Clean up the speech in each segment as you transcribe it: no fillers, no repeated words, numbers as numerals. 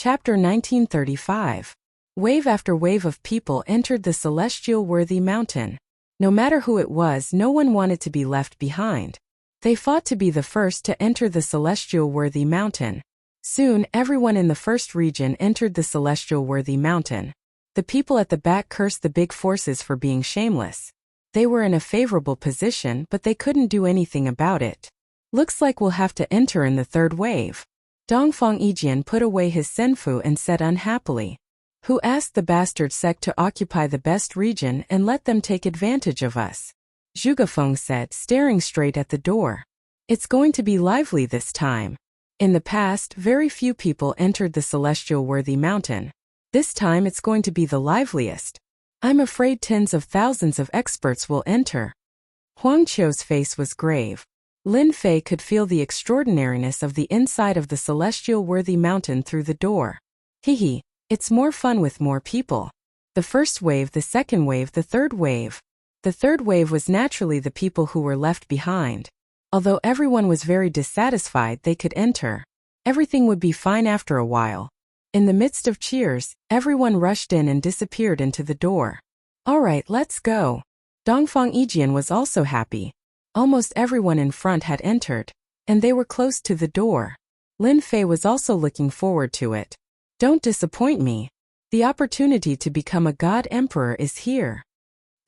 Chapter 1935. Wave after wave of people entered the celestial worthy mountain. No matter who it was, no one wanted to be left behind. They fought to be the first to enter the celestial worthy mountain. Soon, everyone in the first region entered the celestial worthy mountain. The people at the back cursed the big forces for being shameless. They were in a favorable position, but they couldn't do anything about it. Looks like we'll have to enter in the third wave. Dongfang Yijian put away his senfu and said unhappily. Who asked the bastard sect to occupy the best region and let them take advantage of us? Zhugafeng said, staring straight at the door. It's going to be lively this time. In the past, very few people entered the celestial worthy mountain. This time it's going to be the liveliest. I'm afraid tens of thousands of experts will enter. Huang Qiu's face was grave. Lin Fei could feel the extraordinariness of the inside of the celestial worthy mountain through the door. Hee, it's more fun with more people. The first wave, the second wave, the third wave. The third wave was naturally the people who were left behind. Although everyone was very dissatisfied they could enter. Everything would be fine after a while. In the midst of cheers, everyone rushed in and disappeared into the door. Alright, let's go. Dongfang Yijian was also happy. Almost everyone in front had entered, and they were close to the door. Lin Fei was also looking forward to it. Don't disappoint me. The opportunity to become a god emperor is here.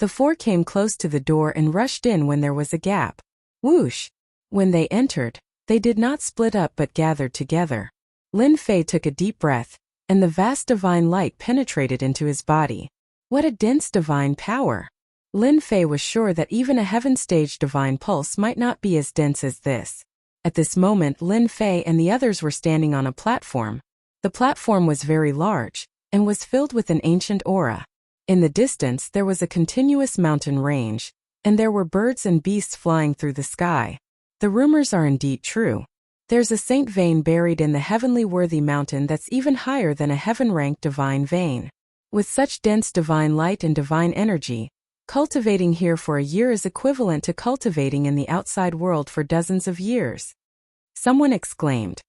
The four came close to the door and rushed in when there was a gap. Whoosh! When they entered, they did not split up but gathered together. Lin Fei took a deep breath, and the vast divine light penetrated into his body. What a dense divine power! Lin Fei was sure that even a heaven-stage divine pulse might not be as dense as this. At this moment, Lin Fei and the others were standing on a platform. The platform was very large, and was filled with an ancient aura. In the distance there was a continuous mountain range, and there were birds and beasts flying through the sky. The rumors are indeed true. There's a saint vein buried in the heavenly worthy mountain that's even higher than a heaven-ranked divine vein. With such dense divine light and divine energy, cultivating here for a year is equivalent to cultivating in the outside world for dozens of years. Someone exclaimed.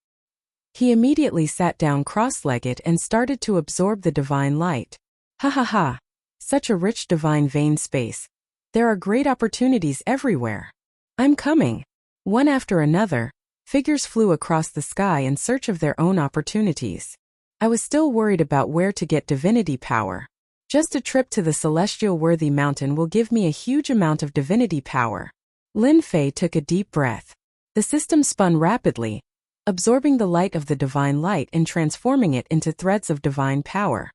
He immediately sat down cross-legged and started to absorb the divine light. Ha ha ha! Such a rich divine vein space. There are great opportunities everywhere. I'm coming. One after another, figures flew across the sky in search of their own opportunities. I was still worried about where to get divinity power. Just a trip to the celestial worthy mountain will give me a huge amount of divinity power. Lin Fei took a deep breath. The system spun rapidly, absorbing the light of the divine light and transforming it into threads of divine power.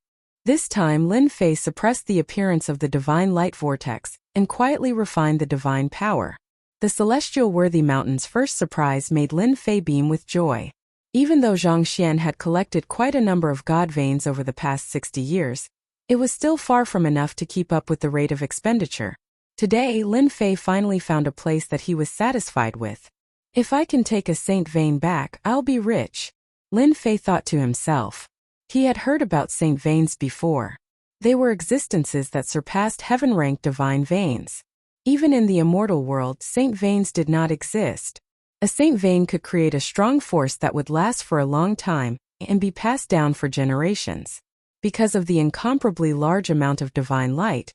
This time Lin Fei suppressed the appearance of the divine light vortex and quietly refined the divine power. The celestial worthy mountain's first surprise made Lin Fei beam with joy. Even though Zhang Xian had collected quite a number of god veins over the past 60 years, it was still far from enough to keep up with the rate of expenditure. Today, Lin Fei finally found a place that he was satisfied with. If I can take a saint vein back, I'll be rich. Lin Fei thought to himself. He had heard about saint veins before. They were existences that surpassed heaven-ranked divine veins. Even in the immortal world, saint veins did not exist. A saint vein could create a strong force that would last for a long time and be passed down for generations. Because of the incomparably large amount of divine light,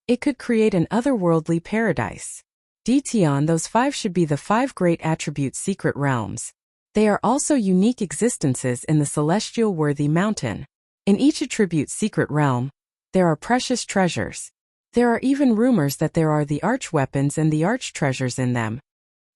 it could create an otherworldly paradise. Ditian, those 5 should be the 5 great attribute secret realms. They are also unique existences in the celestial worthy mountain. In each attribute secret realm, there are precious treasures. There are even rumors that there are the archweapons and the arch-treasures in them.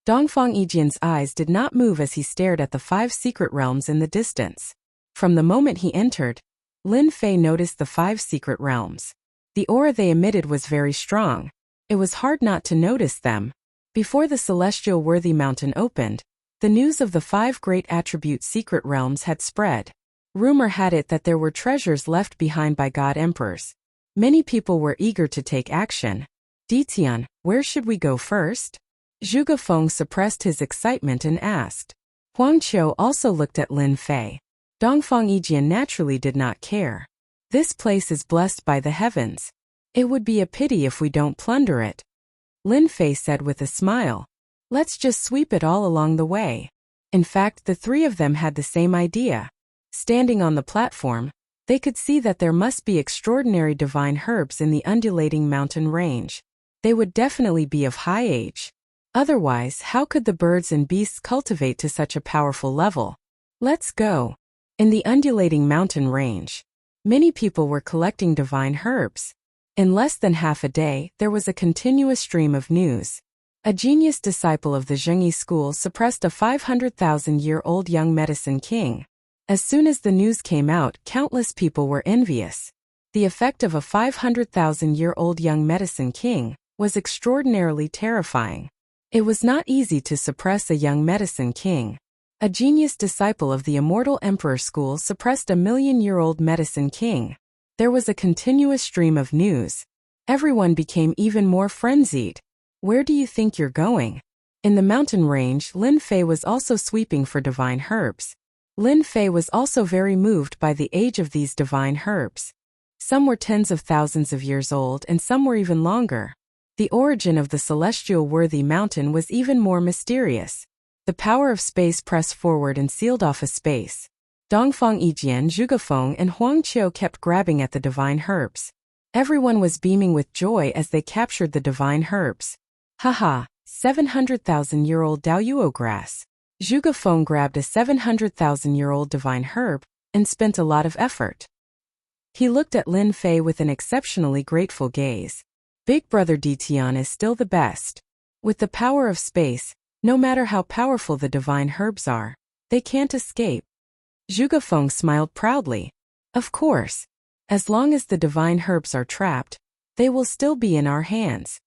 Dongfang Yijian's eyes did not move as he stared at the 5 secret realms in the distance. From the moment he entered, Lin Fei noticed the 5 secret realms. The aura they emitted was very strong. It was hard not to notice them. Before the celestial worthy mountain opened, the news of the 5 great attribute secret realms had spread. Rumor had it that there were treasures left behind by god emperors. Many people were eager to take action. Ditian, where should we go first? Zhugafeng suppressed his excitement and asked. Huang Qiu also looked at Lin Fei. Dongfang Yijian naturally did not care. This place is blessed by the heavens. It would be a pity if we don't plunder it. Lin Fei said with a smile. Let's just sweep it all along the way. In fact, the 3 of them had the same idea. Standing on the platform, they could see that there must be extraordinary divine herbs in the undulating mountain range. They would definitely be of high age. Otherwise, how could the birds and beasts cultivate to such a powerful level? Let's go. In the undulating mountain range, many people were collecting divine herbs. In less than half a day, there was a continuous stream of news. A genius disciple of the Zhengyi school suppressed a 500,000-year-old young medicine king. As soon as the news came out, countless people were envious. The effect of a 500,000-year-old young medicine king was extraordinarily terrifying. It was not easy to suppress a young medicine king. A genius disciple of the immortal emperor school suppressed a 1,000,000-year-old medicine king. There was a continuous stream of news. Everyone became even more frenzied. Where do you think you're going? In the mountain range, Lin Fei was also sweeping for divine herbs. Lin Fei was also very moved by the age of these divine herbs. Some were tens of thousands of years old and some were even longer. The origin of the celestial worthy mountain was even more mysterious. The power of space pressed forward and sealed off a space. Dongfang Yijian, Zhugafeng, and Huang Qiu kept grabbing at the divine herbs. Everyone was beaming with joy as they captured the divine herbs. Haha, 700,000-year-old Daoyuo grass. Zhugafeng grabbed a 700,000-year-old divine herb and spent a lot of effort. He looked at Lin Fei with an exceptionally grateful gaze. Big brother Ditian is still the best. With the power of space, no matter how powerful the divine herbs are, they can't escape. Zhugafeng smiled proudly. Of course. As long as the divine herbs are trapped, they will still be in our hands.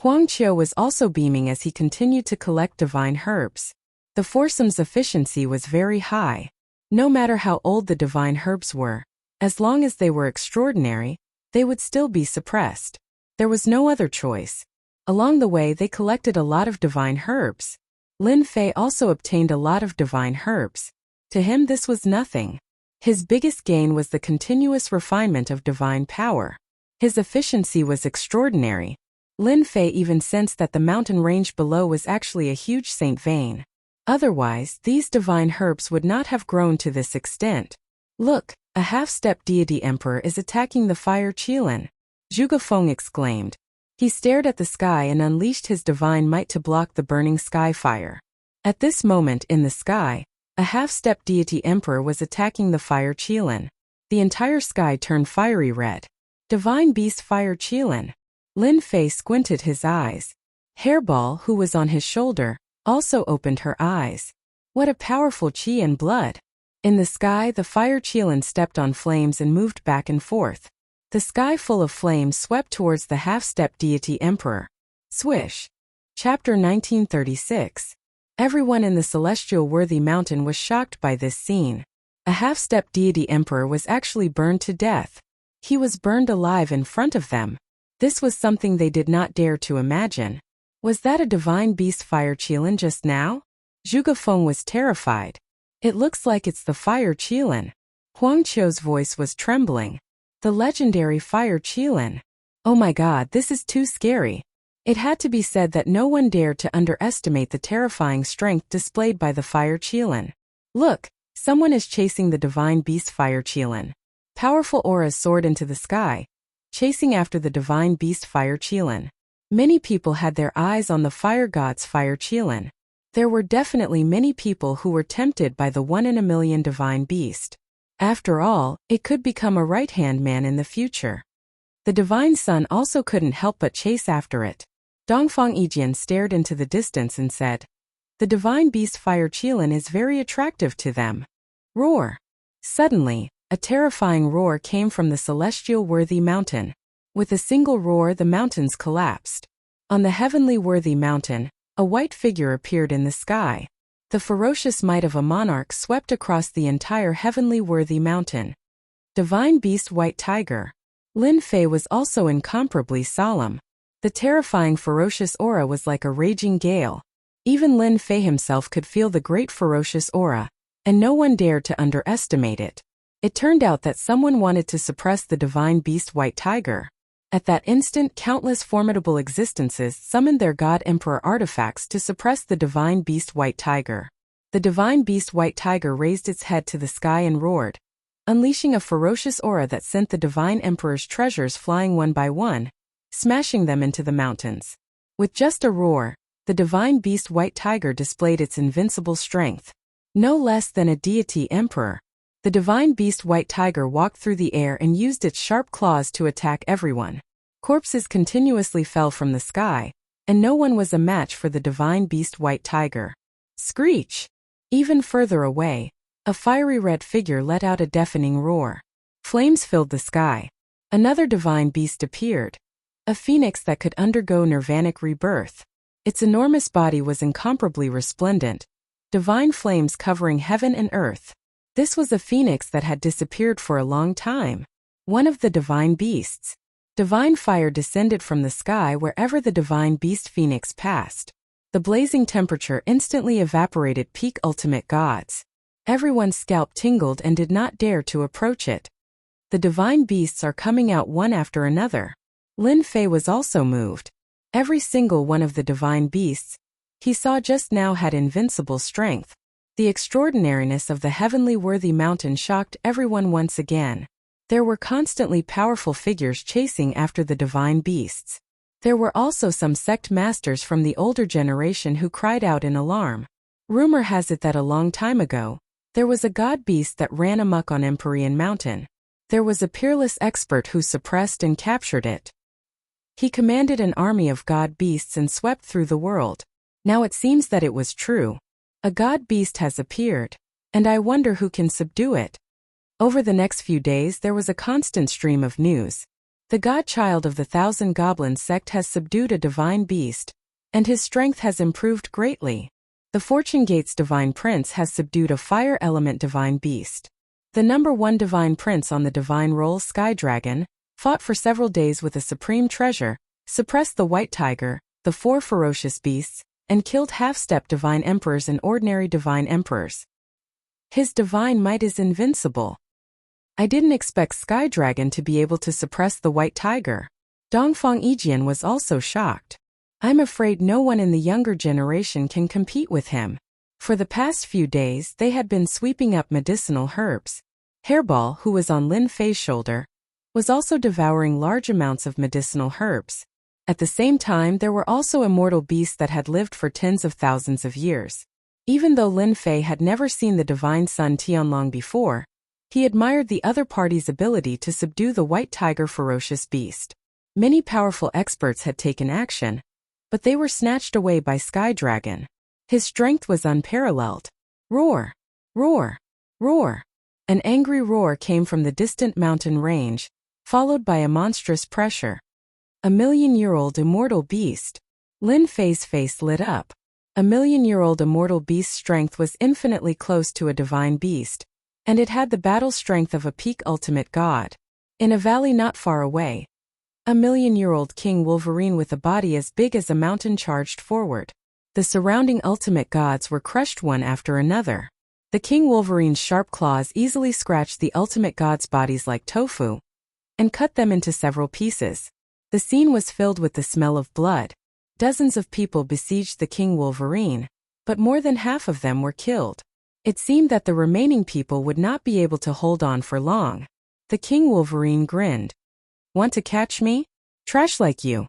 Huang Qiu was also beaming as he continued to collect divine herbs. The foursome's efficiency was very high. No matter how old the divine herbs were, as long as they were extraordinary, they would still be suppressed. There was no other choice. Along the way they collected a lot of divine herbs. Lin Fei also obtained a lot of divine herbs. To him this was nothing. His biggest gain was the continuous refinement of divine power. His efficiency was extraordinary. Lin Fei even sensed that the mountain range below was actually a huge saint vein. Otherwise, these divine herbs would not have grown to this extent. Look, a half-step deity emperor is attacking the fire Qilin. Zhugafeng exclaimed. He stared at the sky and unleashed his divine might to block the burning sky fire. At this moment in the sky, a half-step deity emperor was attacking the fire Qilin. The entire sky turned fiery red. Divine beast fire Qilin. Lin Fei squinted his eyes. Hairball, who was on his shoulder, also opened her eyes. What a powerful qi and blood! In the sky, the fire Qilin stepped on flames and moved back and forth. The sky full of flames swept towards the half-step deity emperor. Swish. Chapter 1936. Everyone in the celestial worthy mountain was shocked by this scene. A half-step deity emperor was actually burned to death. He was burned alive in front of them. This was something they did not dare to imagine. Was that a divine beast fire Qilin just now? Zhugafeng was terrified. It looks like it's the fire Qilin. Huang Qiu's voice was trembling. The legendary fire Qilin. Oh my god, this is too scary. It had to be said that no one dared to underestimate the terrifying strength displayed by the fire Qilin. Look, someone is chasing the divine beast fire Qilin. Powerful auras soared into the sky, chasing after the divine beast fire Qilin. Many people had their eyes on the fire god's fire Qilin. There were definitely many people who were tempted by the 1-in-a-million divine beast. After all, it could become a right-hand man in the future. The divine sun also couldn't help but chase after it. Dongfang Yijian stared into the distance and said, "The divine beast fire Qilin is very attractive to them." Roar! Suddenly, a terrifying roar came from the celestial worthy mountain. With a single roar, the mountains collapsed. On the heavenly worthy mountain, a white figure appeared in the sky. The ferocious might of a monarch swept across the entire heavenly worthy mountain. Divine beast white tiger. Lin Fei was also incomparably solemn. The terrifying ferocious aura was like a raging gale. Even Lin Fei himself could feel the great ferocious aura, and no one dared to underestimate it. It turned out that someone wanted to suppress the divine beast white tiger. At that instant, countless formidable existences summoned their god emperor artifacts to suppress the divine beast white tiger. The divine beast white tiger raised its head to the sky and roared, unleashing a ferocious aura that sent the divine emperor's treasures flying one by one, smashing them into the mountains. With just a roar, the divine beast white tiger displayed its invincible strength. No less than a deity emperor, the divine beast white tiger walked through the air and used its sharp claws to attack everyone. Corpses continuously fell from the sky, and no one was a match for the divine beast white tiger. Screech! Even further away, a fiery red figure let out a deafening roar. Flames filled the sky. Another divine beast appeared, a phoenix that could undergo nirvanic rebirth. Its enormous body was incomparably resplendent, divine flames covering heaven and earth. This was a phoenix that had disappeared for a long time. One of the divine beasts. Divine fire descended from the sky wherever the divine beast phoenix passed. The blazing temperature instantly evaporated peak ultimate gods. Everyone's scalp tingled and did not dare to approach it. The divine beasts are coming out one after another. Lin Fei was also moved. Every single one of the divine beasts he saw just now had invincible strength. The extraordinariness of the heavenly worthy mountain shocked everyone once again. There were constantly powerful figures chasing after the divine beasts. There were also some sect masters from the older generation who cried out in alarm. Rumor has it that a long time ago, there was a god beast that ran amok on Empyrean Mountain. There was a peerless expert who suppressed and captured it. He commanded an army of god beasts and swept through the world. Now it seems that it was true. A god beast has appeared, and I wonder who can subdue it. Over the next few days there was a constant stream of news. The godchild of the Thousand Goblins sect has subdued a divine beast, and his strength has improved greatly. The Fortune Gate's divine prince has subdued a fire element divine beast. The #1 divine prince on the divine roll Sky Dragon fought for several days with a supreme treasure, suppressed the white tiger, the 4 ferocious beasts, and killed half-step divine emperors and ordinary divine emperors. His divine might is invincible. I didn't expect Sky Dragon to be able to suppress the white tiger. Dongfang Yijian was also shocked. I'm afraid no one in the younger generation can compete with him. For the past few days they had been sweeping up medicinal herbs. Hairball, who was on Lin Fei's shoulder, was also devouring large amounts of medicinal herbs. At the same time there were also immortal beasts that had lived for tens of thousands of years. Even though Lin Fei had never seen the divine son Tianlong before, he admired the other party's ability to subdue the white tiger ferocious beast. Many powerful experts had taken action, but they were snatched away by Sky Dragon. His strength was unparalleled. Roar! Roar! Roar! An angry roar came from the distant mountain range, followed by a monstrous pressure. A million-year-old immortal beast. Lin Fei's face lit up. A million-year-old immortal beast's strength was infinitely close to a divine beast, and it had the battle strength of a peak ultimate god. In a valley not far away, a million-year-old king wolverine with a body as big as a mountain charged forward. The surrounding ultimate gods were crushed one after another. The king wolverine's sharp claws easily scratched the ultimate gods' bodies like tofu, and cut them into several pieces. The scene was filled with the smell of blood. Dozens of people besieged the king wolverine, but more than half of them were killed. It seemed that the remaining people would not be able to hold on for long. The king wolverine grinned. Want to catch me? Trash like you.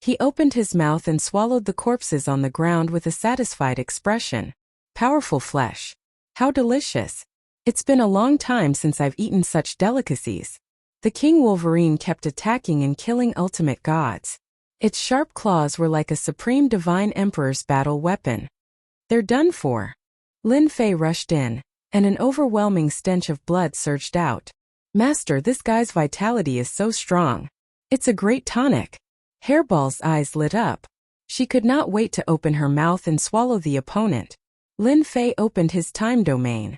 He opened his mouth and swallowed the corpses on the ground with a satisfied expression. Powerful flesh. How delicious. It's been a long time since I've eaten such delicacies. The king wolverine kept attacking and killing ultimate gods. Its sharp claws were like a supreme divine emperor's battle weapon. They're done for. Lin Fei rushed in, and an overwhelming stench of blood surged out. Master, this guy's vitality is so strong. It's a great tonic. Hairball's eyes lit up. She could not wait to open her mouth and swallow the opponent. Lin Fei opened his time domain.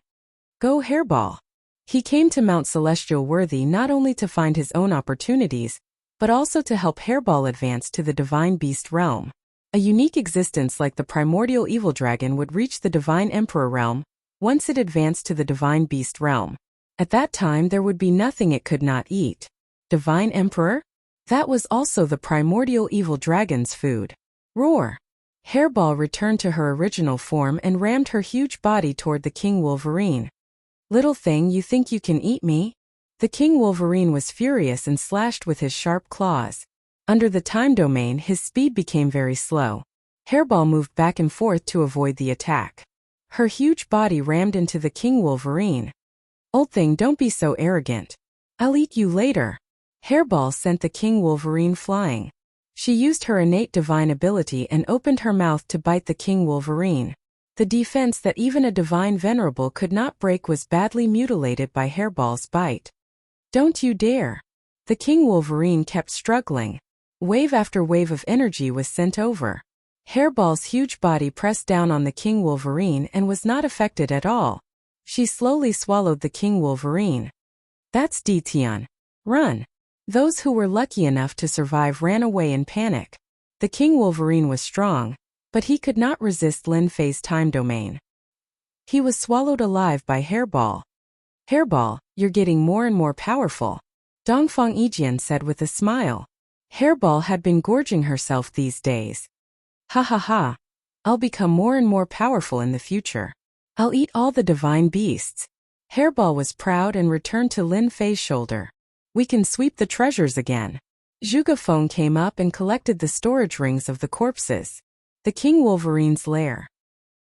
Go Hairball. He came to Mount Celestial worthy not only to find his own opportunities, but also to help Hairball advance to the divine beast realm. A unique existence like the primordial evil dragon would reach the divine emperor realm once it advanced to the divine beast realm. At that time there would be nothing it could not eat. Divine emperor? That was also the primordial evil dragon's food. Roar! Hairball returned to her original form and rammed her huge body toward the King Wolverine. "Little thing, you think you can eat me?" The King Wolverine was furious and slashed with his sharp claws. Under the time domain, his speed became very slow. Hairball moved back and forth to avoid the attack. Her huge body rammed into the King Wolverine. "Old thing, don't be so arrogant. I'll eat you later." Hairball sent the King Wolverine flying. She used her innate divine ability and opened her mouth to bite the King Wolverine. The defense that even a divine venerable could not break was badly mutilated by Hairball's bite. "Don't you dare." The King Wolverine kept struggling. Wave after wave of energy was sent over. Hairball's huge body pressed down on the King Wolverine and was not affected at all. She slowly swallowed the King Wolverine. "That's Dition. Run." Those who were lucky enough to survive ran away in panic. The King Wolverine was strong, but he could not resist Lin Fei's time domain. He was swallowed alive by Hairball. "Hairball, you're getting more and more powerful," Dongfang Yijian said with a smile. Hairball had been gorging herself these days. "Ha ha ha. I'll become more and more powerful in the future. I'll eat all the divine beasts." Hairball was proud and returned to Lin Fei's shoulder. "We can sweep the treasures again." Zhuge Feng came up and collected the storage rings of the corpses. The King Wolverine's Lair.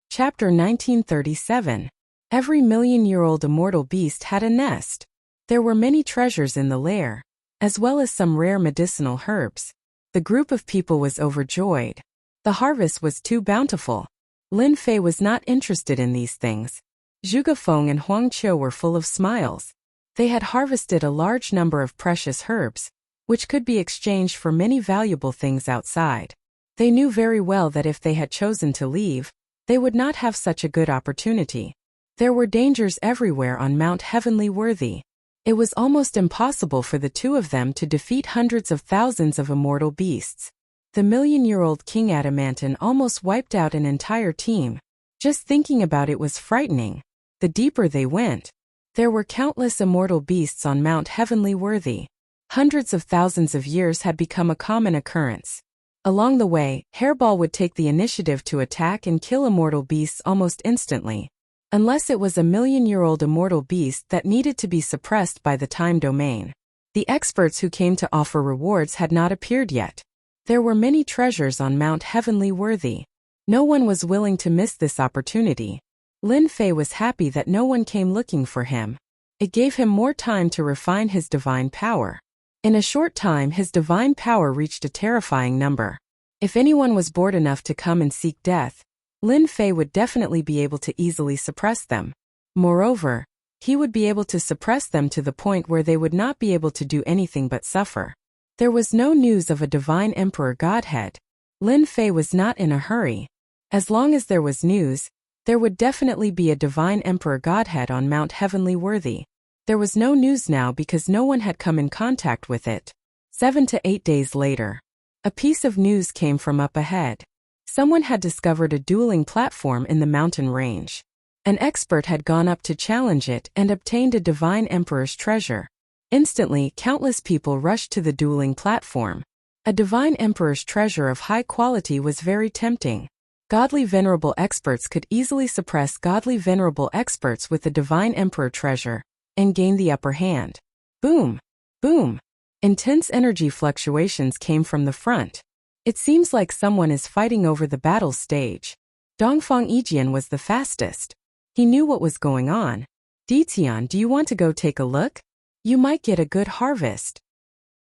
Chapter 1937. Every million-year-old immortal beast had a nest. There were many treasures in the lair, as well as some rare medicinal herbs. The group of people was overjoyed. The harvest was too bountiful. Lin Fei was not interested in these things. Zhuge Feng and Huang Qiu were full of smiles. They had harvested a large number of precious herbs, which could be exchanged for many valuable things outside. They knew very well that if they had chosen to leave, they would not have such a good opportunity. There were dangers everywhere on Mount Heavenly Worthy. It was almost impossible for the two of them to defeat hundreds of thousands of immortal beasts. The million-year-old King Adamantine almost wiped out an entire team. Just thinking about it was frightening. The deeper they went, there were countless immortal beasts on Mount Heavenly Worthy. Hundreds of thousands of years had become a common occurrence. Along the way, Hairball would take the initiative to attack and kill immortal beasts almost instantly, unless it was a million-year-old immortal beast that needed to be suppressed by the time domain. The experts who came to offer rewards had not appeared yet. There were many treasures on Mount Heavenly Worthy. No one was willing to miss this opportunity. Lin Fei was happy that no one came looking for him. It gave him more time to refine his divine power. In a short time, his divine power reached a terrifying number. If anyone was bored enough to come and seek death, Lin Fei would definitely be able to easily suppress them. Moreover, he would be able to suppress them to the point where they would not be able to do anything but suffer. There was no news of a divine emperor godhead. Lin Fei was not in a hurry. As long as there was news, there would definitely be a divine emperor godhead on Mount Heavenly Worthy. There was no news now because no one had come in contact with it. 7 to 8 days later, a piece of news came from up ahead. Someone had discovered a dueling platform in the mountain range. An expert had gone up to challenge it and obtained a divine emperor's treasure. Instantly, countless people rushed to the dueling platform. A divine emperor's treasure of high quality was very tempting. Godly venerable experts could easily suppress godly venerable experts with the divine emperor treasure and gain the upper hand. Boom! Boom! Intense energy fluctuations came from the front. It seems like someone is fighting over the battle stage. Dongfang Yijian was the fastest. He knew what was going on. "Ditian, do you want to go take a look? You might get a good harvest."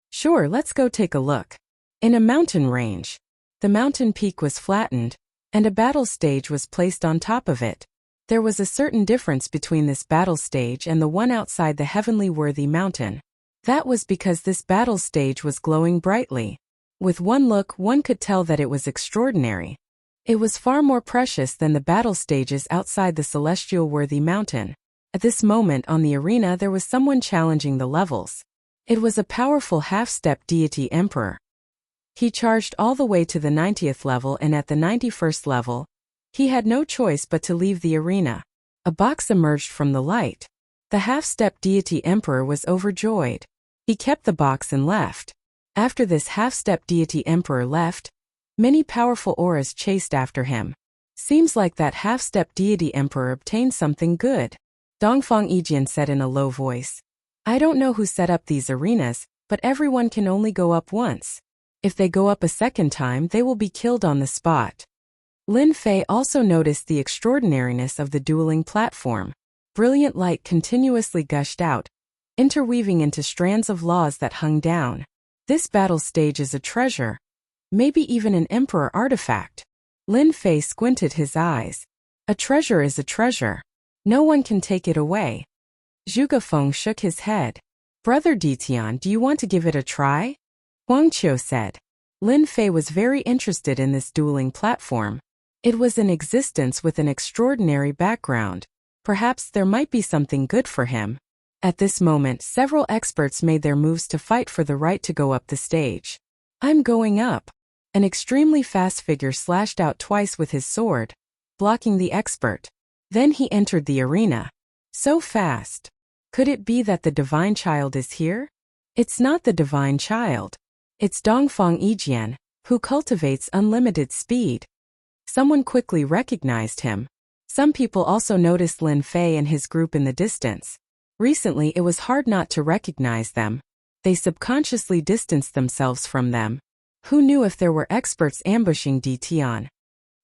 "Sure, let's go take a look." In a mountain range, the mountain peak was flattened, and a battle stage was placed on top of it. There was a certain difference between this battle stage and the one outside the Heavenly Worthy Mountain. That was because this battle stage was glowing brightly. With one look, one could tell that it was extraordinary. It was far more precious than the battle stages outside the Celestial Worthy Mountain. At this moment on the arena there was someone challenging the levels. It was a powerful half-step deity emperor. He charged all the way to the 90th level, and at the 91st level, he had no choice but to leave the arena. A box emerged from the light. The half-step deity emperor was overjoyed. He kept the box and left. After this half-step deity emperor left, Many powerful auras chased after him. Seems like that half-step deity emperor obtained something good, Dongfang Yijian said in a low voice. I don't know who set up these arenas, but everyone can only go up once. If they go up a second time, they will be killed on the spot. Lin Fei also noticed the extraordinariness of the dueling platform. Brilliant light continuously gushed out, interweaving into strands of laws that hung down. This battle stage is a treasure. Maybe even an emperor artifact. Lin Fei squinted his eyes. A treasure is a treasure. No one can take it away. Zhuge Feng shook his head. Brother Ditian, do you want to give it a try? Huang Qiu said. Lin Fei was very interested in this dueling platform. It was in existence with an extraordinary background. Perhaps there might be something good for him. At this moment, several experts made their moves to fight for the right to go up the stage. I'm going up. An extremely fast figure slashed out twice with his sword, blocking the expert. Then he entered the arena. So fast. Could it be that the divine child is here? It's not the divine child. It's Dongfang Yijian, who cultivates unlimited speed. Someone quickly recognized him. Some people also noticed Lin Fei and his group in the distance. Recently it was hard not to recognize them. They subconsciously distanced themselves from them. Who knew if there were experts ambushing Ditian?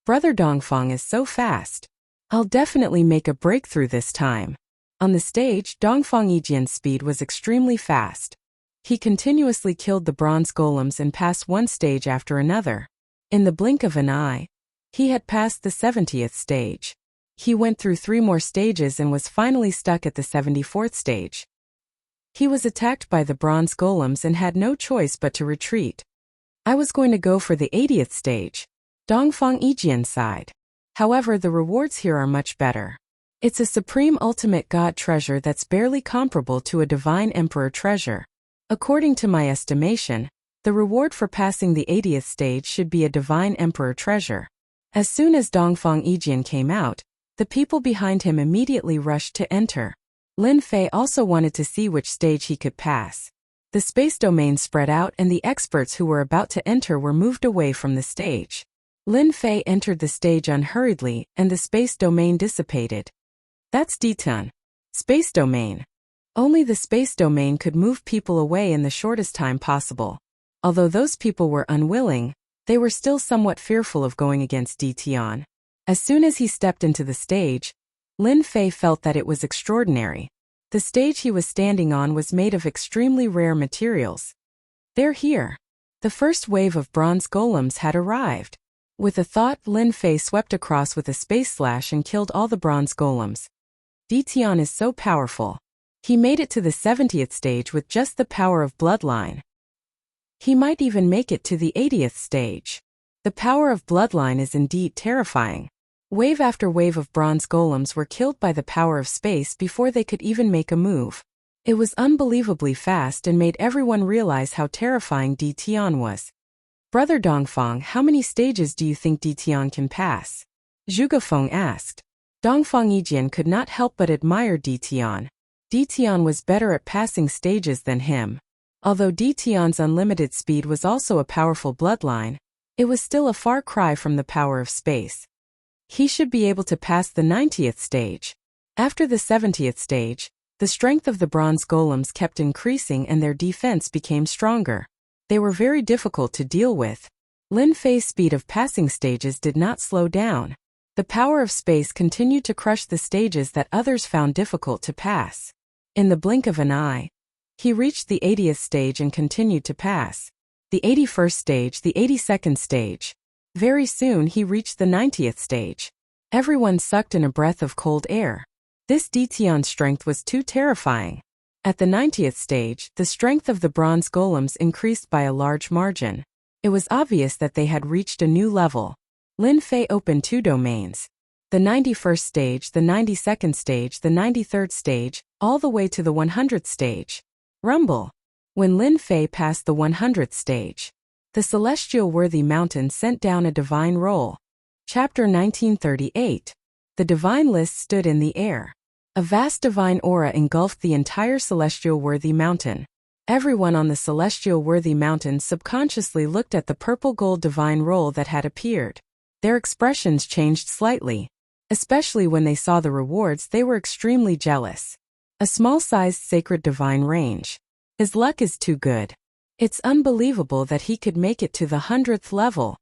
Brother Dongfang is so fast. I'll definitely make a breakthrough this time. On the stage, Dongfang Yijian's speed was extremely fast. He continuously killed the bronze golems and passed one stage after another. In the blink of an eye, he had passed the 70th stage. He went through 3 more stages and was finally stuck at the 74th stage. He was attacked by the bronze golems and had no choice but to retreat. I was going to go for the 80th stage. Dongfang Yijian sighed. However, the rewards here are much better. It's a supreme ultimate god treasure that's barely comparable to a divine emperor treasure. According to my estimation, the reward for passing the 80th stage should be a divine emperor treasure. As soon as Dongfang Yijian came out, the people behind him immediately rushed to enter. Lin Fei also wanted to see which stage he could pass. The space domain spread out and the experts who were about to enter were moved away from the stage. Lin Fei entered the stage unhurriedly and the space domain dissipated. That's Ditan. Space domain. Only the space domain could move people away in the shortest time possible. Although those people were unwilling, they were still somewhat fearful of going against Ditian. As soon as he stepped into the stage, Lin Fei felt that it was extraordinary. The stage he was standing on was made of extremely rare materials. They're here. The first wave of bronze golems had arrived. With a thought, Lin Fei swept across with a space slash and killed all the bronze golems. Ditian is so powerful. He made it to the 70th stage with just the power of bloodline. He might even make it to the 80th stage. The power of bloodline is indeed terrifying. Wave after wave of bronze golems were killed by the power of space before they could even make a move. It was unbelievably fast and made everyone realize how terrifying Ditian was. Brother Dongfang, how many stages do you think Ditian can pass? Zhuge Feng asked. Dongfang Yijian could not help but admire Ditian. Ditian was better at passing stages than him. Although Ditian's unlimited speed was also a powerful bloodline, it was still a far cry from the power of space. He should be able to pass the 90th stage. After the 70th stage, the strength of the bronze golems kept increasing and their defense became stronger. They were very difficult to deal with. Lin Fei's speed of passing stages did not slow down. The power of space continued to crush the stages that others found difficult to pass. In the blink of an eye, he reached the 80th stage and continued to pass. The 81st stage, the 82nd stage. Very soon he reached the 90th stage. Everyone sucked in a breath of cold air. This Ditian's strength was too terrifying. At the 90th stage, the strength of the bronze golems increased by a large margin. It was obvious that they had reached a new level. Lin Fei opened 2 domains. The 91st stage, the 92nd stage, the 93rd stage, all the way to the 100th stage. Rumble. When Lin Fei passed the 100th stage, the celestial worthy mountain sent down a divine roll. Chapter 1938. The divine list stood in the air. A vast divine aura engulfed the entire celestial worthy mountain. Everyone on the celestial worthy mountain subconsciously looked at the purple gold divine roll that had appeared. Their expressions changed slightly. Especially when they saw the rewards, they were extremely jealous. A small-sized sacred divine range. His luck is too good. It's unbelievable that he could make it to the 100th level.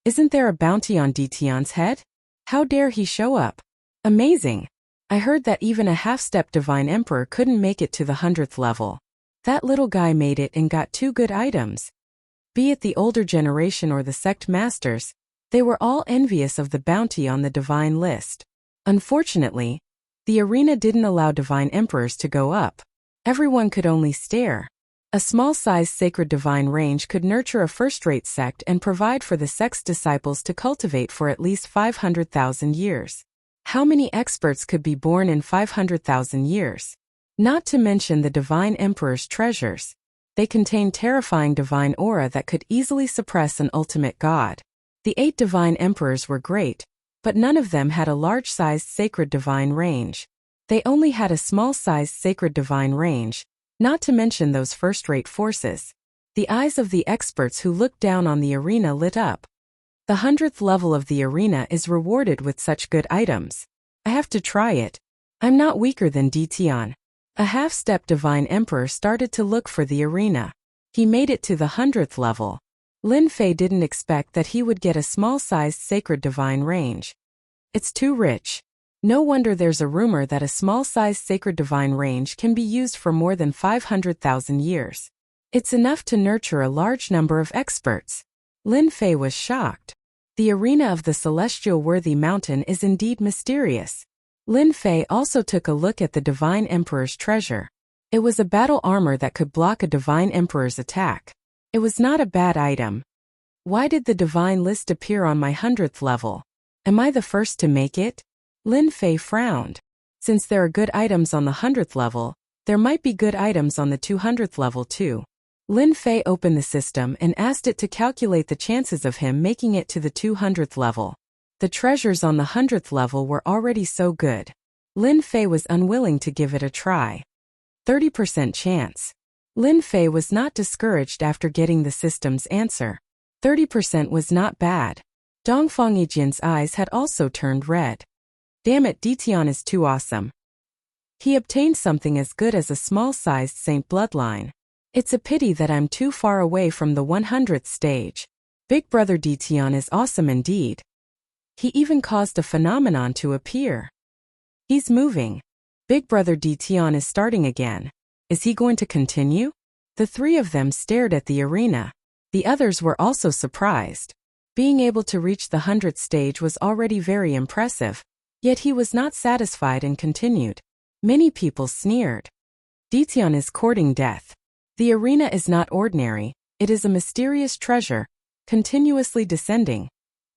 Isn't there a bounty on Dtion's head? How dare he show up? Amazing. I heard that even a half-step divine emperor couldn't make it to the 100th level. That little guy made it and got 2 good items. Be it the older generation or the sect masters, they were all envious of the bounty on the divine list. Unfortunately, the arena didn't allow divine emperors to go up. Everyone could only stare. A small-sized sacred divine range could nurture a first-rate sect and provide for the sect's disciples to cultivate for at least 500,000 years. How many experts could be born in 500,000 years? Not to mention the divine emperor's treasures. They contain terrifying divine aura that could easily suppress an ultimate god. The 8 divine emperors were great, but none of them had a large-sized sacred divine range. They only had a small-sized sacred divine range, not to mention those first-rate forces. The eyes of the experts who looked down on the arena lit up. The 100th level of the arena is rewarded with such good items. I have to try it. I'm not weaker than Dtion. A half-step divine emperor started to look for the arena. He made it to the 100th level. Lin Fei didn't expect that he would get a small-sized sacred divine range. It's too rich. No wonder there's a rumor that a small-sized sacred divine range can be used for more than 500,000 years. It's enough to nurture a large number of experts. Lin Fei was shocked. The arena of the celestial worthy mountain is indeed mysterious. Lin Fei also took a look at the divine emperor's treasure. It was a battle armor that could block a divine emperor's attack. It was not a bad item. Why did the divine list appear on my 100th level? Am I the first to make it? Lin Fei frowned. Since there are good items on the 100th level, there might be good items on the 200th level too. Lin Fei opened the system and asked it to calculate the chances of him making it to the 200th level. The treasures on the 100th level were already so good. Lin Fei was unwilling to give it a try. 30% chance. Lin Fei was not discouraged after getting the system's answer. 30% was not bad. Dongfang Yijin's eyes had also turned red. Damn it, Dtion is too awesome. He obtained something as good as a small-sized saint bloodline. It's a pity that I'm too far away from the 100th stage. Big brother Dtion is awesome indeed. He even caused a phenomenon to appear. He's moving. Big brother Dtion is starting again. Is he going to continue? The 3 of them stared at the arena. The others were also surprised. Being able to reach the 100th stage was already very impressive. Yet he was not satisfied and continued. Many people sneered. Dtion is courting death. The arena is not ordinary. It is a mysterious treasure, continuously descending.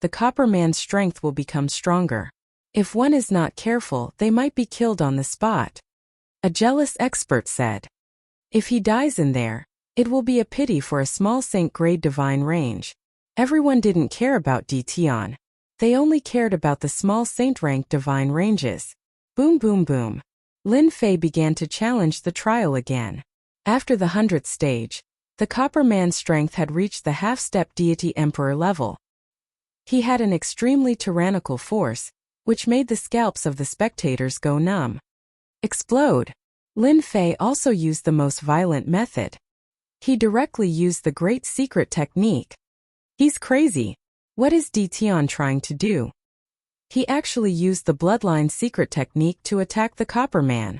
The copper man's strength will become stronger. If one is not careful, they might be killed on the spot. A jealous expert said. If he dies in there, it will be a pity for a small saint-grade divine range. Everyone didn't care about Dtion. They only cared about the small saint-rank divine ranges. Boom boom boom. Lin Fei began to challenge the trial again. After the 100th stage, the copper man's strength had reached the half-step deity emperor level. He had an extremely tyrannical force, which made the scalps of the spectators go numb. Explode. Lin Fei also used the most violent method. He directly used the great secret technique. He's crazy. What is Dtion trying to do? He actually used the bloodline secret technique to attack the copper man.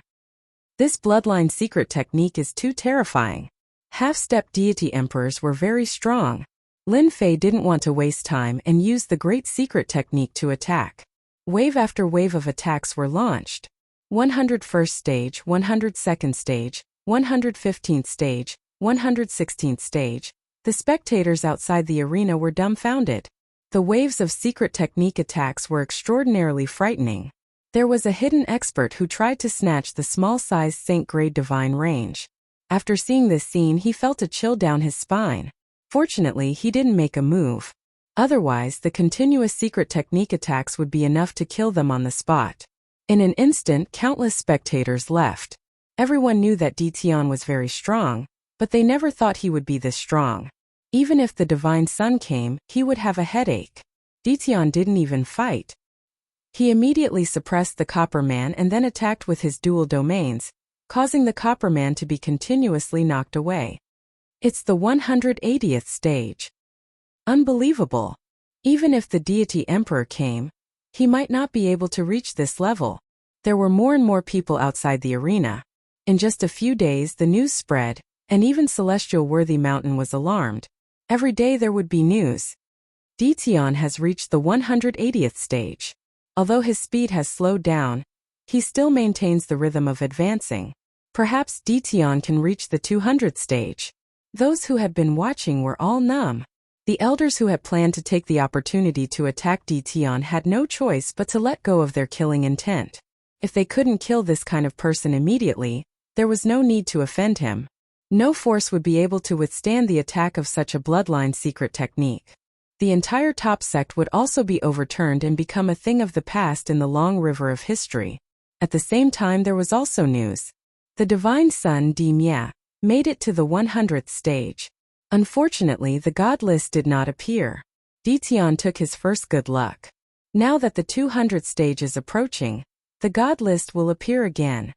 This bloodline secret technique is too terrifying. Half-step deity emperors were very strong. Lin Fei didn't want to waste time and used the great secret technique to attack. Wave after wave of attacks were launched. 101st stage, 102nd stage, 115th stage, 116th stage. The spectators outside the arena were dumbfounded. The waves of secret technique attacks were extraordinarily frightening. There was a hidden expert who tried to snatch the small-sized saint-grade divine range. After seeing this scene, he felt a chill down his spine. Fortunately, he didn't make a move. Otherwise, the continuous secret technique attacks would be enough to kill them on the spot. In an instant, countless spectators left. Everyone knew that Dtion was very strong, but they never thought he would be this strong. Even if the divine sun came, he would have a headache. Ditian didn't even fight. He immediately suppressed the Copper Man and then attacked with his dual domains, causing the Copper Man to be continuously knocked away. It's the 180th stage. Unbelievable. Even if the deity emperor came, he might not be able to reach this level. There were more and more people outside the arena. In just a few days the news spread, and even Celestial Worthy Mountain was alarmed. Every day there would be news. Ditian has reached the 180th stage. Although his speed has slowed down, he still maintains the rhythm of advancing. Perhaps Ditian can reach the 200th stage. Those who had been watching were all numb. The elders who had planned to take the opportunity to attack Ditian had no choice but to let go of their killing intent. If they couldn't kill this kind of person immediately, there was no need to offend him. No force would be able to withstand the attack of such a bloodline secret technique. The entire top sect would also be overturned and become a thing of the past in the long river of history. At the same time there was also news. The divine son Dimia made it to the 100th stage. Unfortunately the god list did not appear. Ditian took his first good luck. Now that the 200th stage is approaching, the god list will appear again.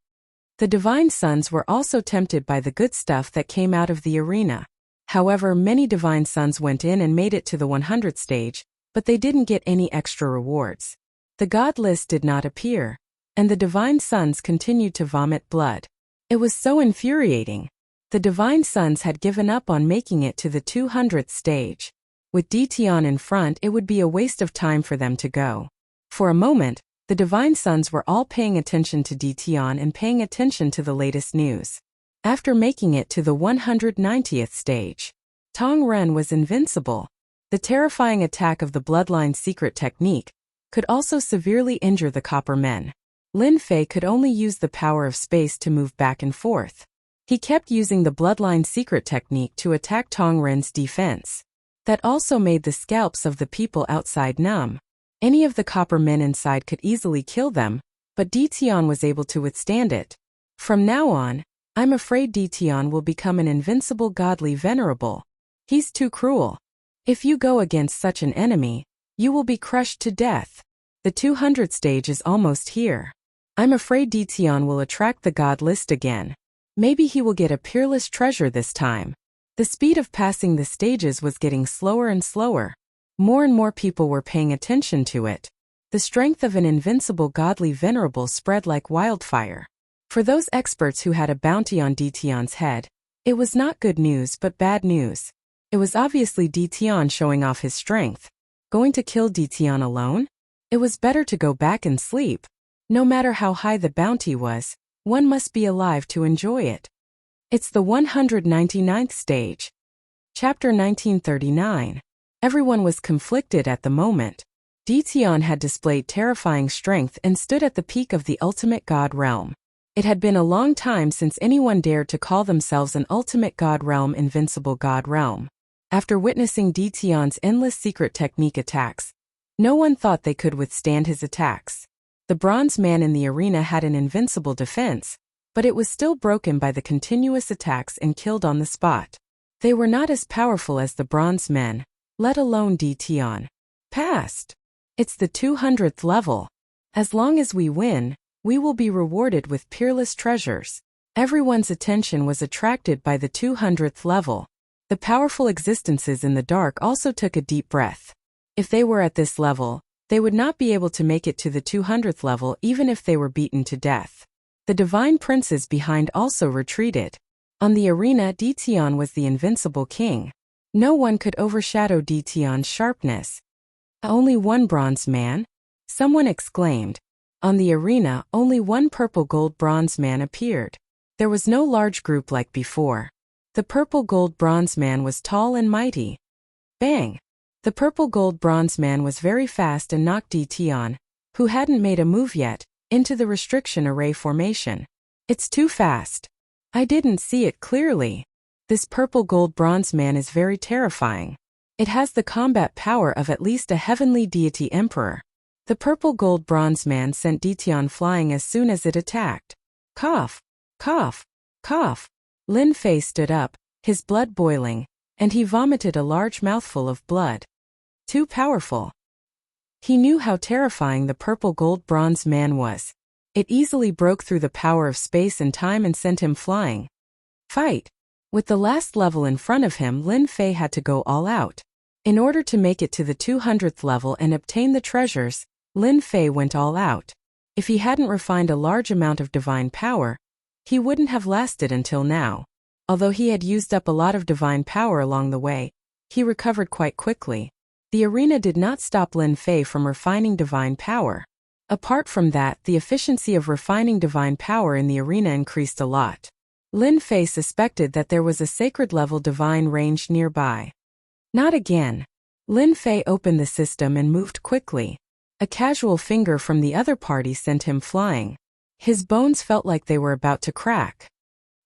The divine sons were also tempted by the good stuff that came out of the arena. However, many divine sons went in and made it to the 100th stage, but they didn't get any extra rewards. The god list did not appear, and the divine sons continued to vomit blood. It was so infuriating. The divine sons had given up on making it to the 200th stage. With Ditian in front, it would be a waste of time for them to go. For a moment, the divine sons were all paying attention to Ditian and paying attention to the latest news. After making it to the 190th stage, Tong Ren was invincible. The terrifying attack of the bloodline secret technique could also severely injure the Copper Men. Lin Fei could only use the power of space to move back and forth. He kept using the bloodline secret technique to attack Tong Ren's defense. That also made the scalps of the people outside numb. Any of the Copper Men inside could easily kill them, but Ditian was able to withstand it. From now on, I'm afraid Ditian will become an invincible godly venerable. He's too cruel. If you go against such an enemy, you will be crushed to death. The 200th stage is almost here. I'm afraid Ditian will attract the god list again. Maybe he will get a peerless treasure this time. The speed of passing the stages was getting slower and slower. More and more people were paying attention to it. The strength of an invincible godly venerable spread like wildfire. For those experts who had a bounty on Ditian's head, it was not good news but bad news. It was obviously Ditian showing off his strength. Going to kill Ditian alone? It was better to go back and sleep. No matter how high the bounty was, one must be alive to enjoy it. It's the 199th stage. Chapter 1939. Everyone was conflicted at the moment. Ditian had displayed terrifying strength and stood at the peak of the ultimate god realm. It had been a long time since anyone dared to call themselves an ultimate god realm invincible god realm. After witnessing Ditian's endless secret technique attacks, no one thought they could withstand his attacks. The bronze man in the arena had an invincible defense, but it was still broken by the continuous attacks and killed on the spot. They were not as powerful as the bronze men, let alone Ditian. Passed. It's the 200th level. As long as we win, we will be rewarded with peerless treasures. Everyone's attention was attracted by the 200th level. The powerful existences in the dark also took a deep breath. If they were at this level, they would not be able to make it to the 200th level even if they were beaten to death. The divine princes behind also retreated. On the arena, Ditian was the invincible king. No one could overshadow Ditian's sharpness. Only one bronze man? Someone exclaimed. On the arena, only one purple gold bronze man appeared. There was no large group like before. The purple gold bronze man was tall and mighty. Bang! The purple gold bronze man was very fast and knocked Ditian, who hadn't made a move yet, into the restriction array formation. It's too fast. I didn't see it clearly. This purple gold bronze man is very terrifying. It has the combat power of at least a heavenly deity emperor. The purple gold bronze man sent Ditian flying as soon as it attacked. Cough, cough, cough. Lin Fei stood up, his blood boiling, and he vomited a large mouthful of blood. Too powerful. He knew how terrifying the purple gold bronze man was. It easily broke through the power of space and time and sent him flying. Fight. With the last level in front of him, Lin Fei had to go all out. In order to make it to the 200th level and obtain the treasures, Lin Fei went all out. If he hadn't refined a large amount of divine power, he wouldn't have lasted until now. Although he had used up a lot of divine power along the way, he recovered quite quickly. The arena did not stop Lin Fei from refining divine power. Apart from that, the efficiency of refining divine power in the arena increased a lot. Lin Fei suspected that there was a sacred level divine range nearby. Not again. Lin Fei opened the system and moved quickly. A casual finger from the other party sent him flying. His bones felt like they were about to crack.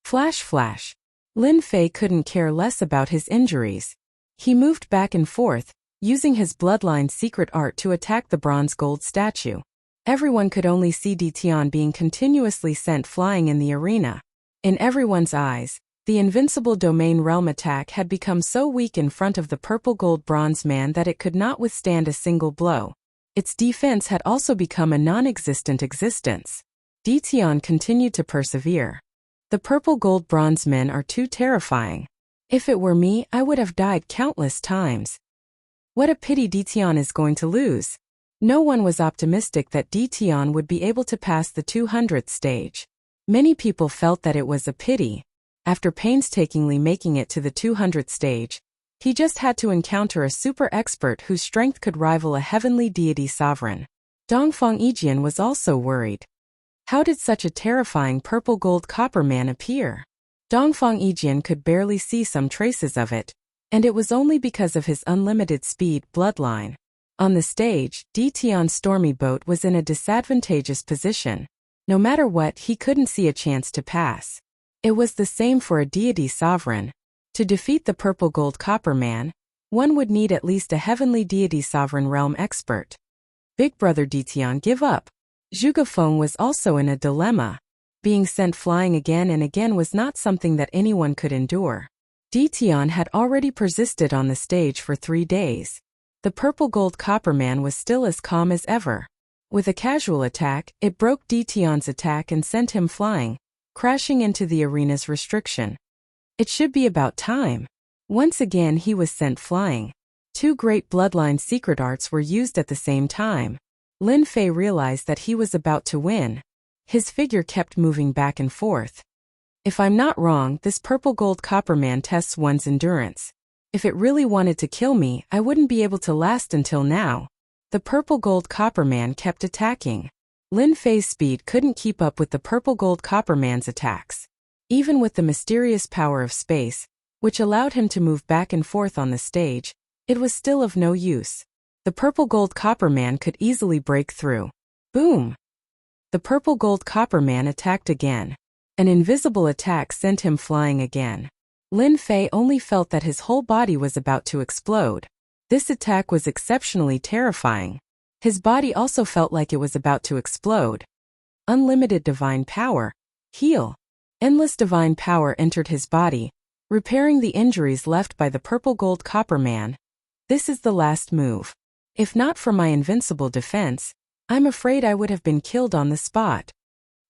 Flash flash. Lin Fei couldn't care less about his injuries. He moved back and forth, using his bloodline secret art to attack the bronze gold statue. Everyone could only see Tian being continuously sent flying in the arena. In everyone's eyes, the invincible domain realm attack had become so weak in front of the purple gold bronze man that it could not withstand a single blow. Its defense had also become a non-existent existence. Tian continued to persevere. The purple gold bronze men are too terrifying. If it were me, I would have died countless times. What a pity Tian is going to lose. No one was optimistic that Tian would be able to pass the 200th stage. Many people felt that it was a pity. After painstakingly making it to the 200th stage, he just had to encounter a super expert whose strength could rival a heavenly deity sovereign. Dongfang Yijian was also worried. How did such a terrifying purple gold copper man appear? Dongfang Yijian could barely see some traces of it, and it was only because of his unlimited speed bloodline. On the stage, Tian's stormy boat was in a disadvantageous position. No matter what, he couldn't see a chance to pass. It was the same for a deity sovereign. To defeat the purple gold copper man, one would need at least a heavenly deity sovereign realm expert. Big brother Tian, give up. Zhuge Feng was also in a dilemma. Being sent flying again and again was not something that anyone could endure. Tian had already persisted on the stage for 3 days. The purple gold copper man was still as calm as ever. With a casual attack, it broke Tian's attack and sent him flying, crashing into the arena's restriction. It should be about time. Once again he was sent flying. 2 great bloodline secret arts were used at the same time. Lin Fei realized that he was about to win. His figure kept moving back and forth. If I'm not wrong, this purple gold copper man tests one's endurance. If it really wanted to kill me, I wouldn't be able to last until now. The purple gold copper man kept attacking. Lin Fei's speed couldn't keep up with the purple gold copper man's attacks. Even with the mysterious power of space, which allowed him to move back and forth on the stage, it was still of no use. The purple gold copper man could easily break through. Boom! The purple gold copper man attacked again. An invisible attack sent him flying again. Lin Fei only felt that his whole body was about to explode. This attack was exceptionally terrifying. His body also felt like it was about to explode. Unlimited divine power. Heal. Endless divine power entered his body, repairing the injuries left by the purple gold copper man. This is the last move. If not for my invincible defense, I'm afraid I would have been killed on the spot.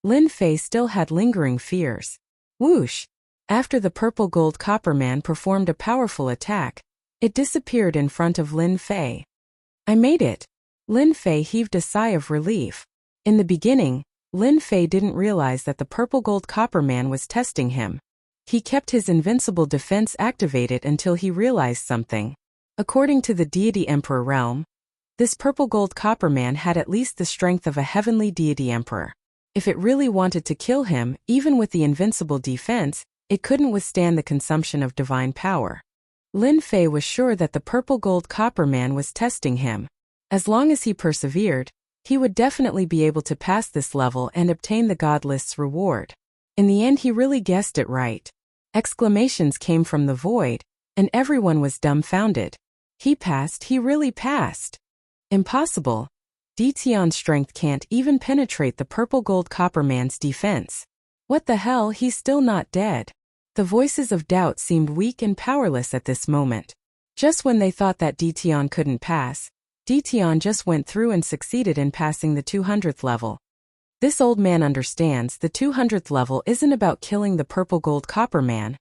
Lin Fei still had lingering fears. Whoosh! After the purple gold copper man performed a powerful attack, it disappeared in front of Lin Fei. I made it! Lin Fei heaved a sigh of relief. In the beginning, Lin Fei didn't realize that the purple gold copper man was testing him. He kept his invincible defense activated until he realized something. According to the deity emperor realm, this purple gold copper man had at least the strength of a heavenly deity emperor. If it really wanted to kill him, even with the invincible defense, it couldn't withstand the consumption of divine power. Lin Fei was sure that the purple gold copper man was testing him. As long as he persevered, he would definitely be able to pass this level and obtain the God List's reward. In the end, he really guessed it right. Exclamations came from the void, and everyone was dumbfounded. He passed, he really passed. Impossible. Tian's strength can't even penetrate the purple gold copper man's defense. What the hell, he's still not dead. The voices of doubt seemed weak and powerless at this moment. Just when they thought that Dition couldn't pass, Dition just went through and succeeded in passing the 200th level. This old man understands the 200th level isn't about killing the purple gold copper man,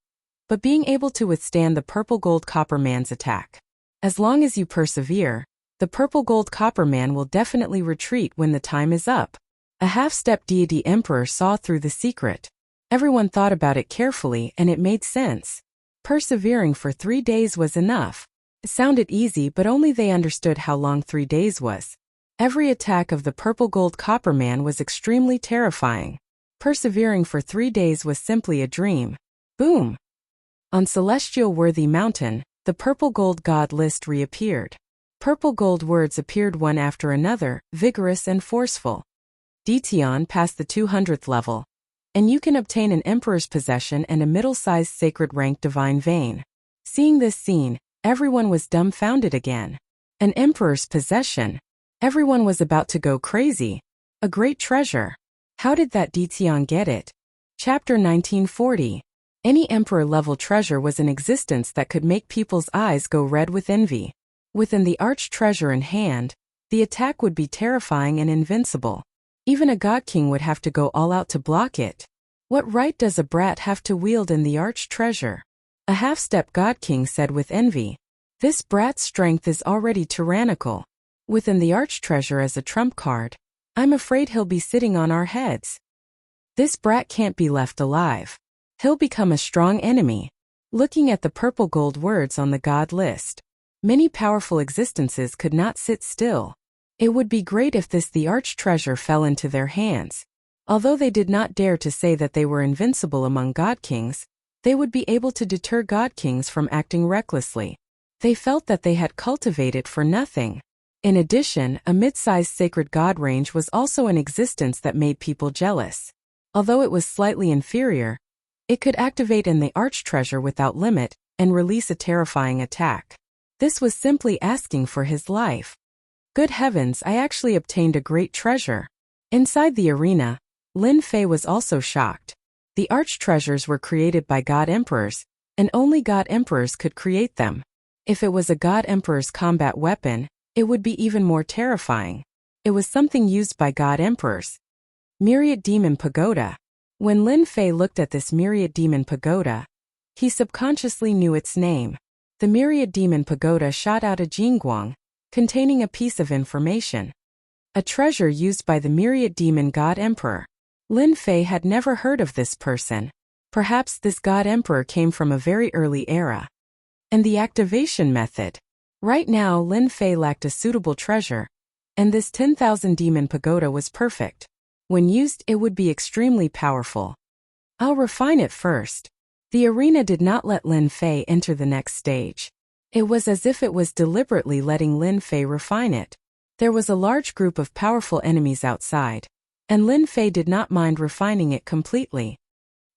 but being able to withstand the purple gold copper man's attack. As long as you persevere, the purple gold copper man will definitely retreat when the time is up. A half-step deity emperor saw through the secret. Everyone thought about it carefully and it made sense. Persevering for 3 days was enough. It sounded easy, but only they understood how long 3 days was. Every attack of the purple gold copper man was extremely terrifying. Persevering for 3 days was simply a dream. Boom! On Celestial Worthy Mountain, the purple gold god list reappeared. Purple gold words appeared one after another, vigorous and forceful. Dition passed the 200th level, and you can obtain an emperor's possession and a middle-sized sacred rank divine vein. Seeing this scene, everyone was dumbfounded again. An emperor's possession? Everyone was about to go crazy. A great treasure. How did that Dition get it? Chapter 1940. Any emperor-level treasure was in existence that could make people's eyes go red with envy. Within the arch treasure in hand, the attack would be terrifying and invincible. Even a god king would have to go all out to block it. What right does a brat have to wield in the arch treasure? A half-step god king said with envy. This brat's strength is already tyrannical. Within the arch treasure as a trump card, I'm afraid he'll be sitting on our heads. This brat can't be left alive. He'll become a strong enemy. Looking at the purple gold words on the god list, many powerful existences could not sit still. It would be great if the arch treasure fell into their hands. Although they did not dare to say that they were invincible among god kings, they would be able to deter god kings from acting recklessly. They felt that they had cultivated for nothing. In addition, a mid-sized sacred god range was also in existence that made people jealous. Although it was slightly inferior, it could activate in the arch treasure without limit and release a terrifying attack. This was simply asking for his life. Good heavens, I actually obtained a great treasure. Inside the arena, Lin Fei was also shocked. The arch treasures were created by god emperors, and only god emperors could create them. If it was a god emperor's combat weapon, it would be even more terrifying. It was something used by god emperors. Myriad Demon Pagoda. When Lin Fei looked at this Myriad Demon Pagoda, he subconsciously knew its name. The Myriad Demon Pagoda shot out a jingguang, containing a piece of information. A treasure used by the Myriad Demon God Emperor. Lin Fei had never heard of this person. Perhaps this God Emperor came from a very early era. And the activation method. Right now Lin Fei lacked a suitable treasure, and this 10,000 Demon Pagoda was perfect. When used, it would be extremely powerful. I'll refine it first. The arena did not let Lin Fei enter the next stage. It was as if it was deliberately letting Lin Fei refine it. There was a large group of powerful enemies outside, and Lin Fei did not mind refining it completely.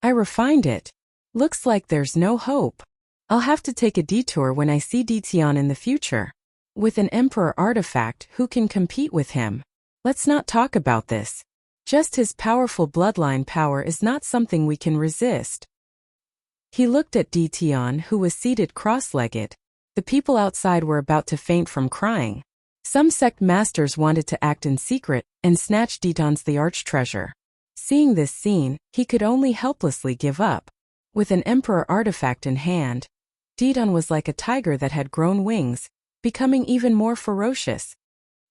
I refined it. Looks like there's no hope. I'll have to take a detour when I see Dition in the future. With an emperor artifact, who can compete with him? Let's not talk about this. Just his powerful bloodline power is not something we can resist. He looked at Dition, who was seated cross-legged. The people outside were about to faint from crying. Some sect masters wanted to act in secret and snatch Dition's the arch treasure. Seeing this scene, he could only helplessly give up. With an emperor artifact in hand, Dition was like a tiger that had grown wings, becoming even more ferocious.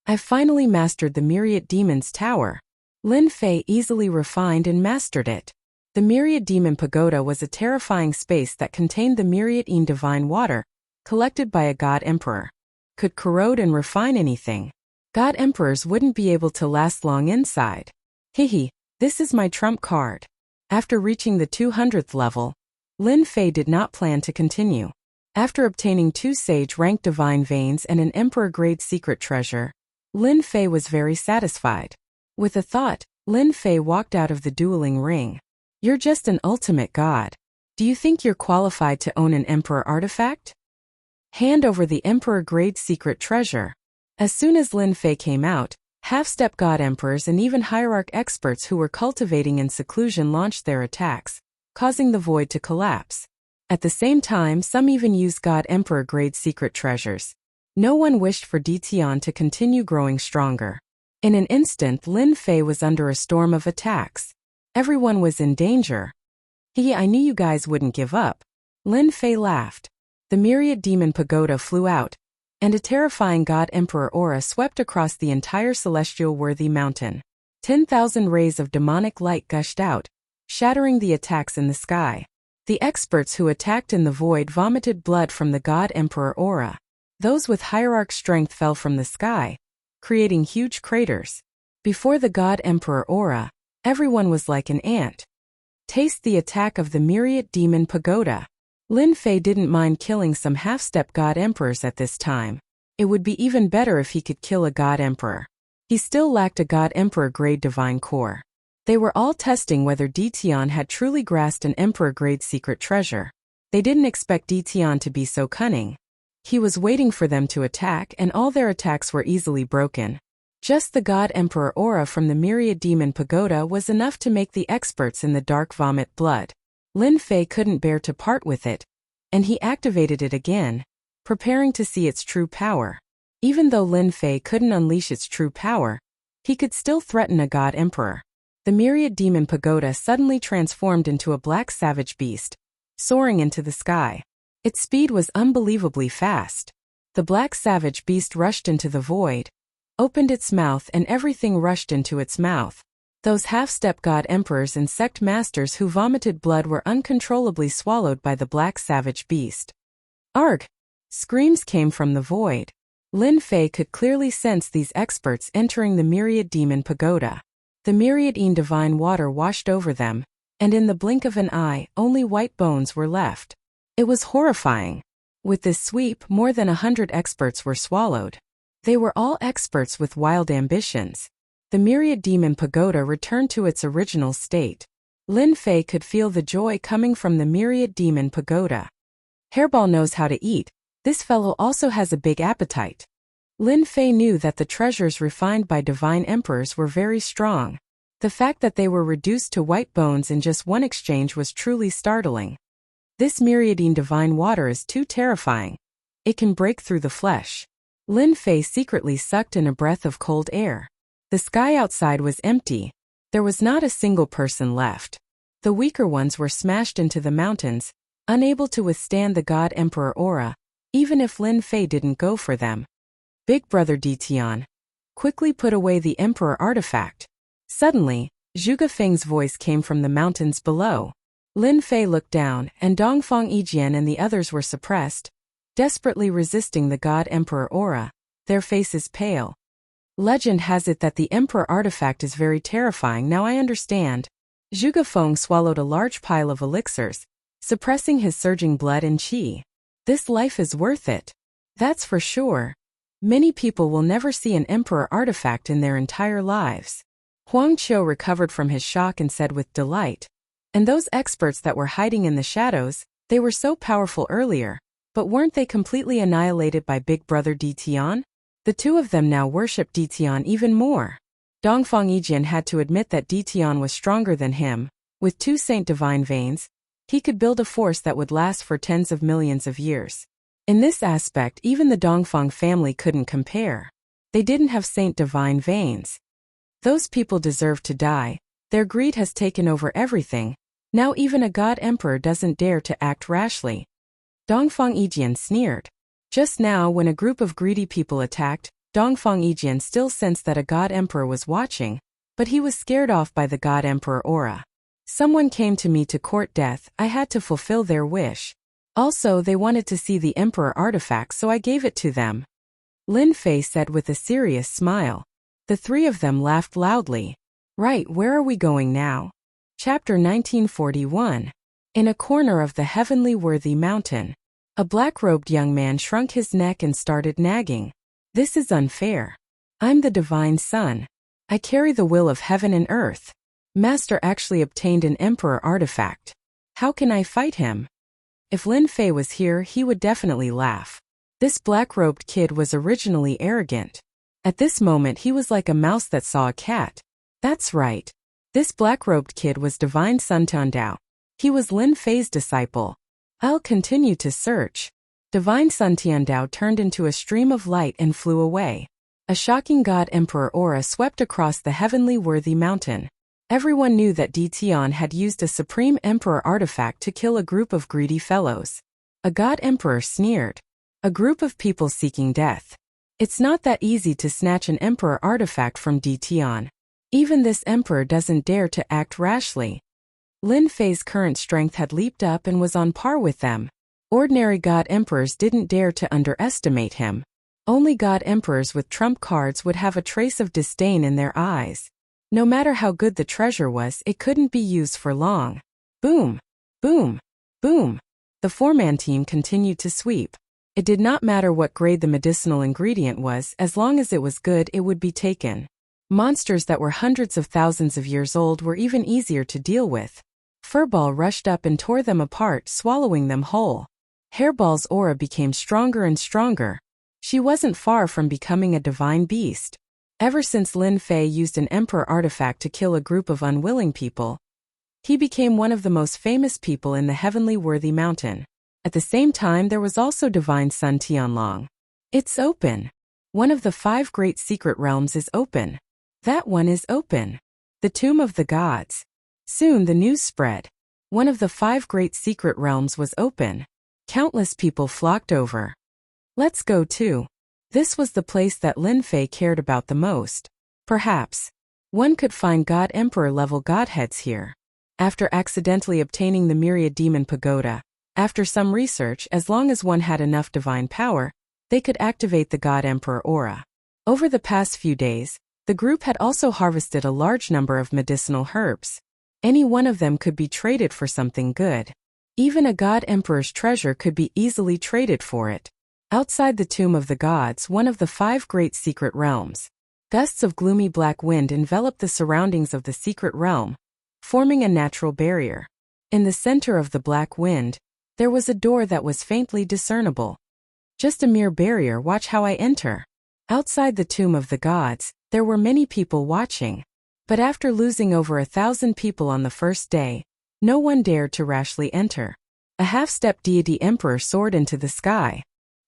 I've finally mastered the Myriad Demon's Tower. Lin Fei easily refined and mastered it. The Myriad Demon Pagoda was a terrifying space that contained the Myriad Divine Water, collected by a God Emperor. Could corrode and refine anything. God Emperors wouldn't be able to last long inside. Hihi, this is my trump card. After reaching the 200th level, Lin Fei did not plan to continue. After obtaining 2 sage-ranked divine veins and an emperor-grade secret treasure, Lin Fei was very satisfied. With a thought, Lin Fei walked out of the dueling ring. You're just an ultimate god. Do you think you're qualified to own an emperor artifact? Hand over the emperor-grade secret treasure. As soon as Lin Fei came out, half-step god emperors and even hierarch experts who were cultivating in seclusion launched their attacks, causing the void to collapse. At the same time, some even used God Emperor-grade secret treasures. No one wished for Ditian to continue growing stronger. In an instant, Lin Fei was under a storm of attacks. Everyone was in danger. I knew you guys wouldn't give up. Lin Fei laughed. The myriad demon pagoda flew out, and a terrifying God Emperor aura swept across the entire celestial worthy mountain. 10,000 rays of demonic light gushed out, shattering the attacks in the sky. The experts who attacked in the void vomited blood from the God Emperor aura. Those with hierarch strength fell from the sky, creating huge craters. Before the God Emperor aura, everyone was like an ant. Taste the attack of the myriad demon pagoda. Lin Fei didn't mind killing some half-step God Emperors at this time. It would be even better if he could kill a God Emperor. He still lacked a God Emperor-grade divine core. They were all testing whether Ditian had truly grasped an Emperor-grade secret treasure. They didn't expect Ditian to be so cunning. He was waiting for them to attack, and all their attacks were easily broken. Just the God Emperor aura from the myriad demon pagoda was enough to make the experts in the dark vomit blood. Lin Fei couldn't bear to part with it, and he activated it again, preparing to see its true power. Even though Lin Fei couldn't unleash its true power, he could still threaten a God Emperor. The myriad demon pagoda suddenly transformed into a black savage beast, soaring into the sky. Its speed was unbelievably fast. The black savage beast rushed into the void, opened its mouth, and everything rushed into its mouth. Those half-step God Emperors and sect masters who vomited blood were uncontrollably swallowed by the black savage beast. Arg! Screams came from the void. Lin Fei could clearly sense these experts entering the myriad demon pagoda. The myriad divine water washed over them, and in the blink of an eye, only white bones were left. It was horrifying. With this sweep, more than 100 experts were swallowed. They were all experts with wild ambitions. The myriad demon pagoda returned to its original state. Lin Fei could feel the joy coming from the myriad demon pagoda. Hairball knows how to eat. This fellow also has a big appetite. Lin Fei knew that the treasures refined by divine emperors were very strong. The fact that they were reduced to white bones in just one exchange was truly startling. This myriadine divine water is too terrifying. It can break through the flesh. Lin Fei secretly sucked in a breath of cold air. The sky outside was empty. There was not a single person left. The weaker ones were smashed into the mountains, unable to withstand the God Emperor aura, even if Lin Fei didn't go for them. Big Brother Ditian, quickly put away the Emperor artifact. Suddenly, Zhuge Feng's voice came from the mountains below. Lin Fei looked down, and Dongfang Yijian and the others were suppressed, desperately resisting the God Emperor aura, their faces pale. Legend has it that the Emperor artifact is very terrifying. Now I understand. Zhuge Feng swallowed a large pile of elixirs, suppressing his surging blood and qi. This life is worth it. That's for sure. Many people will never see an Emperor artifact in their entire lives. Huang Qiu recovered from his shock and said with delight. And those experts that were hiding in the shadows, they were so powerful earlier, but weren't they completely annihilated by Big Brother Ditian? The two of them now worshipped Ditian even more. Dongfang Yijian had to admit that Ditian was stronger than him. With 2 Saint Divine veins, he could build a force that would last for tens of millions of years. In this aspect, even the Dongfang family couldn't compare. They didn't have Saint Divine veins. Those people deserve to die. Their greed has taken over everything. Now even a God Emperor doesn't dare to act rashly. Dongfang Yijian sneered. Just now, when a group of greedy people attacked, Dongfang Yijian still sensed that a God Emperor was watching, but he was scared off by the God Emperor aura. Someone came to me to court death. I had to fulfill their wish. Also, they wanted to see the Emperor artifact, so I gave it to them. Lin Fei said with a serious smile. The three of them laughed loudly. Right, where are we going now? Chapter 1941. In a corner of the heavenly worthy mountain, a black-robed young man shrunk his neck and started nagging. This is unfair. I'm the divine son. I carry the will of heaven and earth. Master actually obtained an Emperor artifact. How can I fight him? If Lin Fei was here, he would definitely laugh. This black-robed kid was originally arrogant. At this moment he was like a mouse that saw a cat. That's right. This black-robed kid was Divine Sun Tandao. He was Lin Fei's disciple. I'll continue to search. Divine Sun Tiandao turned into a stream of light and flew away. A shocking God Emperor aura swept across the heavenly worthy mountain. Everyone knew that Di Tian had used a Supreme Emperor artifact to kill a group of greedy fellows. A God Emperor sneered. A group of people seeking death. It's not that easy to snatch an Emperor artifact from Di Tian. Even this Emperor doesn't dare to act rashly. Lin Fei's current strength had leaped up and was on par with them. Ordinary God Emperors didn't dare to underestimate him. Only God Emperors with trump cards would have a trace of disdain in their eyes. No matter how good the treasure was, it couldn't be used for long. Boom! Boom! Boom! The four-man team continued to sweep. It did not matter what grade the medicinal ingredient was, as long as it was good, it would be taken. Monsters that were hundreds of thousands of years old were even easier to deal with. Furball rushed up and tore them apart, swallowing them whole. Hairball's aura became stronger and stronger. She wasn't far from becoming a divine beast. Ever since Lin Fei used an Emperor artifact to kill a group of unwilling people, he became one of the most famous people in the heavenly worthy mountain. At the same time, there was also Divine Sun Tianlong. It's open. One of the 5 great secret realms is open. That one is open. The Tomb of the Gods. Soon the news spread. One of the 5 great secret realms was open. Countless people flocked over. Let's go too. This was the place that Lin Fei cared about the most. Perhaps one could find God Emperor level godheads here. After accidentally obtaining the Myriad Demon Pagoda, after some research, as long as one had enough divine power, they could activate the God Emperor aura. Over the past few days, the group had also harvested a large number of medicinal herbs. Any one of them could be traded for something good. Even a God Emperor's treasure could be easily traded for it. Outside the Tomb of the Gods, one of the 5 great secret realms, gusts of gloomy black wind enveloped the surroundings of the secret realm, forming a natural barrier. In the center of the black wind, there was a door that was faintly discernible. Just a mere barrier, watch how I enter. Outside the Tomb of the Gods, there were many people watching. But after losing over 1,000 people on the first day, no one dared to rashly enter. A half-step deity emperor soared into the sky.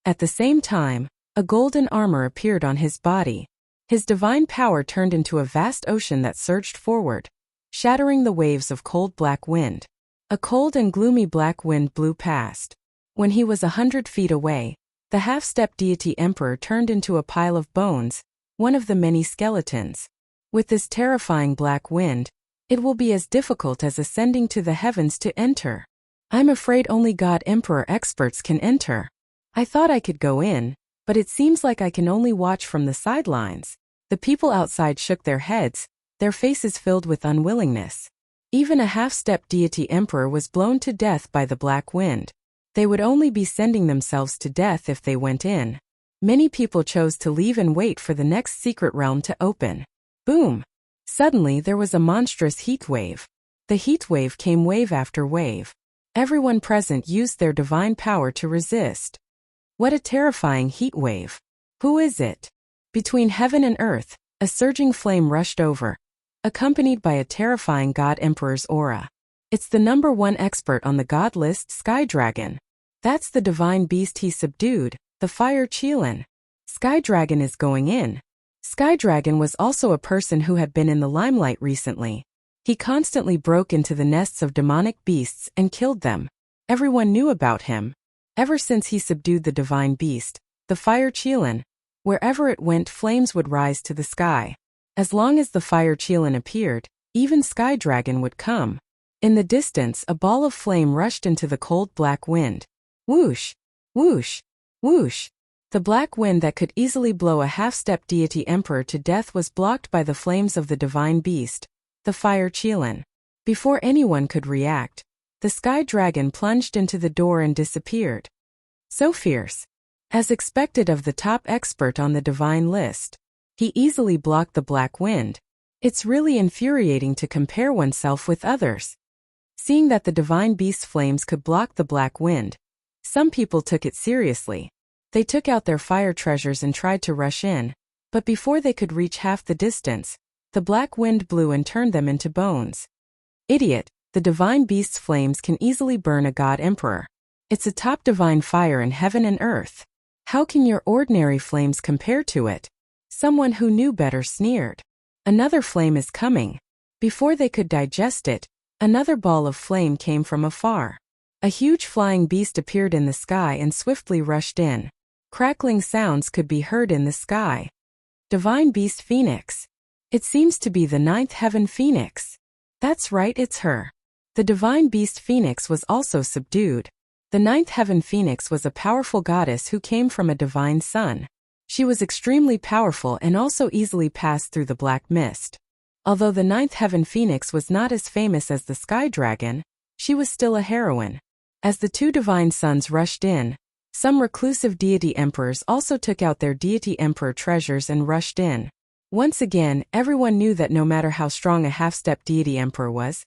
At the same time, a golden armor appeared on his body. His divine power turned into a vast ocean that surged forward, shattering the waves of cold black wind. A cold and gloomy black wind blew past. When he was 100 feet away, the half-step deity emperor turned into a pile of bones, one of the many skeletons. With this terrifying black wind, it will be as difficult as ascending to the heavens to enter. I'm afraid only God Emperor experts can enter. I thought I could go in, but it seems like I can only watch from the sidelines. The people outside shook their heads, their faces filled with unwillingness. Even a half-step deity emperor was blown to death by the black wind. They would only be sending themselves to death if they went in. Many people chose to leave and wait for the next secret realm to open. Boom! Suddenly there was a monstrous heat wave. The heat wave came wave after wave. Everyone present used their divine power to resist. What a terrifying heat wave. Who is it? Between heaven and earth, a surging flame rushed over, accompanied by a terrifying God Emperor's aura. It's the #1 expert on the God list, Sky Dragon. That's the divine beast he subdued, the Fire Qilin. Sky Dragon is going in. Sky Dragon was also a person who had been in the limelight recently. He constantly broke into the nests of demonic beasts and killed them. Everyone knew about him. Ever since he subdued the divine beast, the Fire Qilin, wherever it went, flames would rise to the sky. As long as the Fire Qilin appeared, even Sky Dragon would come. In the distance, a ball of flame rushed into the cold black wind. Whoosh! Whoosh! Whoosh! The black wind that could easily blow a half-step deity emperor to death was blocked by the flames of the divine beast, the Fire Qilin. Before anyone could react, the Sky Dragon plunged into the door and disappeared. So fierce. As expected of the top expert on the divine list, he easily blocked the black wind. It's really infuriating to compare oneself with others. Seeing that the divine beast's flames could block the black wind, some people took it seriously. They took out their fire treasures and tried to rush in, but before they could reach half the distance, the black wind blew and turned them into bones. Idiot, The divine beast's flames can easily burn a god emperor. It's a top divine fire in heaven and earth. How can your ordinary flames compare to it? Someone who knew better sneered. Another flame is coming. Before they could digest it, another ball of flame came from afar. A huge flying beast appeared in the sky and swiftly rushed in. Crackling sounds could be heard in the sky. Divine Beast Phoenix. It seems to be the ninth heaven Phoenix. That's right, it's her. The Divine Beast Phoenix was also subdued. The ninth heaven Phoenix was a powerful goddess who came from a divine sun. She was extremely powerful and also easily passed through the black mist. Although the ninth heaven Phoenix was not as famous as the Sky Dragon, she was still a heroine. As the two divine suns rushed in, some reclusive deity emperors also took out their deity emperor treasures and rushed in. Once again, everyone knew that no matter how strong a half-step deity emperor was,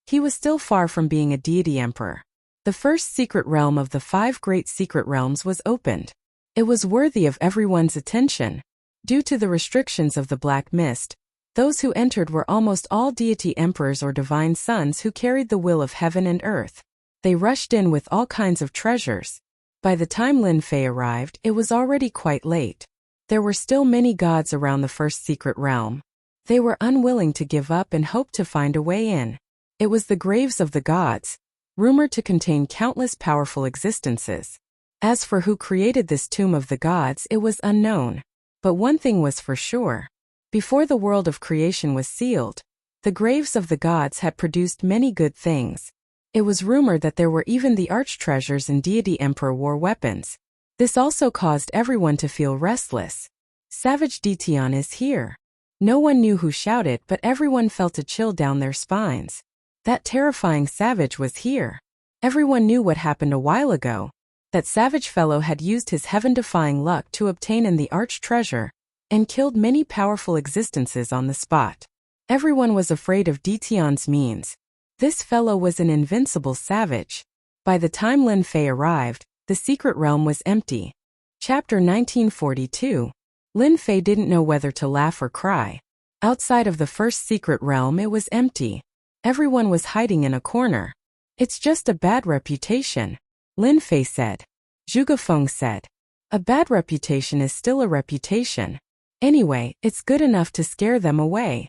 he was still far from being a deity emperor. The first secret realm of the 5 great secret realms was opened. It was worthy of everyone's attention. Due to the restrictions of the black mist, those who entered were almost all deity emperors or divine sons who carried the will of heaven and earth. They rushed in with all kinds of treasures. By the time Lin Fei arrived, it was already quite late. There were still many gods around the first secret realm. They were unwilling to give up and hoped to find a way in. It was the graves of the gods, rumored to contain countless powerful existences. As for who created this tomb of the gods, it was unknown. But one thing was for sure. Before the world of creation was sealed, the graves of the gods had produced many good things. It was rumored that there were even the arch-treasures and deity emperor war weapons. This also caused everyone to feel restless. Savage Detian is here. No one knew who shouted, but everyone felt a chill down their spines. That terrifying savage was here. Everyone knew what happened a while ago. That savage fellow had used his heaven-defying luck to obtain in the arch-treasure, and killed many powerful existences on the spot. Everyone was afraid of Detian's means. This fellow was an invincible savage. By the time Lin Fei arrived, the secret realm was empty. Chapter 1942. Lin Fei didn't know whether to laugh or cry. Outside of the first secret realm, it was empty. Everyone was hiding in a corner. It's just a bad reputation, Lin Fei said. Zhuge Feng said. A bad reputation is still a reputation. Anyway, it's good enough to scare them away.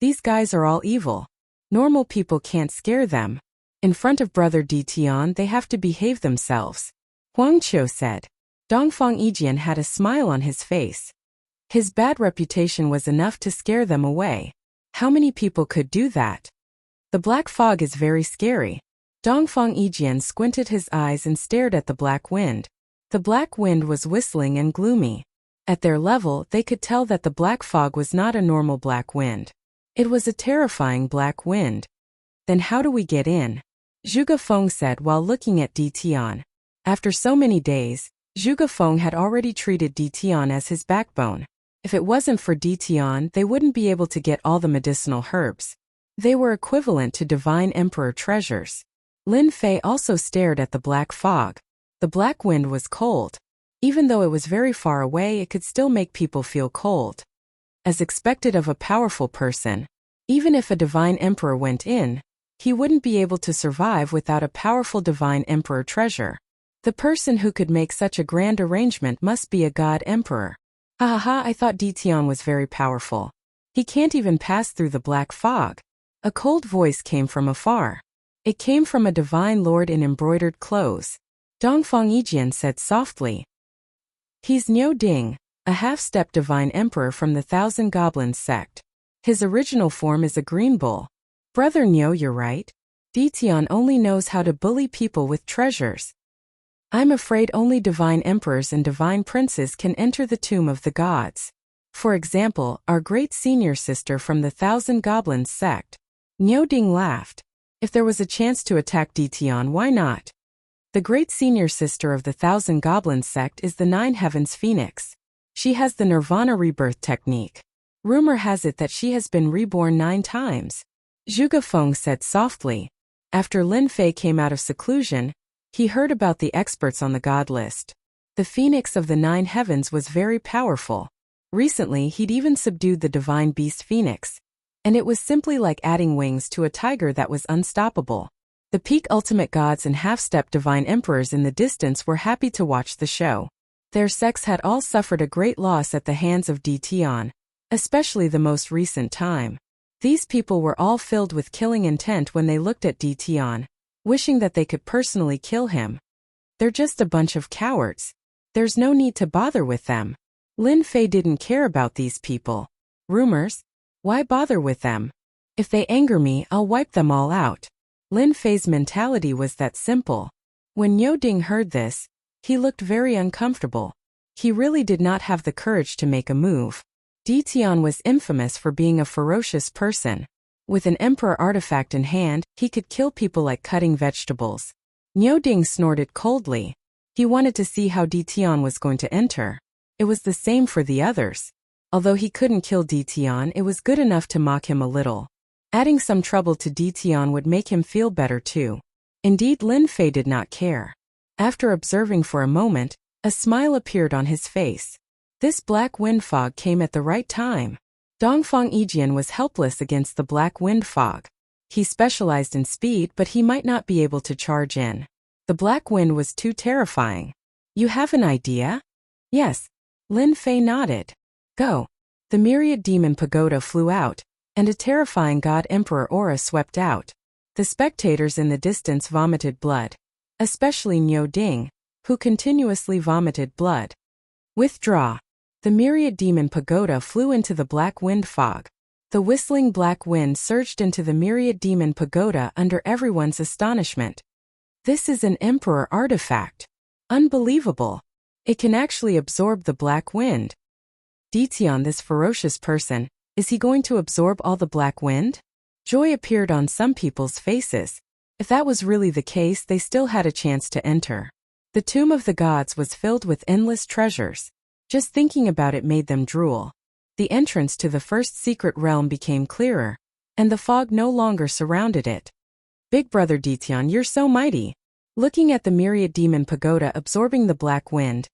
These guys are all evil. Normal people can't scare them. In front of Brother Detian, they have to behave themselves, Huang Qiu said. Dongfang Yijian had a smile on his face. His bad reputation was enough to scare them away. How many people could do that? The black fog is very scary. Dongfang Yijian squinted his eyes and stared at the black wind. The black wind was whistling and gloomy. At their level, they could tell that the black fog was not a normal black wind. It was a terrifying black wind. Then how do we get in? Zhuge Feng said while looking at Detian. After so many days, Zhuge Feng had already treated Detian as his backbone. If it wasn't for Detian, they wouldn't be able to get all the medicinal herbs. They were equivalent to divine emperor treasures. Lin Fei also stared at the black fog. The black wind was cold. Even though it was very far away, it could still make people feel cold. As expected of a powerful person, even if a divine emperor went in, he wouldn't be able to survive without a powerful divine emperor treasure. The person who could make such a grand arrangement must be a god emperor. Ha ha ha, I thought Detian was very powerful. He can't even pass through the black fog. A cold voice came from afar. It came from a divine lord in embroidered clothes. Dongfang Yijian said softly. He's Niu Ding, a half-step divine emperor from the Thousand Goblins sect. His original form is a green bull. Brother Niu, you're right. Detian only knows how to bully people with treasures. I'm afraid only divine emperors and divine princes can enter the tomb of the gods. For example, our great senior sister from the Thousand Goblins sect. Niu Ding laughed. If there was a chance to attack Detian, why not? The great senior sister of the Thousand Goblins sect is the Nine Heavens Phoenix. She has the Nirvana rebirth technique. Rumor has it that she has been reborn 9 times. Zhuge Feng said softly. After Lin Fei came out of seclusion, he heard about the experts on the god list. The Phoenix of the 9 Heavens was very powerful. Recently, he'd even subdued the divine beast Phoenix. And it was simply like adding wings to a tiger that was unstoppable. The peak ultimate gods and half-step divine emperors in the distance were happy to watch the show. Their sects had all suffered a great loss at the hands of Tion, especially the most recent time. These people were all filled with killing intent when they looked at Tion, wishing that they could personally kill him. They're just a bunch of cowards. There's no need to bother with them. Lin Fei didn't care about these people. Rumors? Why bother with them? If they anger me, I'll wipe them all out. Lin Fei's mentality was that simple. When Niu Ding heard this, he looked very uncomfortable. He really did not have the courage to make a move. Tion was infamous for being a ferocious person. With an emperor artifact in hand, he could kill people like cutting vegetables. Niu Ding snorted coldly. He wanted to see how Tion was going to enter. It was the same for the others. Although he couldn't kill Tion, it was good enough to mock him a little. Adding some trouble to Tion would make him feel better too. Indeed, Lin Fei did not care. After observing for a moment, a smile appeared on his face. This black wind fog came at the right time. Dongfang Yijian was helpless against the black wind fog. He specialized in speed, but he might not be able to charge in. The black wind was too terrifying. You have an idea? Yes. Lin Fei nodded. Go. The myriad demon pagoda flew out, and a terrifying god emperor aura swept out. The spectators in the distance vomited blood. Especially Niu Ding, who continuously vomited blood. Withdraw. The myriad demon pagoda flew into the black wind fog. The whistling black wind surged into the myriad demon pagoda under everyone's astonishment. This is an emperor artifact. Unbelievable. It can actually absorb the black wind. Tion, this ferocious person, is he going to absorb all the black wind? Joy appeared on some people's faces. If that was really the case, they still had a chance to enter. The tomb of the gods was filled with endless treasures. Just thinking about it made them drool. The entrance to the first secret realm became clearer, and the fog no longer surrounded it. Big brother Tion, you're so mighty. Looking at the myriad demon pagoda absorbing the black wind,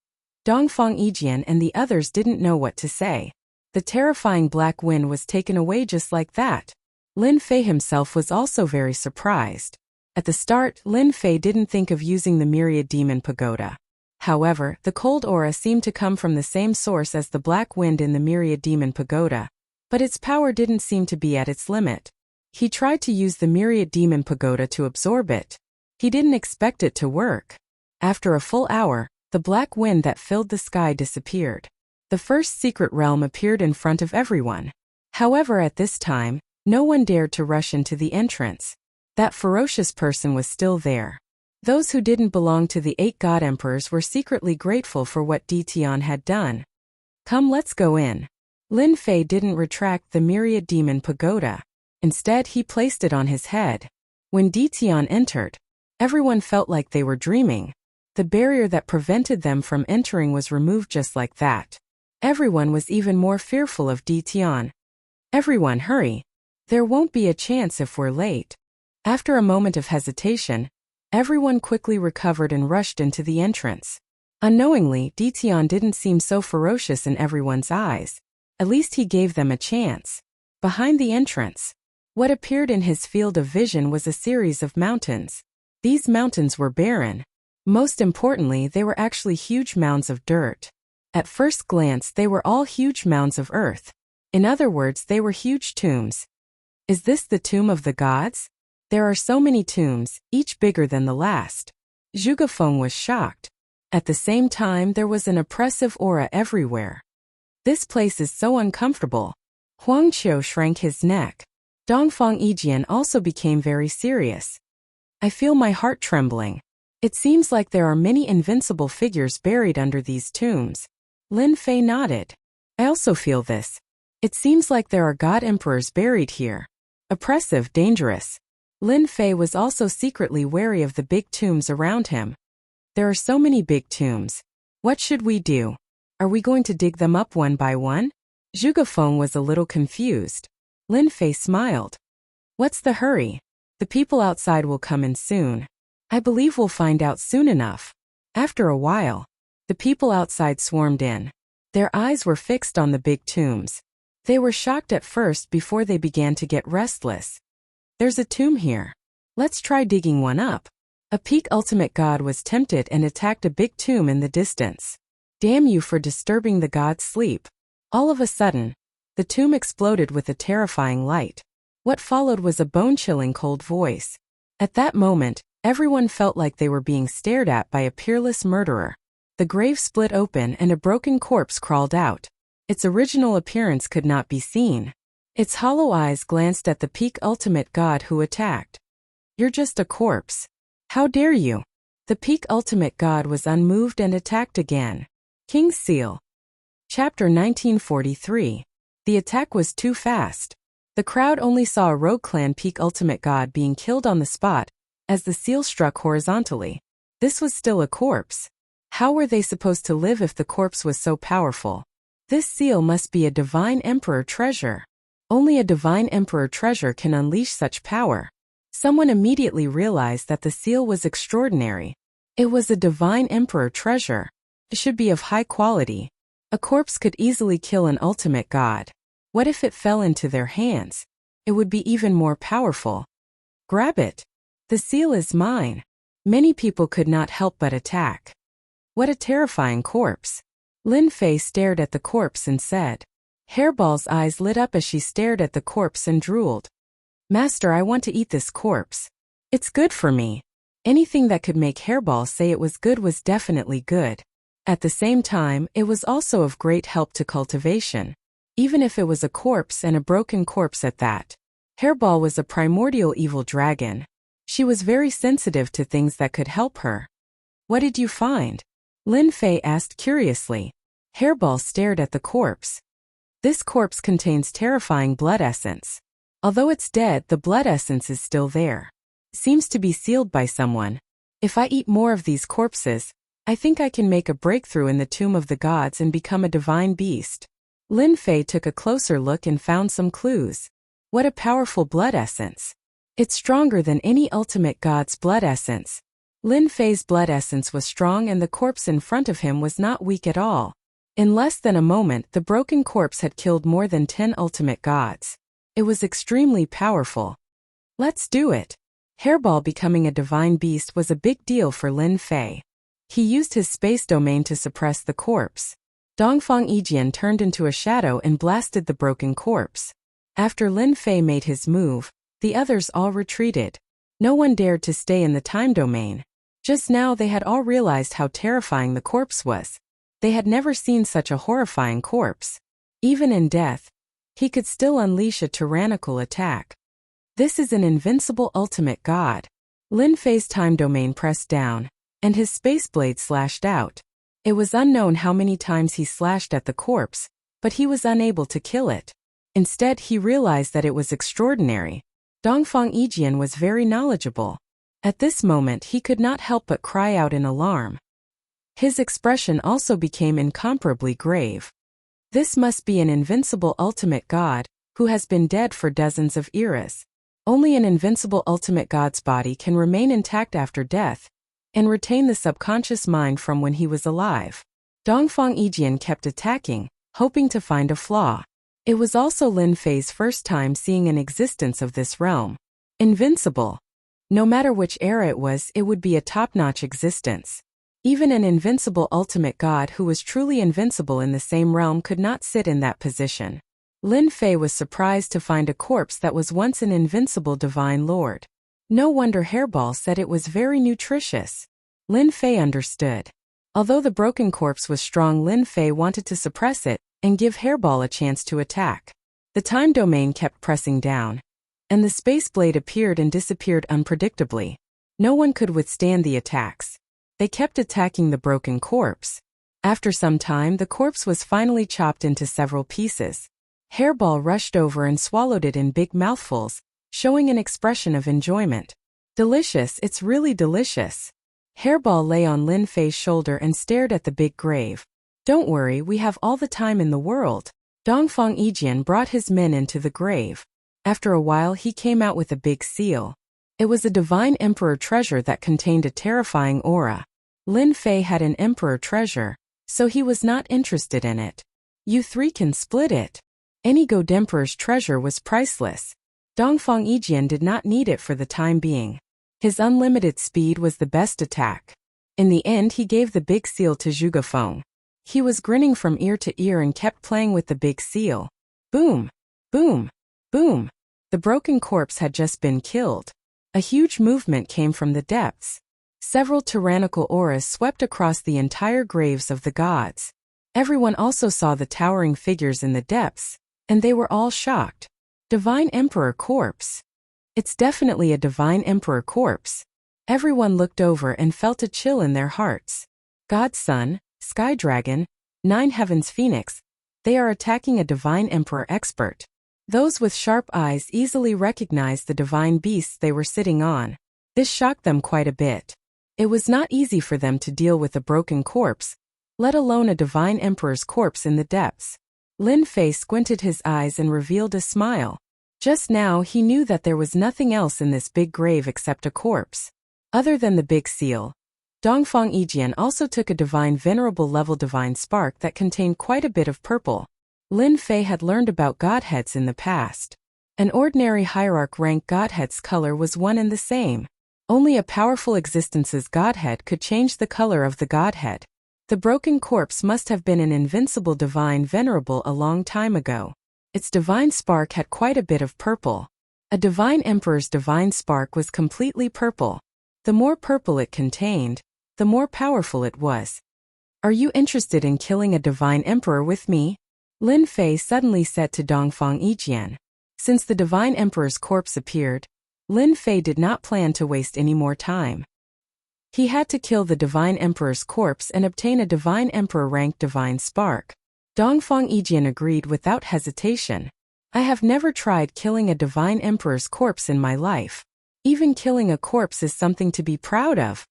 Dongfang Yijian and the others didn't know what to say. The terrifying black wind was taken away just like that. Lin Fei himself was also very surprised. At the start, Lin Fei didn't think of using the myriad demon pagoda. However, the cold aura seemed to come from the same source as the black wind in the myriad demon pagoda, but its power didn't seem to be at its limit. He tried to use the myriad demon pagoda to absorb it. He didn't expect it to work. After a full hour, the black wind that filled the sky disappeared. The first secret realm appeared in front of everyone. However, at this time, no one dared to rush into the entrance. That ferocious person was still there. Those who didn't belong to the 8 god emperors were secretly grateful for what Tion had done. Come, let's go in. Lin Fei didn't retract the myriad demon pagoda. Instead, he placed it on his head. When Tion entered, everyone felt like they were dreaming. The barrier that prevented them from entering was removed just like that. Everyone was even more fearful of Tion. Everyone, hurry. There won't be a chance if we're late. After a moment of hesitation, everyone quickly recovered and rushed into the entrance. Unknowingly, Tion didn't seem so ferocious in everyone's eyes. At least he gave them a chance. Behind the entrance, what appeared in his field of vision was a series of mountains. These mountains were barren. Most importantly, they were actually huge mounds of dirt. At first glance, they were all huge mounds of earth. In other words, they were huge tombs. Is this the tomb of the gods? There are so many tombs, each bigger than the last. Zhuge Feng was shocked. At the same time, there was an oppressive aura everywhere. This place is so uncomfortable. Huang Qiu shrank his neck. Dongfang Yijian also became very serious. I feel my heart trembling. It seems like there are many invincible figures buried under these tombs. Lin Fei nodded. I also feel this. It seems like there are god emperors buried here. Oppressive, dangerous. Lin Fei was also secretly wary of the big tombs around him. There are so many big tombs. What should we do? Are we going to dig them up one by one? Zhuge Feng was a little confused. Lin Fei smiled. What's the hurry? The people outside will come in soon. I believe we'll find out soon enough. After a while, the people outside swarmed in. Their eyes were fixed on the big tombs. They were shocked at first before they began to get restless. There's a tomb here. Let's try digging one up. A peak ultimate god was tempted and attacked a big tomb in the distance. Damn you for disturbing the god's sleep. All of a sudden, the tomb exploded with a terrifying light. What followed was a bone-chilling cold voice. At that moment, everyone felt like they were being stared at by a peerless murderer. The grave split open and a broken corpse crawled out. Its original appearance could not be seen. Its hollow eyes glanced at the peak ultimate god who attacked. You're just a corpse. How dare you? The peak ultimate god was unmoved and attacked again. King's Seal. Chapter 1943. The attack was too fast. The crowd only saw a rogue clan peak ultimate god being killed on the spot, as the seal struck horizontally. This was still a corpse. How were they supposed to live if the corpse was so powerful? This seal must be a divine emperor treasure. Only a divine emperor treasure can unleash such power. Someone immediately realized that the seal was extraordinary. It was a divine emperor treasure. It should be of high quality. A corpse could easily kill an ultimate god. What if it fell into their hands? It would be even more powerful. Grab it. The seal is mine. Many people could not help but attack. What a terrifying corpse. Lin Fei stared at the corpse and said. Hairball's eyes lit up as she stared at the corpse and drooled. Master, I want to eat this corpse. It's good for me. Anything that could make Hairball say it was good was definitely good. At the same time, it was also of great help to cultivation. Even if it was a corpse and a broken corpse at that. Hairball was a primordial evil dragon. She was very sensitive to things that could help her. What did you find? Lin Fei asked curiously. Hairball stared at the corpse. This corpse contains terrifying blood essence. Although it's dead, the blood essence is still there. Seems to be sealed by someone. If I eat more of these corpses, I think I can make a breakthrough in the tomb of the gods and become a divine beast. Lin Fei took a closer look and found some clues. What a powerful blood essence. It's stronger than any ultimate god's blood essence. Lin Fei's blood essence was strong and the corpse in front of him was not weak at all. In less than a moment, the broken corpse had killed more than 10 ultimate gods. It was extremely powerful. Let's do it. Hairball becoming a divine beast was a big deal for Lin Fei. He used his space domain to suppress the corpse. Dongfang Yijian turned into a shadow and blasted the broken corpse. After Lin Fei made his move, the others all retreated. No one dared to stay in the time domain. Just now they had all realized how terrifying the corpse was. They had never seen such a horrifying corpse. Even in death, he could still unleash a tyrannical attack. This is an invincible ultimate god. Lin Fei's time domain pressed down, and his space blade slashed out. It was unknown how many times he slashed at the corpse, but he was unable to kill it. Instead, he realized that it was extraordinary. Dongfang Yijian was very knowledgeable. At this moment, he could not help but cry out in alarm. His expression also became incomparably grave. This must be an invincible ultimate god, who has been dead for dozens of eras. Only an invincible ultimate god's body can remain intact after death, and retain the subconscious mind from when he was alive. Dongfang Yijian kept attacking, hoping to find a flaw. It was also Lin Fei's first time seeing an existence of this realm. Invincible. No matter which era it would be a top-notch existence. Even an invincible ultimate god who was truly invincible in the same realm could not sit in that position. Lin Fei was surprised to find a corpse that was once an invincible divine lord. No wonder Hairball said it was very nutritious. Lin Fei understood. Although the broken corpse was strong, Lin Fei wanted to suppress it and give Hairball a chance to attack. The time domain kept pressing down, and the space blade appeared and disappeared unpredictably. No one could withstand the attacks. They kept attacking the broken corpse. After some time, the corpse was finally chopped into several pieces. Hairball rushed over and swallowed it in big mouthfuls, showing an expression of enjoyment. Delicious, it's really delicious. Hairball lay on Lin Fei's shoulder and stared at the big grave. Don't worry, we have all the time in the world. Dongfang Yijian brought his men into the grave. After a while, he came out with a big seal. It was a divine emperor treasure that contained a terrifying aura. Lin Fei had an emperor treasure, so he was not interested in it. You three can split it. Any God Emperor's treasure was priceless. Dongfang Yijian did not need it for the time being. His unlimited speed was the best attack. In the end, he gave the big seal to Zhuge Feng. He was grinning from ear to ear and kept playing with the big seal. Boom! Boom! Boom! The broken corpse had just been killed. A huge movement came from the depths. Several tyrannical auras swept across the entire graves of the gods. Everyone also saw the towering figures in the depths, and they were all shocked. Divine Emperor corpse. It's definitely a Divine Emperor corpse. Everyone looked over and felt a chill in their hearts. God's Son, Sky Dragon, Nine Heavens Phoenix, they are attacking a Divine Emperor expert. Those with sharp eyes easily recognized the divine beasts they were sitting on. This shocked them quite a bit. It was not easy for them to deal with a broken corpse, let alone a Divine Emperor's corpse in the depths. Lin Fei squinted his eyes and revealed a smile. Just now he knew that there was nothing else in this big grave except a corpse. Other than the big seal, Dongfang Yijian also took a divine venerable level divine spark that contained quite a bit of purple. Lin Fei had learned about godheads in the past. An ordinary hierarch rank godhead's color was one and the same. Only a powerful existence's godhead could change the color of the godhead. The broken corpse must have been an invincible divine venerable a long time ago. Its divine spark had quite a bit of purple. A divine emperor's divine spark was completely purple. The more purple it contained, the more powerful it was. Are you interested in killing a divine emperor with me? Lin Fei suddenly said to Dongfang Yijian. Since the divine emperor's corpse appeared, Lin Fei did not plan to waste any more time. He had to kill the divine emperor's corpse and obtain a divine emperor rank divine spark. Dongfang Yijian agreed without hesitation. I have never tried killing a divine emperor's corpse in my life. Even killing a corpse is something to be proud of.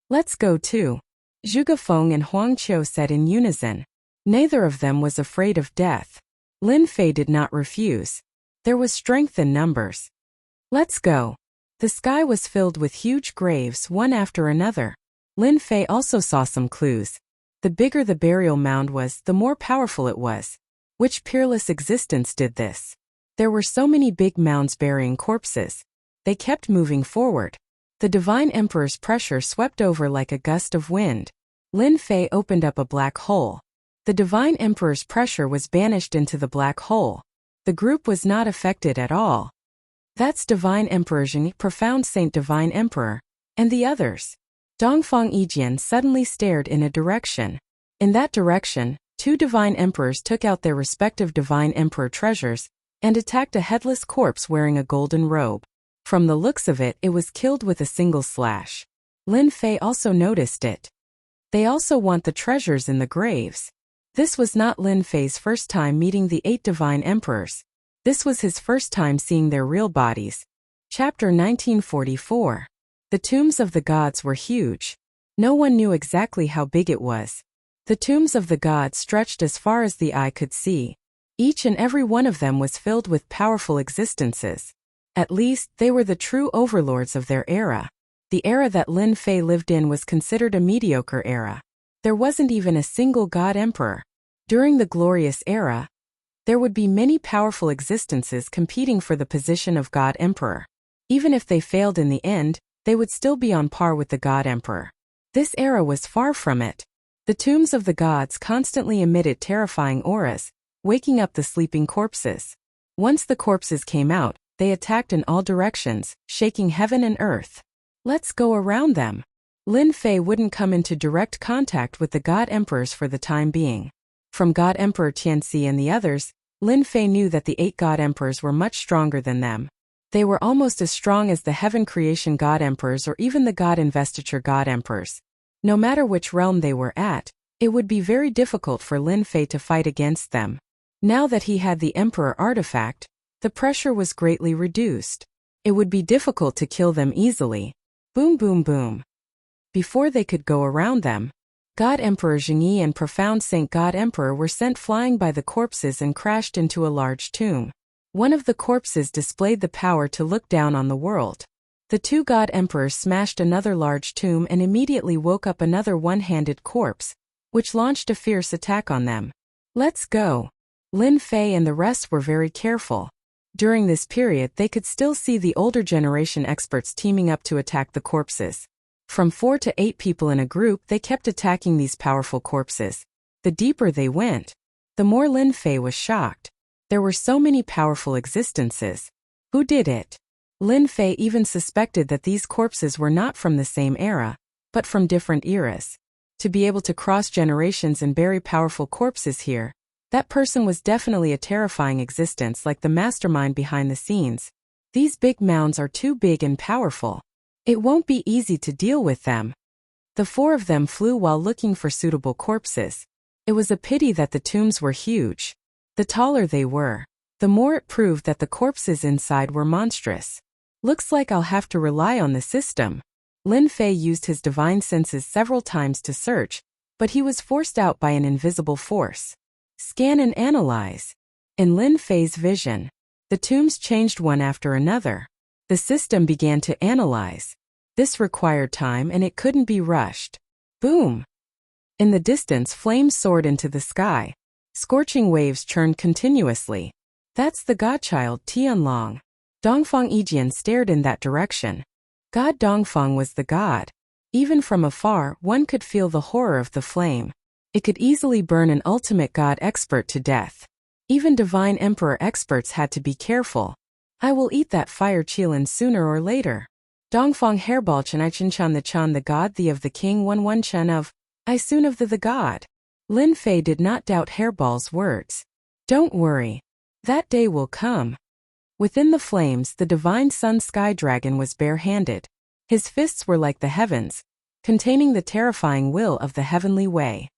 Let's go too. Zhuge Feng and Huang Qiu said in unison. Neither of them was afraid of death. Lin Fei did not refuse. There was strength in numbers. Let's go. The sky was filled with huge graves one after another. Lin Fei also saw some clues. The bigger the burial mound was, the more powerful it was. Which peerless existence did this? There were so many big mounds burying corpses. They kept moving forward. The divine emperor's pressure swept over like a gust of wind. Lin Fei opened up a black hole. The divine emperor's pressure was banished into the black hole. The group was not affected at all. That's Divine Emperor Zheng, Profound Saint Divine Emperor, and the others. Dongfang Yijian suddenly stared in a direction. In that direction, two divine emperors took out their respective divine emperor treasures and attacked a headless corpse wearing a golden robe. From the looks of it, it was killed with a single slash. Lin Fei also noticed it. They also want the treasures in the graves. This was not Lin Fei's first time meeting the 8 divine emperors. This was his first time seeing their real bodies. Chapter 1944. The tombs of the gods were huge. No one knew exactly how big it was. The tombs of the gods stretched as far as the eye could see. Each and every one of them was filled with powerful existences. At least, they were the true overlords of their era. The era that Lin Fei lived in was considered a mediocre era. There wasn't even a single god emperor. During the glorious era, there would be many powerful existences competing for the position of god emperor. Even if they failed in the end, they would still be on par with the god emperor. This era was far from it. The tombs of the gods constantly emitted terrifying auras, waking up the sleeping corpses. Once the corpses came out, they attacked in all directions, shaking heaven and earth. Let's go around them. Lin Fei wouldn't come into direct contact with the god emperors for the time being. From God Emperor Tianxi and the others, Lin Fei knew that the 8 god emperors were much stronger than them. They were almost as strong as the heaven creation god emperors or even the god investiture god emperors. No matter which realm they were at, it would be very difficult for Lin Fei to fight against them. Now that he had the emperor artifact, the pressure was greatly reduced. It would be difficult to kill them easily. Boom boom boom. Before they could go around them, God Emperor Zhengyi and Profound Saint God Emperor were sent flying by the corpses and crashed into a large tomb. One of the corpses displayed the power to look down on the world. The 2 God Emperors smashed another large tomb and immediately woke up another one-handed corpse, which launched a fierce attack on them. Let's go. Lin Fei and the rest were very careful. During this period, they could still see the older generation experts teaming up to attack the corpses. From 4 to 8 people in a group, they kept attacking these powerful corpses. The deeper they went, the more Lin Fei was shocked. There were so many powerful existences. Who did it? Lin Fei even suspected that these corpses were not from the same era, but from different eras. To be able to cross generations and bury powerful corpses here, that person was definitely a terrifying existence, like the mastermind behind the scenes. These big mounds are too big and powerful. It won't be easy to deal with them. The 4 of them flew while looking for suitable corpses. It was a pity that the tombs were huge. The taller they were, the more it proved that the corpses inside were monstrous. Looks like I'll have to rely on the system. Lin Fei used his divine senses several times to search, but he was forced out by an invisible force. Scan and analyze. In Lin Fei's vision, the tombs changed one after another. The system began to analyze. This required time and it couldn't be rushed. Boom! In the distance, flames soared into the sky. Scorching waves churned continuously. That's the godchild Tianlong. Dongfang Yijian stared in that direction. God Dongfang was the god. Even from afar, one could feel the horror of the flame. It could easily burn an ultimate god expert to death. Even divine emperor experts had to be careful. I will eat that fire qilin sooner or later. Dongfang hairball chen I chen chan the god the of the king one chen of, I soon of the god. Lin Fei did not doubt Hairball's words. Don't worry. That day will come. Within the flames, the divine sun sky dragon was bare-handed. His fists were like the heavens, containing the terrifying will of the heavenly way.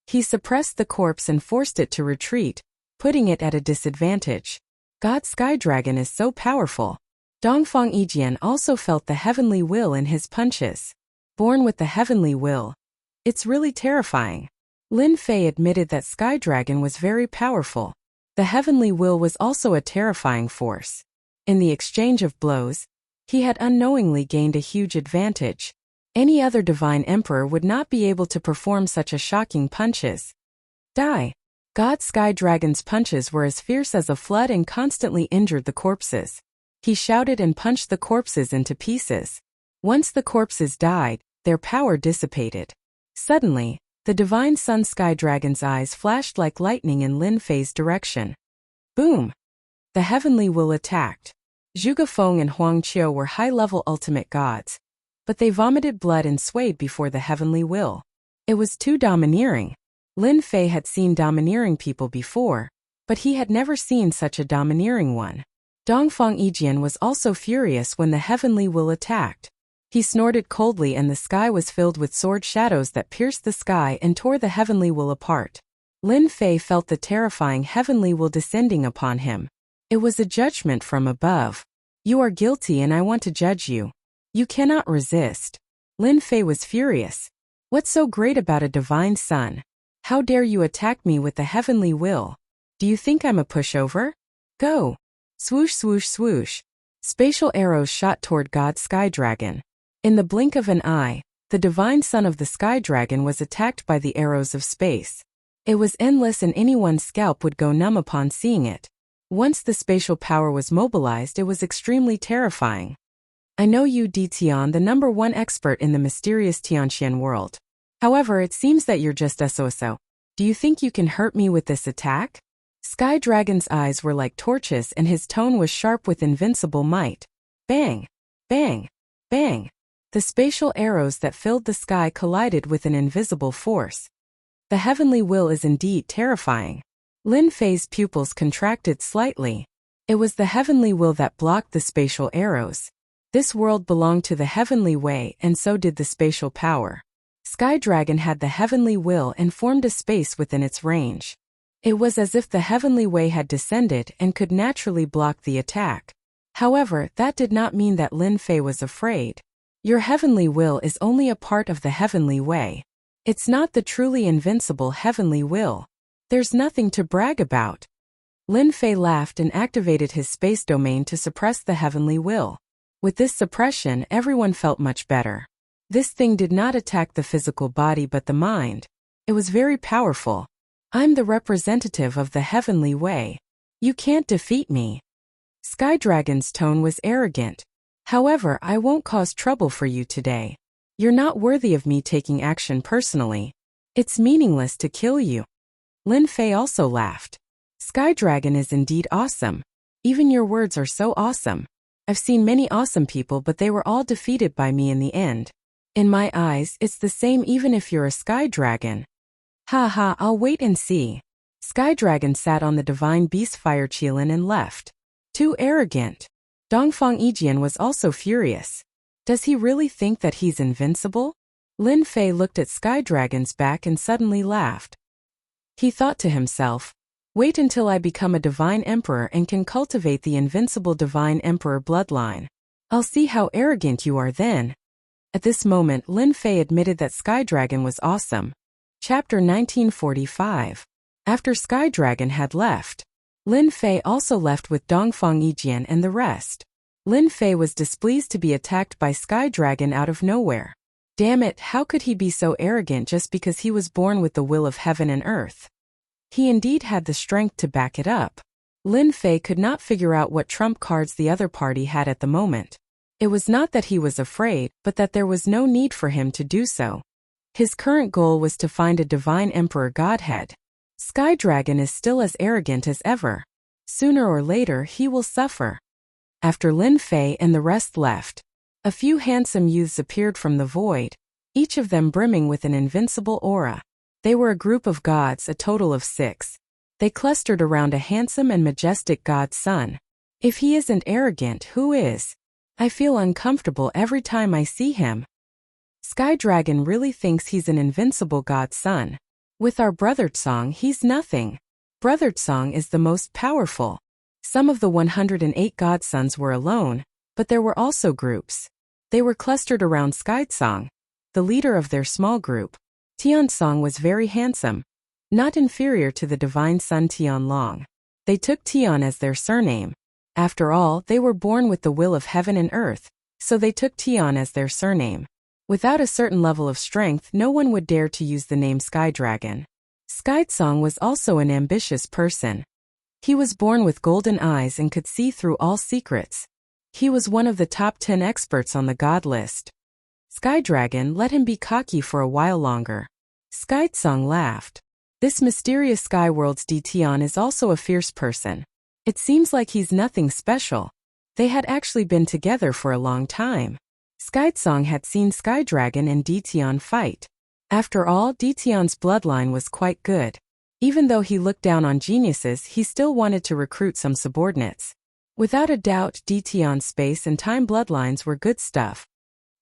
He suppressed the corpse and forced it to retreat, putting it at a disadvantage. God Sky Dragon is so powerful. Dongfang Yijian also felt the heavenly will in his punches. Born with the heavenly will. It's really terrifying. Lin Fei admitted that Sky Dragon was very powerful. The heavenly will was also a terrifying force. In the exchange of blows, he had unknowingly gained a huge advantage. Any other divine emperor would not be able to perform such a shocking punches. Die! God Sky Dragon's punches were as fierce as a flood and constantly injured the corpses. He shouted and punched the corpses into pieces. Once the corpses died, their power dissipated. Suddenly, the divine sun sky dragon's eyes flashed like lightning in Lin Fei's direction. Boom! The heavenly will attacked. Zhuge Feng and Huang Qiu were high-level ultimate gods, but they vomited blood and swayed before the heavenly will. It was too domineering. Lin Fei had seen domineering people before, but he had never seen such a domineering one. Dongfang Yijian was also furious when the heavenly will attacked. He snorted coldly and the sky was filled with sword shadows that pierced the sky and tore the heavenly will apart. Lin Fei felt the terrifying heavenly will descending upon him. It was a judgment from above. You are guilty and I want to judge you. You cannot resist. Lin Fei was furious. What's so great about a divine son? How dare you attack me with the heavenly will? Do you think I'm a pushover? Go! Swoosh swoosh swoosh. Spatial arrows shot toward God Sky Dragon. In the blink of an eye, the divine son of the Sky Dragon was attacked by the arrows of space. It was endless and anyone's scalp would go numb upon seeing it. Once the spatial power was mobilized, it was extremely terrifying. I know you, Di Tian, the #1 expert in the mysterious Tianxian world. However, it seems that you're just so. Do you think you can hurt me with this attack? Sky Dragon's eyes were like torches and his tone was sharp with invincible might. Bang! Bang! Bang! The spatial arrows that filled the sky collided with an invisible force. The heavenly will is indeed terrifying. Lin Fei's pupils contracted slightly. It was the heavenly will that blocked the spatial arrows. This world belonged to the heavenly way and so did the spatial power. Sky Dragon had the heavenly will and formed a space within its range. It was as if the heavenly way had descended and could naturally block the attack. However, that did not mean that Lin Fei was afraid. Your heavenly will is only a part of the heavenly way. It's not the truly invincible heavenly will. There's nothing to brag about. Lin Fei laughed and activated his space domain to suppress the heavenly will. With this suppression, everyone felt much better. This thing did not attack the physical body but the mind. It was very powerful. I'm the representative of the heavenly way. You can't defeat me. Sky Dragon's tone was arrogant. However, I won't cause trouble for you today. You're not worthy of me taking action personally. It's meaningless to kill you. Lin Fei also laughed. Sky Dragon is indeed awesome. Even your words are so awesome. I've seen many awesome people, but they were all defeated by me in the end. In my eyes, it's the same even if you're a Sky Dragon. Ha ha, I'll wait and see. Sky Dragon sat on the divine beast Fire Qilin and left. Too arrogant. Dongfang Yijian was also furious. Does he really think that he's invincible? Lin Fei looked at Sky Dragon's back and suddenly laughed. He thought to himself, wait until I become a divine emperor and can cultivate the invincible divine emperor bloodline. I'll see how arrogant you are then. At this moment, Lin Fei admitted that Sky Dragon was awesome. Chapter 1945. After Sky Dragon had left, Lin Fei also left with Dongfang Yijian and the rest. Lin Fei was displeased to be attacked by Sky Dragon out of nowhere. Damn it, how could he be so arrogant just because he was born with the will of heaven and earth? He indeed had the strength to back it up. Lin Fei could not figure out what trump cards the other party had at the moment. It was not that he was afraid, but that there was no need for him to do so. His current goal was to find a divine emperor godhead. Sky Dragon is still as arrogant as ever. Sooner or later he will suffer. After Lin Fei and the rest left, a few handsome youths appeared from the void, each of them brimming with an invincible aura. They were a group of gods, a total of 6. They clustered around a handsome and majestic god son. If he isn't arrogant, who is? I feel uncomfortable every time I see him. Sky Dragon really thinks he's an invincible god son. With our Brother Song, he's nothing. Brother Song is the most powerful. Some of the 108 godsons were alone, but there were also groups. They were clustered around Sky Song, the leader of their small group. Tian Song was very handsome, not inferior to the divine son Tian Long. They took Tian as their surname. After all, they were born with the will of heaven and earth, so they took Tian as their surname. Without a certain level of strength, no one would dare to use the name Sky Dragon. Sky Song was also an ambitious person. He was born with golden eyes and could see through all secrets. He was one of the top 10 experts on the god list. Sky Dragon let him be cocky for a while longer. Sky Song laughed. This mysterious Sky World's Tian is also a fierce person. It seems like he's nothing special. They had actually been together for a long time. Sky Song had seen Sky Dragon and Tian fight. After all, Tian's bloodline was quite good. Even though he looked down on geniuses, he still wanted to recruit some subordinates. Without a doubt, Tian's space and time bloodlines were good stuff.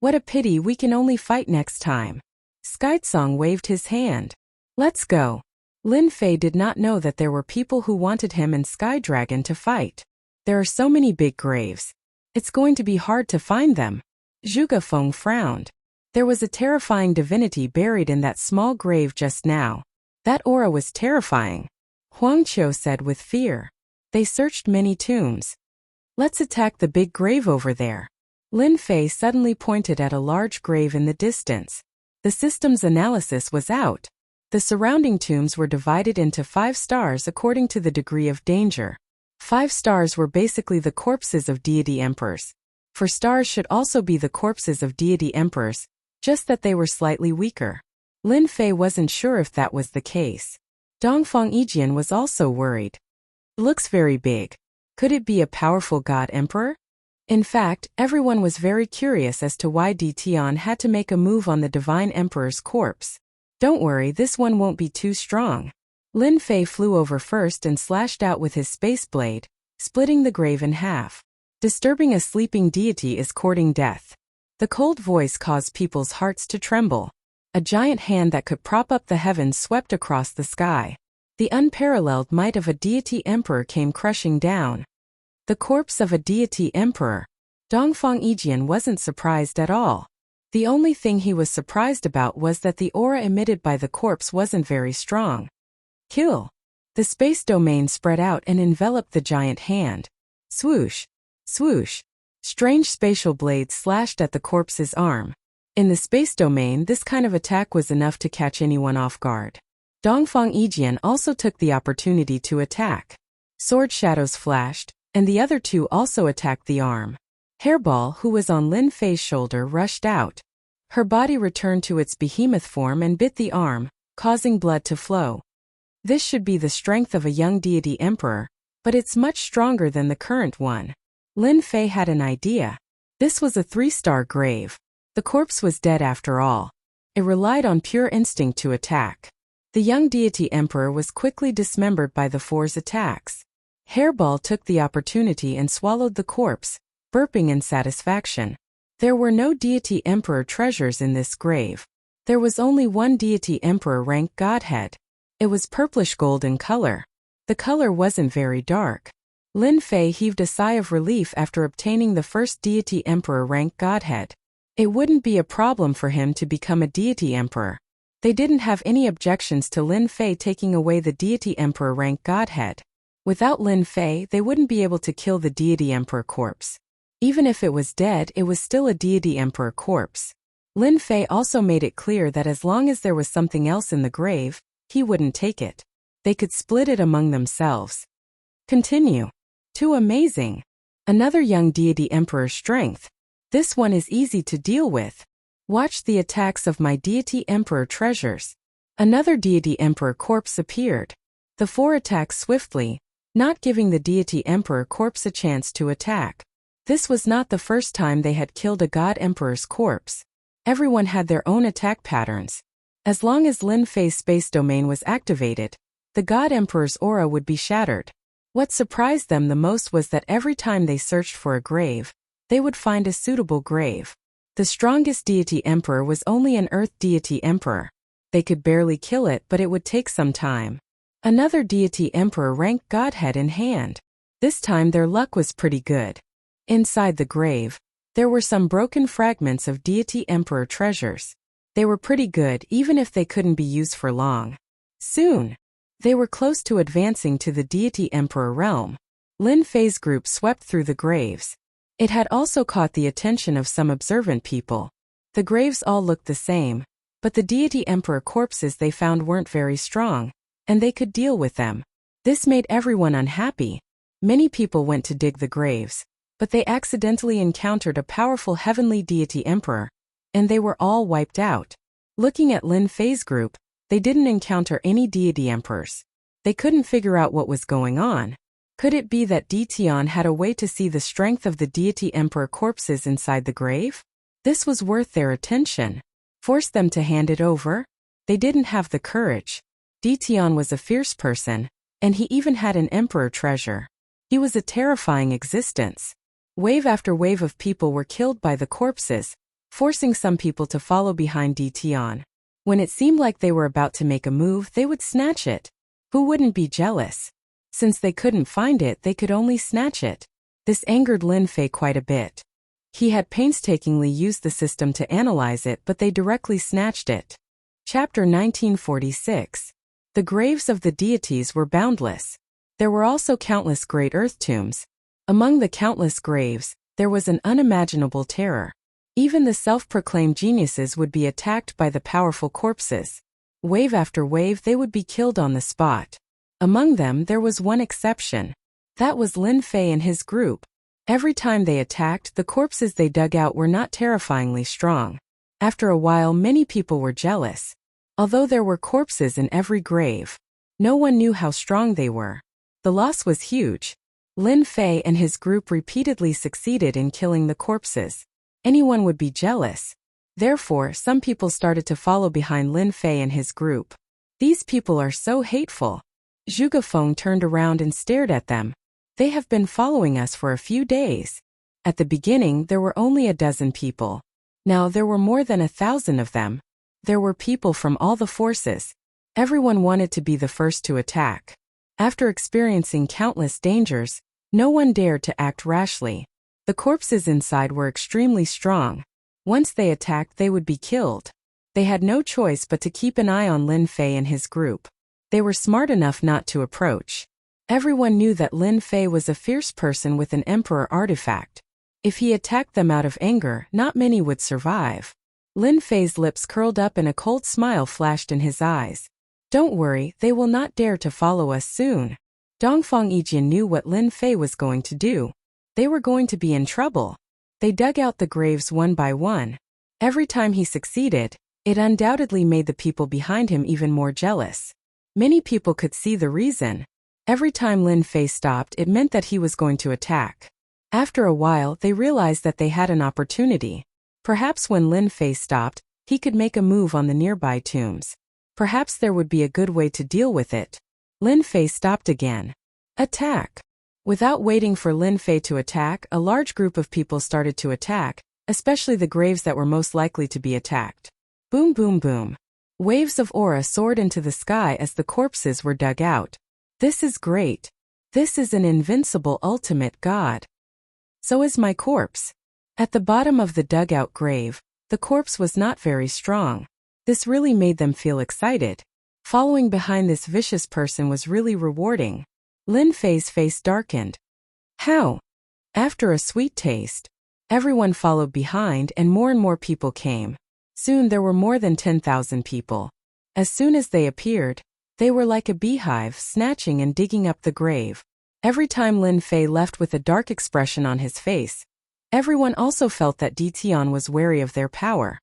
What a pity we can only fight next time. Sky Song waved his hand. Let's go. Lin Fei did not know that there were people who wanted him and Sky Dragon to fight. There are so many big graves. It's going to be hard to find them. Zhuge Feng frowned. There was a terrifying divinity buried in that small grave just now. That aura was terrifying. Huang Qiu said with fear. They searched many tombs. Let's attack the big grave over there. Lin Fei suddenly pointed at a large grave in the distance. The system's analysis was out. The surrounding tombs were divided into 5 stars according to the degree of danger. 5 stars were basically the corpses of deity emperors. 4 stars should also be the corpses of deity emperors, just that they were slightly weaker. Lin Fei wasn't sure if that was the case. Dongfang Yijian was also worried. Looks very big. Could it be a powerful god emperor? In fact, everyone was very curious as to why Tian had to make a move on the divine emperor's corpse. Don't worry, this one won't be too strong. Lin Fei flew over first and slashed out with his space blade, splitting the grave in half. Disturbing a sleeping deity is courting death. The cold voice caused people's hearts to tremble. A giant hand that could prop up the heavens swept across the sky. The unparalleled might of a deity emperor came crushing down. The corpse of a deity emperor. Dongfang Yijian wasn't surprised at all. The only thing he was surprised about was that the aura emitted by the corpse wasn't very strong. Kill. The space domain spread out and enveloped the giant hand. Swoosh. Swoosh. Strange spatial blades slashed at the corpse's arm. In the space domain, this kind of attack was enough to catch anyone off guard. Dongfang Yijian also took the opportunity to attack. Sword shadows flashed, and the other two also attacked the arm. Hairball, who was on Lin Fei's shoulder, rushed out. Her body returned to its behemoth form and bit the arm, causing blood to flow. This should be the strength of a young deity emperor, but it's much stronger than the current one. Lin Fei had an idea. This was a 3-star grave. The corpse was dead after all. It relied on pure instinct to attack. The young deity emperor was quickly dismembered by the 4's attacks. Hairball took the opportunity and swallowed the corpse, burping in satisfaction. There were no deity emperor treasures in this grave. There was only one deity emperor rank godhead. It was purplish gold in color. The color wasn't very dark. Lin Fei heaved a sigh of relief after obtaining the first deity emperor rank godhead. It wouldn't be a problem for him to become a deity emperor. They didn't have any objections to Lin Fei taking away the deity emperor rank godhead. Without Lin Fei, they wouldn't be able to kill the deity emperor corpse. Even if it was dead, it was still a deity emperor corpse. Lin Fei also made it clear that as long as there was something else in the grave, he wouldn't take it. They could split it among themselves. Continue. Too amazing. Another young deity emperor's strength. This one is easy to deal with. Watch the attacks of my deity emperor treasures. Another deity emperor corpse appeared. The 4 attacked swiftly, not giving the deity emperor corpse a chance to attack. This was not the first time they had killed a god emperor's corpse. Everyone had their own attack patterns. As long as Lin Fei's space domain was activated, the god emperor's aura would be shattered. What surprised them the most was that every time they searched for a grave, they would find a suitable grave. The strongest deity emperor was only an earth deity emperor. They could barely kill it, but it would take some time. Another deity emperor ranked godhead in hand. This time their luck was pretty good. Inside the grave, there were some broken fragments of deity emperor treasures. They were pretty good even if they couldn't be used for long. Soon, they were close to advancing to the deity emperor realm. Lin Fei's group swept through the graves. It had also caught the attention of some observant people. The graves all looked the same, but the deity emperor corpses they found weren't very strong, and they could deal with them. This made everyone unhappy. Many people went to dig the graves, but they accidentally encountered a powerful heavenly deity emperor, and they were all wiped out. Looking at Lin Fei's group, they didn't encounter any deity emperors. They couldn't figure out what was going on. Could it be that Detian had a way to see the strength of the deity emperor corpses inside the grave? This was worth their attention. Force them to hand it over? They didn't have the courage. Detian was a fierce person, and he even had an emperor treasure. He was a terrifying existence. Wave after wave of people were killed by the corpses, forcing some people to follow behind Detian. When it seemed like they were about to make a move, they would snatch it. Who wouldn't be jealous? Since they couldn't find it, they could only snatch it. This angered Lin Fei quite a bit. He had painstakingly used the system to analyze it, but they directly snatched it. Chapter 1946. The graves of the deities were boundless. There were also countless great earth tombs. Among the countless graves, there was an unimaginable terror. Even the self-proclaimed geniuses would be attacked by the powerful corpses. Wave after wave, they would be killed on the spot. Among them, there was one exception. That was Lin Fei and his group. Every time they attacked, the corpses they dug out were not terrifyingly strong. After a while, many people were jealous. Although there were corpses in every grave, no one knew how strong they were. The loss was huge. Lin Fei and his group repeatedly succeeded in killing the corpses. Anyone would be jealous. Therefore, some people started to follow behind Lin Fei and his group. These people are so hateful. Zhuge Feng turned around and stared at them. They have been following us for a few days. At the beginning, there were only a dozen people. Now there were more than 1,000 of them. There were people from all the forces. Everyone wanted to be the first to attack. After experiencing countless dangers, no one dared to act rashly. The corpses inside were extremely strong. Once they attacked, they would be killed. They had no choice but to keep an eye on Lin Fei and his group. They were smart enough not to approach. Everyone knew that Lin Fei was a fierce person with an emperor artifact. If he attacked them out of anger, not many would survive. Lin Fei's lips curled up and a cold smile flashed in his eyes. Don't worry, they will not dare to follow us soon. Dongfang Yijian knew what Lin Fei was going to do. They were going to be in trouble. They dug out the graves one by one. Every time he succeeded, it undoubtedly made the people behind him even more jealous. Many people could see the reason. Every time Lin Fei stopped, it meant that he was going to attack. After a while, they realized that they had an opportunity. Perhaps when Lin Fei stopped, he could make a move on the nearby tombs. Perhaps there would be a good way to deal with it. Lin Fei stopped again. Attack! Without waiting for Lin Fei to attack, a large group of people started to attack, especially the graves that were most likely to be attacked. Boom boom boom. Waves of aura soared into the sky as the corpses were dug out. This is great. This is an invincible ultimate god. So is my corpse. At the bottom of the dugout grave, the corpse was not very strong. This really made them feel excited. Following behind this vicious person was really rewarding. Lin Fei's face darkened. How? After a sweet taste. Everyone followed behind and more people came. Soon there were more than 10,000 people. As soon as they appeared, they were like a beehive snatching and digging up the grave. Every time Lin Fei left with a dark expression on his face, everyone also felt that Di Tian was wary of their power.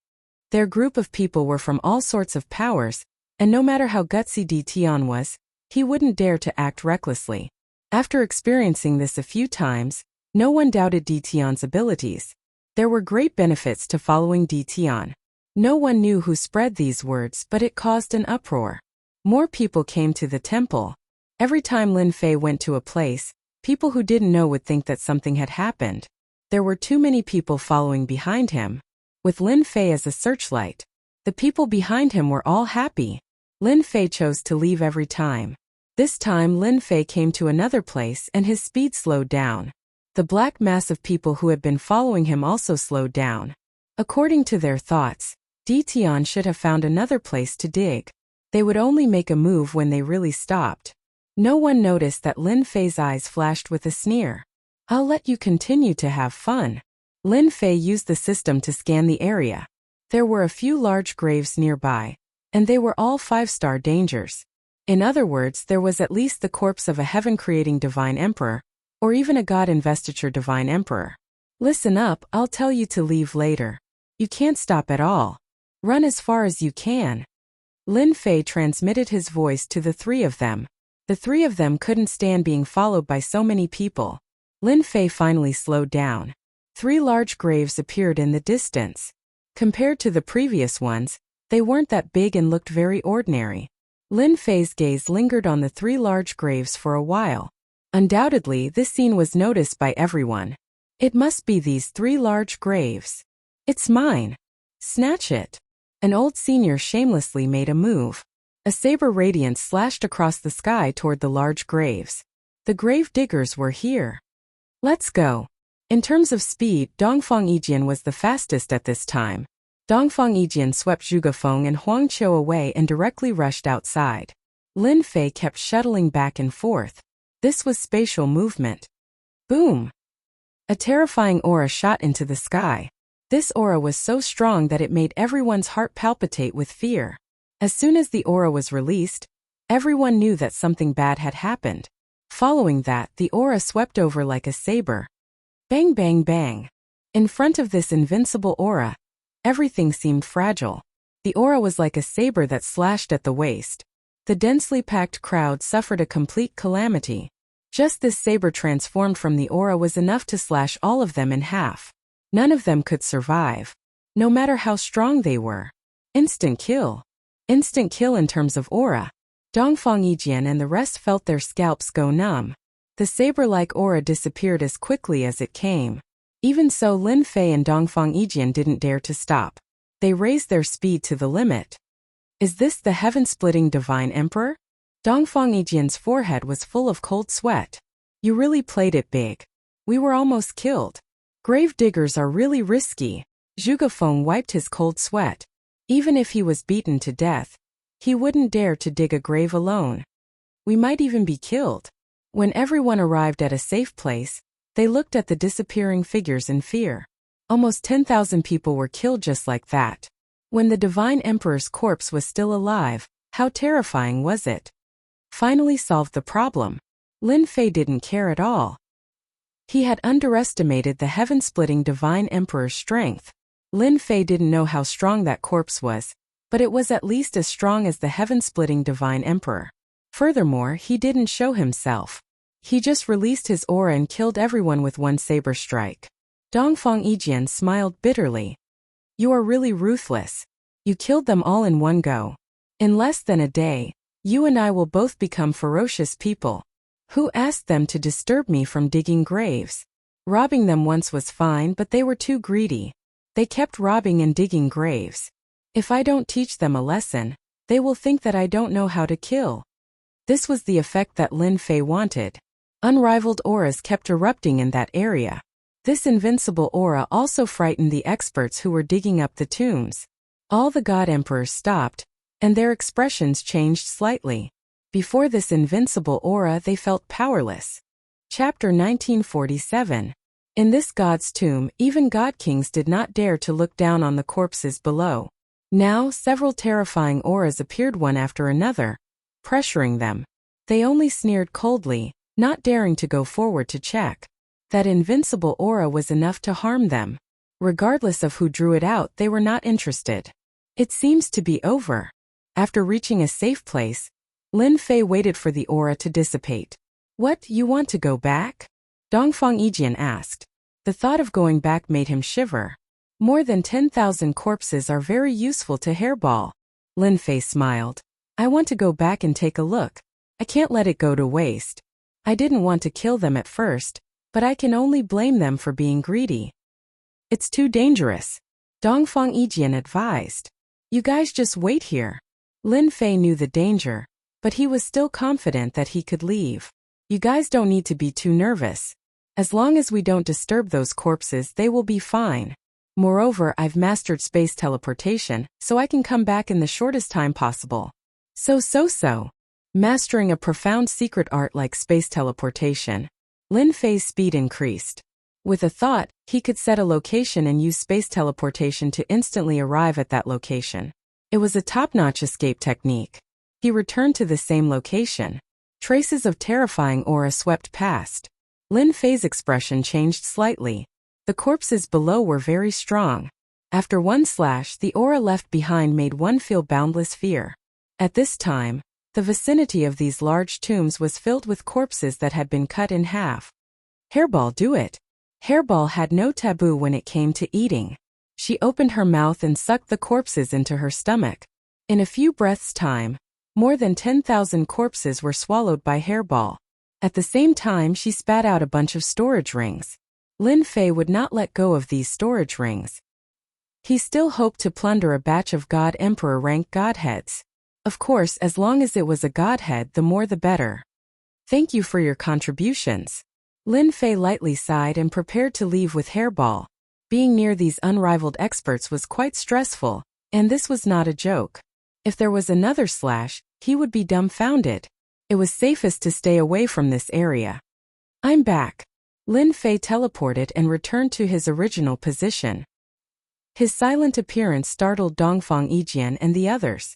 Their group of people were from all sorts of powers, and no matter how gutsy Di Tian was, he wouldn't dare to act recklessly. After experiencing this a few times, no one doubted Di Tian's abilities. There were great benefits to following Di Tian. No one knew who spread these words, but it caused an uproar. More people came to the temple. Every time Lin Fei went to a place, people who didn't know would think that something had happened. There were too many people following behind him. With Lin Fei as a searchlight, the people behind him were all happy. Lin Fei chose to leave every time. This time Lin Fei came to another place and his speed slowed down. The black mass of people who had been following him also slowed down. According to their thoughts, Di Tian should have found another place to dig. They would only make a move when they really stopped. No one noticed that Lin Fei's eyes flashed with a sneer. I'll let you continue to have fun. Lin Fei used the system to scan the area. There were a few large graves nearby, and they were all 5-star dangers. In other words, there was at least the corpse of a heaven-creating divine emperor, or even a god investiture divine emperor. Listen up, I'll tell you to leave later. You can't stop at all. Run as far as you can. Lin Fei transmitted his voice to the three of them. The three of them couldn't stand being followed by so many people. Lin Fei finally slowed down. 3 large graves appeared in the distance. Compared to the previous ones, they weren't that big and looked very ordinary. Lin Fei's gaze lingered on the 3 large graves for a while. Undoubtedly, this scene was noticed by everyone. It must be these 3 large graves. It's mine. Snatch it. An old senior shamelessly made a move. A saber radiance slashed across the sky toward the large graves. The grave diggers were here. Let's go. In terms of speed, Dongfang Yijian was the fastest at this time. Dongfang Yijian swept Zhuge Feng and Huang Qiu away and directly rushed outside. Lin Fei kept shuttling back and forth. This was spatial movement. Boom! A terrifying aura shot into the sky. This aura was so strong that it made everyone's heart palpitate with fear. As soon as the aura was released, everyone knew that something bad had happened. Following that, the aura swept over like a saber. Bang bang bang. In front of this invincible aura, everything seemed fragile. The aura was like a saber that slashed at the waist. The densely packed crowd suffered a complete calamity. Just this saber transformed from the aura was enough to slash all of them in half. None of them could survive. No matter how strong they were. Instant kill. Instant kill in terms of aura. Dongfang Yijian and the rest felt their scalps go numb. The saber-like aura disappeared as quickly as it came. Even so, Lin Fei and Dongfang Yijian didn't dare to stop. They raised their speed to the limit. Is this the heaven-splitting divine emperor? Dongfang Yijian's forehead was full of cold sweat. You really played it big. We were almost killed. Grave diggers are really risky. Zhuge Feng wiped his cold sweat. Even if he was beaten to death, he wouldn't dare to dig a grave alone. We might even be killed. When everyone arrived at a safe place, they looked at the disappearing figures in fear. Almost 10,000 people were killed just like that. When the divine emperor's corpse was still alive, How terrifying was it? Finally solved the problem. Lin Fei didn't care at all. He had underestimated the heaven-splitting divine emperor's strength. Lin Fei didn't know how strong that corpse was, but it was at least as strong as the heaven-splitting divine emperor. Furthermore, he didn't show himself. He just released his aura and killed everyone with one saber strike. Dongfang Yijian smiled bitterly. You are really ruthless. You killed them all in one go. In less than a day, you and I will both become ferocious people. Who asked them to disturb me from digging graves? Robbing them once was fine, but they were too greedy. They kept robbing and digging graves. If I don't teach them a lesson, they will think that I don't know how to kill. This was the effect that Lin Fei wanted. Unrivaled auras kept erupting in that area. This invincible aura also frightened the experts who were digging up the tombs. All the god emperors stopped, and their expressions changed slightly. Before this invincible aura, they felt powerless. Chapter 1947. In this god's tomb, even god kings did not dare to look down on the corpses below. Now, several terrifying auras appeared one after another, pressuring them. They only sneered coldly, not daring to go forward to check. That invincible aura was enough to harm them. Regardless of who drew it out, they were not interested. It seems to be over. After reaching a safe place, Lin Fei waited for the aura to dissipate. What, you want to go back? Dongfang Yijian asked. The thought of going back made him shiver. More than 10,000 corpses are very useful to Hairball. Lin Fei smiled. I want to go back and take a look. I can't let it go to waste. I didn't want to kill them at first, but I can only blame them for being greedy. It's too dangerous. Dongfang Yijian advised. You guys just wait here. Lin Fei knew the danger, but he was still confident that he could leave. You guys don't need to be too nervous. As long as we don't disturb those corpses, they will be fine. Moreover, I've mastered space teleportation, so I can come back in the shortest time possible. So. Mastering a profound secret art like space teleportation, Lin Fei's speed increased. With a thought, he could set a location and use space teleportation to instantly arrive at that location. It was a top-notch escape technique. He returned to the same location. Traces of terrifying aura swept past. Lin Fei's expression changed slightly. The corpses below were very strong. After one slash, the aura left behind made one feel boundless fear. At this time, the vicinity of these large tombs was filled with corpses that had been cut in half. Hairball, do it. Hairball had no taboo when it came to eating. She opened her mouth and sucked the corpses into her stomach. In a few breaths' time, more than 10,000 corpses were swallowed by Hairball. At the same time, she spat out a bunch of storage rings. Lin Fei would not let go of these storage rings. He still hoped to plunder a batch of God Emperor rank godheads. Of course, as long as it was a godhead, the more the better. Thank you for your contributions. Lin Fei lightly sighed and prepared to leave with Hairball. Being near these unrivaled experts was quite stressful, and this was not a joke. If there was another slash, he would be dumbfounded. It was safest to stay away from this area. I'm back. Lin Fei teleported and returned to his original position. His silent appearance startled Dongfang Yijian and the others.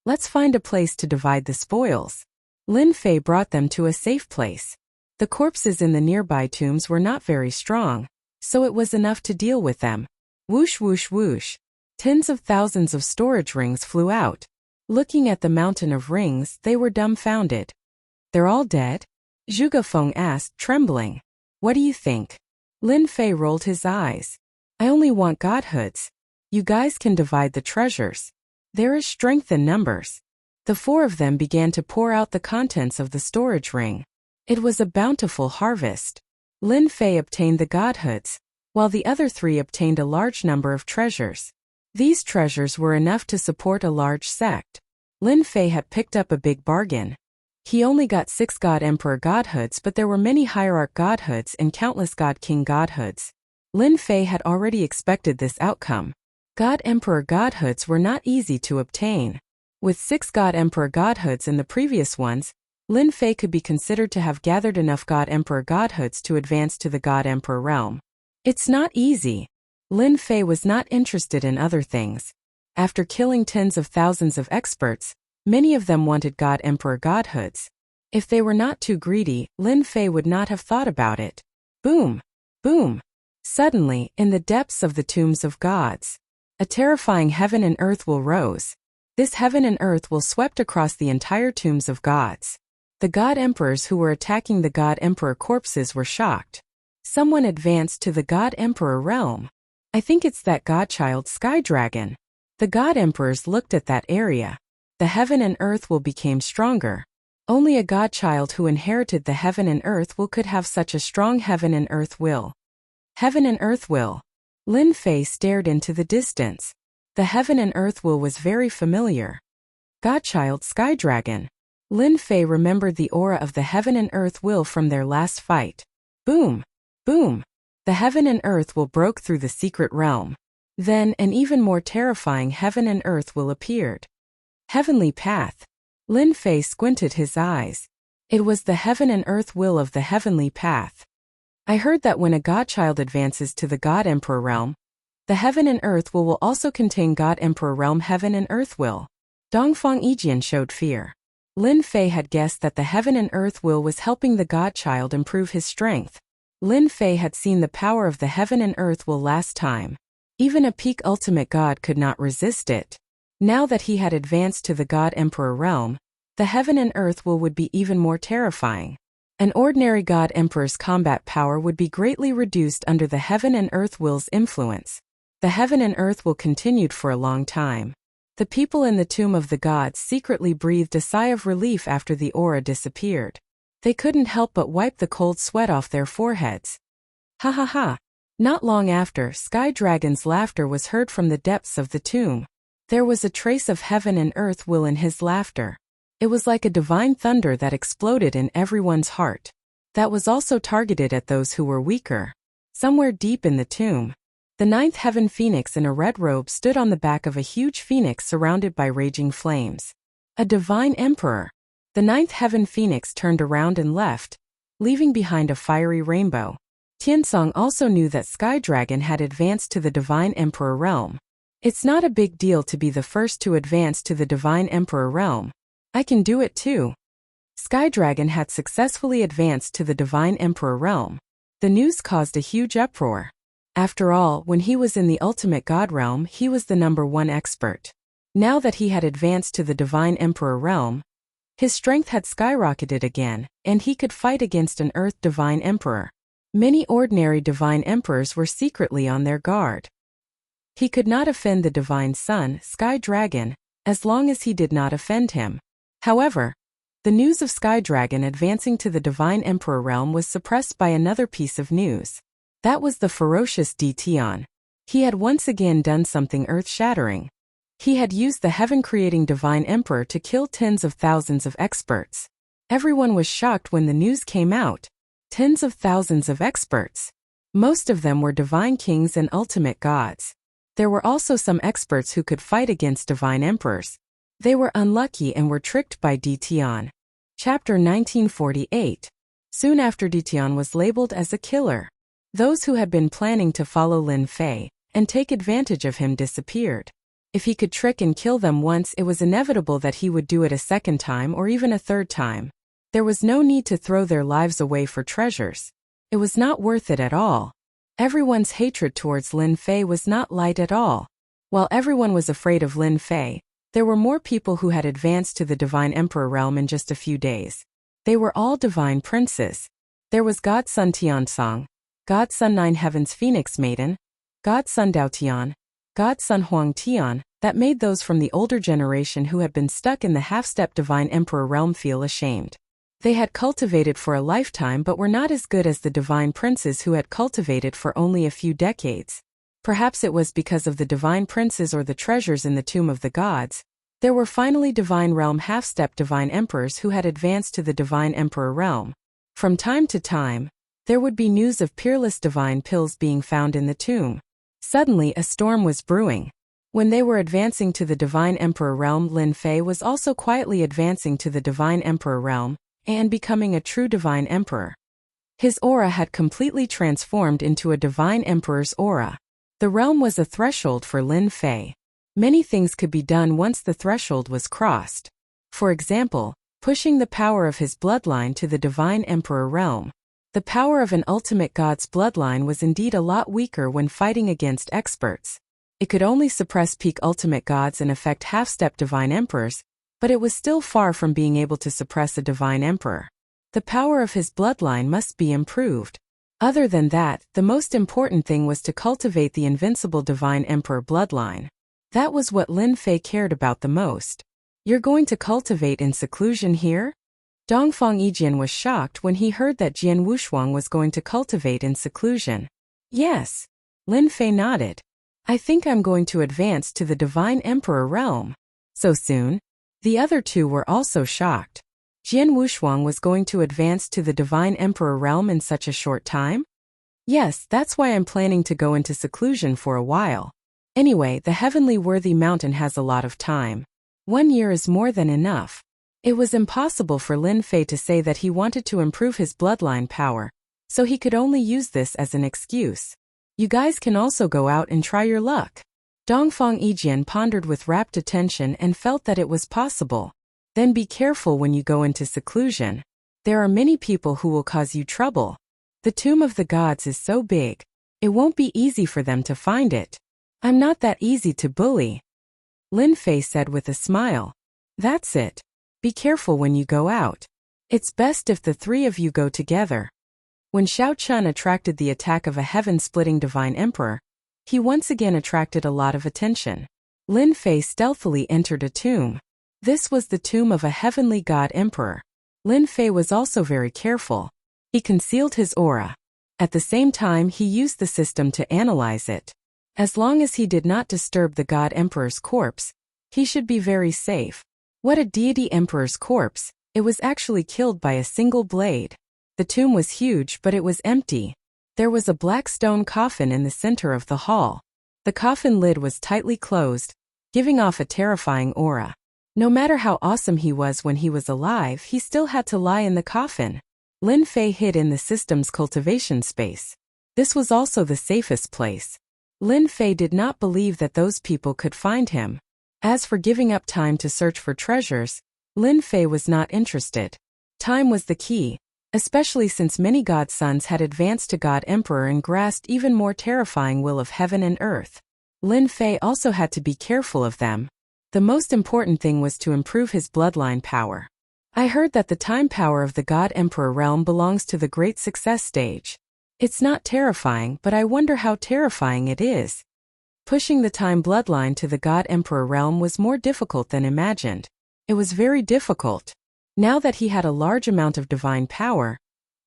Let's find a place to divide the spoils. Lin Fei brought them to a safe place. The corpses in the nearby tombs were not very strong, so it was enough to deal with them. Whoosh whoosh whoosh. Tens of thousands of storage rings flew out. Looking at the mountain of rings, they were dumbfounded. They're all dead? Zhuge Feng asked, trembling. What do you think? Lin Fei rolled his eyes. I only want godhoods. You guys can divide the treasures. There is strength in numbers. The four of them began to pour out the contents of the storage ring. It was a bountiful harvest. Lin Fei obtained the godhoods, while the other three obtained a large number of treasures. These treasures were enough to support a large sect. Lin Fei had picked up a big bargain. He only got 6 God Emperor godhoods, but there were many Hierarch godhoods and countless God King godhoods. Lin Fei had already expected this outcome. God Emperor godhoods were not easy to obtain. With 6 God Emperor godhoods in the previous ones, Lin Fei could be considered to have gathered enough God Emperor godhoods to advance to the God Emperor realm. It's not easy. Lin Fei was not interested in other things. After killing tens of thousands of experts, Many of them wanted God Emperor godhoods. If they were not too greedy, Lin Fei would not have thought about it. Boom! Boom! Suddenly, in the depths of the tombs of gods, a terrifying heaven and earth will rose. This heaven and earth will swept across the entire tombs of gods. The god emperors who were attacking the god emperor corpses were shocked. Someone advanced to the god emperor realm. I think it's that godchild Sky Dragon. The god emperors looked at that area. The heaven and earth will became stronger. Only a godchild who inherited the heaven and earth will could have such a strong heaven and earth will. Heaven and earth will. Lin Fei stared into the distance. The heaven and earth will was very familiar. Godchild Sky Dragon. Lin Fei remembered the aura of the heaven and earth will from their last fight. Boom! Boom! The heaven and earth will broke through the secret realm. Then an even more terrifying heaven and earth will appeared. Heavenly path. Lin Fei squinted his eyes. It was the heaven and earth will of the heavenly path. I heard that when a godchild advances to the God Emperor realm, the heaven and earth will also contain God Emperor realm heaven and earth will. Dongfang Yijian showed fear. Lin Fei had guessed that the heaven and earth will was helping the godchild improve his strength. Lin Fei had seen the power of the heaven and earth will last time. Even a peak ultimate god could not resist it. Now that he had advanced to the God Emperor realm, the heaven and earth will would be even more terrifying. An ordinary God Emperor's combat power would be greatly reduced under the heaven and earth will's influence. The heaven and earth will continued for a long time. The people in the tomb of the gods secretly breathed a sigh of relief after the aura disappeared. They couldn't help but wipe the cold sweat off their foreheads. Ha ha ha! Not long after, Sky Dragon's laughter was heard from the depths of the tomb. There was a trace of heaven and earth will in his laughter. It was like a divine thunder that exploded in everyone's heart. That was also targeted at those who were weaker. Somewhere deep in the tomb, the ninth heaven phoenix in a red robe stood on the back of a huge phoenix surrounded by raging flames. A divine emperor. The ninth heaven phoenix turned around and left, leaving behind a fiery rainbow. Tiansong also knew that Sky Dragon had advanced to the divine emperor realm. It's not a big deal to be the first to advance to the divine emperor realm. I can do it too. Sky Dragon had successfully advanced to the divine emperor realm. The news caused a huge uproar. After all, when he was in the ultimate god realm, he was the #1 expert. Now that he had advanced to the divine emperor realm, his strength had skyrocketed again, and he could fight against an earth divine emperor. Many ordinary divine emperors were secretly on their guard. He could not offend the divine son, Sky Dragon, as long as he did not offend him. However, the news of Sky Dragon advancing to the divine emperor realm was suppressed by another piece of news. That was the ferocious Tian. He had once again done something earth-shattering. He had used the heaven-creating divine emperor to kill tens of thousands of experts. Everyone was shocked when the news came out. Tens of thousands of experts. Most of them were divine kings and ultimate gods. There were also some experts who could fight against divine emperors. They were unlucky and were tricked by Tian. Chapter 1948. Soon after Tian was labeled as a killer. Those who had been planning to follow Lin Fei and take advantage of him disappeared. If he could trick and kill them once, it was inevitable that he would do it a second time or even a third time. There was no need to throw their lives away for treasures. It was not worth it at all. Everyone's hatred towards Lin Fei was not light at all. While everyone was afraid of Lin Fei, there were more people who had advanced to the divine emperor realm in just a few days. They were all divine princes. There was Godson Tiansong, Godson Nine Heavens Phoenix Maiden, Godson Dao Tian, Godson Huang Tian, that made those from the older generation who had been stuck in the half-step divine emperor realm feel ashamed. They had cultivated for a lifetime but were not as good as the divine princes who had cultivated for only a few decades. Perhaps it was because of the divine princes or the treasures in the tomb of the gods. There were finally divine realm half-step divine emperors who had advanced to the divine emperor realm. From time to time, there would be news of peerless divine pills being found in the tomb. Suddenly a storm was brewing. When they were advancing to the divine emperor realm, Lin Fei was also quietly advancing to the divine emperor realm and becoming a true divine emperor. His aura had completely transformed into a divine emperor's aura. The realm was a threshold for Lin Fei. Many things could be done once the threshold was crossed. For example, pushing the power of his bloodline to the divine emperor realm. The power of an ultimate god's bloodline was indeed a lot weaker when fighting against experts. It could only suppress peak ultimate gods and affect half-step divine emperors, but it was still far from being able to suppress a divine emperor. The power of his bloodline must be improved. Other than that, the most important thing was to cultivate the invincible divine emperor bloodline. That was what Lin Fei cared about the most. You're going to cultivate in seclusion here? Dongfang Yijian was shocked when he heard that Jian Wushuang was going to cultivate in seclusion. Yes. Lin Fei nodded. I think I'm going to advance to the divine emperor realm. So soon? The other two were also shocked. Jian Wushuang was going to advance to the divine emperor realm in such a short time? Yes, that's why I'm planning to go into seclusion for a while. Anyway, the heavenly worthy mountain has a lot of time. 1 year is more than enough. It was impossible for Lin Fei to say that he wanted to improve his bloodline power, so he could only use this as an excuse. You guys can also go out and try your luck. Dongfang Yijian pondered with rapt attention and felt that it was possible. Then be careful when you go into seclusion. There are many people who will cause you trouble. The tomb of the gods is so big. It won't be easy for them to find it. I'm not that easy to bully. Lin Fei said with a smile. That's it. Be careful when you go out. It's best if the three of you go together. When Xiao Chun attracted the attack of a heaven-splitting divine emperor, he once again attracted a lot of attention. Lin Fei stealthily entered a tomb. This was the tomb of a heavenly god emperor. Lin Fei was also very careful. He concealed his aura. At the same time, he used the system to analyze it. As long as he did not disturb the god emperor's corpse, he should be very safe. What a deity emperor's corpse! It was actually killed by a single blade. The tomb was huge, but it was empty. There was a black stone coffin in the center of the hall. The coffin lid was tightly closed, giving off a terrifying aura. No matter how awesome he was when he was alive, he still had to lie in the coffin. Lin Fei hid in the system's cultivation space. This was also the safest place. Lin Fei did not believe that those people could find him. As for giving up time to search for treasures, Lin Fei was not interested. Time was the key, especially since many godsons had advanced to God Emperor and grasped even more terrifying will of heaven and earth. Lin Fei also had to be careful of them. The most important thing was to improve his bloodline power. I heard that the time power of the God Emperor realm belongs to the great success stage. It's not terrifying, but I wonder how terrifying it is. Pushing the time bloodline to the God Emperor realm was more difficult than imagined. It was very difficult. Now that he had a large amount of divine power,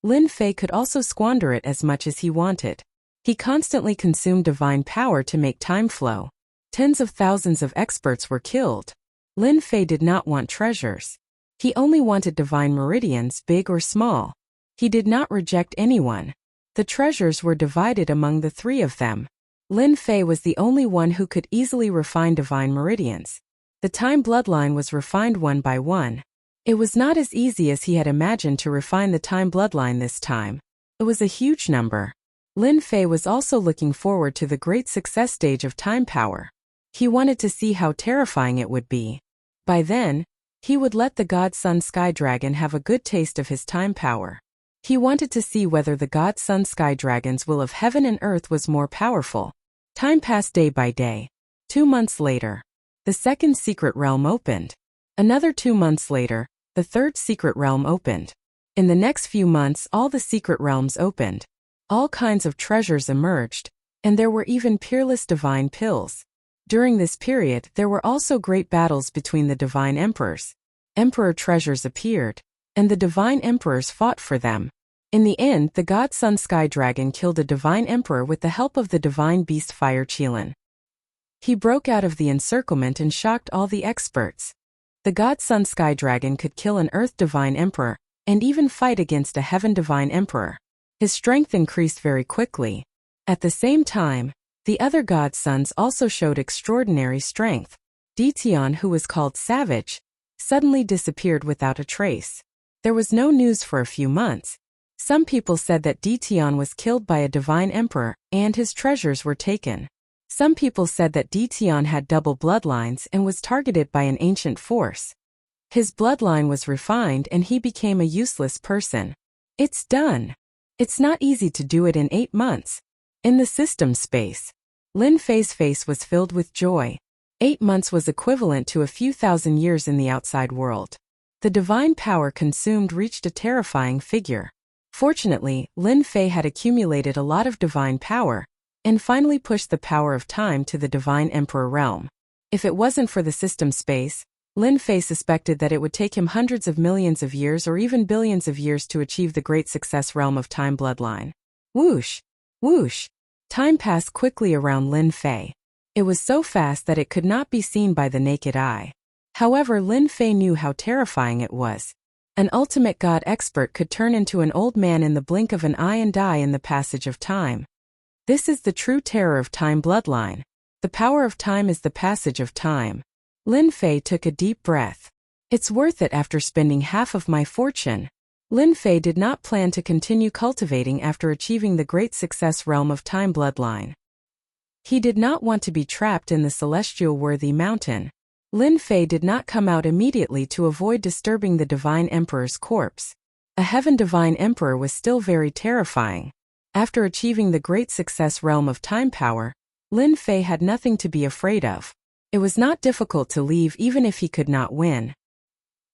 Lin Fei could also squander it as much as he wanted. He constantly consumed divine power to make time flow. Tens of thousands of experts were killed. Lin Fei did not want treasures. He only wanted divine meridians, big or small. He did not reject anyone. The treasures were divided among the three of them. Lin Fei was the only one who could easily refine divine meridians. The time bloodline was refined one by one. It was not as easy as he had imagined to refine the time bloodline this time. It was a huge number. Lin Fei was also looking forward to the great success stage of time power. He wanted to see how terrifying it would be. By then, he would let the God-Sun Sky Dragon have a good taste of his time power. He wanted to see whether the God-Sun Sky Dragon's will of heaven and earth was more powerful. Time passed day by day. 2 months later, the second secret realm opened. Another 2 months later, the third secret realm opened. In the next few months, all the secret realms opened. All kinds of treasures emerged, and there were even peerless divine pills. During this period, there were also great battles between the divine emperors. Emperor treasures appeared, and the divine emperors fought for them. In the end, the God-Sun Sky Dragon killed a divine emperor with the help of the divine beast Fire Qilin. He broke out of the encirclement and shocked all the experts. The God-Sun Sky Dragon could kill an earth divine emperor, and even fight against a heaven divine emperor. His strength increased very quickly. At the same time, the other godsons also showed extraordinary strength. Ditian, who was called Savage, suddenly disappeared without a trace. There was no news for a few months. Some people said that Ditian was killed by a divine emperor, and his treasures were taken. Some people said that Ditian had double bloodlines and was targeted by an ancient force. His bloodline was refined and he became a useless person. It's done. It's not easy to do it in 8 months. In the system space, Lin Fei's face was filled with joy. 8 months was equivalent to a few thousand years in the outside world. The divine power consumed reached a terrifying figure. Fortunately, Lin Fei had accumulated a lot of divine power, and finally pushed the power of time to the divine emperor realm. If it wasn't for the system space, Lin Fei suspected that it would take him hundreds of millions of years or even billions of years to achieve the great success realm of time bloodline. Whoosh! Whoosh! Time passed quickly around Lin Fei. It was so fast that it could not be seen by the naked eye. However, Lin Fei knew how terrifying it was. An ultimate god expert could turn into an old man in the blink of an eye and die in the passage of time. This is the true terror of time bloodline. The power of time is the passage of time. Lin Fei took a deep breath. It's worth it after spending half of my fortune. Lin Fei did not plan to continue cultivating after achieving the great success realm of time bloodline. He did not want to be trapped in the celestial worthy mountain. Lin Fei did not come out immediately to avoid disturbing the divine emperor's corpse. A heaven divine emperor was still very terrifying. After achieving the great success realm of time power, Lin Fei had nothing to be afraid of. It was not difficult to leave even if he could not win.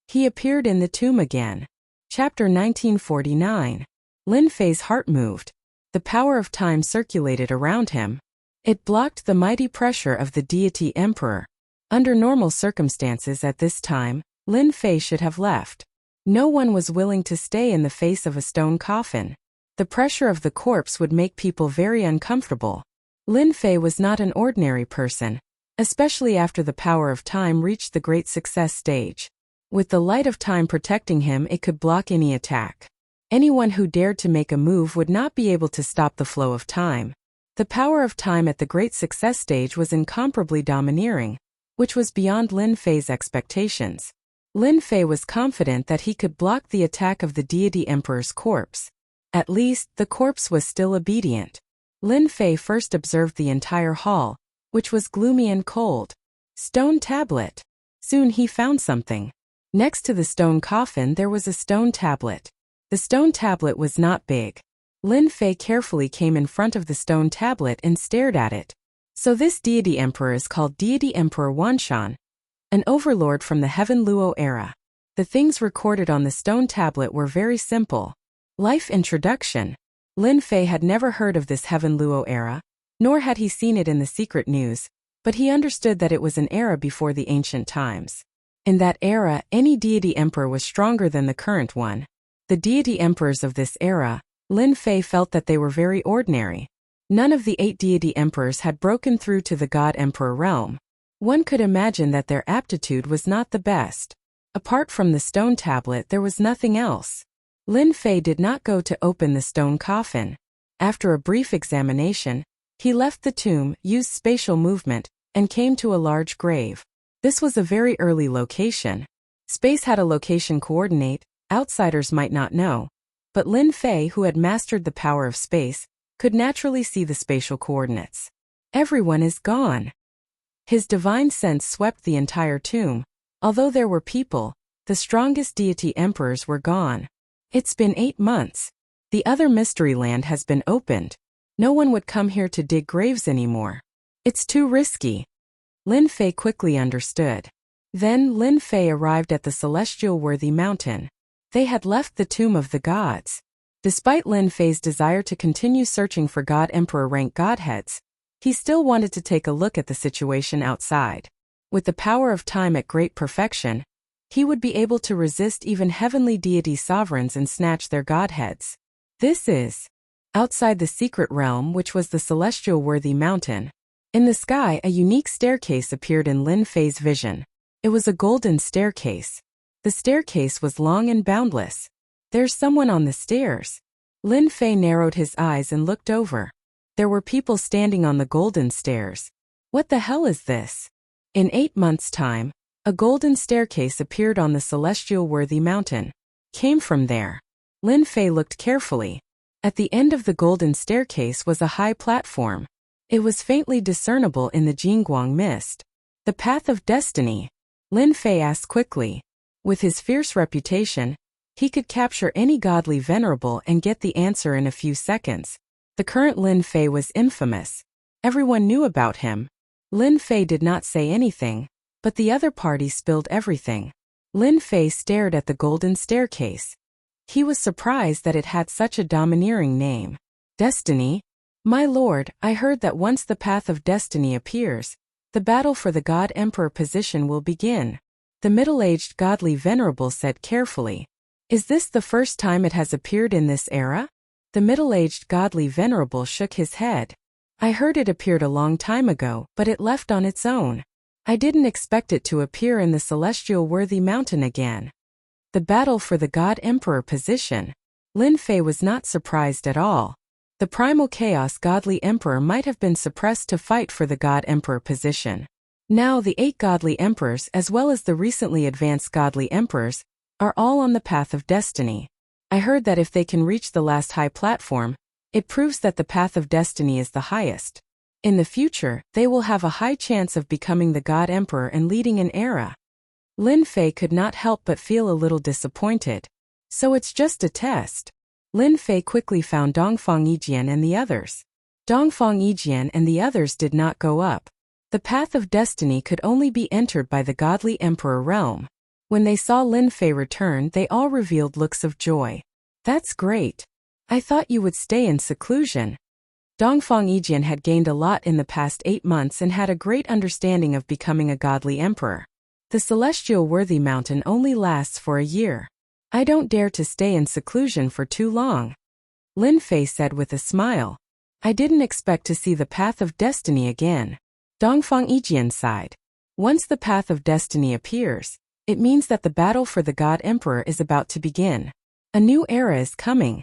He appeared in the tomb again. Chapter 1949. Lin Fei's heart moved. The power of time circulated around him. It blocked the mighty pressure of the deity emperor. Under normal circumstances at this time, Lin Fei should have left. No one was willing to stay in the face of a stone coffin. The pressure of the corpse would make people very uncomfortable. Lin Fei was not an ordinary person, especially after the power of time reached the great success stage. With the light of time protecting him, it could block any attack. Anyone who dared to make a move would not be able to stop the flow of time. The power of time at the great success stage was incomparably domineering, which was beyond Lin Fei's expectations. Lin Fei was confident that he could block the attack of the deity emperor's corpse. At least, the corpse was still obedient. Lin Fei first observed the entire hall, which was gloomy and cold. Stone tablet. Soon he found something. Next to the stone coffin there was a stone tablet. The stone tablet was not big. Lin Fei carefully came in front of the stone tablet and stared at it. So this deity emperor is called Deity Emperor Wanshan, an overlord from the Heaven Luo era. The things recorded on the stone tablet were very simple. Life introduction. Lin Fei had never heard of this Heaven Luo era, nor had he seen it in the secret news, but he understood that it was an era before the ancient times. In that era, any deity emperor was stronger than the current one. The deity emperors of this era, Lin Fei felt that they were very ordinary. None of the 8 deity emperors had broken through to the god emperor realm. One could imagine that their aptitude was not the best. Apart from the stone tablet, there was nothing else. Lin Fei did not go to open the stone coffin. After a brief examination, he left the tomb, used spatial movement, and came to a large grave. This was a very early location. Space had a location coordinate, outsiders might not know. But Lin Fei, who had mastered the power of space, could naturally see the spatial coordinates. Everyone is gone. His divine sense swept the entire tomb. Although there were people, the strongest deity emperors were gone. It's been 8 months. The other mystery land has been opened. No one would come here to dig graves anymore. It's too risky. Lin Fei quickly understood. Then Lin Fei arrived at the celestial worthy mountain. They had left the tomb of the gods. Despite Lin Fei's desire to continue searching for god emperor rank godheads, he still wanted to take a look at the situation outside. With the power of time at great perfection, he would be able to resist even heavenly deity sovereigns and snatch their godheads. This is outside the secret realm, which was the celestial worthy mountain. In the sky, a unique staircase appeared in Lin Fei's vision. It was a golden staircase. The staircase was long and boundless. There's someone on the stairs. Lin Fei narrowed his eyes and looked over. There were people standing on the golden stairs. What the hell is this? In 8 months' time, a golden staircase appeared on the celestial worthy mountain. Came from there. Lin Fei looked carefully. At the end of the golden staircase was a high platform. It was faintly discernible in the Jingguang mist. The path of destiny. Lin Fei asked quickly. With his fierce reputation, he could capture any godly venerable and get the answer in a few seconds. The current Lin Fei was infamous. Everyone knew about him. Lin Fei did not say anything, but the other party spilled everything. Lin Fei stared at the golden staircase. He was surprised that it had such a domineering name. Destiny? My lord, I heard that once the path of destiny appears, the battle for the God Emperor position will begin. The middle-aged godly venerable said carefully. Is this the first time it has appeared in this era? The middle-aged godly venerable shook his head. I heard it appeared a long time ago, but it left on its own. I didn't expect it to appear in the celestial worthy mountain again. The battle for the God Emperor position. Lin Fei was not surprised at all. The primal chaos godly emperor might have been suppressed to fight for the God Emperor position. Now the 8 godly emperors as well as the recently advanced godly emperors are all on the path of destiny. I heard that if they can reach the last high platform, it proves that the path of destiny is the highest. In the future, they will have a high chance of becoming the God Emperor and leading an era. Lin Fei could not help but feel a little disappointed. So it's just a test. Lin Fei quickly found Dongfang Yijian and the others. Dongfang Yijian and the others did not go up. The path of destiny could only be entered by the godly emperor realm. When they saw Lin Fei return, they all revealed looks of joy. That's great. I thought you would stay in seclusion. Dongfang Yijian had gained a lot in the past 8 months and had a great understanding of becoming a godly emperor. The celestial worthy mountain only lasts for a year. I don't dare to stay in seclusion for too long. Lin Fei said with a smile. I didn't expect to see the path of destiny again. Dongfang Yijian sighed. Once the path of destiny appears, it means that the battle for the God Emperor is about to begin. A new era is coming.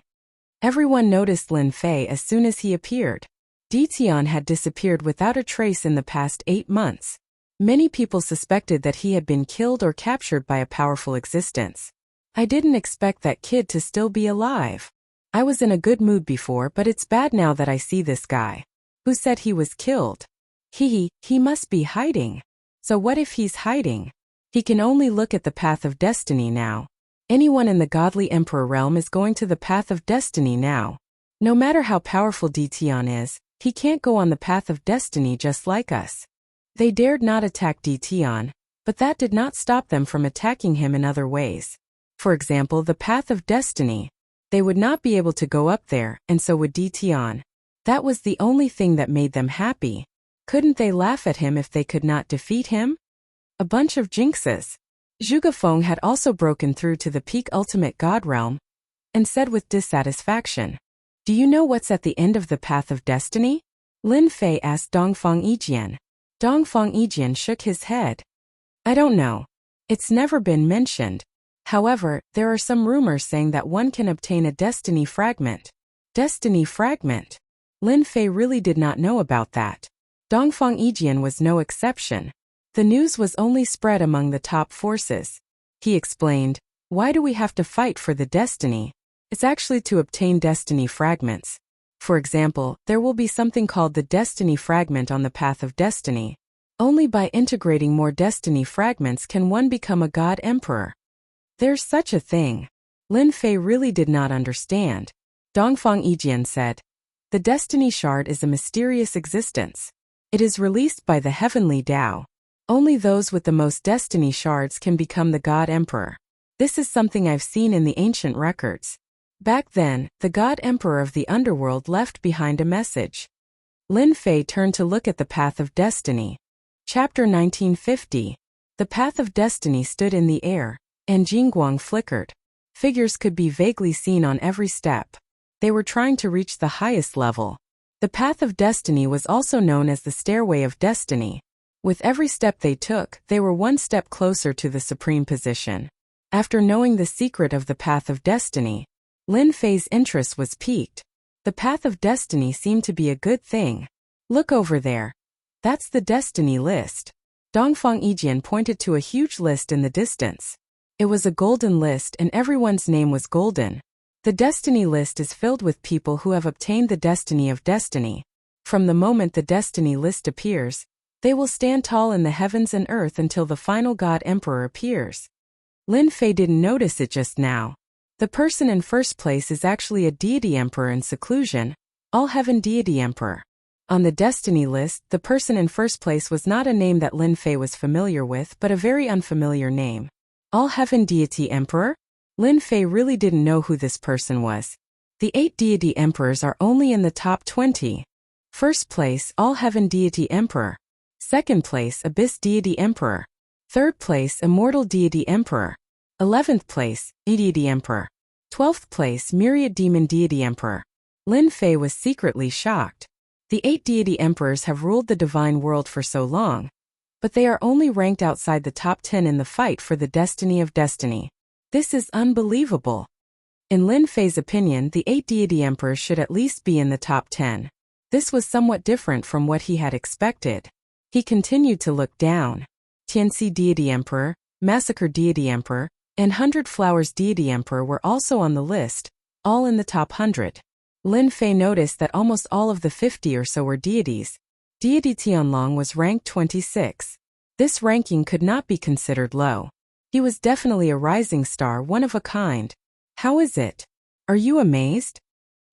Everyone noticed Lin Fei as soon as he appeared. Ditian had disappeared without a trace in the past 8 months. Many people suspected that he had been killed or captured by a powerful existence. I didn't expect that kid to still be alive. I was in a good mood before, but it's bad now that I see this guy. Who said he was killed? He must be hiding. So what if he's hiding? He can only look at the path of destiny now. Anyone in the godly emperor realm is going to the path of destiny now. No matter how powerful Ditian is, he can't go on the path of destiny just like us. They dared not attack Ditian, but that did not stop them from attacking him in other ways. For example, the path of destiny. They would not be able to go up there, and so would Ditian. That was the only thing that made them happy. Couldn't they laugh at him if they could not defeat him? A bunch of jinxes. Zhuge Feng had also broken through to the peak ultimate god realm, and said with dissatisfaction, Do you know what's at the end of the path of destiny? Lin Fei asked Dongfang Yijian. Dongfang Yijian shook his head. I don't know. It's never been mentioned. However, there are some rumors saying that one can obtain a destiny fragment. Destiny fragment? Lin Fei really did not know about that. Dongfang Yijian was no exception. The news was only spread among the top forces. He explained, Why do we have to fight for the destiny? It's actually to obtain destiny fragments. For example, there will be something called the destiny fragment on the path of destiny. Only by integrating more destiny fragments can one become a god emperor. There's such a thing. Lin Fei really did not understand. Dongfang Yijian said, The destiny shard is a mysterious existence. It is released by the heavenly Tao. Only those with the most destiny shards can become the god emperor. This is something I've seen in the ancient records. Back then, the god emperor of the underworld left behind a message. Lin Fei turned to look at the path of destiny. Chapter 1950. The path of destiny stood in the air, and Jingguang flickered. Figures could be vaguely seen on every step. They were trying to reach the highest level. The path of destiny was also known as the stairway of destiny. With every step they took, they were one step closer to the supreme position. After knowing the secret of the path of destiny, Lin Fei's interest was piqued. The path of destiny seemed to be a good thing. Look over there. That's the destiny list. Dongfang Yijian pointed to a huge list in the distance. It was a golden list and everyone's name was golden. The destiny list is filled with people who have obtained the destiny of destiny. From the moment the destiny list appears, they will stand tall in the heavens and earth until the final god emperor appears. Lin Fei didn't notice it just now. The person in first place is actually a deity emperor in seclusion, all-heaven deity emperor. On the destiny list, the person in first place was not a name that Lin Fei was familiar with but a very unfamiliar name. All-heaven deity emperor? Lin Fei really didn't know who this person was. The 8 deity emperors are only in the top 20. First place, all-heaven deity emperor. Second place, abyss deity emperor. Third place, immortal deity emperor. 11th place, deity emperor. 12th place, myriad demon deity emperor. Lin Fei was secretly shocked. The 8 deity emperors have ruled the divine world for so long, but they are only ranked outside the top 10 in the fight for the destiny of destiny. This is unbelievable. In Lin Fei's opinion, the 8 deity emperors should at least be in the top 10. This was somewhat different from what he had expected. He continued to look down. Tianxi deity emperor, massacre deity emperor, and 100 flowers deity emperor were also on the list, all in the top 100. Lin Fei noticed that almost all of the 50 or so were deities. Deity Tianlong was ranked 26. This ranking could not be considered low. He was definitely a rising star, one of a kind. How is it? Are you amazed?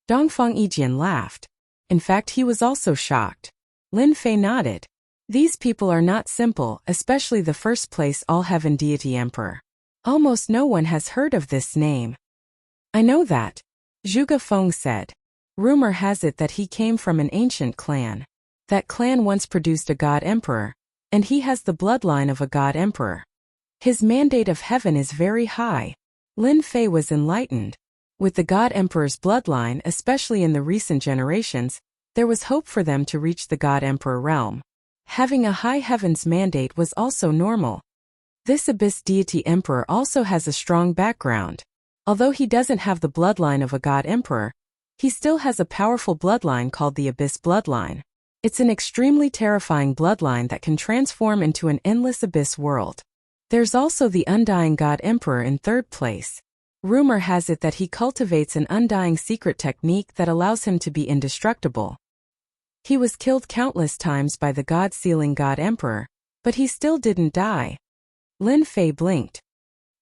Dongfang Yijian laughed. In fact, he was also shocked. Lin Fei nodded. These people are not simple, especially the first place all-heaven deity emperor. Almost no one has heard of this name. I know that, Zhuge Feng said. Rumor has it that he came from an ancient clan. That clan once produced a god emperor, and he has the bloodline of a god emperor. His mandate of heaven is very high. Lin Fei was enlightened. With the god emperor's bloodline, especially in the recent generations, there was hope for them to reach the god emperor realm. Having a high heavens mandate was also normal. This abyss deity emperor also has a strong background. Although he doesn't have the bloodline of a god emperor, he still has a powerful bloodline called the Abyss bloodline. It's an extremely terrifying bloodline that can transform into an endless abyss world. There's also the Undying God Emperor in third place. Rumor has it that he cultivates an undying secret technique that allows him to be indestructible. He was killed countless times by the God-sealing God Emperor, but he still didn't die. Lin Fei blinked.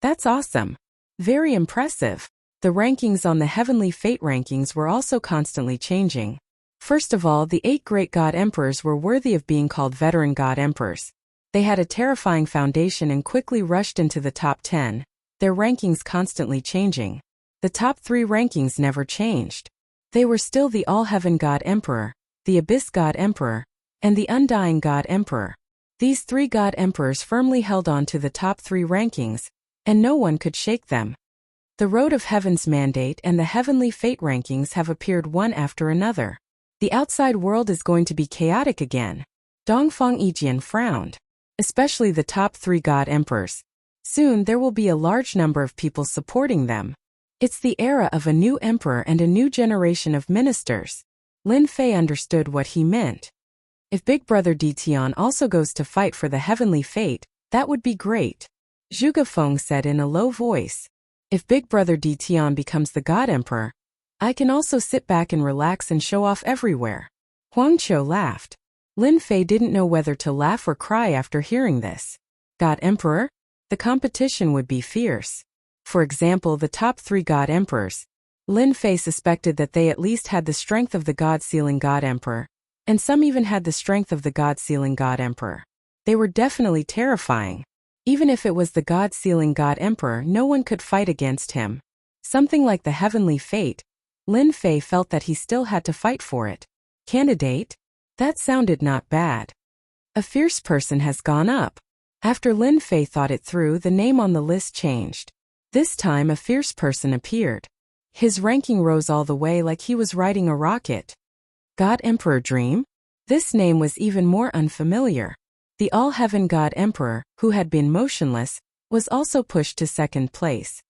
That's awesome. Very impressive. The rankings on the Heavenly Fate rankings were also constantly changing. First of all, the 8 great God Emperors were worthy of being called veteran God Emperors. They had a terrifying foundation and quickly rushed into the top 10, their rankings constantly changing. The top 3 rankings never changed. They were still the All-Heaven God Emperor, the Abyss God Emperor, and the Undying God Emperor. These 3 God Emperors firmly held on to the top 3 rankings, and no one could shake them. The Road of Heaven's mandate and the Heavenly Fate rankings have appeared one after another. The outside world is going to be chaotic again. Dongfang Yijian frowned. Especially the top 3 God Emperors. Soon there will be a large number of people supporting them. It's the era of a new emperor and a new generation of ministers. Lin Fei understood what he meant. If Big Brother Di Tian also goes to fight for the Heavenly Fate, that would be great. Zhuge Feng said in a low voice. If Big Brother Di Tian becomes the God Emperor, I can also sit back and relax and show off everywhere. Huang Qiu laughed. Lin Fei didn't know whether to laugh or cry after hearing this. God Emperor? The competition would be fierce. For example, the top 3 God Emperors. Lin Fei suspected that they at least had the strength of the God-sealing God Emperor, and some even had the strength of the God-sealing God Emperor. They were definitely terrifying. Even if it was the God-sealing God Emperor, no one could fight against him. Something like the Heavenly Fate. Lin Fei felt that he still had to fight for it. Candidate? That sounded not bad. A fierce person has gone up. After Lin Fei thought it through, the name on the list changed. This time a fierce person appeared. His ranking rose all the way like he was riding a rocket. God Emperor Dream? This name was even more unfamiliar. The All-Heaven God Emperor, who had been motionless, was also pushed to second place.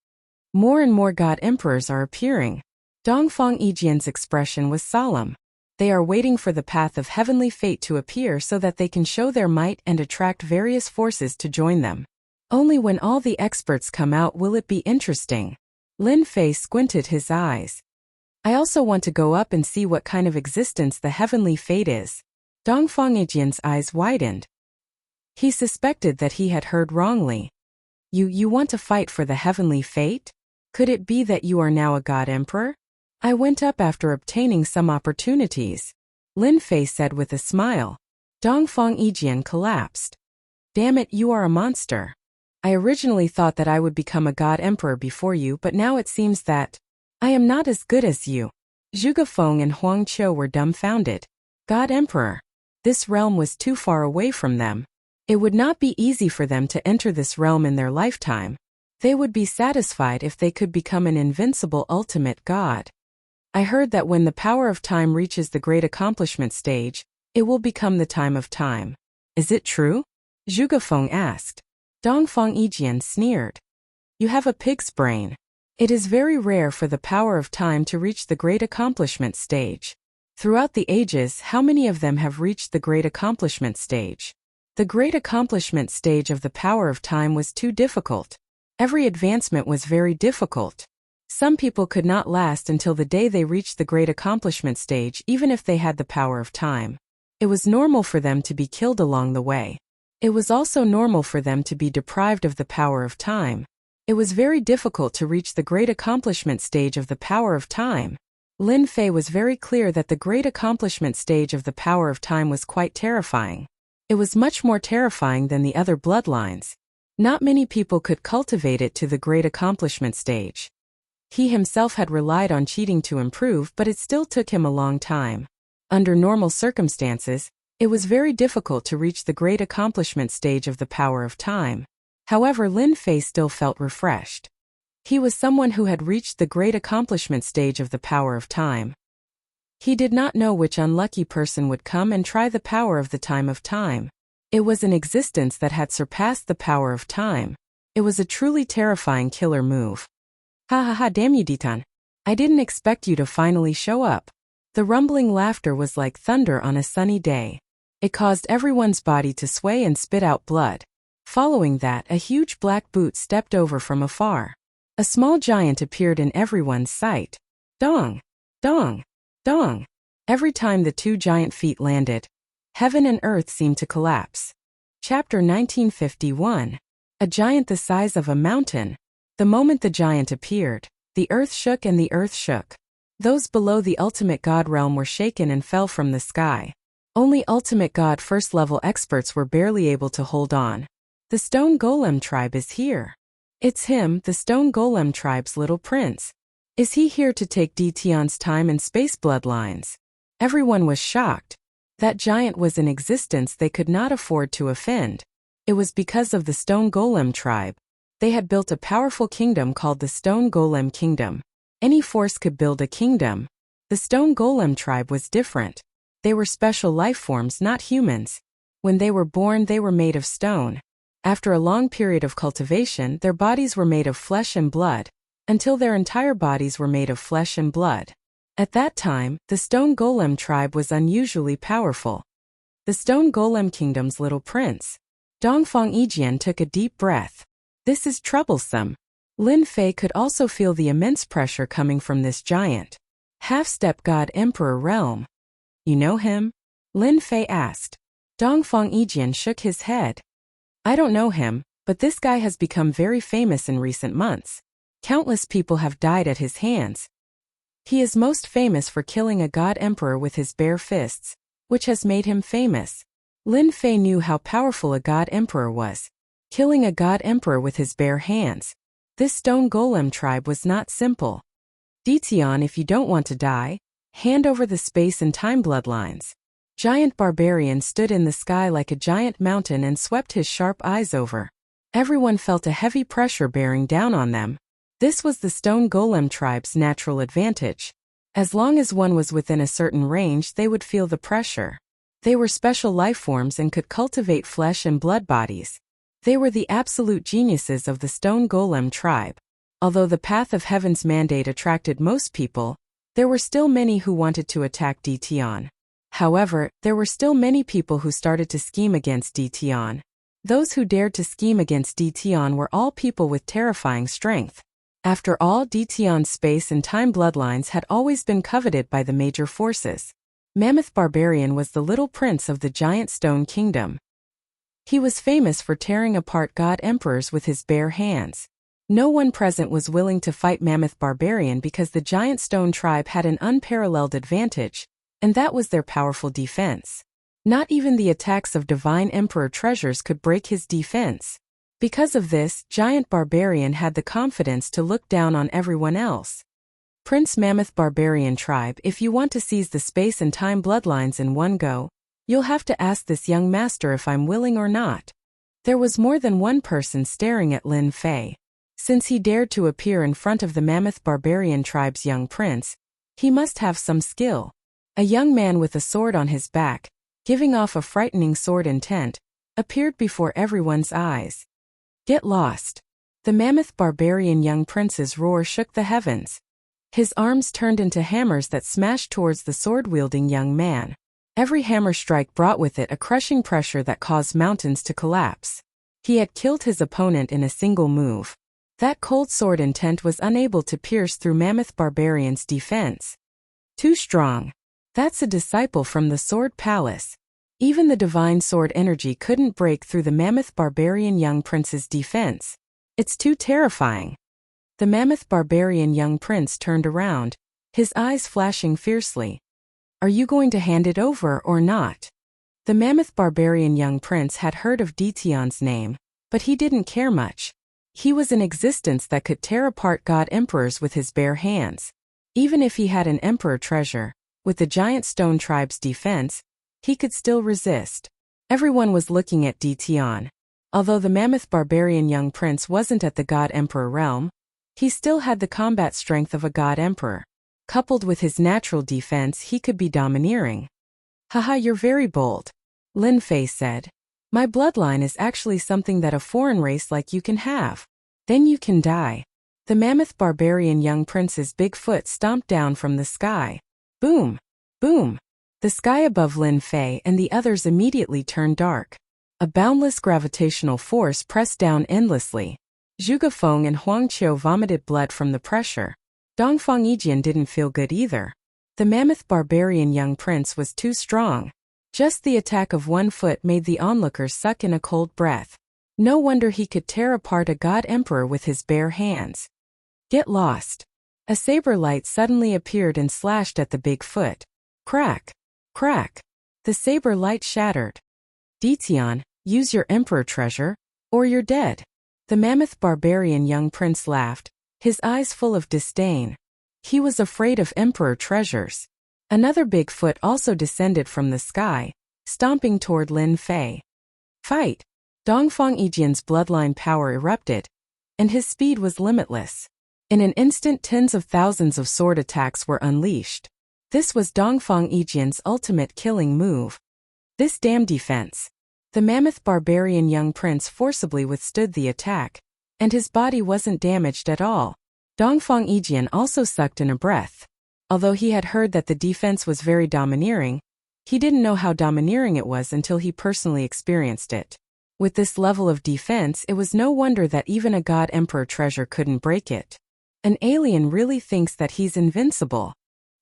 More and more God Emperors are appearing. Dongfang Yijian's expression was solemn. They are waiting for the path of Heavenly Fate to appear so that they can show their might and attract various forces to join them. Only when all the experts come out will it be interesting. Lin Fei squinted his eyes. I also want to go up and see what kind of existence the Heavenly Fate is. Dongfang Yijian's eyes widened. He suspected that he had heard wrongly. You want to fight for the heavenly fate? Could it be that you are now a god emperor? I went up after obtaining some opportunities, Lin Fei said with a smile. Dongfang Yijian collapsed. Damn it, you are a monster. I originally thought that I would become a god emperor before you, but now it seems that I am not as good as you. Zhuge Feng and Huang Qiu were dumbfounded. God emperor. This realm was too far away from them. It would not be easy for them to enter this realm in their lifetime. They would be satisfied if they could become an invincible ultimate god. I heard that when the power of time reaches the great accomplishment stage, it will become the time of time. Is it true? Zhuge Feng asked. Dongfang Yijian sneered. You have a pig's brain. It is very rare for the power of time to reach the great accomplishment stage. Throughout the ages, how many of them have reached the great accomplishment stage? The great accomplishment stage of the power of time was too difficult. Every advancement was very difficult. Some people could not last until the day they reached the great accomplishment stage, even if they had the power of time. It was normal for them to be killed along the way. It was also normal for them to be deprived of the power of time. It was very difficult to reach the great accomplishment stage of the power of time. Lin Fei was very clear that the great accomplishment stage of the power of time was quite terrifying. It was much more terrifying than the other bloodlines. Not many people could cultivate it to the great accomplishment stage. He himself had relied on cheating to improve, but it still took him a long time. Under normal circumstances, it was very difficult to reach the great accomplishment stage of the power of time. However, Lin Fei still felt refreshed. He was someone who had reached the great accomplishment stage of the power of time. He did not know which unlucky person would come and try the power of the time of time. It was an existence that had surpassed the power of time. It was a truly terrifying killer move. Ha ha ha, damn you, Ditan. I didn't expect you to finally show up. The rumbling laughter was like thunder on a sunny day. It caused everyone's body to sway and spit out blood. Following that, a huge black boot stepped over from afar. A small giant appeared in everyone's sight. Dong! Dong! Dong! Every time the two giant feet landed, heaven and earth seemed to collapse. Chapter 1951. A giant the size of a mountain. The moment the giant appeared, the earth shook and the earth shook. Those below the ultimate god realm were shaken and fell from the sky. Only ultimate god first-level experts were barely able to hold on. The Stone Golem tribe is here. It's him, the Stone Golem tribe's little prince. Is he here to take Dtion's time and space bloodlines? Everyone was shocked. That giant was in existence they could not afford to offend. It was because of the Stone Golem tribe. They had built a powerful kingdom called the Stone Golem Kingdom. Any force could build a kingdom. The Stone Golem tribe was different. They were special life forms, not humans. When they were born, they were made of stone. After a long period of cultivation, their bodies were made of flesh and blood, until their entire bodies were made of flesh and blood. At that time, the Stone Golem tribe was unusually powerful. The Stone Golem Kingdom's little prince. Dongfang Yijian took a deep breath. This is troublesome. Lin Fei could also feel the immense pressure coming from this giant. Half-step god emperor realm. You know him? Lin Fei asked. Dongfang Yijian shook his head. I don't know him, but this guy has become very famous in recent months. Countless people have died at his hands. He is most famous for killing a god emperor with his bare fists, which has made him famous. Lin Fei knew how powerful a god emperor was. Killing a god emperor with his bare hands. This Stone Golem tribe was not simple. Dtion, if you don't want to die, hand over the space and time bloodlines. Giant Barbarian stood in the sky like a giant mountain and swept his sharp eyes over. Everyone felt a heavy pressure bearing down on them. This was the Stone Golem tribe's natural advantage. As long as one was within a certain range, they would feel the pressure. They were special life forms and could cultivate flesh and blood bodies. They were the absolute geniuses of the Stone Golem tribe. Although the path of heaven's mandate attracted most people, there were still many who wanted to attack Dtion. However, there were still many people who started to scheme against Dtion. Those who dared to scheme against Dtion were all people with terrifying strength. After all, Dtion's space and time bloodlines had always been coveted by the major forces. Mammoth Barbarian was the little prince of the giant stone kingdom. He was famous for tearing apart god emperors with his bare hands. No one present was willing to fight Mammoth Barbarian because the giant stone tribe had an unparalleled advantage, and that was their powerful defense. Not even the attacks of divine emperor treasures could break his defense. Because of this, Giant Barbarian had the confidence to look down on everyone else. Prince Mammoth Barbarian tribe, if you want to seize the space and time bloodlines in one go, you'll have to ask this young master if I'm willing or not. There was more than one person staring at Lin Fei. Since he dared to appear in front of the Mammoth Barbarian tribe's young prince, he must have some skill. A young man with a sword on his back, giving off a frightening sword intent, appeared before everyone's eyes. Get lost. The Mammoth Barbarian young prince's roar shook the heavens. His arms turned into hammers that smashed towards the sword-wielding young man. Every hammer strike brought with it a crushing pressure that caused mountains to collapse. He had killed his opponent in a single move. That cold sword intent was unable to pierce through Mammoth Barbarian's defense. Too strong. That's a disciple from the Sword Palace. Even the divine sword energy couldn't break through the Mammoth Barbarian young prince's defense. It's too terrifying. The Mammoth Barbarian young prince turned around, his eyes flashing fiercely. Are you going to hand it over or not? The Mammoth Barbarian young prince had heard of Detion's name, but he didn't care much. He was an existence that could tear apart god emperors with his bare hands. Even if he had an emperor treasure, with the giant stone tribe's defense, he could still resist. Everyone was looking at Detion. Although the Mammoth Barbarian young prince wasn't at the god emperor realm, he still had the combat strength of a god emperor. Coupled with his natural defense, he could be domineering. Haha, you're very bold. Lin Fei said. My bloodline is actually something that a foreign race like you can have. Then you can die. The Mammoth Barbarian young prince's big foot stomped down from the sky. Boom! Boom! The sky above Lin Fei and the others immediately turned dark. A boundless gravitational force pressed down endlessly. Zhuge Feng and Huang Qiu vomited blood from the pressure. Dongfang Yijian didn't feel good either. The Mammoth Barbarian young prince was too strong. Just the attack of one foot made the onlookers suck in a cold breath. No wonder he could tear apart a god emperor with his bare hands. Get lost. A saber light suddenly appeared and slashed at the big foot. Crack! Crack! The saber light shattered. Detion, use your emperor treasure, or you're dead. The Mammoth Barbarian young prince laughed, his eyes full of disdain. He was afraid of emperor treasures. Another big foot also descended from the sky, stomping toward Lin Fei. Fight! Dongfang Yijian's bloodline power erupted, and his speed was limitless. In an instant, tens of thousands of sword attacks were unleashed. This was Dongfang Yijian's ultimate killing move. This damn defense. The Mammoth Barbarian young prince forcibly withstood the attack, and his body wasn't damaged at all. Dongfang Yijian also sucked in a breath. Although he had heard that the defense was very domineering, he didn't know how domineering it was until he personally experienced it. With this level of defense, it was no wonder that even a god emperor treasure couldn't break it. An alien really thinks that he's invincible.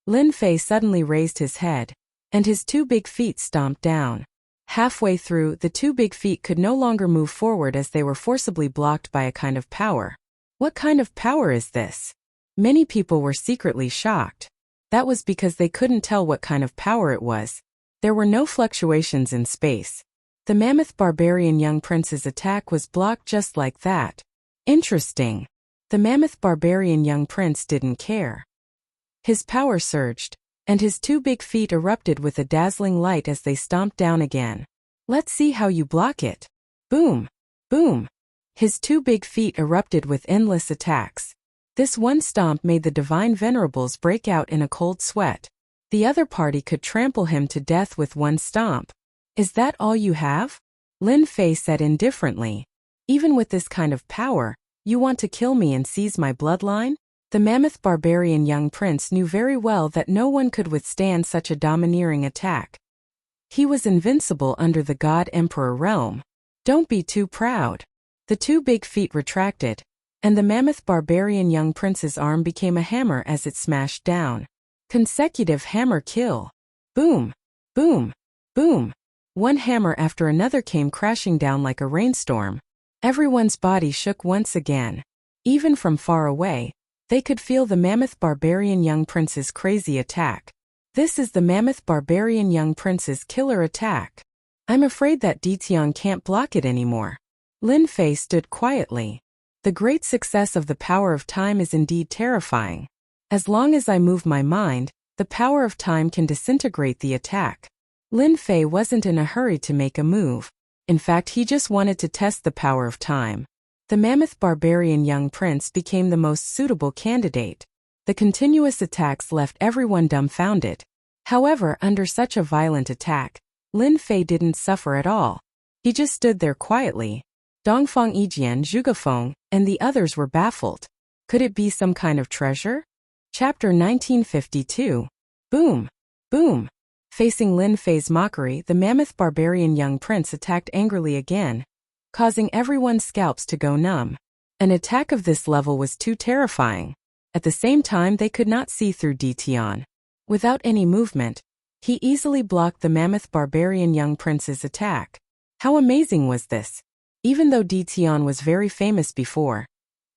Lin Fei suddenly raised his head, and his two big feet stomped down. Halfway through, the two big feet could no longer move forward as they were forcibly blocked by a kind of power. What kind of power is this? Many people were secretly shocked. That was because they couldn't tell what kind of power it was. There were no fluctuations in space. The Mammoth Barbarian young prince's attack was blocked just like that. Interesting. The Mammoth Barbarian young prince didn't care. His power surged, and his two big feet erupted with a dazzling light as they stomped down again. Let's see how you block it. Boom! Boom! His two big feet erupted with endless attacks. This one stomp made the divine venerables break out in a cold sweat. The other party could trample him to death with one stomp. Is that all you have? Lin Fei said indifferently. Even with this kind of power, you want to kill me and seize my bloodline? The Mammoth Barbarian young prince knew very well that no one could withstand such a domineering attack. He was invincible under the god emperor realm. Don't be too proud. The two big feet retracted, and the Mammoth Barbarian young prince's arm became a hammer as it smashed down. Consecutive hammer kill. Boom! Boom! Boom! One hammer after another came crashing down like a rainstorm. Everyone's body shook once again. Even from far away, they could feel the mammoth barbarian young prince's crazy attack. This is the mammoth barbarian young prince's killer attack. I'm afraid that Ditian can't block it anymore. Lin Fei stood quietly. The great success of the power of time is indeed terrifying. As long as I move my mind, the power of time can disintegrate the attack. Lin Fei wasn't in a hurry to make a move. In fact, he just wanted to test the power of time. The mammoth barbarian young prince became the most suitable candidate. The continuous attacks left everyone dumbfounded. However, under such a violent attack, Lin Fei didn't suffer at all. He just stood there quietly. Dongfang Yijian, Zhugafeng, and the others were baffled. Could it be some kind of treasure? Chapter 1952. Boom! Boom! Facing Lin Fei's mockery, the mammoth barbarian young prince attacked angrily again, causing everyone's scalps to go numb. An attack of this level was too terrifying. At the same time, they could not see through Ditian. Without any movement, he easily blocked the mammoth barbarian young prince's attack. How amazing was this? Even though Ditian was very famous before,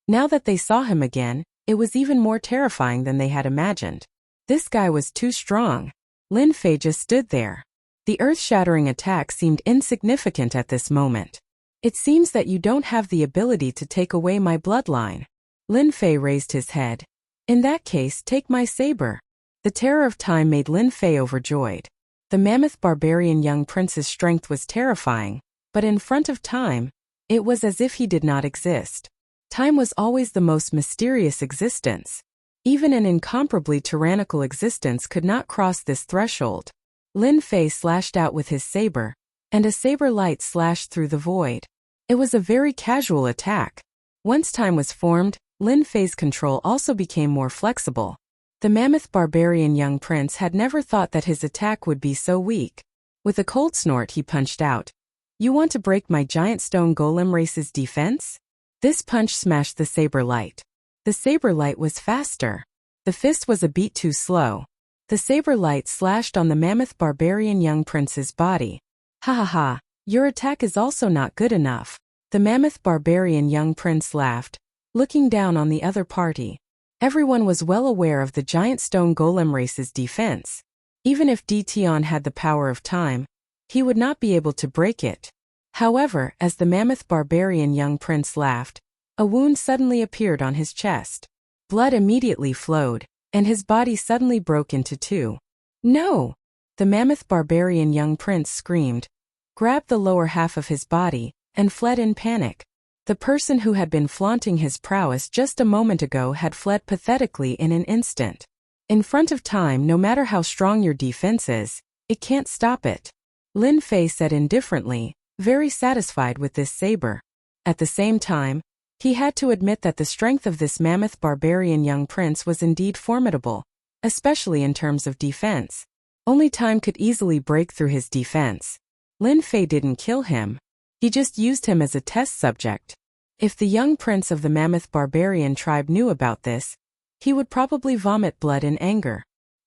now that they saw him again, it was even more terrifying than they had imagined. This guy was too strong. Lin Fei just stood there. The earth-shattering attack seemed insignificant at this moment. It seems that you don't have the ability to take away my bloodline. Lin Fei raised his head. In that case, take my saber. The terror of time made Lin Fei overjoyed. The mammoth barbarian young prince's strength was terrifying, but in front of time, it was as if he did not exist. Time was always the most mysterious existence. Even an incomparably tyrannical existence could not cross this threshold. Lin Fei slashed out with his saber, and a saber light slashed through the void. It was a very casual attack. Once time was formed, Lin Fei's control also became more flexible. The mammoth barbarian young prince had never thought that his attack would be so weak. With a cold snort, he punched out. You want to break my giant stone golem race's defense? This punch smashed the saber light. The saber light was faster. The fist was a beat too slow. The saber light slashed on the mammoth barbarian young prince's body. Ha ha ha, your attack is also not good enough. The mammoth barbarian young prince laughed, looking down on the other party. Everyone was well aware of the giant stone golem race's defense. Even if Ditian had the power of time, he would not be able to break it. However, as the mammoth barbarian young prince laughed, a wound suddenly appeared on his chest. Blood immediately flowed, and his body suddenly broke into two. No! The mammoth barbarian young prince screamed, grabbed the lower half of his body, and fled in panic. The person who had been flaunting his prowess just a moment ago had fled pathetically in an instant. In front of time, no matter how strong your defense is, it can't stop it. Lin Fei said indifferently, very satisfied with this saber. At the same time, he had to admit that the strength of this mammoth barbarian young prince was indeed formidable, especially in terms of defense. Only time could easily break through his defense. Lin Fei didn't kill him. He just used him as a test subject. If the young prince of the mammoth barbarian tribe knew about this, he would probably vomit blood in anger.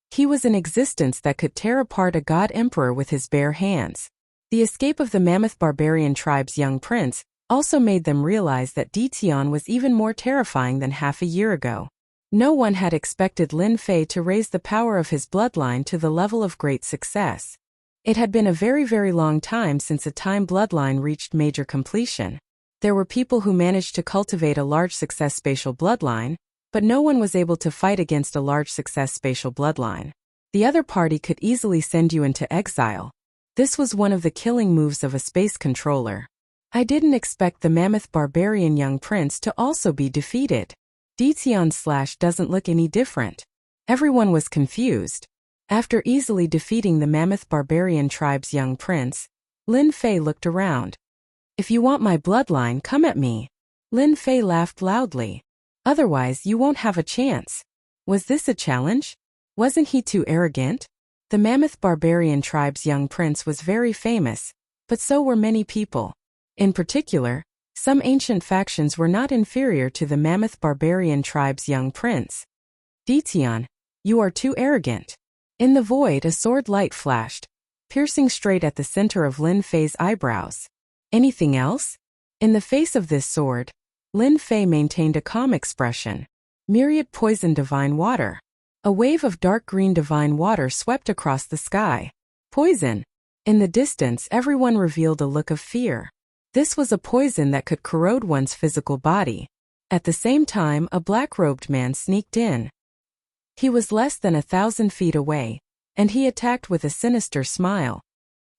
He was an existence that could tear apart a god emperor with his bare hands. The escape of the mammoth barbarian tribe's young prince also made them realize that Ditian was even more terrifying than half a year ago. No one had expected Lin Fei to raise the power of his bloodline to the level of great success. It had been a very, very long time since a time bloodline reached major completion. There were people who managed to cultivate a large success spatial bloodline, but no one was able to fight against a large success spatial bloodline. The other party could easily send you into exile. This was one of the killing moves of a space controller. I didn't expect the mammoth barbarian young prince to also be defeated. Ditian / doesn't look any different. Everyone was confused. After easily defeating the mammoth barbarian tribe's young prince, Lin Fei looked around. If you want my bloodline, come at me. Lin Fei laughed loudly. Otherwise, you won't have a chance. Was this a challenge? Wasn't he too arrogant? The mammoth barbarian tribe's young prince was very famous, but so were many people. In particular, some ancient factions were not inferior to the mammoth barbarian tribe's young prince. Ditian, you are too arrogant. In the void, a sword light flashed. piercing straight at the center of Lin Fei's eyebrows. Anything else? In the face of this sword, Lin Fei maintained a calm expression. Myriad poison divine water. A wave of dark green divine water swept across the sky. Poison. In the distance, everyone revealed a look of fear. This was a poison that could corrode one's physical body. At the same time, a black-robed man sneaked in. He was less than 1,000 feet away, and he attacked with a sinister smile.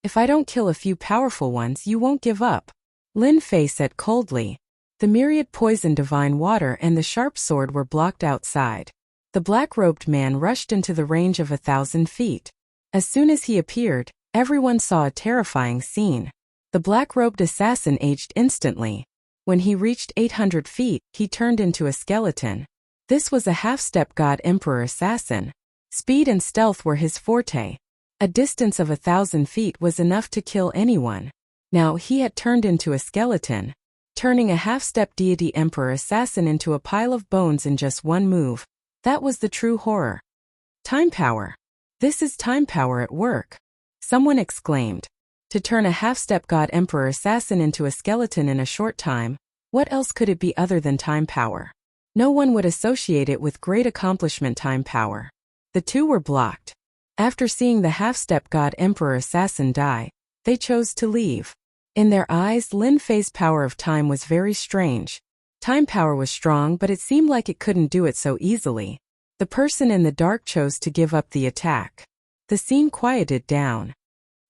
If I don't kill a few powerful ones, you won't give up, Lin Fei said coldly. The myriad poison divine water and the sharp sword were blocked outside. The black-robed man rushed into the range of 1,000 feet. As soon as he appeared, everyone saw a terrifying scene. The black-robed assassin aged instantly. When he reached 800 feet, he turned into a skeleton. This was a half-step god emperor assassin. Speed and stealth were his forte. A distance of 1,000 feet was enough to kill anyone. Now he had turned into a skeleton, turning a half-step deity emperor assassin into a pile of bones in just one move. That was the true horror. Time power. This is time power at work, someone exclaimed. To turn a half-step god emperor assassin into a skeleton in a short time, what else could it be other than time power? No one would associate it with great accomplishment time power. The two were blocked. After seeing the half-step god emperor assassin die, they chose to leave. In their eyes, Lin Fei's power of time was very strange. Time power was strong, but it seemed like it couldn't do it so easily. The person in the dark chose to give up the attack. The scene quieted down.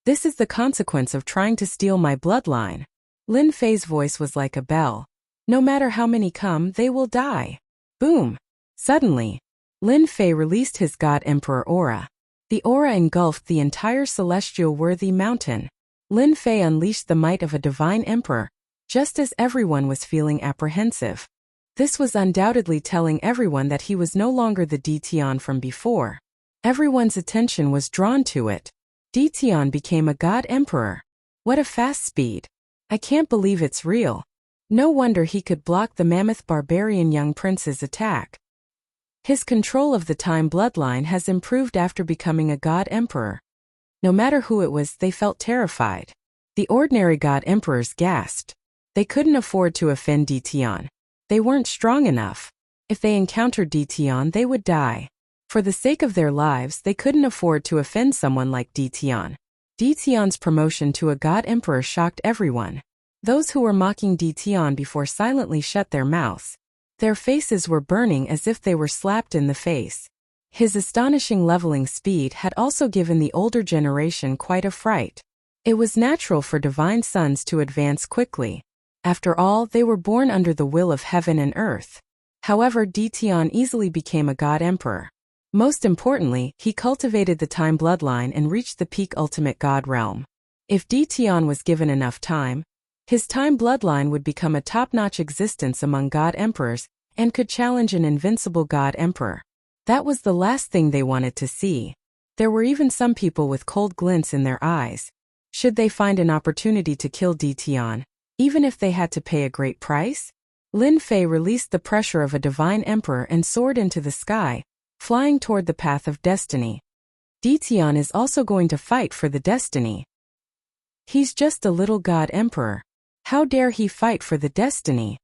This is the consequence of trying to steal my bloodline. Lin Fei's voice was like a bell. No matter how many come, they will die. Boom! Suddenly, Lin Fei released his God Emperor aura. The aura engulfed the entire celestial worthy mountain. Lin Fei unleashed the might of a divine emperor, just as everyone was feeling apprehensive. This was undoubtedly telling everyone that he was no longer the Detian from before. Everyone's attention was drawn to it. Detian became a god emperor. What a fast speed. I can't believe it's real. No wonder he could block the mammoth barbarian young prince's attack. His control of the time bloodline has improved after becoming a god emperor. No matter who it was, they felt terrified. The ordinary god emperors gasped. They couldn't afford to offend Detian. They weren't strong enough. If they encountered Detian, they would die. For the sake of their lives, they couldn't afford to offend someone like Detian. Detian's promotion to a god emperor shocked everyone. Those who were mocking Detian before silently shut their mouths. Their faces were burning as if they were slapped in the face. His astonishing leveling speed had also given the older generation quite a fright. It was natural for divine sons to advance quickly. After all, they were born under the will of heaven and earth. However, Detian easily became a god emperor. Most importantly, he cultivated the time bloodline and reached the peak ultimate god realm. If Detian was given enough time, his time bloodline would become a top-notch existence among god emperors and could challenge an invincible god emperor. That was the last thing they wanted to see. There were even some people with cold glints in their eyes. Should they find an opportunity to kill Detian, even if they had to pay a great price? Lin Fei released the pressure of a divine emperor and soared into the sky, flying toward the path of destiny. Detian is also going to fight for the destiny. He's just a little god emperor. How dare he fight for the destiny?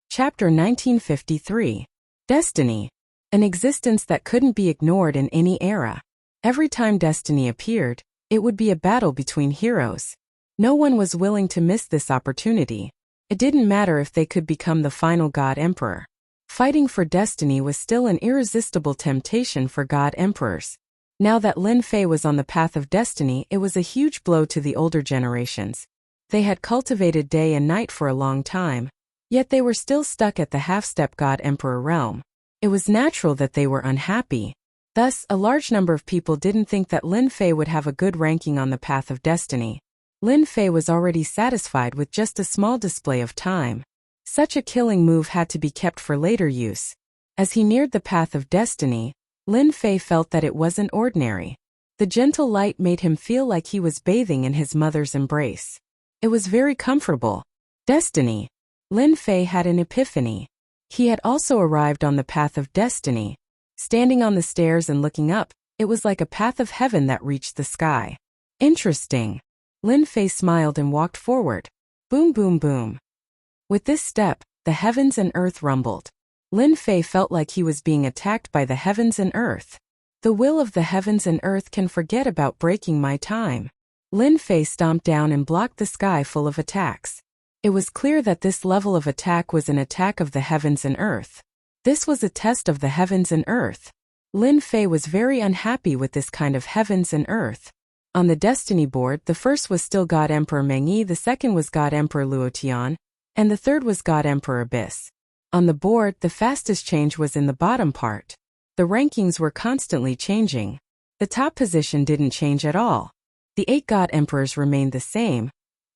Chapter 1953. Destiny. An existence that couldn't be ignored in any era. Every time destiny appeared, it would be a battle between heroes. No one was willing to miss this opportunity. It didn't matter if they could become the final god emperor. Fighting for destiny was still an irresistible temptation for god emperors. Now that Lin Fei was on the path of destiny, it was a huge blow to the older generations. They had cultivated day and night for a long time, yet they were still stuck at the half-step god emperor realm. It was natural that they were unhappy. Thus, a large number of people didn't think that Lin Fei would have a good ranking on the path of destiny. Lin Fei was already satisfied with just a small display of time. Such a killing move had to be kept for later use. As he neared the path of destiny, Lin Fei felt that it wasn't ordinary. The gentle light made him feel like he was bathing in his mother's embrace. It was very comfortable. Destiny. Lin Fei had an epiphany. He had also arrived on the path of destiny. Standing on the stairs and looking up, it was like a path of heaven that reached the sky. Interesting. Lin Fei smiled and walked forward. Boom, boom, boom. With this step, the heavens and earth rumbled. Lin Fei felt like he was being attacked by the heavens and earth. The will of the heavens and earth can forget about breaking my time. Lin Fei stomped down and blocked the sky full of attacks. It was clear that this level of attack was an attack of the heavens and earth. This was a test of the heavens and earth. Lin Fei was very unhappy with this kind of heavens and earth. On the destiny board, the first was still God Emperor Mengyi, the second was God Emperor Luotian, and the third was God Emperor Abyss. On the board, the fastest change was in the bottom part. The rankings were constantly changing. The top position didn't change at all. The 8 God Emperors remained the same,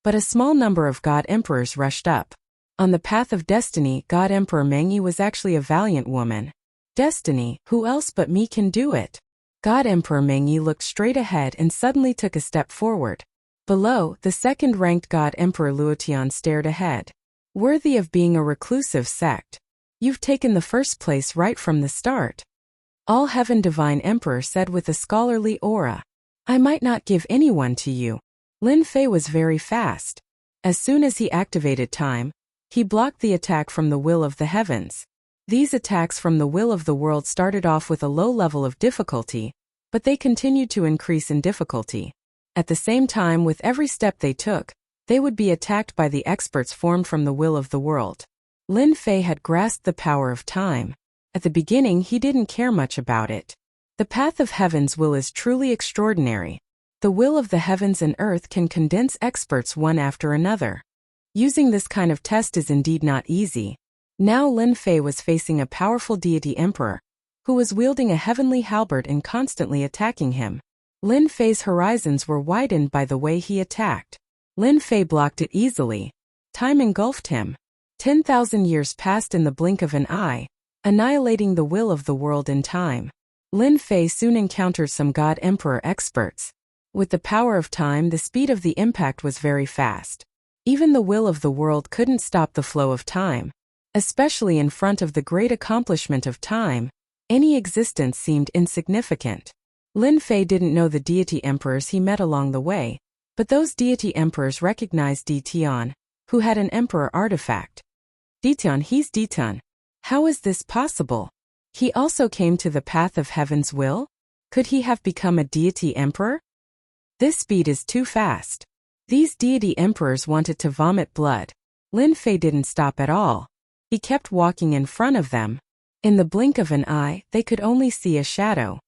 but a small number of God Emperors rushed up. On the path of destiny, God Emperor Mengyi was actually a valiant woman. Destiny, who else but me can do it? God Emperor Mengyi looked straight ahead and suddenly took a step forward. Below, the second-ranked God Emperor Luotian stared ahead. Worthy of being a reclusive sect. You've taken the first place right from the start. All Heaven Divine Emperor said with a scholarly aura. I might not give anyone to you. Lin Fei was very fast. As soon as he activated time, he blocked the attack from the will of the heavens. These attacks from the will of the world started off with a low level of difficulty, but they continued to increase in difficulty. At the same time, with every step they took, they would be attacked by the experts formed from the will of the world. Lin Fei had grasped the power of time. At the beginning, he didn't care much about it. The path of heaven's will is truly extraordinary. The will of the heavens and earth can condense experts one after another. Using this kind of test is indeed not easy. Now Lin Fei was facing a powerful deity emperor, who was wielding a heavenly halberd and constantly attacking him. Lin Fei's horizons were widened by the way he attacked. Lin Fei blocked it easily. Time engulfed him. 10,000 years passed in the blink of an eye, annihilating the will of the world in time. Lin Fei soon encountered some God Emperor experts. With the power of time, the speed of the impact was very fast. Even the will of the world couldn't stop the flow of time. Especially in front of the great accomplishment of time, any existence seemed insignificant. Lin Fei didn't know the deity emperors he met along the way, but those deity emperors recognized Di Tian, who had an emperor artifact. Di Tian, he's Di Tian. How is this possible? He also came to the path of heaven's will? Could he have become a deity emperor? This speed is too fast. These deity emperors wanted to vomit blood. Lin Fei didn't stop at all. He kept walking in front of them. In the blink of an eye, they could only see a shadow.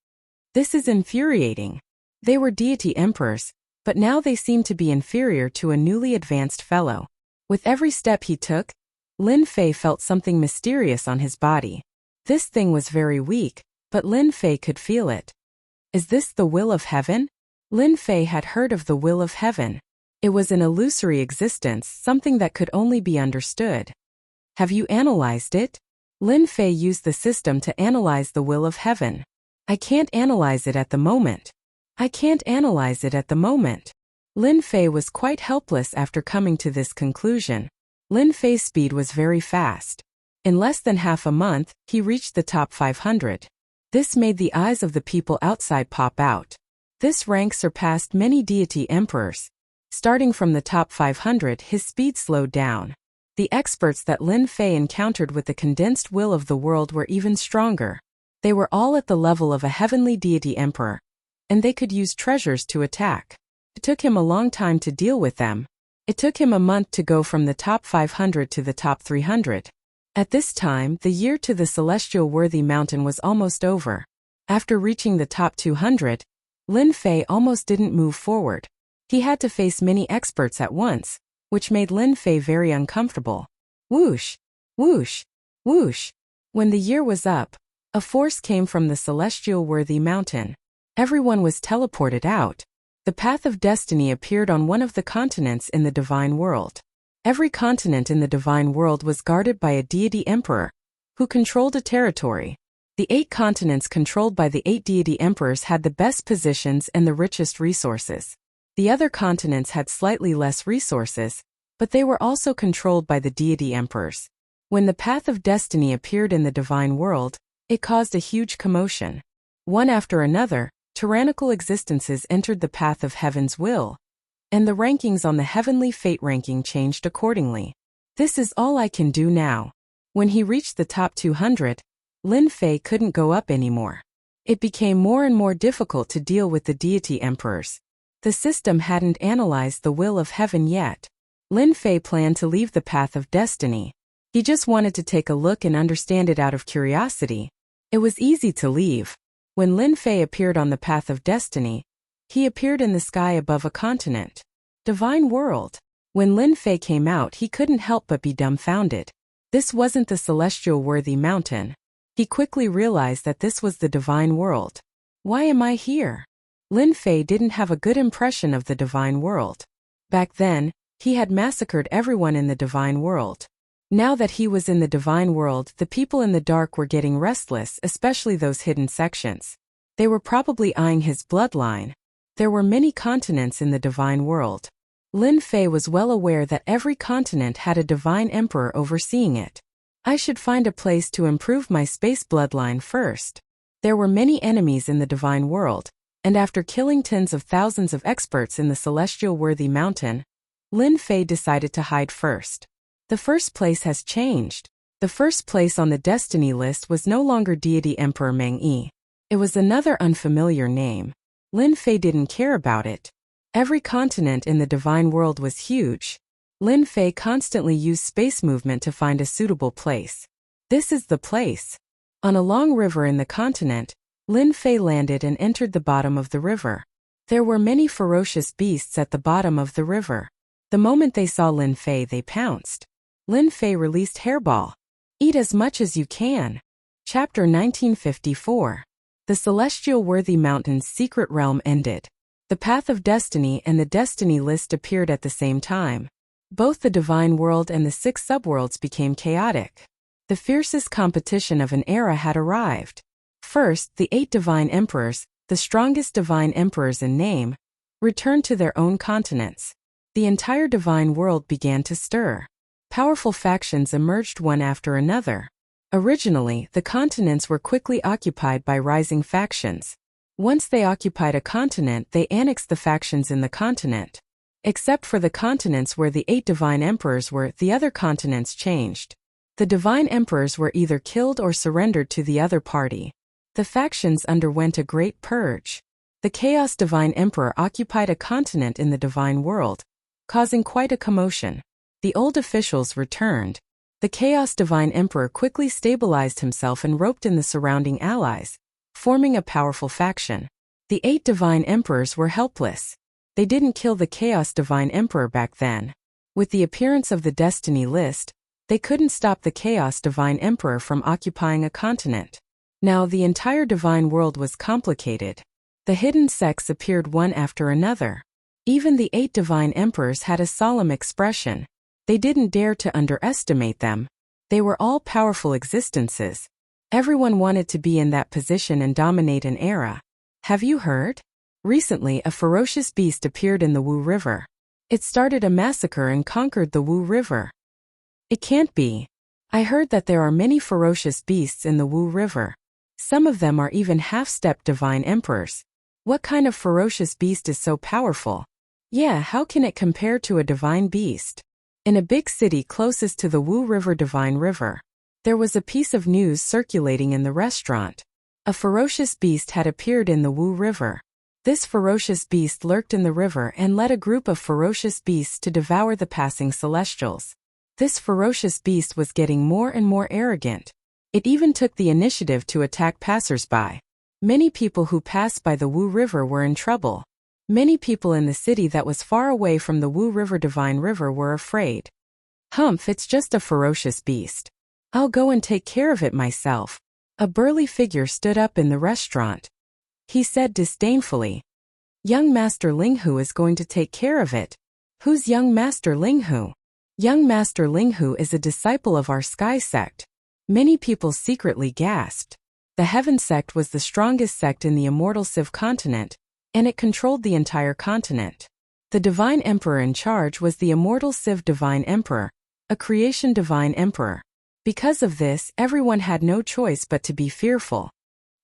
This is infuriating. They were deity emperors, but now they seemed to be inferior to a newly advanced fellow. With every step he took, Lin Fei felt something mysterious on his body. This thing was very weak, but Lin Fei could feel it. Is this the will of heaven? Lin Fei had heard of the will of heaven. It was an illusory existence, something that could only be understood. Have you analyzed it? Lin Fei used the system to analyze the will of heaven. I can't analyze it at the moment. I can't analyze it at the moment. Lin Fei was quite helpless after coming to this conclusion. Lin Fei's speed was very fast. In less than half a month, he reached the top 500. This made the eyes of the people outside pop out. This rank surpassed many deity emperors. Starting from the top 500, his speed slowed down. The experts that Lin Fei encountered with the condensed will of the world were even stronger. They were all at the level of a heavenly deity emperor, and they could use treasures to attack. It took him a long time to deal with them. It took him a month to go from the top 500 to the top 300. At this time, the year to the celestial worthy mountain was almost over. After reaching the top 200, Lin Fei almost didn't move forward. He had to face many experts at once, which made Lin Fei very uncomfortable. Whoosh! Whoosh! Whoosh! When the year was up, a force came from the celestial worthy mountain. Everyone was teleported out. The path of destiny appeared on one of the continents in the divine world. Every continent in the divine world was guarded by a deity emperor, who controlled a territory. The 8 continents controlled by the 8 deity emperors had the best positions and the richest resources. The other continents had slightly less resources, but they were also controlled by the deity emperors. When the path of destiny appeared in the divine world, it caused a huge commotion. One after another, tyrannical existences entered the path of heaven's will, and the rankings on the heavenly fate ranking changed accordingly. This is all I can do now. When he reached the top 200, Lin Fei couldn't go up anymore. It became more and more difficult to deal with the deity emperors. The system hadn't analyzed the will of heaven yet. Lin Fei planned to leave the path of destiny. He just wanted to take a look and understand it out of curiosity. It was easy to leave. When Lin Fei appeared on the path of destiny, he appeared in the sky above a continent. Divine world. When Lin Fei came out, he couldn't help but be dumbfounded. This wasn't the celestial worthy mountain. He quickly realized that this was the divine world. Why am I here? Lin Fei didn't have a good impression of the divine world. Back then, he had massacred everyone in the divine world. Now that he was in the divine world, the people in the dark were getting restless, especially those hidden sections. They were probably eyeing his bloodline. There were many continents in the divine world. Lin Fei was well aware that every continent had a divine emperor overseeing it. I should find a place to improve my space bloodline first. There were many enemies in the divine world, and after killing tens of thousands of experts in the celestial worthy mountain, Lin Fei decided to hide first. The first place has changed. The first place on the destiny list was no longer deity Emperor Meng Yi. It was another unfamiliar name. Lin Fei didn't care about it. Every continent in the divine world was huge. Lin Fei constantly used space movement to find a suitable place. This is the place. On a long river in the continent, Lin Fei landed and entered the bottom of the river. There were many ferocious beasts at the bottom of the river. The moment they saw Lin Fei, they pounced. Lin Fei released Hairball. Eat as much as you can. Chapter 1954. The Celestial Worthy Mountain's secret realm ended. The Path of Destiny and the Destiny List appeared at the same time. Both the Divine World and the 6 subworlds became chaotic. The fiercest competition of an era had arrived. First, the 8 Divine Emperors, the strongest Divine Emperors in name, returned to their own continents. The entire Divine World began to stir. Powerful factions emerged one after another. Originally, the continents were quickly occupied by rising factions. Once they occupied a continent, they annexed the factions in the continent. Except for the continents where the 8 Divine Emperors were, the other continents changed. The Divine Emperors were either killed or surrendered to the other party. The factions underwent a great purge. The Chaos Divine Emperor occupied a continent in the Divine World, causing quite a commotion. The old officials returned. The Chaos Divine Emperor quickly stabilized himself and roped in the surrounding allies, forming a powerful faction. The 8 Divine Emperors were helpless. They didn't kill the Chaos Divine Emperor back then. With the appearance of the Destiny List, they couldn't stop the Chaos Divine Emperor from occupying a continent. Now the entire Divine World was complicated. The hidden sects appeared one after another. Even the 8 Divine Emperors had a solemn expression. They didn't dare to underestimate them. They were all powerful existences. Everyone wanted to be in that position and dominate an era. Have you heard? Recently, a ferocious beast appeared in the Wu River. It started a massacre and conquered the Wu River. It can't be. I heard that there are many ferocious beasts in the Wu River. Some of them are even half-step divine emperors. What kind of ferocious beast is so powerful? Yeah, how can it compare to a divine beast? In a big city closest to the Wu River Divine River, there was a piece of news circulating in the restaurant. A ferocious beast had appeared in the Wu River. This ferocious beast lurked in the river and led a group of ferocious beasts to devour the passing celestials. This ferocious beast was getting more and more arrogant. It even took the initiative to attack passers-by. Many people who passed by the Wu River were in trouble. Many people in the city that was far away from the Wu River Divine River were afraid. Humph, it's just a ferocious beast. I'll go and take care of it myself. A burly figure stood up in the restaurant. He said disdainfully, Young Master Linghu is going to take care of it. Who's Young Master Linghu? Young Master Linghu is a disciple of our Sky sect. Many people secretly gasped. The Heaven sect was the strongest sect in the immortal Civ continent, and it controlled the entire continent. The Divine Emperor in charge was the immortal Civ Divine Emperor, a creation Divine Emperor. Because of this, everyone had no choice but to be fearful.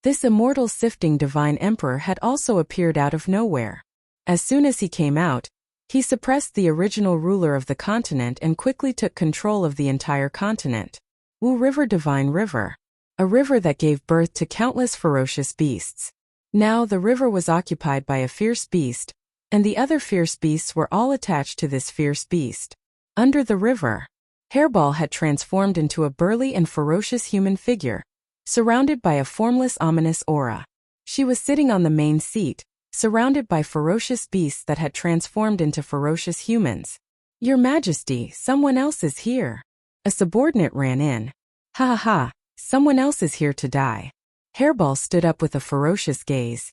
This immortal sifting divine emperor had also appeared out of nowhere. As soon as he came out, he suppressed the original ruler of the continent and quickly took control of the entire continent. Wu River, divine river. A river that gave birth to countless ferocious beasts. Now the river was occupied by a fierce beast, and the other fierce beasts were all attached to this fierce beast. Under the river, Hairball had transformed into a burly and ferocious human figure, surrounded by a formless, ominous aura. She was sitting on the main seat, surrounded by ferocious beasts that had transformed into ferocious humans. "Your Majesty, someone else is here." A subordinate ran in. "Ha ha ha, someone else is here to die." Hairball stood up with a ferocious gaze.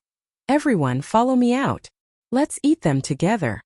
"Everyone, follow me out. Let's eat them together."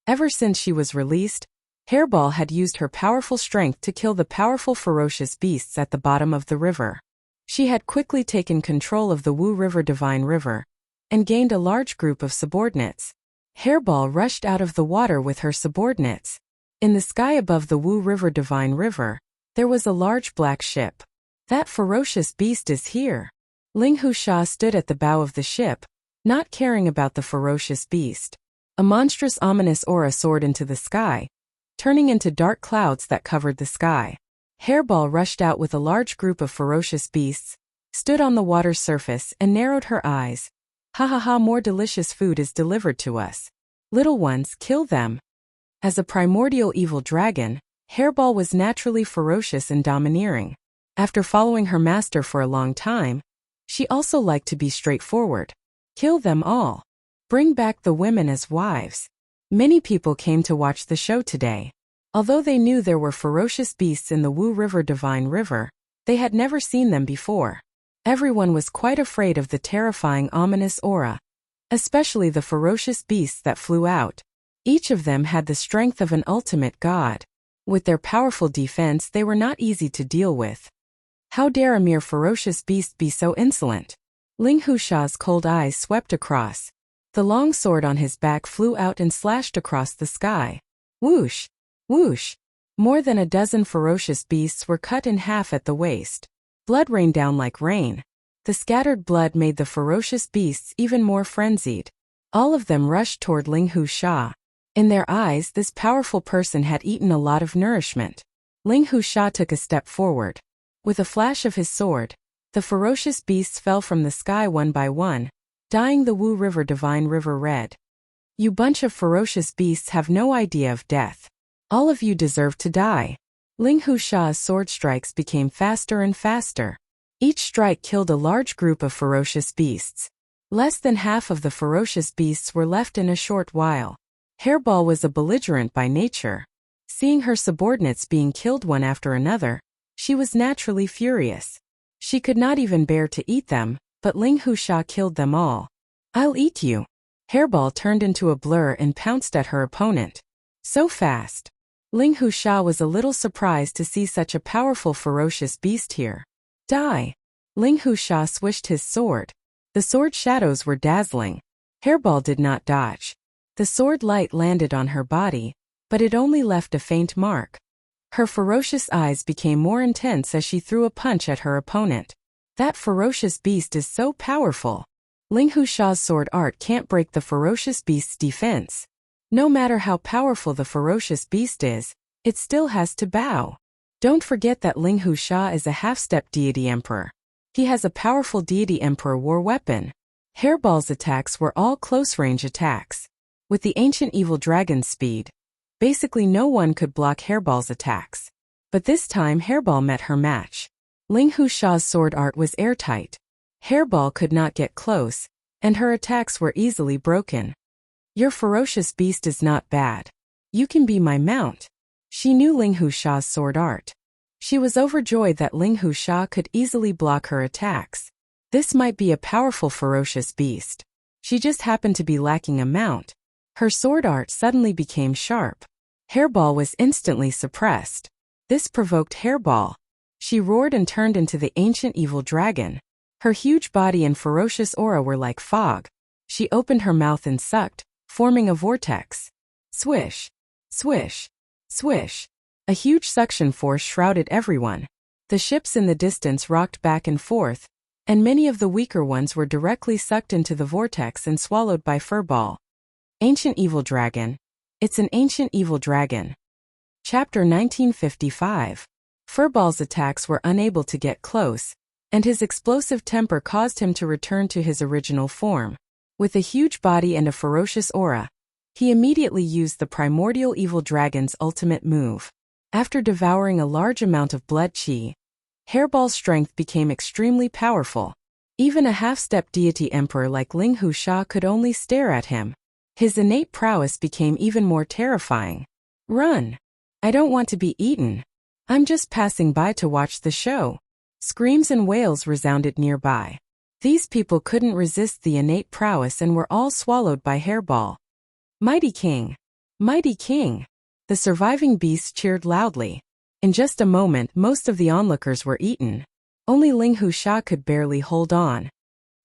Ever since she was released, Hairball had used her powerful strength to kill the powerful ferocious beasts at the bottom of the river. She had quickly taken control of the Wu River, divine river, and gained a large group of subordinates. Hairball rushed out of the water with her subordinates. In the sky above the Wu River, divine river, there was a large black ship. "That ferocious beast is here." Ling Husha stood at the bow of the ship, not caring about the ferocious beast. A monstrous, ominous aura soared into the sky, turning into dark clouds that covered the sky. Hairball rushed out with a large group of ferocious beasts, stood on the water's surface and narrowed her eyes. "Ha ha ha, more delicious food is delivered to us. Little ones, kill them." As a primordial evil dragon, Hairball was naturally ferocious and domineering. After following her master for a long time, she also liked to be straightforward. "Kill them all. Bring back the women as wives." Many people came to watch the show today. Although they knew there were ferocious beasts in the Wu River, divine river, they had never seen them before. Everyone was quite afraid of the terrifying, ominous aura, especially the ferocious beasts that flew out. Each of them had the strength of an ultimate god. With their powerful defense, they were not easy to deal with. How dare a mere ferocious beast be so insolent? Ling Husha's cold eyes swept across. The long sword on his back flew out and slashed across the sky. Whoosh! Whoosh! More than a dozen ferocious beasts were cut in half at the waist. Blood rained down like rain. The scattered blood made the ferocious beasts even more frenzied. All of them rushed toward Ling Husha. In their eyes, this powerful person had eaten a lot of nourishment. Ling Husha took a step forward. With a flash of his sword, the ferocious beasts fell from the sky one by one, dyeing the Wu River, divine river, red. "You bunch of ferocious beasts have no idea of death. All of you deserve to die." Ling Husha's sword strikes became faster and faster. Each strike killed a large group of ferocious beasts. Less than half of the ferocious beasts were left in a short while. Hairball was a belligerent by nature. Seeing her subordinates being killed one after another, she was naturally furious. She could not even bear to eat them, but Ling Husha killed them all. "I'll eat you." Hairball turned into a blur and pounced at her opponent. So fast. Ling Husha was a little surprised to see such a powerful ferocious beast here. "Die." Ling Husha swished his sword. The sword shadows were dazzling. Hairball did not dodge. The sword light landed on her body, but it only left a faint mark. Her ferocious eyes became more intense as she threw a punch at her opponent. "That ferocious beast is so powerful. Ling Husha's sword art can't break the ferocious beast's defense. No matter how powerful the ferocious beast is, it still has to bow." Don't forget that Ling Husha is a half-step deity emperor. He has a powerful deity emperor war weapon. Hairball's attacks were all close-range attacks. With the ancient evil dragon's speed, basically no one could block Hairball's attacks. But this time Hairball met her match. Ling Husha's sword art was airtight. Hairball could not get close, and her attacks were easily broken. "Your ferocious beast is not bad. You can be my mount." She knew Ling Husha's sword art. She was overjoyed that Ling Husha could easily block her attacks. This might be a powerful ferocious beast. She just happened to be lacking a mount. Her sword art suddenly became sharp. Hairball was instantly suppressed. This provoked Hairball. She roared and turned into the ancient evil dragon. Her huge body and ferocious aura were like fog. She opened her mouth and sucked, forming a vortex. Swish, swish, swish. A huge suction force shrouded everyone. The ships in the distance rocked back and forth, and many of the weaker ones were directly sucked into the vortex and swallowed by Furball. Ancient Evil Dragon. It's an ancient evil dragon. Chapter 1955. Furball's attacks were unable to get close, and his explosive temper caused him to return to his original form. With a huge body and a ferocious aura, he immediately used the primordial evil dragon's ultimate move. After devouring a large amount of blood chi, Hairball's strength became extremely powerful. Even a half-step deity emperor like Ling Hu Sha could only stare at him. His innate prowess became even more terrifying. Run! I don't want to be eaten. I'm just passing by to watch the show. Screams and wails resounded nearby. These people couldn't resist the innate prowess and were all swallowed by Hairball. Mighty King! Mighty King! The surviving beasts cheered loudly. In just a moment, most of the onlookers were eaten. Only Ling Hu Sha could barely hold on.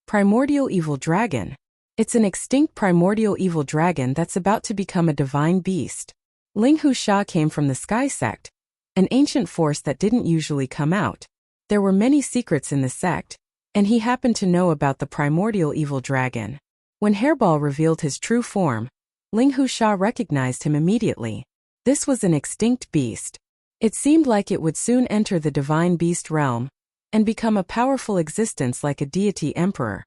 Primordial Evil Dragon. It's an extinct primordial evil dragon that's about to become a divine beast. Ling Hu Sha came from the Sky Sect, an ancient force that didn't usually come out. There were many secrets in the sect, and he happened to know about the primordial evil dragon. When Hairball revealed his true form, Ling Hu Sha recognized him immediately. This was an extinct beast. It seemed like it would soon enter the divine beast realm and become a powerful existence like a deity emperor.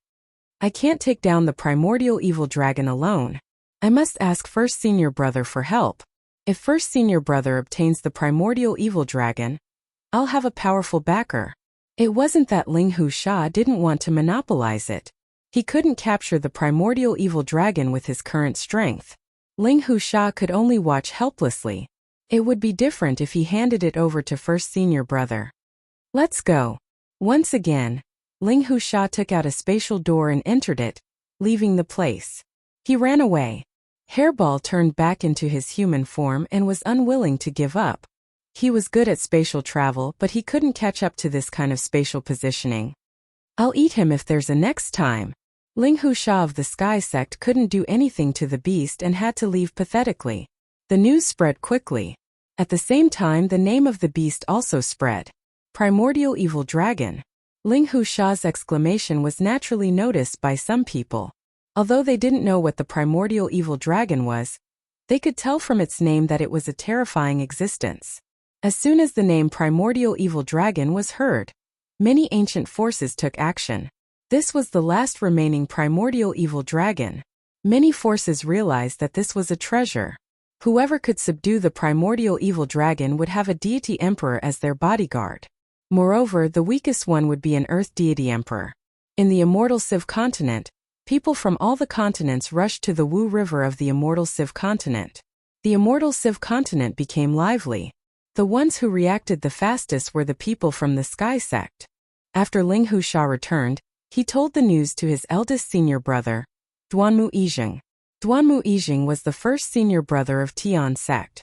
I can't take down the primordial evil dragon alone. I must ask First Senior Brother for help. If First Senior Brother obtains the primordial evil dragon, I'll have a powerful backer. It wasn't that Ling Hu Sha didn't want to monopolize it. He couldn't capture the primordial evil dragon with his current strength. Ling Hu Sha could only watch helplessly. It would be different if he handed it over to First Senior Brother. Let's go. Once again, Ling Hu Sha took out a spatial door and entered it, leaving the place. He ran away. Hairball turned back into his human form and was unwilling to give up. He was good at spatial travel, but he couldn't catch up to this kind of spatial positioning. I'll eat him if there's a next time. Ling Hu Sha of the Sky Sect couldn't do anything to the beast and had to leave pathetically. The news spread quickly. At the same time, the name of the beast also spread. Primordial Evil Dragon. Ling Hu Sha's exclamation was naturally noticed by some people. Although they didn't know what the primordial evil dragon was, they could tell from its name that it was a terrifying existence. As soon as the name primordial evil dragon was heard, many ancient forces took action. This was the last remaining primordial evil dragon. Many forces realized that this was a treasure. Whoever could subdue the primordial evil dragon would have a deity emperor as their bodyguard. Moreover, the weakest one would be an earth deity emperor. In the immortal Civ continent, people from all the continents rushed to the Wu River of the immortal Civ continent. The immortal Civ continent became lively. The ones who reacted the fastest were the people from the Sky Sect. After Ling Hu Sha returned, he told the news to his eldest senior brother, Duanmu Yijing. Duanmu Yijing was the first senior brother of Tian sect.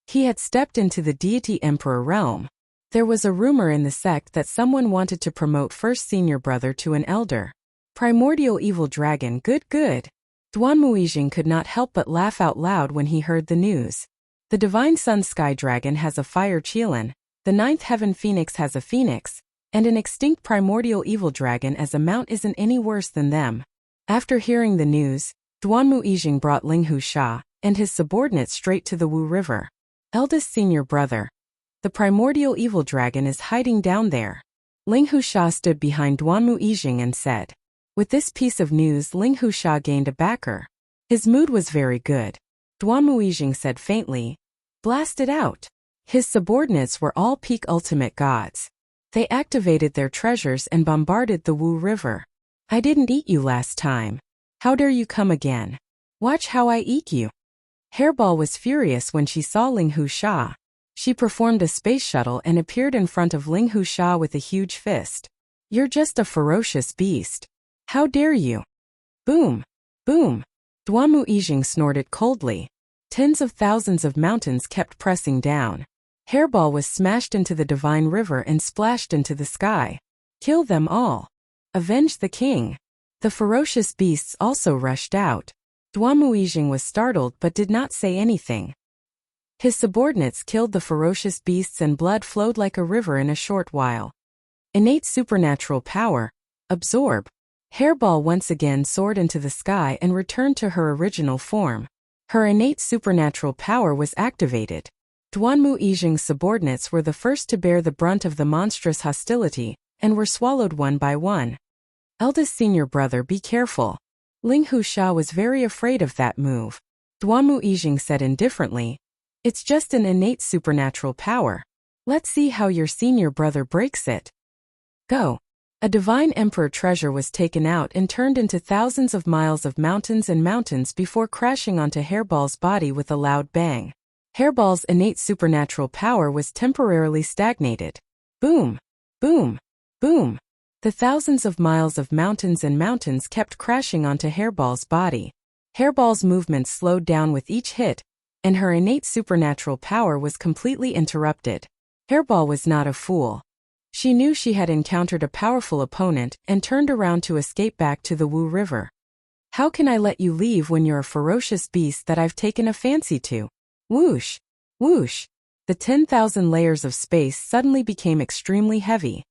He had stepped into the deity emperor realm. There was a rumor in the sect that someone wanted to promote first senior brother to an elder. Primordial evil dragon, good. Duanmu Yijing could not help but laugh out loud when he heard the news. The divine sun sky dragon has a fire Qilin, the ninth heaven phoenix has a phoenix, and an extinct primordial evil dragon as a mount isn't any worse than them. After hearing the news, Duanmu Yijing brought Ling Hu Sha and his subordinates straight to the Wu River. Eldest senior brother. The primordial evil dragon is hiding down there. Ling Hu Sha stood behind Duanmu Yijing and said. With this piece of news, Ling Hu Sha gained a backer. His mood was very good. Duanmu Yijing said faintly, "Blast it out." His subordinates were all peak ultimate gods. They activated their treasures and bombarded the Wu River. I didn't eat you last time. How dare you come again? Watch how I eat you. Hairball was furious when she saw Ling Hu Sha. She performed a space shuttle and appeared in front of Ling Hu Sha with a huge fist. You're just a ferocious beast. How dare you? Boom! Boom! Duanmu Yijing snorted coldly. Tens of thousands of mountains kept pressing down. Hairball was smashed into the divine river and splashed into the sky. Kill them all. Avenge the king. The ferocious beasts also rushed out. Duanmu Yijing was startled but did not say anything. His subordinates killed the ferocious beasts and blood flowed like a river in a short while. Innate supernatural power. Absorb. Hairball once again soared into the sky and returned to her original form. Her innate supernatural power was activated. Duanmu Yijing's subordinates were the first to bear the brunt of the monstrous hostility, and were swallowed one by one. Eldest senior brother, be careful. Ling Husha was very afraid of that move. Duanmu Yijing said indifferently, it's just an innate supernatural power. Let's see how your senior brother breaks it. Go. A divine emperor treasure was taken out and turned into thousands of miles of mountains and mountains before crashing onto Hairball's body with a loud bang. Hairball's innate supernatural power was temporarily stagnated. Boom! Boom! Boom! The thousands of miles of mountains and mountains kept crashing onto Hairball's body. Hairball's movements slowed down with each hit, and her innate supernatural power was completely interrupted. Hairball was not a fool. She knew she had encountered a powerful opponent and turned around to escape back to the Wu River. How can I let you leave when you're a ferocious beast that I've taken a fancy to? Whoosh! Whoosh! The 10,000 layers of space suddenly became extremely heavy.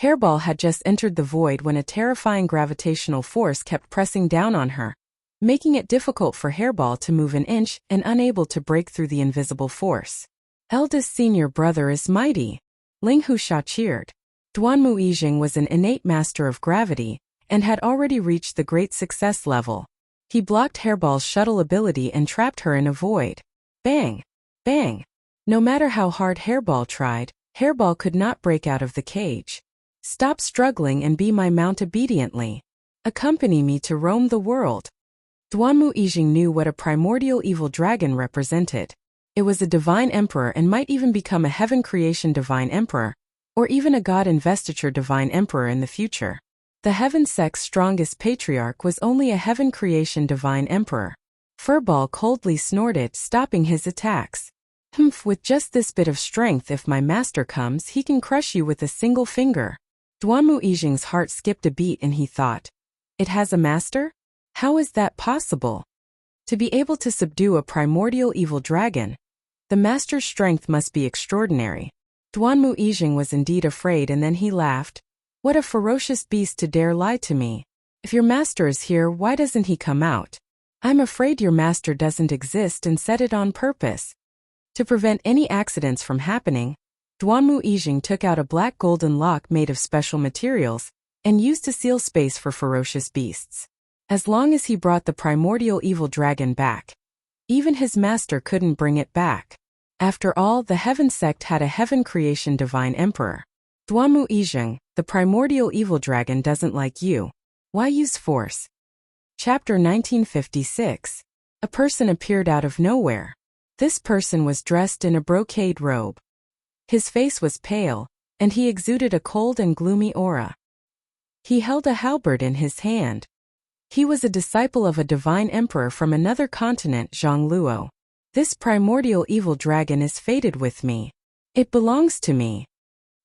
Hairball had just entered the void when a terrifying gravitational force kept pressing down on her, making it difficult for Hairball to move an inch and unable to break through the invisible force. Eldest senior brother is mighty. Ling Husha cheered. Duanmu Yijing was an innate master of gravity, and had already reached the great success level. He blocked Hairball's shuttle ability and trapped her in a void. Bang! Bang! No matter how hard Hairball tried, Hairball could not break out of the cage. Stop struggling and be my mount obediently. Accompany me to roam the world. Duanmu Yijing knew what a primordial evil dragon represented. It was a divine emperor and might even become a heaven creation divine emperor, or even a god investiture divine emperor in the future. The heaven sect's strongest patriarch was only a heaven creation divine emperor. Furball coldly snorted, stopping his attacks. With just this bit of strength, if my master comes, he can crush you with a single finger. Duanmu Yijing's heart skipped a beat and he thought, it has a master? How is that possible? To be able to subdue a primordial evil dragon, the master's strength must be extraordinary. Duanmu Yijing was indeed afraid, and then he laughed. What a ferocious beast to dare lie to me. If your master is here, why doesn't he come out? I'm afraid your master doesn't exist and said it on purpose. To prevent any accidents from happening, Duanmu Yijing took out a black golden lock made of special materials, and used to seal space for ferocious beasts. As long as he brought the primordial evil dragon back, even his master couldn't bring it back. After all, the heaven sect had a heaven creation divine emperor. Duanmu Yijing, the primordial evil dragon doesn't like you. Why use force? Chapter 1956. A person appeared out of nowhere. This person was dressed in a brocade robe. His face was pale, and he exuded a cold and gloomy aura. He held a halberd in his hand. He was a disciple of a divine emperor from another continent, Zhang Luo. This primordial evil dragon is fated with me. It belongs to me.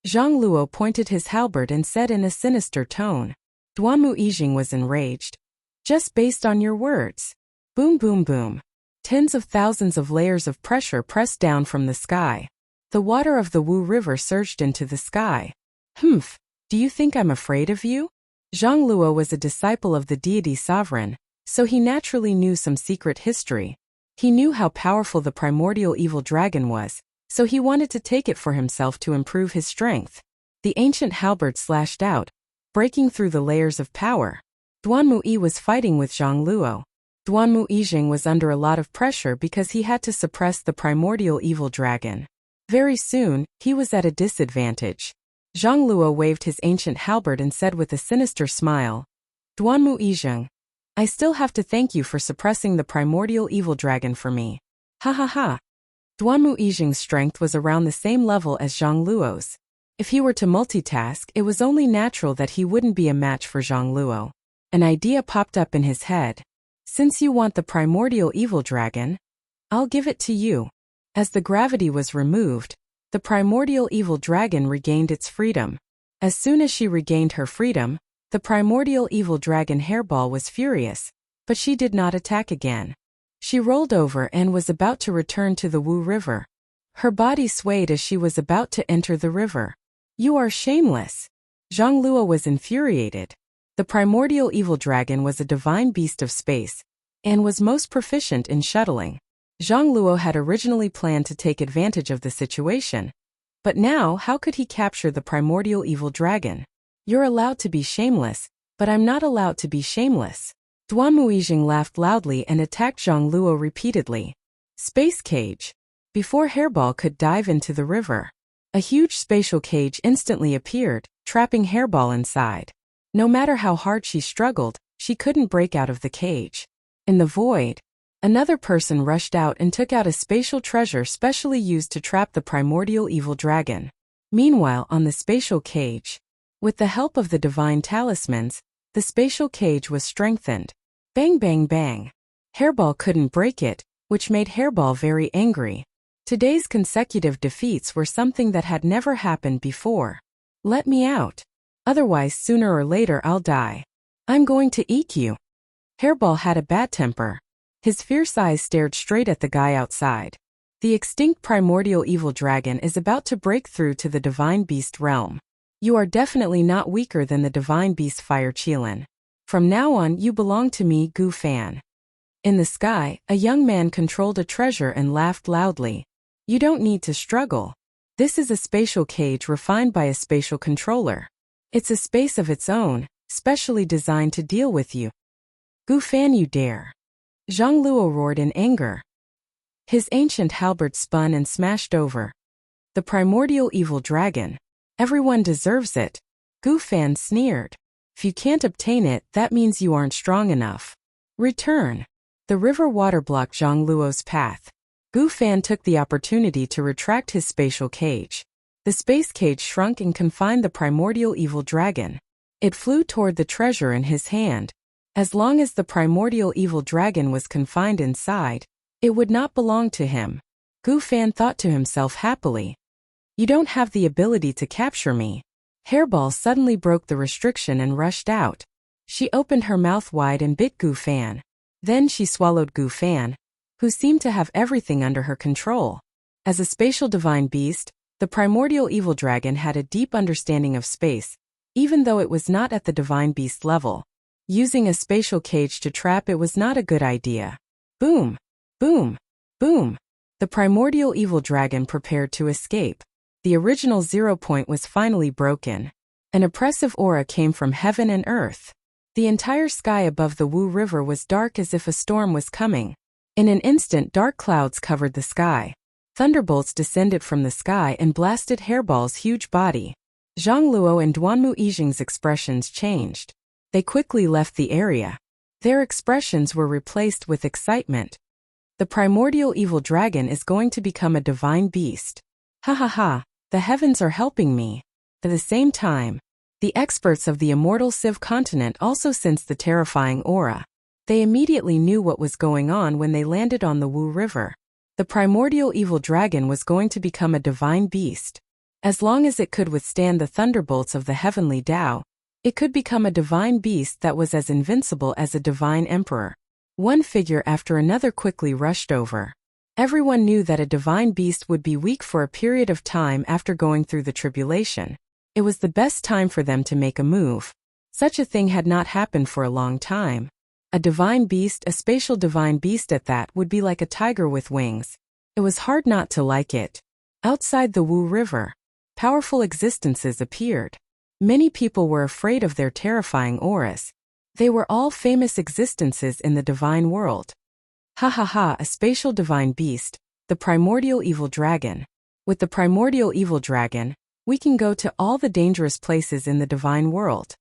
Zhang Luo pointed his halberd and said in a sinister tone. Duanmu Yijing was enraged. Just based on your words. Boom boom boom. Tens of thousands of layers of pressure pressed down from the sky. The water of the Wu River surged into the sky. Do you think I'm afraid of you? Zhang Luo was a disciple of the deity sovereign, so he naturally knew some secret history. He knew how powerful the primordial evil dragon was, so he wanted to take it for himself to improve his strength. The ancient halberd slashed out, breaking through the layers of power. Duanmu Yi was fighting with Zhang Luo. Duanmu Yijing was under a lot of pressure because he had to suppress the primordial evil dragon. Very soon, he was at a disadvantage. Zhang Luo waved his ancient halberd and said with a sinister smile, Duanmu Yijing, I still have to thank you for suppressing the primordial evil dragon for me. Ha ha ha. Duanmu Yijing's strength was around the same level as Zhang Luo's. If he were to multitask, it was only natural that he wouldn't be a match for Zhang Luo. An idea popped up in his head. Since you want the primordial evil dragon, I'll give it to you. As the gravity was removed, the primordial evil dragon regained its freedom. As soon as she regained her freedom, the primordial evil dragon Hairball was furious, but she did not attack again. She rolled over and was about to return to the Wu River. Her body swayed as she was about to enter the river. You are shameless. Zhang Luo was infuriated. The primordial evil dragon was a divine beast of space and was most proficient in shuttling. Zhang Luo had originally planned to take advantage of the situation. But now, how could he capture the primordial evil dragon? You're allowed to be shameless, but I'm not allowed to be shameless. Duan Muijing laughed loudly and attacked Zhang Luo repeatedly. Space cage. Before Hairball could dive into the river, a huge spatial cage instantly appeared, trapping Hairball inside. No matter how hard she struggled, she couldn't break out of the cage. In the void, another person rushed out and took out a spatial treasure specially used to trap the primordial evil dragon. Meanwhile, on the spatial cage, with the help of the divine talismans, the spatial cage was strengthened. Bang bang bang. Hairball couldn't break it, which made Hairball very angry. Today's consecutive defeats were something that had never happened before. Let me out. Otherwise sooner or later I'll die. I'm going to eat you. Hairball had a bad temper. His fierce eyes stared straight at the guy outside. The extinct primordial evil dragon is about to break through to the divine beast realm. You are definitely not weaker than the divine beast Fire Qilin. From now on you belong to me, Gu Fan. In the sky, a young man controlled a treasure and laughed loudly. You don't need to struggle. This is a spatial cage refined by a spatial controller. It's a space of its own, specially designed to deal with you. Gu Fan, you dare. Zhang Luo roared in anger. His ancient halberd spun and smashed over the primordial evil dragon. Everyone deserves it. Gu Fan sneered. If you can't obtain it, that means you aren't strong enough. Return. The river water blocked Zhang Luo's path. Gu Fan took the opportunity to retract his spatial cage. The space cage shrunk and confined the primordial evil dragon. It flew toward the treasure in his hand. As long as the primordial evil dragon was confined inside, it would not belong to him. Gu Fan thought to himself happily. You don't have the ability to capture me. Hairball suddenly broke the restriction and rushed out. She opened her mouth wide and bit Gu Fan. Then she swallowed Gu Fan, who seemed to have everything under her control. As a spatial divine beast, the primordial evil dragon had a deep understanding of space, even though it was not at the divine beast level. Using a spatial cage to trap it was not a good idea. Boom! Boom! Boom! The primordial evil dragon prepared to escape. The original 0 point was finally broken. An oppressive aura came from heaven and earth. The entire sky above the Wu River was dark as if a storm was coming. In an instant, dark clouds covered the sky. Thunderbolts descended from the sky and blasted Hairball's huge body. Zhang Luo and Duanmu Yijing's expressions changed. They quickly left the area. Their expressions were replaced with excitement. The primordial evil dragon is going to become a divine beast. Ha ha ha, the heavens are helping me. At the same time, the experts of the immortal Civ continent also sensed the terrifying aura. They immediately knew what was going on when they landed on the Wu River. The primordial evil dragon was going to become a divine beast. As long as it could withstand the thunderbolts of the heavenly Tao, it could become a divine beast that was as invincible as a divine emperor. One figure after another quickly rushed over. Everyone knew that a divine beast would be weak for a period of time after going through the tribulation. It was the best time for them to make a move. Such a thing had not happened for a long time. A divine beast, a spatial divine beast at that, would be like a tiger with wings. It was hard not to like it. Outside the Wu River, powerful existences appeared. Many people were afraid of their terrifying auras. They were all famous existences in the divine world. Ha ha ha, a spatial divine beast, the primordial evil dragon. With the primordial evil dragon, we can go to all the dangerous places in the divine world.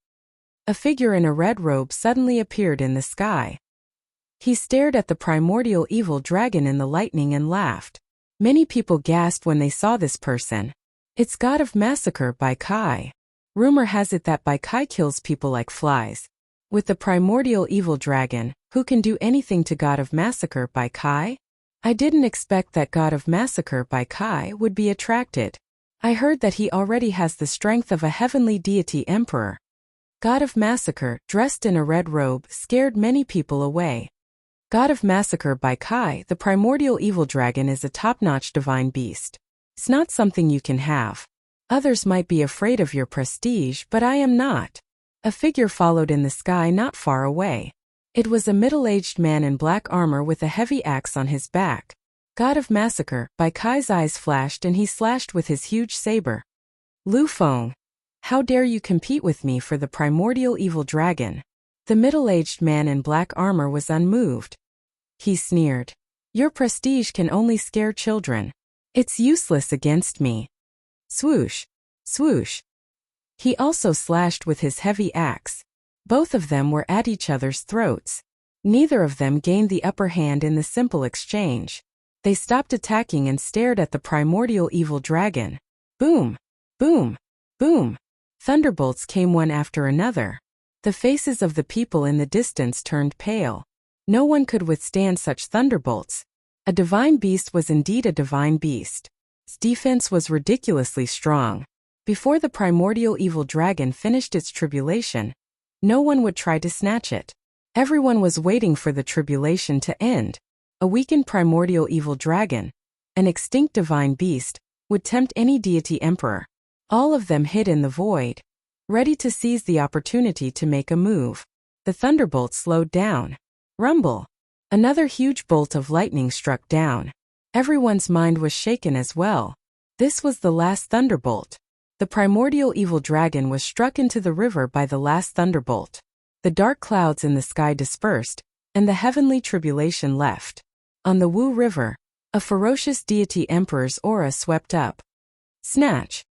A figure in a red robe suddenly appeared in the sky. He stared at the primordial evil dragon in the lightning and laughed. Many people gasped when they saw this person. It's God of Massacre by Kai. Rumor has it that Bai Kai kills people like flies. With the primordial evil dragon, who can do anything to God of Massacre Bai Kai? I didn't expect that God of Massacre Bai Kai would be attracted. I heard that he already has the strength of a heavenly deity emperor. God of Massacre, dressed in a red robe, scared many people away. God of Massacre Bai Kai, the primordial evil dragon, is a top-notch divine beast. It's not something you can have. Others might be afraid of your prestige, but I am not. A figure followed in the sky not far away. It was a middle-aged man in black armor with a heavy axe on his back. God of Massacre, Bai Kai's eyes flashed and he slashed with his huge saber. Lu Feng, how dare you compete with me for the primordial evil dragon? The middle-aged man in black armor was unmoved. He sneered. Your prestige can only scare children. It's useless against me. Swoosh, swoosh. He also slashed with his heavy axe. Both of them were at each other's throats. Neither of them gained the upper hand in the simple exchange. They stopped attacking and stared at the primordial evil dragon. Boom, boom, boom. Thunderbolts came one after another. The faces of the people in the distance turned pale. No one could withstand such thunderbolts. A divine beast was indeed a divine beast. Its defense was ridiculously strong. Before the primordial evil dragon finished its tribulation, no one would try to snatch it. Everyone was waiting for the tribulation to end. A weakened primordial evil dragon, an extinct divine beast, would tempt any deity emperor. All of them hid in the void, ready to seize the opportunity to make a move. The thunderbolt slowed down. Rumble! Another huge bolt of lightning struck down. Everyone's mind was shaken as well. This was the last thunderbolt. The primordial evil dragon was struck into the river by the last thunderbolt. The dark clouds in the sky dispersed, and the heavenly tribulation left. On the Wu River, a ferocious deity emperor's aura swept up. Snatch.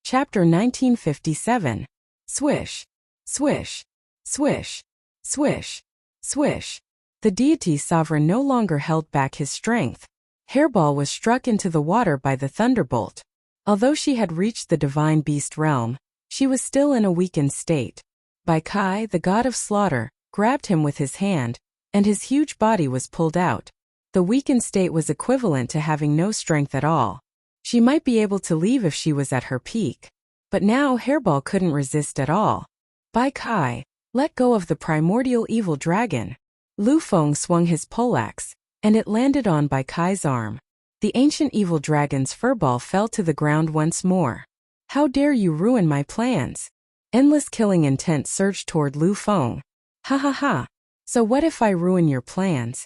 Chapter 1957. Swish. Swish. Swish. Swish. Swish. The deity sovereign no longer held back his strength. Hairball was struck into the water by the thunderbolt. Although she had reached the divine beast realm, she was still in a weakened state. Bai Kai, the god of slaughter, grabbed him with his hand, and his huge body was pulled out. The weakened state was equivalent to having no strength at all. She might be able to leave if she was at her peak. But now Hairball couldn't resist at all. Bai Kai, let go of the primordial evil dragon. Lu Feng swung his poleaxe, and it landed on Bai Kai's arm. The ancient evil dragon's furball fell to the ground once more. How dare you ruin my plans? Endless killing intent surged toward Lu Feng. Ha ha ha. So what if I ruin your plans?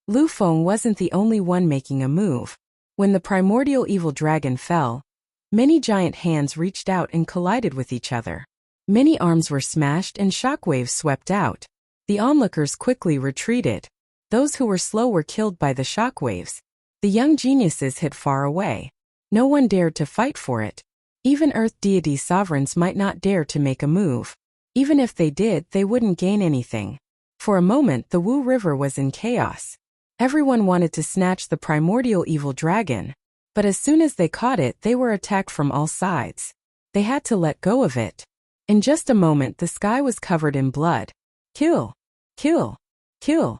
Lu Feng wasn't the only one making a move. When the primordial evil dragon fell, many giant hands reached out and collided with each other. Many arms were smashed and shockwaves swept out. The onlookers quickly retreated. Those who were slow were killed by the shockwaves. The young geniuses hid far away. No one dared to fight for it. Even Earth deity sovereigns might not dare to make a move. Even if they did, they wouldn't gain anything. For a moment, the Wu River was in chaos. Everyone wanted to snatch the primordial evil dragon. But as soon as they caught it, they were attacked from all sides. They had to let go of it. In just a moment, the sky was covered in blood. Kill! Kill! Kill!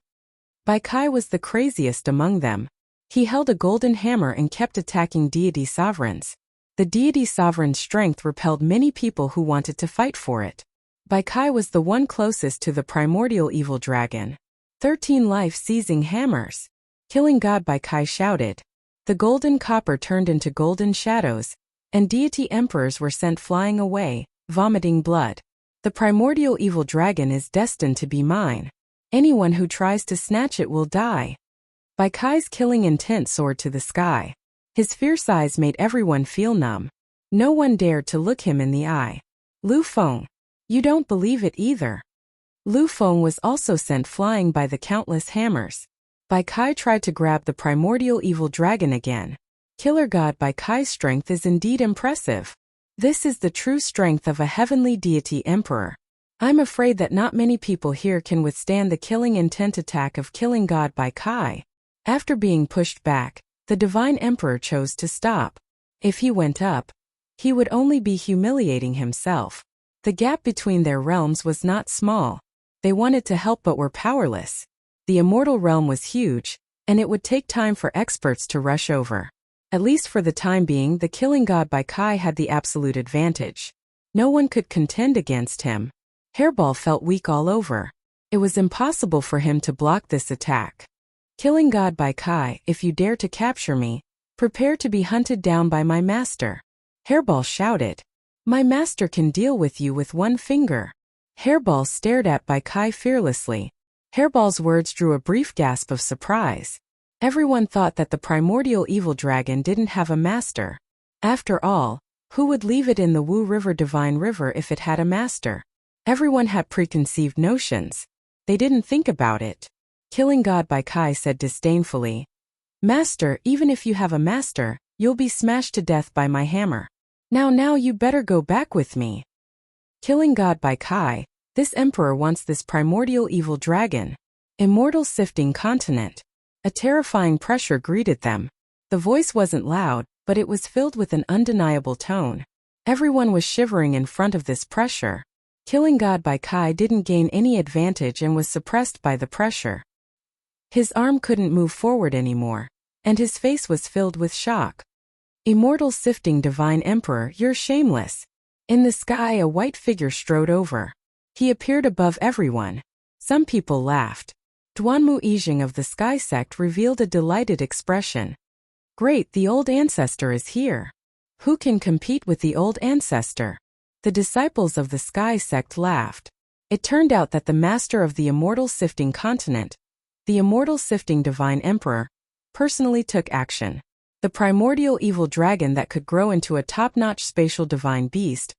Bai Kai was the craziest among them. He held a golden hammer and kept attacking deity sovereigns. The deity sovereign's strength repelled many people who wanted to fight for it. Bai Kai was the one closest to the primordial evil dragon. 13 life-seizing hammers. Killing God, Bai Kai shouted. The golden copper turned into golden shadows, and deity emperors were sent flying away, vomiting blood. The primordial evil dragon is destined to be mine. Anyone who tries to snatch it will die. Bai Kai's killing intent soared to the sky. His fierce eyes made everyone feel numb. No one dared to look him in the eye. Lu Feng, you don't believe it either. Lu Feng was also sent flying by the countless hammers. Bai Kai tried to grab the primordial evil dragon again. Killer God Bai Kai's strength is indeed impressive. This is the true strength of a heavenly deity emperor. I'm afraid that not many people here can withstand the killing intent attack of killing God Bai Kai. After being pushed back, the divine emperor chose to stop. If he went up, he would only be humiliating himself. The gap between their realms was not small. They wanted to help but were powerless. The immortal realm was huge, and it would take time for experts to rush over. At least for the time being, the killing god Bai Kai had the absolute advantage. No one could contend against him. Hairball felt weak all over. It was impossible for him to block this attack. Killing God Bai Kai, if you dare to capture me, prepare to be hunted down by my master. Hairball shouted. My master can deal with you with one finger. Hairball stared at by Kai fearlessly. Hairball's words drew a brief gasp of surprise. Everyone thought that the primordial evil dragon didn't have a master. After all, who would leave it in the Wu River Divine River if it had a master? Everyone had preconceived notions. They didn't think about it. Killing God by Kai said disdainfully, "Master, even if you have a master, you'll be smashed to death by my hammer. Now you better go back with me." Killing God by Kai, this emperor wants this primordial evil dragon. Immortal sifting continent. A terrifying pressure greeted them. The voice wasn't loud, but it was filled with an undeniable tone. Everyone was shivering in front of this pressure. Killing God by Kai didn't gain any advantage and was suppressed by the pressure. His arm couldn't move forward anymore, and his face was filled with shock. Immortal sifting divine emperor, you're shameless. In the sky a white figure strode over. He appeared above everyone. Some people laughed. Duanmu Yijing of the Sky Sect revealed a delighted expression. Great, the old ancestor is here. Who can compete with the old ancestor? The disciples of the Sky Sect laughed. It turned out that the master of the immortal sifting continent, the immortal sifting divine emperor, personally took action. The primordial evil dragon that could grow into a top-notch spatial divine beast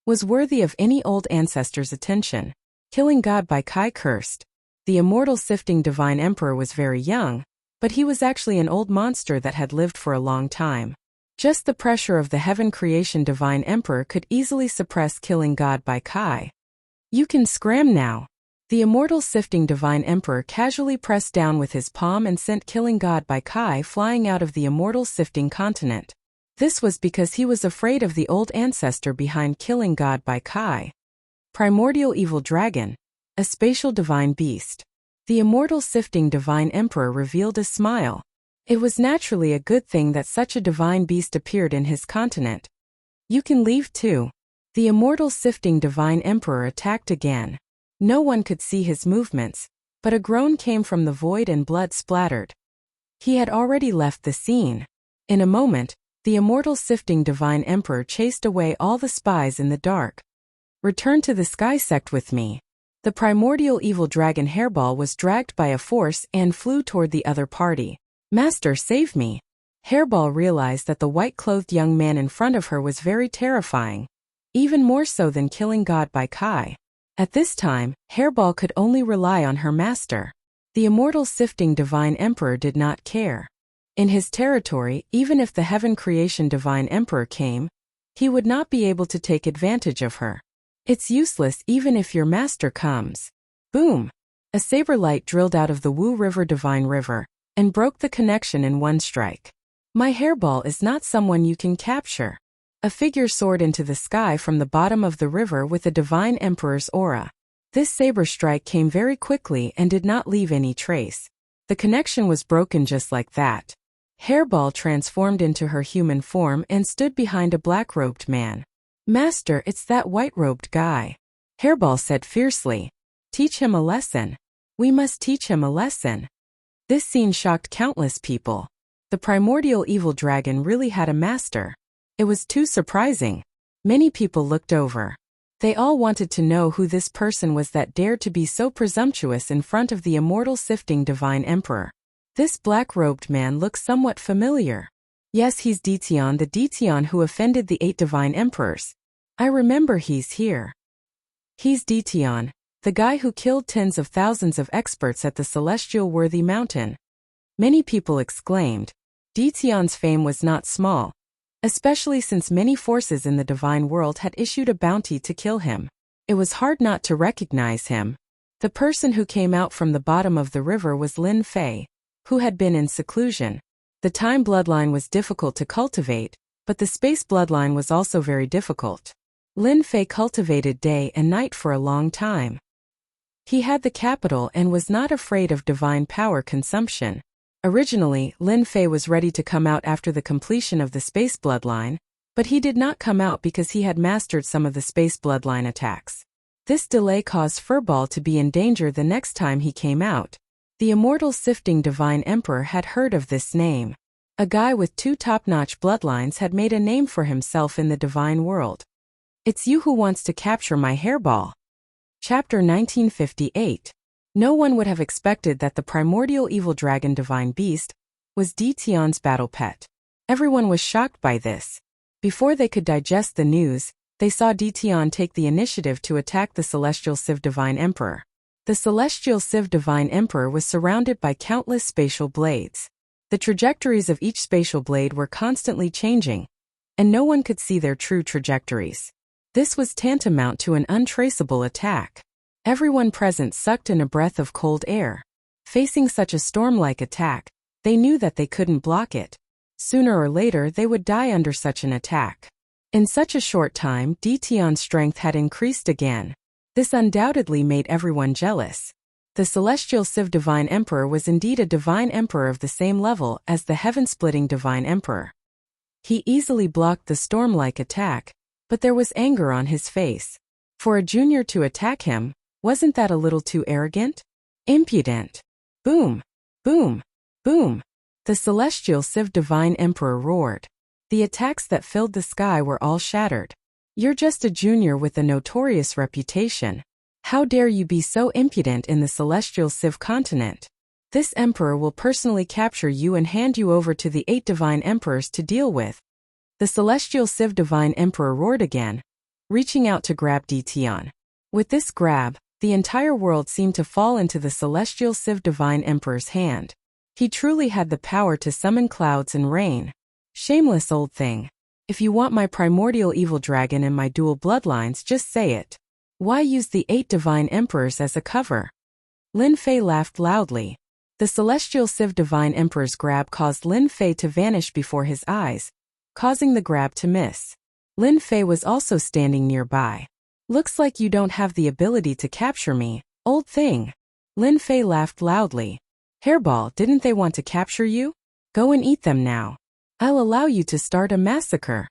was worthy of any old ancestor's attention. Killing God by Kai cursed. The immortal sifting divine emperor was very young, but he was actually an old monster that had lived for a long time. Just the pressure of the heaven creation divine emperor could easily suppress Killing God by Kai. You can scram now. The immortal sifting divine emperor casually pressed down with his palm and sent Killing God by Kai flying out of the immortal sifting continent. This was because he was afraid of the old ancestor behind Killing God by Kai. Primordial evil dragon. A spatial divine beast. The immortal sifting divine emperor revealed a smile. It was naturally a good thing that such a divine beast appeared in his continent. You can leave too. The immortal sifting divine emperor attacked again. No one could see his movements, but a groan came from the void and blood splattered. He had already left the scene. In a moment, the immortal sifting divine emperor chased away all the spies in the dark. Return to the Sky Sect with me. The primordial evil dragon Hairball was dragged by a force and flew toward the other party. Master, save me. Hairball realized that the white-clothed young man in front of her was very terrifying, even more so than Killing God by Kai. At this time, Hairball could only rely on her master. The immortal sifting divine emperor did not care. In his territory, even if the heaven creation divine emperor came, he would not be able to take advantage of her. It's useless even if your master comes. Boom! A saber light drilled out of the Wu River Divine River and broke the connection in one strike. My Hairball is not someone you can capture. A figure soared into the sky from the bottom of the river with a divine emperor's aura. This saber strike came very quickly and did not leave any trace. The connection was broken just like that. Hairball transformed into her human form and stood behind a black-robed man. Master, it's that white-robed guy. Hairball said fiercely. Teach him a lesson. We must teach him a lesson. This scene shocked countless people. The primordial evil dragon really had a master. It was too surprising. Many people looked over. They all wanted to know who this person was that dared to be so presumptuous in front of the immortal sifting divine emperor. This black-robed man looks somewhat familiar. Yes, he's Detion, the Detion who offended the 8 divine emperors. I remember he's here. He's Detion, the guy who killed tens of thousands of experts at the celestial worthy mountain. Many people exclaimed. Detion's fame was not small, especially since many forces in the divine world had issued a bounty to kill him. It was hard not to recognize him. The person who came out from the bottom of the river was Lin Fei, who had been in seclusion. The time bloodline was difficult to cultivate, but the space bloodline was also very difficult. Lin Fei cultivated day and night for a long time. He had the capital and was not afraid of divine power consumption. Originally, Lin Fei was ready to come out after the completion of the space bloodline, but he did not come out because he had mastered some of the space bloodline attacks. This delay caused Furball to be in danger the next time he came out. The immortal sifting divine emperor had heard of this name. A guy with 2 top-notch bloodlines had made a name for himself in the divine world. It's you who wants to capture my Hairball. Chapter 1958. No one would have expected that the primordial evil dragon divine beast was Tion's battle pet. Everyone was shocked by this. Before they could digest the news, they saw Tion take the initiative to attack the celestial Civ Divine Emperor. The celestial Civ Divine Emperor was surrounded by countless spatial blades. The trajectories of each spatial blade were constantly changing, and no one could see their true trajectories. This was tantamount to an untraceable attack. Everyone present sucked in a breath of cold air. Facing such a storm-like attack, they knew that they couldn't block it. Sooner or later they would die under such an attack. In such a short time, Tion's strength had increased again. This undoubtedly made everyone jealous. The celestial Civ Divine Emperor was indeed a divine emperor of the same level as the heaven-splitting divine emperor. He easily blocked the storm-like attack, but there was anger on his face. For a junior to attack him, wasn't that a little too arrogant? Impudent. Boom! Boom! Boom! The celestial Civ Divine Emperor roared. The attacks that filled the sky were all shattered. You're just a junior with a notorious reputation. How dare you be so impudent in the celestial Civ continent? This emperor will personally capture you and hand you over to the 8 divine emperors to deal with. The celestial Civ Divine Emperor roared again, reaching out to grab Tion. With this grab, the entire world seemed to fall into the celestial Civ Divine Emperor's hand. He truly had the power to summon clouds and rain. Shameless old thing. If you want my primordial evil dragon and my dual bloodlines, just say it. Why use the 8 divine emperors as a cover? Lin Fei laughed loudly. The celestial Civ Divine Emperor's grab caused Lin Fei to vanish before his eyes, causing the grab to miss. Lin Fei was also standing nearby. Looks like you don't have the ability to capture me, old thing. Lin Fei laughed loudly. Hairball, didn't they want to capture you? Go and eat them now. I'll allow you to start a massacre.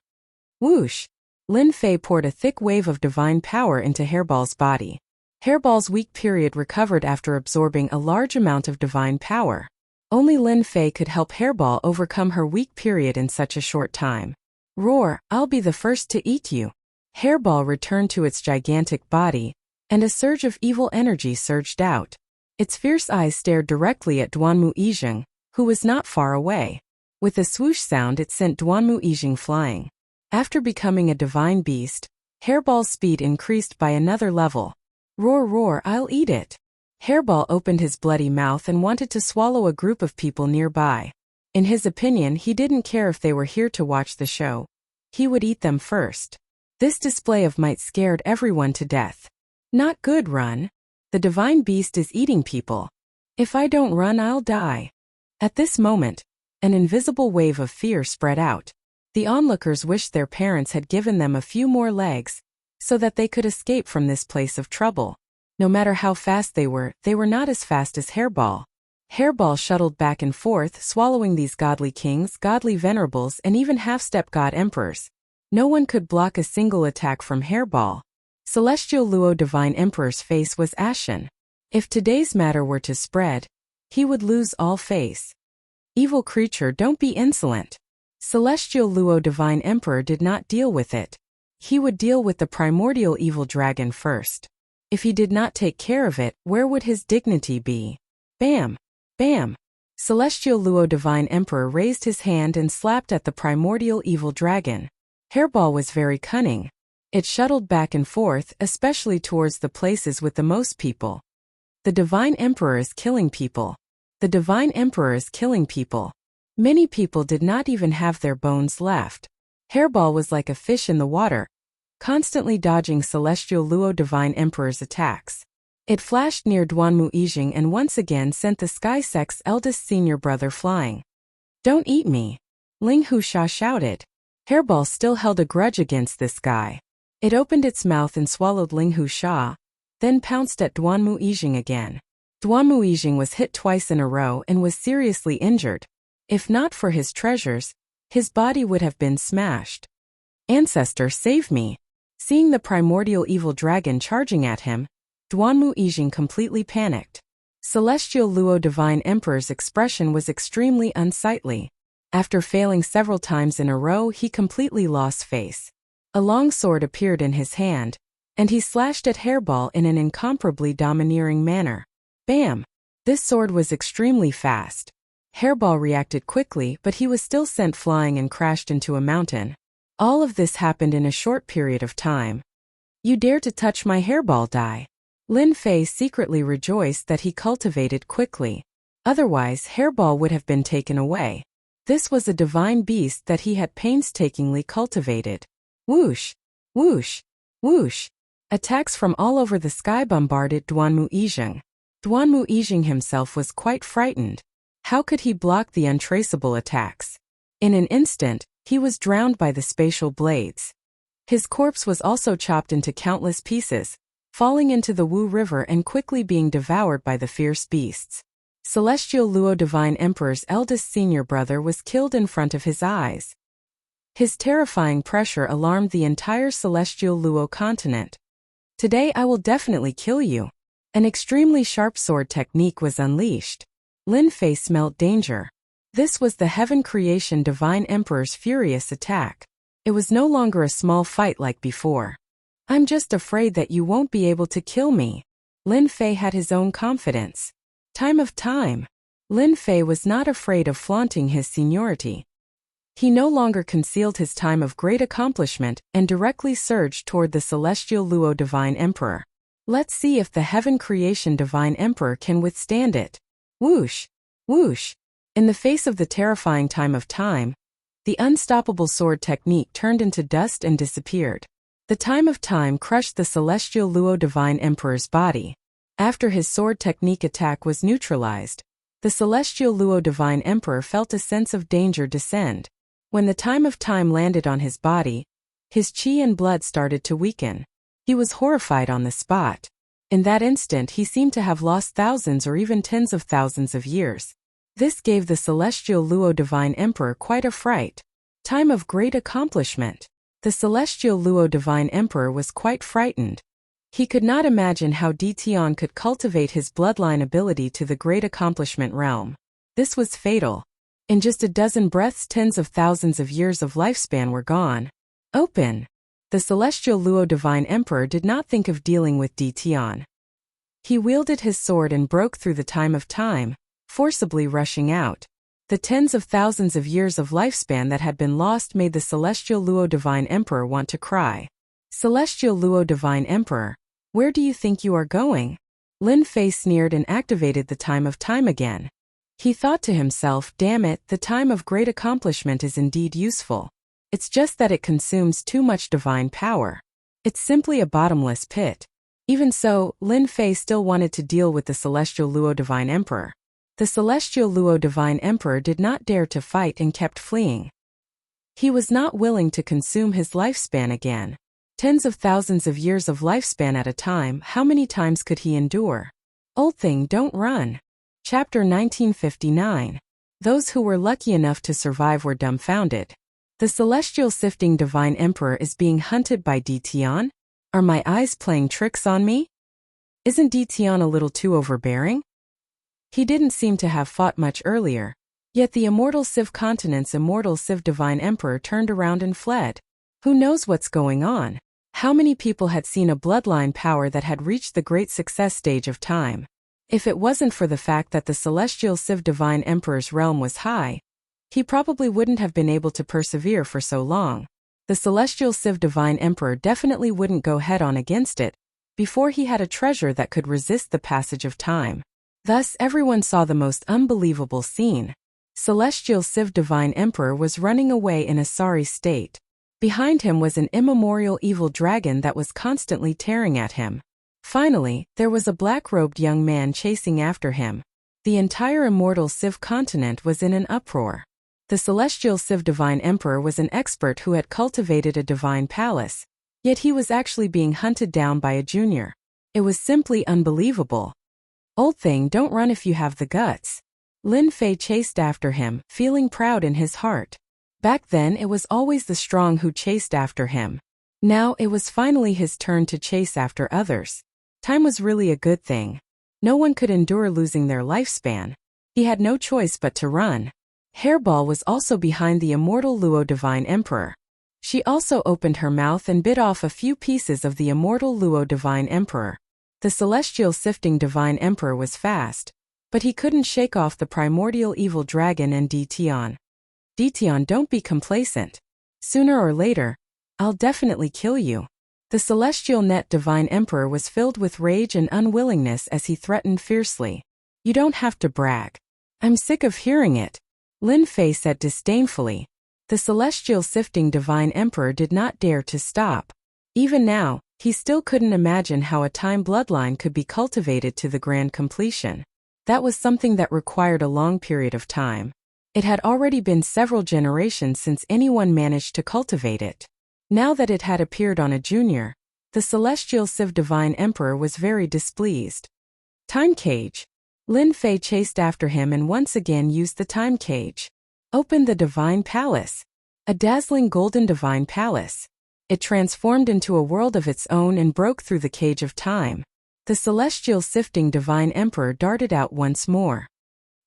Whoosh! Lin Fei poured a thick wave of divine power into Hairball's body. Hairball's weak period recovered after absorbing a large amount of divine power. Only Lin Fei could help Hairball overcome her weak period in such a short time. Roar, I'll be the first to eat you. Hairball returned to its gigantic body, and a surge of evil energy surged out. Its fierce eyes stared directly at Duanmu Yijing, who was not far away. With a swoosh sound, it sent Duanmu Yijing flying. After becoming a divine beast, Hairball's speed increased by another level. Roar, roar, I'll eat it. Hairball opened his bloody mouth and wanted to swallow a group of people nearby. In his opinion, he didn't care if they were here to watch the show. He would eat them first. This display of might scared everyone to death. Not good, run. The divine beast is eating people. If I don't run, I'll die. At this moment, an invisible wave of fear spread out. The onlookers wished their parents had given them a few more legs, so that they could escape from this place of trouble. No matter how fast they were not as fast as Hairball. Hairball shuttled back and forth, swallowing these godly kings, godly venerables, and even half-step god emperors. No one could block a single attack from Hairball. Celestial Luo Divine Emperor's face was ashen. If today's matter were to spread, he would lose all face. Evil creature, don't be insolent. Celestial Luo Divine Emperor did not deal with it. He would deal with the primordial evil dragon first. If he did not take care of it, where would his dignity be? Bam! Bam! Celestial Luo Divine Emperor raised his hand and slapped at the primordial evil dragon. Hairball was very cunning. It shuttled back and forth, especially towards the places with the most people. The Divine Emperor is killing people. The Divine Emperor is killing people. Many people did not even have their bones left. Hairball was like a fish in the water, constantly dodging Celestial Luo Divine Emperor's attacks. It flashed near Duanmu Yijing and once again sent the Sky Sect's eldest senior brother flying. Don't eat me. Ling Husha shouted. Hairball still held a grudge against this guy. It opened its mouth and swallowed Ling Husha, then pounced at Duanmu Yijing again. Duanmu Yijing was hit twice in a row and was seriously injured. If not for his treasures, his body would have been smashed. Ancestor, save me. Seeing the primordial evil dragon charging at him, Duanmu Yijing completely panicked. Celestial Luo Divine Emperor's expression was extremely unsightly. After failing several times in a row, he completely lost face. A long sword appeared in his hand, and he slashed at Hairball in an incomparably domineering manner. Bam! This sword was extremely fast. Hairball reacted quickly, but he was still sent flying and crashed into a mountain. All of this happened in a short period of time. You dare to touch my Hairball die? Lin Fei secretly rejoiced that he cultivated quickly. Otherwise, Hairball would have been taken away. This was a divine beast that he had painstakingly cultivated. Whoosh! Whoosh! Whoosh! Attacks from all over the sky bombarded Duanmu Yizheng. Duanmu Yizheng himself was quite frightened. How could he block the untraceable attacks? In an instant, he was drowned by the spatial blades. His corpse was also chopped into countless pieces, falling into the Wu River and quickly being devoured by the fierce beasts. Celestial Luo Divine Emperor's eldest senior brother was killed in front of his eyes. His terrifying pressure alarmed the entire Celestial Luo continent. Today I will definitely kill you. An extremely sharp sword technique was unleashed. Lin Fei smelt danger. This was the Heaven Creation Divine Emperor's furious attack. It was no longer a small fight like before. I'm just afraid that you won't be able to kill me. Lin Fei had his own confidence. Time of time. Lin Fei was not afraid of flaunting his seniority. He no longer concealed his time of great accomplishment and directly surged toward the Celestial Luo Divine Emperor. Let's see if the Heaven Creation Divine Emperor can withstand it. Whoosh! Whoosh! In the face of the terrifying time of time, the unstoppable sword technique turned into dust and disappeared. The time of time crushed the Celestial Luo Divine Emperor's body. After his sword technique attack was neutralized, the Celestial Luo Divine Emperor felt a sense of danger descend. When the time of time landed on his body, his chi and blood started to weaken. He was horrified on the spot. In that instant he seemed to have lost thousands or even tens of thousands of years. This gave the Celestial Luo Divine Emperor quite a fright. Time of great accomplishment. The Celestial Luo Divine Emperor was quite frightened. He could not imagine how Ditian could cultivate his bloodline ability to the great accomplishment realm. This was fatal. In just a dozen breaths, tens of thousands of years of lifespan were gone. Open! The Celestial Luo Divine Emperor did not think of dealing with Ditian. He wielded his sword and broke through the time of time, forcibly rushing out. The tens of thousands of years of lifespan that had been lost made the Celestial Luo Divine Emperor want to cry. Celestial Luo Divine Emperor, where do you think you are going? Lin Fei sneered and activated the time of time again. He thought to himself, damn it, the time of great accomplishment is indeed useful. It's just that it consumes too much divine power. It's simply a bottomless pit. Even so, Lin Fei still wanted to deal with the Celestial Luo Divine Emperor. The Celestial Luo Divine Emperor did not dare to fight and kept fleeing. He was not willing to consume his lifespan again. Tens of thousands of years of lifespan at a time, how many times could he endure? Old thing, don't run. Chapter 1959. Those who were lucky enough to survive were dumbfounded. The Celestial Sifting Divine Emperor is being hunted by Ditian? Are my eyes playing tricks on me? Isn't Ditian a little too overbearing? He didn't seem to have fought much earlier. Yet the Immortal Civ Continent's Immortal Civ Divine Emperor turned around and fled. Who knows what's going on? How many people had seen a bloodline power that had reached the great success stage of time? If it wasn't for the fact that the Celestial Civ Divine Emperor's realm was high, he probably wouldn't have been able to persevere for so long. The Celestial Civ Divine Emperor definitely wouldn't go head-on against it, before he had a treasure that could resist the passage of time. Thus everyone saw the most unbelievable scene. Celestial Civ Divine Emperor was running away in a sorry state. Behind him was an immemorial evil dragon that was constantly tearing at him. Finally, there was a black-robed young man chasing after him. The entire Immortal Civ continent was in an uproar. The Celestial Civ Divine Emperor was an expert who had cultivated a divine palace, yet he was actually being hunted down by a junior. It was simply unbelievable. Old thing, don't run if you have the guts. Lin Fei chased after him, feeling proud in his heart. Back then it was always the strong who chased after him. Now it was finally his turn to chase after others. Time was really a good thing. No one could endure losing their lifespan. He had no choice but to run. Hairball was also behind the Immortal Luo Divine Emperor. She also opened her mouth and bit off a few pieces of the immortal Luo Divine Emperor. The celestial sifting Divine Emperor was fast, but he couldn't shake off the primordial evil dragon and Detion. Detion, don't be complacent. Sooner or later, I'll definitely kill you. The celestial net Divine Emperor was filled with rage and unwillingness as he threatened fiercely. You don't have to brag. I'm sick of hearing it, Lin Fei said disdainfully. The celestial sifting Divine Emperor did not dare to stop. Even now, he still couldn't imagine how a time bloodline could be cultivated to the grand completion. That was something that required a long period of time. It had already been several generations since anyone managed to cultivate it. Now that it had appeared on a junior, the celestial Civ Divine Emperor was very displeased. Time cage. Lin Fei chased after him and once again used the time cage. Opened the Divine Palace. A dazzling golden Divine Palace. It transformed into a world of its own and broke through the cage of time. The celestial sifting Divine Emperor darted out once more.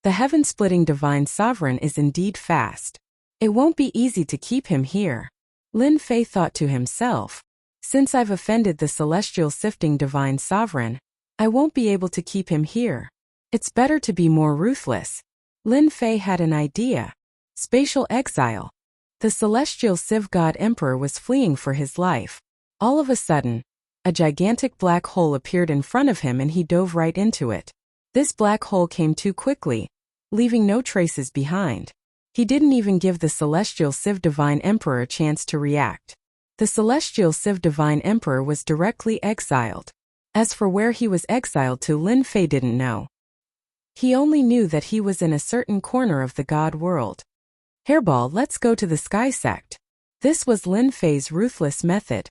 The heaven-splitting Divine Sovereign is indeed fast. It won't be easy to keep him here. Lin Fei thought to himself. Since I've offended the celestial sifting Divine Sovereign, I won't be able to keep him here. It's better to be more ruthless. Lin Fei had an idea. Spatial exile. The celestial Civ God Emperor was fleeing for his life. All of a sudden, a gigantic black hole appeared in front of him and he dove right into it. This black hole came too quickly, leaving no traces behind. He didn't even give the celestial Civ Divine Emperor a chance to react. The celestial Civ Divine Emperor was directly exiled. As for where he was exiled to, Lin Fei didn't know. He only knew that he was in a certain corner of the God world. Hairball, let's go to the Sky Sect. This was Lin Fei's ruthless method.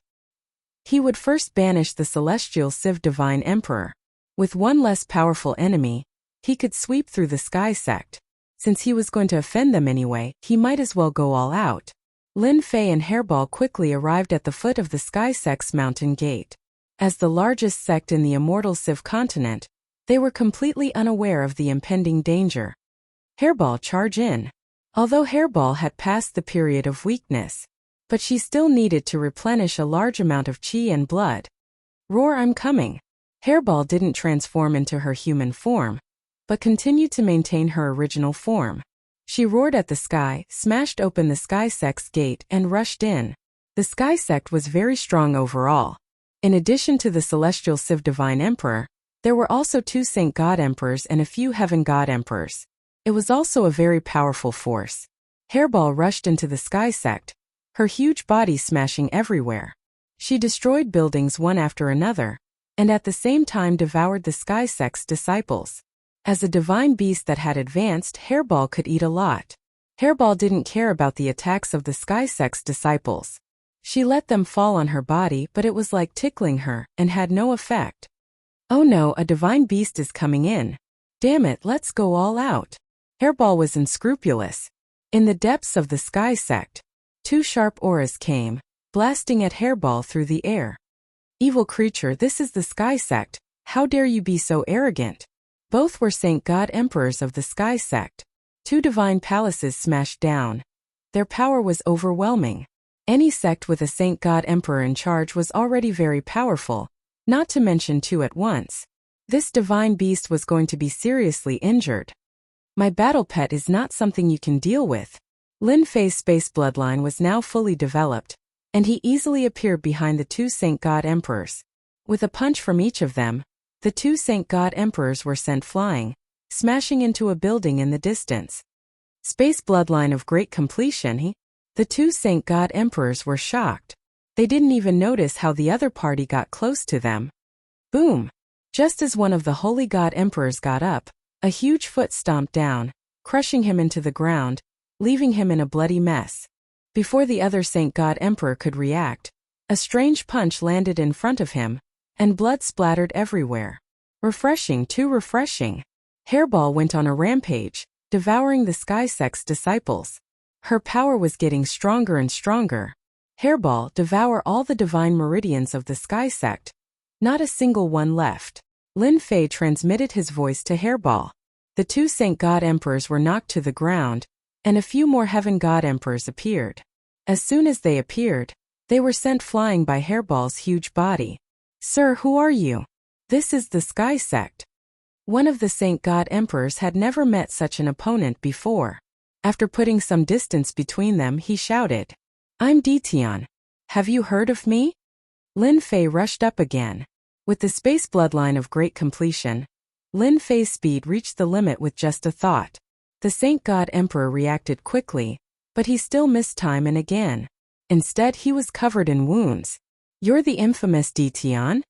He would first banish the celestial Civ Divine Emperor. With one less powerful enemy, he could sweep through the Sky Sect. Since he was going to offend them anyway, he might as well go all out. Lin Fei and Hairball quickly arrived at the foot of the Sky Sect's mountain gate. As the largest sect in the immortal Civ continent, they were completely unaware of the impending danger. Hairball, charge in. Although Hairball had passed the period of weakness, but she still needed to replenish a large amount of chi and blood. Roar, I'm coming. Hairball didn't transform into her human form, but continued to maintain her original form. She roared at the sky, smashed open the Sky Sect's gate, and rushed in. The Sky Sect was very strong overall. In addition to the celestial Civ Divine Emperor, there were also 2 Saint God Emperors and a few Heaven God Emperors. It was also a very powerful force. Hairball rushed into the Sky Sect, her huge body smashing everywhere. She destroyed buildings one after another, and at the same time devoured the Sky Sect's disciples. As a divine beast that had advanced, Hairball could eat a lot. Hairball didn't care about the attacks of the Sky Sect's disciples. She let them fall on her body, but it was like tickling her, and had no effect. Oh no, a divine beast is coming in. Damn it, let's go all out. Hairball was unscrupulous. In the depths of the Sky Sect, 2 sharp auras came, blasting at Hairball through the air. Evil creature, this is the Sky Sect. How dare you be so arrogant? Both were Saint God Emperors of the Sky Sect. 2 divine palaces smashed down. Their power was overwhelming. Any sect with a Saint God Emperor in charge was already very powerful, not to mention 2 at once. This divine beast was going to be seriously injured. My battle pet is not something you can deal with. Lin Fei's space bloodline was now fully developed, and he easily appeared behind the 2 Saint God Emperors. With a punch from each of them, the 2 Saint God Emperors were sent flying, smashing into a building in the distance. Space bloodline of great completion. The 2 Saint God Emperors were shocked. They didn't even notice how the other party got close to them. Boom! Just as one of the Holy God Emperors got up, a huge foot stomped down, crushing him into the ground, leaving him in a bloody mess. Before the other Saint God Emperor could react, a strange punch landed in front of him, and blood splattered everywhere. Refreshing, too refreshing. Hairball went on a rampage, devouring the Sky Sect's disciples. Her power was getting stronger and stronger. Hairball, devour all the divine meridians of the Sky Sect. Not a single one left. Lin Fei transmitted his voice to Hairball. The 2 Saint God Emperors were knocked to the ground, and a few more Heaven God Emperors appeared. As soon as they appeared, they were sent flying by Hairball's huge body. "Sir, who are you?" "This is the Sky Sect." One of the Saint God Emperors had never met such an opponent before. After putting some distance between them, he shouted, "I'm Dition. Have you heard of me?" Lin Fei rushed up again. With the space bloodline of great completion, Lin Fei's speed reached the limit with just a thought. The Saint God Emperor reacted quickly, but he still missed time and again. Instead, he was covered in wounds. "You're the infamous Dition?"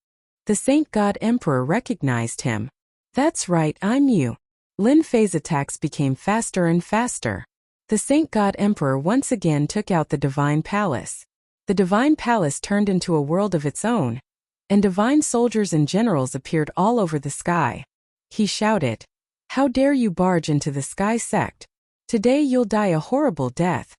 The Saint God Emperor recognized him. "That's right, I'm you." Lin Fei's attacks became faster and faster. The Saint God Emperor once again took out the Divine Palace. The Divine Palace turned into a world of its own, and divine soldiers and generals appeared all over the sky. He shouted, "How dare you barge into the Sky Sect? Today you'll die a horrible death."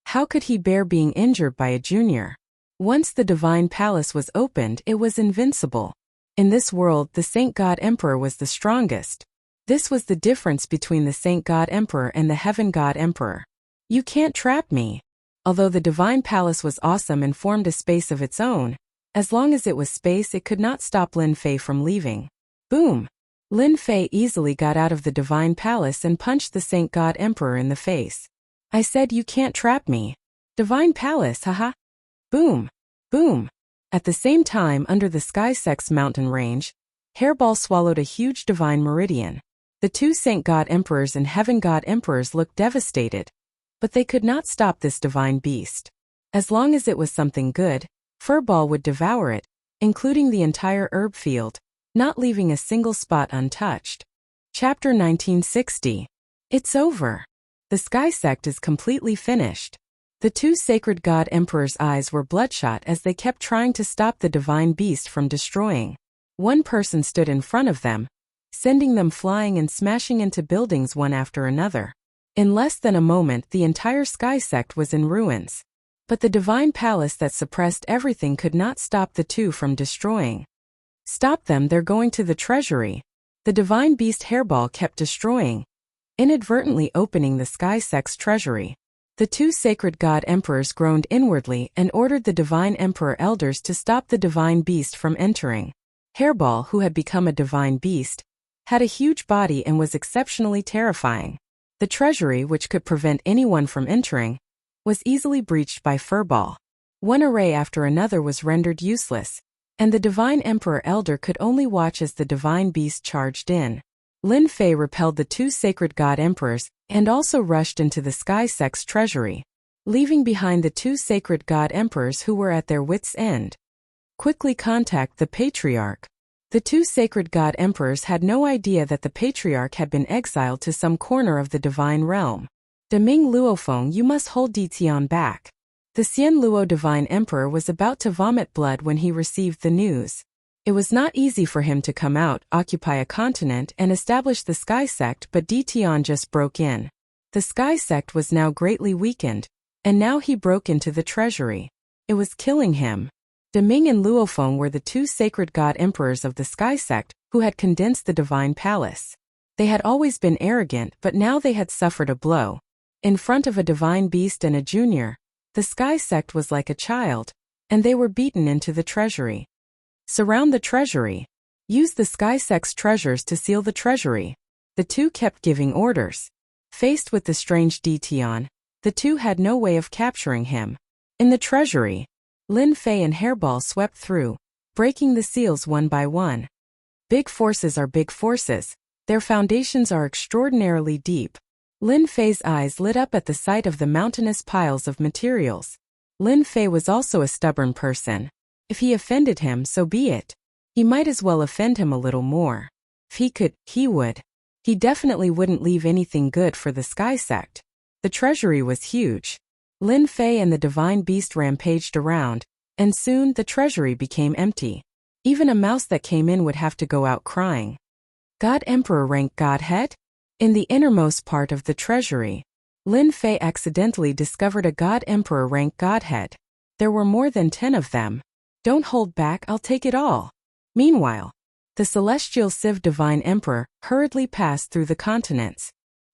How could he bear being injured by a junior? Once the Divine Palace was opened, it was invincible. In this world, the Saint God Emperor was the strongest. This was the difference between the Saint God Emperor and the Heaven God Emperor. "You can't trap me." Although the Divine Palace was awesome and formed a space of its own, as long as it was space, it could not stop Lin Fei from leaving. Boom! Lin Fei easily got out of the Divine Palace and punched the Saint God Emperor in the face. "I said you can't trap me. Divine Palace, haha." Boom! Boom! At the same time, under the Sky Sect's mountain range, Hairball swallowed a huge divine meridian. The two Saint God Emperors and Heaven God Emperors looked devastated, but they could not stop this divine beast. As long as it was something good, Furball would devour it, including the entire herb field, not leaving a single spot untouched. Chapter 1960. It's over. The Sky Sect is completely finished. The two Sacred God Emperors' eyes were bloodshot as they kept trying to stop the divine beast from destroying. One person stood in front of them, sending them flying and smashing into buildings one after another. In less than a moment, the entire Sky Sect was in ruins. But the Divine Palace that suppressed everything could not stop the two from destroying. "Stop them, they're going to the treasury." The divine beast Hairball kept destroying, inadvertently opening the Sky Sect's treasury. The two Sacred God Emperors groaned inwardly and ordered the Divine Emperor Elders to stop the divine beast from entering. Hairball, who had become a divine beast, had a huge body and was exceptionally terrifying. The treasury, which could prevent anyone from entering, was easily breached by Furball. One array after another was rendered useless, and the Divine Emperor Elder could only watch as the divine beast charged in. Lin Fei repelled the two Sacred God Emperors and also rushed into the Sky Sect's treasury, leaving behind the two Sacred God Emperors who were at their wits' end. "Quickly contact the Patriarch." The two Sacred God Emperors had no idea that the Patriarch had been exiled to some corner of the divine realm. "Deming Luofeng, you must hold Dition back." The Xian Luo Divine Emperor was about to vomit blood when he received the news. It was not easy for him to come out, occupy a continent, and establish the Sky Sect, but Dition just broke in. The Sky Sect was now greatly weakened, and now he broke into the treasury. It was killing him. Deming and Luofeng were the two Sacred God Emperors of the Sky Sect who had condensed the Divine Palace. They had always been arrogant, but now they had suffered a blow. In front of a divine beast and a junior, the Sky Sect was like a child, and they were beaten into the treasury. "Surround the treasury. Use the Sky Sect's treasures to seal the treasury." The two kept giving orders. Faced with the strange Dition, the two had no way of capturing him. In the treasury, Lin Fei and Hairball swept through, breaking the seals one by one. Big forces are big forces. Their foundations are extraordinarily deep. Lin Fei's eyes lit up at the sight of the mountainous piles of materials. Lin Fei was also a stubborn person. If he offended him, so be it. He might as well offend him a little more. If he could, he would. He definitely wouldn't leave anything good for the Sky Sect. The treasury was huge. Lin Fei and the divine beast rampaged around, and soon the treasury became empty. Even a mouse that came in would have to go out crying. God Emperor rank Godhead? In the innermost part of the treasury, Lin Fei accidentally discovered a God Emperor rank Godhead. There were more than 10 of them. "Don't hold back, I'll take it all." Meanwhile, the celestial Civ Divine Emperor hurriedly passed through the continents.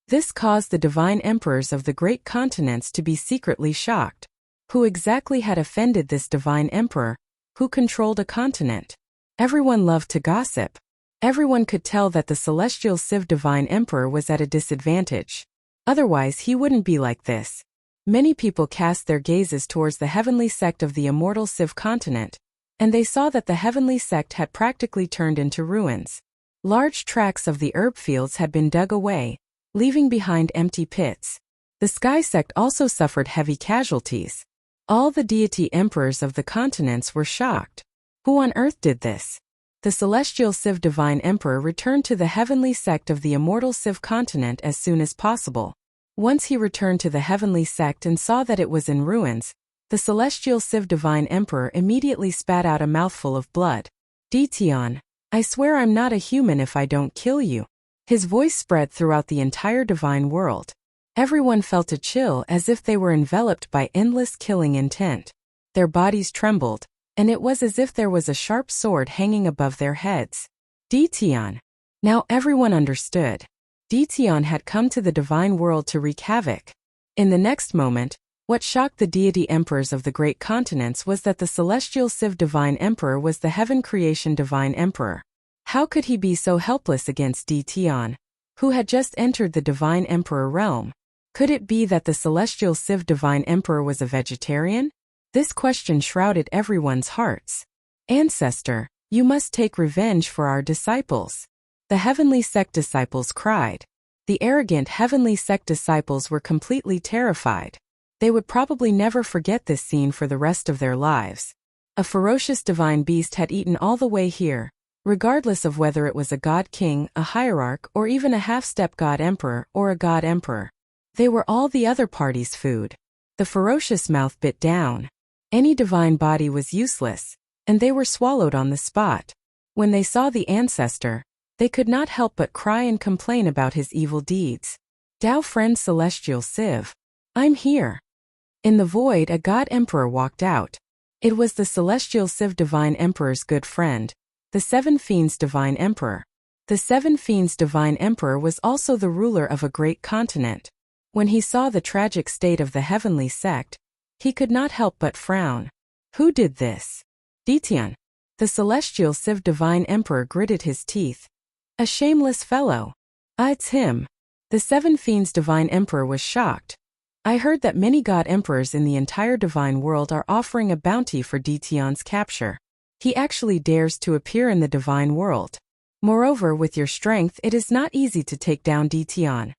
This caused the divine emperors of the great continents to be secretly shocked. Who exactly had offended this divine emperor, who controlled a continent? Everyone loved to gossip. Everyone could tell that the celestial Civ divine emperor was at a disadvantage. Otherwise he wouldn't be like this. Many people cast their gazes towards the heavenly sect of the immortal Civ continent, and they saw that the heavenly sect had practically turned into ruins. Large tracts of the herb fields had been dug away, leaving behind empty pits. The sky sect also suffered heavy casualties. All the deity emperors of the continents were shocked. Who on earth did this? The celestial Civ divine emperor returned to the heavenly sect of the immortal Civ continent as soon as possible. Once he returned to the heavenly sect and saw that it was in ruins, the celestial Civ divine emperor immediately spat out a mouthful of blood. Detion, I swear I'm not a human if I don't kill you. His voice spread throughout the entire divine world. Everyone felt a chill as if they were enveloped by endless killing intent. Their bodies trembled, and it was as if there was a sharp sword hanging above their heads. Detion. Now everyone understood. Detion had come to the divine world to wreak havoc. In the next moment, what shocked the deity emperors of the great continents was that the celestial Civ divine emperor was the heaven creation divine emperor. How could he be so helpless against Detion, who had just entered the divine emperor realm? Could it be that the celestial Civ divine emperor was a vegetarian? This question shrouded everyone's hearts. Ancestor, you must take revenge for our disciples. The heavenly sect disciples cried. The arrogant heavenly sect disciples were completely terrified. They would probably never forget this scene for the rest of their lives. A ferocious divine beast had eaten all the way here, regardless of whether it was a god king, a hierarch, or even a half-step god emperor or a god emperor. They were all the other party's food. The ferocious mouth bit down. Any divine body was useless, and they were swallowed on the spot. When they saw the ancestor, they could not help but cry and complain about his evil deeds. Tao friend celestial Civ. I'm here. In the void a god emperor walked out. It was the celestial Civ divine emperor's good friend, the Seven Fiends divine emperor. The Seven Fiends divine emperor was also the ruler of a great continent. When he saw the tragic state of the heavenly sect, he could not help but frown. Who did this? Detion. The celestial Civ divine emperor gritted his teeth. A shameless fellow. It's him. The Seven Fiends divine emperor was shocked. I heard that many god emperors in the entire divine world are offering a bounty for Detion's capture. He actually dares to appear in the divine world. Moreover, with your strength it is not easy to take down Detion.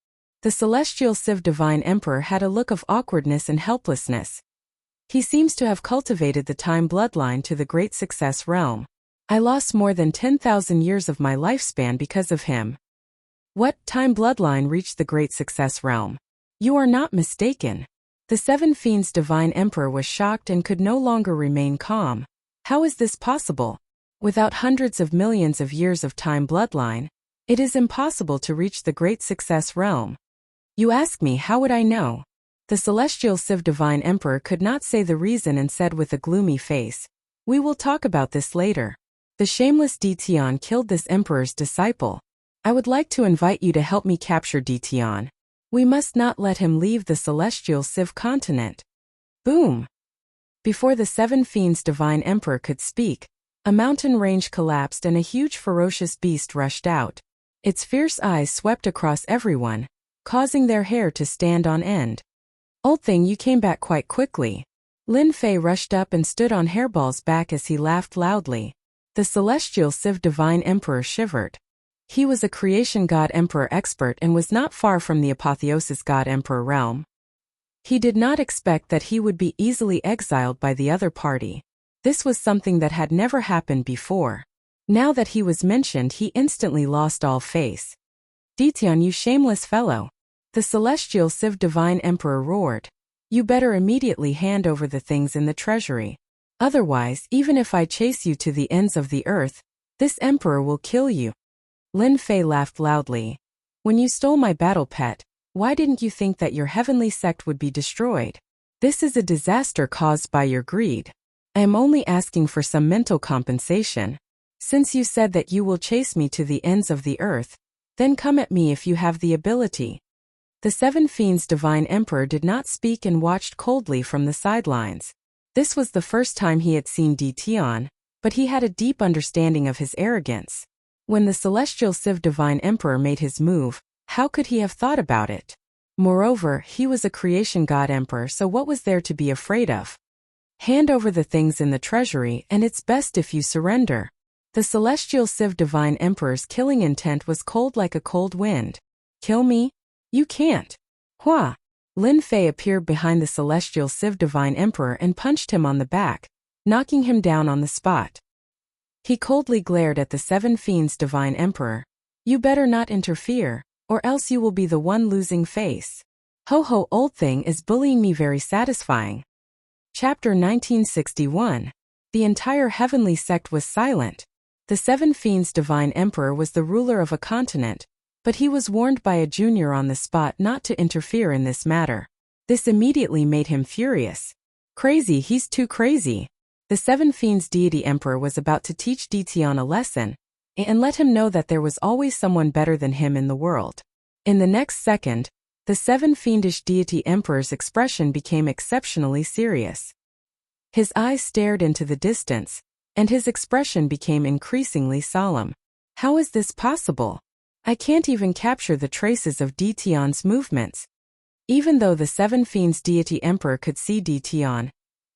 The celestial Civ divine emperor had a look of awkwardness and helplessness. He seems to have cultivated the time bloodline to the great success realm. I lost more than 10,000 years of my lifespan because of him. What time bloodline reached the great success realm? You are not mistaken. The Seven Fiends divine emperor was shocked and could no longer remain calm. How is this possible? Without hundreds of millions of years of time bloodline, it is impossible to reach the great success realm. You ask me, how would I know? The celestial Civ divine emperor could not say the reason and said with a gloomy face, we will talk about this later. The shameless Detion killed this emperor's disciple. I would like to invite you to help me capture Detion. We must not let him leave the celestial Civ continent. Boom! Before the Seven Fiends divine emperor could speak, a mountain range collapsed and a huge ferocious beast rushed out. Its fierce eyes swept across everyone, causing their hair to stand on end. Old thing, you came back quite quickly. Lin Fei rushed up and stood on Hairball's back as he laughed loudly. The celestial Civ divine emperor shivered. He was a creation god emperor expert and was not far from the apotheosis god emperor realm. He did not expect that he would be easily exiled by the other party. This was something that had never happened before. Now that he was mentioned, he instantly lost all face. Detion, you shameless fellow. The celestial Civ divine emperor roared. You better immediately hand over the things in the treasury. Otherwise, even if I chase you to the ends of the earth, this emperor will kill you. Lin Fei laughed loudly. When you stole my battle pet, why didn't you think that your heavenly sect would be destroyed? This is a disaster caused by your greed. I am only asking for some mental compensation. Since you said that you will chase me to the ends of the earth, then come at me if you have the ability. The Seven Fiends' Divine Emperor did not speak and watched coldly from the sidelines. This was the first time he had seen Dition, but he had a deep understanding of his arrogance. When the Celestial Civ Divine Emperor made his move, how could he have thought about it? Moreover, he was a creation god emperor, so what was there to be afraid of? Hand over the things in the treasury and it's best if you surrender. The Celestial Civ Divine Emperor's killing intent was cold like a cold wind. Kill me? You can't. Hua! Lin Fei appeared behind the Celestial Civ Divine Emperor and punched him on the back, knocking him down on the spot. He coldly glared at the Seven Fiends' Divine Emperor. You better not interfere, or else you will be the one losing face. Ho ho, old thing is bullying me very satisfying. Chapter 1961. The entire heavenly sect was silent. The Seven Fiends' Divine Emperor was the ruler of a continent, but he was warned by a junior on the spot not to interfere in this matter. This immediately made him furious. Crazy, he's too crazy. The Seven Fiends' Deity Emperor was about to teach Dition a lesson, and let him know that there was always someone better than him in the world. In the next second, the Seven Fiendish Deity Emperor's expression became exceptionally serious. His eyes stared into the distance, and his expression became increasingly solemn. How is this possible? I can't even capture the traces of Dition's movements. Even though the Seven Fiends' Deity Emperor could see Dition,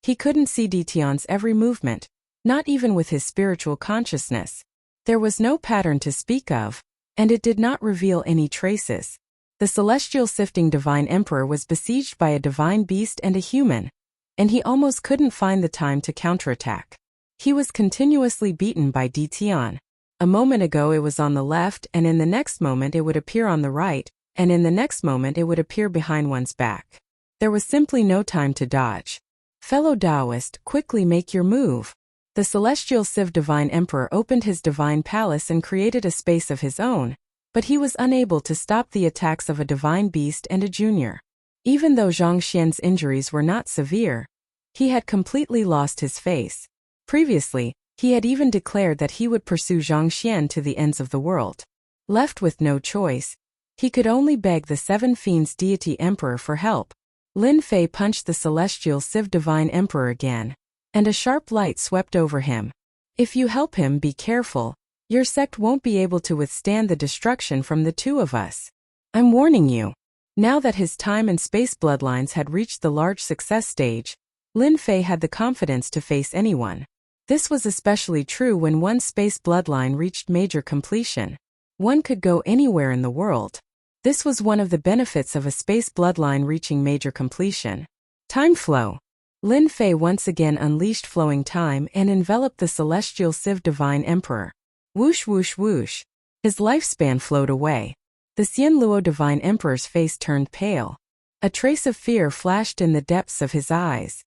he couldn't see Dition's every movement, not even with his spiritual consciousness. There was no pattern to speak of, and it did not reveal any traces. The Celestial Sifting Divine Emperor was besieged by a divine beast and a human, and he almost couldn't find the time to counterattack. He was continuously beaten by Dition. A moment ago it was on the left, and in the next moment it would appear on the right, and in the next moment it would appear behind one's back. There was simply no time to dodge. Fellow Taoist, quickly make your move. The Celestial Civ Divine Emperor opened his divine palace and created a space of his own, but he was unable to stop the attacks of a divine beast and a junior. Even though Zhang Xian's injuries were not severe, he had completely lost his face. Previously, he had even declared that he would pursue Zhang Xian to the ends of the world. Left with no choice, he could only beg the Seven Fiends' Deity Emperor for help. Lin Fei punched the Celestial Civ Divine Emperor again, and a sharp light swept over him. If you help him, be careful. Your sect won't be able to withstand the destruction from the two of us. I'm warning you. Now that his time and space bloodlines had reached the large success stage, Lin Fei had the confidence to face anyone. This was especially true when one's space bloodline reached major completion. One could go anywhere in the world. This was one of the benefits of a space bloodline reaching major completion. Time flow. Lin Fei once again unleashed flowing time and enveloped the Celestial Civ Divine Emperor. Whoosh whoosh whoosh. His lifespan flowed away. The Xian Luo Divine Emperor's face turned pale. A trace of fear flashed in the depths of his eyes.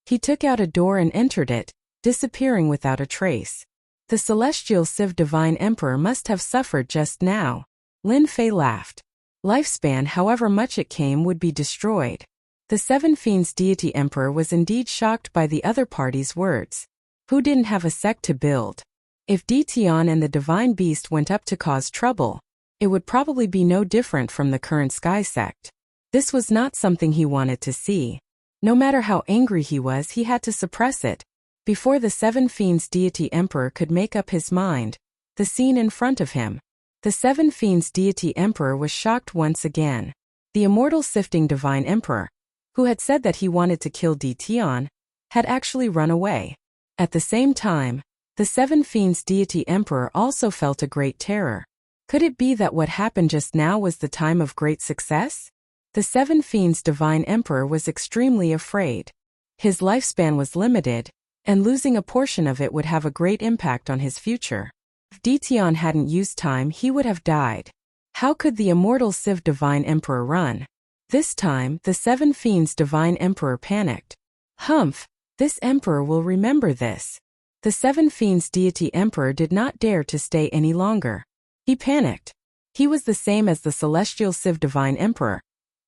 He took out a door and entered it, disappearing without a trace. The Celestial Civ Divine Emperor must have suffered just now. Lin Fei laughed. Lifespan, however much it came, would be destroyed. The Seven Fiends' Deity Emperor was indeed shocked by the other party's words. Who didn't have a sect to build? If Dition and the Divine Beast went up to cause trouble, it would probably be no different from the current Sky sect. This was not something he wanted to see. No matter how angry he was, he had to suppress it. Before the Seven Fiends' Deity Emperor could make up his mind, the scene in front of him. The Seven Fiends' Deity Emperor was shocked once again. The immortal Sifting Divine Emperor, who had said that he wanted to kill Dition, had actually run away. At the same time, the Seven Fiends' Deity Emperor also felt a great terror. Could it be that what happened just now was the time of great success? The Seven Fiends' Divine Emperor was extremely afraid. His lifespan was limited, and losing a portion of it would have a great impact on his future. If Dition hadn't used time, he would have died. How could the immortal Civ Divine Emperor run? This time, the Seven Fiends' Divine Emperor panicked. Humph, this emperor will remember this. The Seven Fiends' Deity Emperor did not dare to stay any longer. He panicked. He was the same as the Celestial Civ Divine Emperor.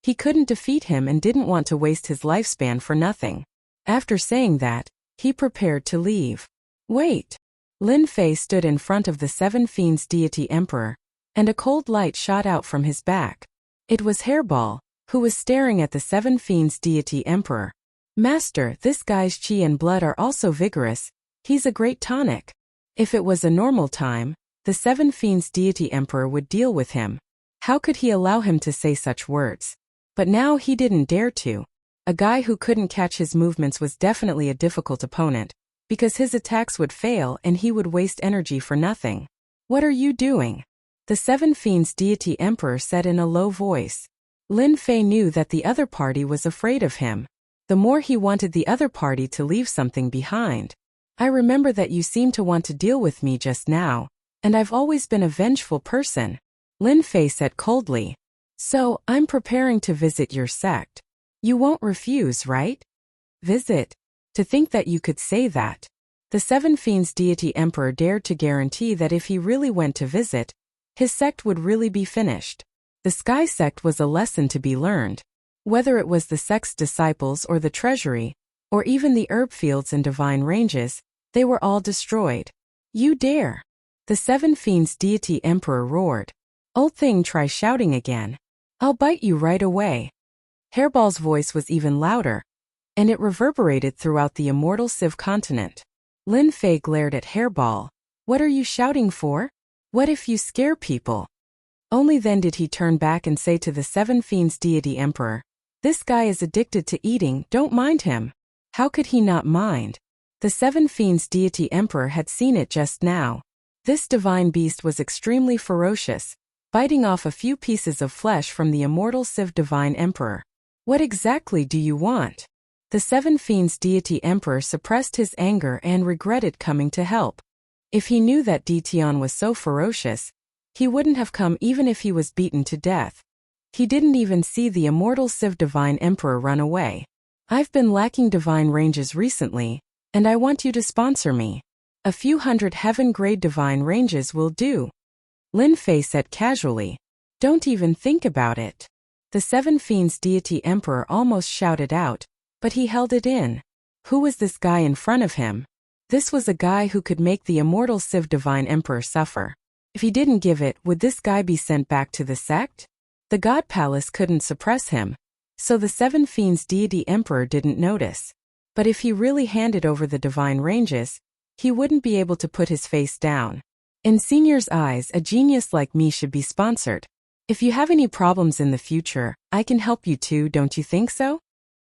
He couldn't defeat him and didn't want to waste his lifespan for nothing. After saying that, he prepared to leave. Wait. Lin Fei stood in front of the Seven Fiends' Deity Emperor, and a cold light shot out from his back. It was Hairball, who was staring at the Seven Fiends deity emperor. Master, this guy's chi and blood are also vigorous. He's a great tonic. If it was a normal time, the Seven Fiends deity emperor would deal with him. How could he allow him to say such words? But now he didn't dare to. A guy who couldn't catch his movements was definitely a difficult opponent, because his attacks would fail and he would waste energy for nothing. What are you doing? The Seven Fiends deity emperor said in a low voice. Lin Fei knew that the other party was afraid of him. The more he wanted the other party to leave something behind. I remember that you seemed to want to deal with me just now, and I've always been a vengeful person. Lin Fei said coldly. So, I'm preparing to visit your sect. You won't refuse, right? Visit? To think that you could say that. The Seven Fiends deity emperor dared to guarantee that if he really went to visit, his sect would really be finished. The Sky Sect was a lesson to be learned. Whether it was the sect's disciples or the treasury, or even the herb fields and divine ranges, they were all destroyed. You dare! The Seven Fiends deity emperor roared. Old thing, try shouting again. I'll bite you right away. Hairball's voice was even louder, and it reverberated throughout the immortal Civ continent. Lin Fei glared at Hairball. What are you shouting for? What if you scare people? Only then did he turn back and say to the Seven Fiends deity emperor, this guy is addicted to eating, don't mind him. How could he not mind? The Seven Fiends deity emperor had seen it just now. This divine beast was extremely ferocious, biting off a few pieces of flesh from the immortal Civ divine emperor. What exactly do you want? The Seven Fiends deity emperor suppressed his anger and regretted coming to help. If he knew that Dition was so ferocious, he wouldn't have come even if he was beaten to death. He didn't even see the immortal Civ divine emperor run away. I've been lacking divine ranges recently, and I want you to sponsor me. A few hundred heaven-grade divine ranges will do. Lin Fei said casually. Don't even think about it. The Seven Fiends deity emperor almost shouted out, but he held it in. Who was this guy in front of him? This was a guy who could make the immortal Civ divine emperor suffer. If he didn't give it, would this guy be sent back to the sect? The God Palace couldn't suppress him, so the Seven Fiends deity emperor didn't notice. But if he really handed over the divine ranges, he wouldn't be able to put his face down. In Senior's eyes, a genius like me should be sponsored. If you have any problems in the future, I can help you too, don't you think so?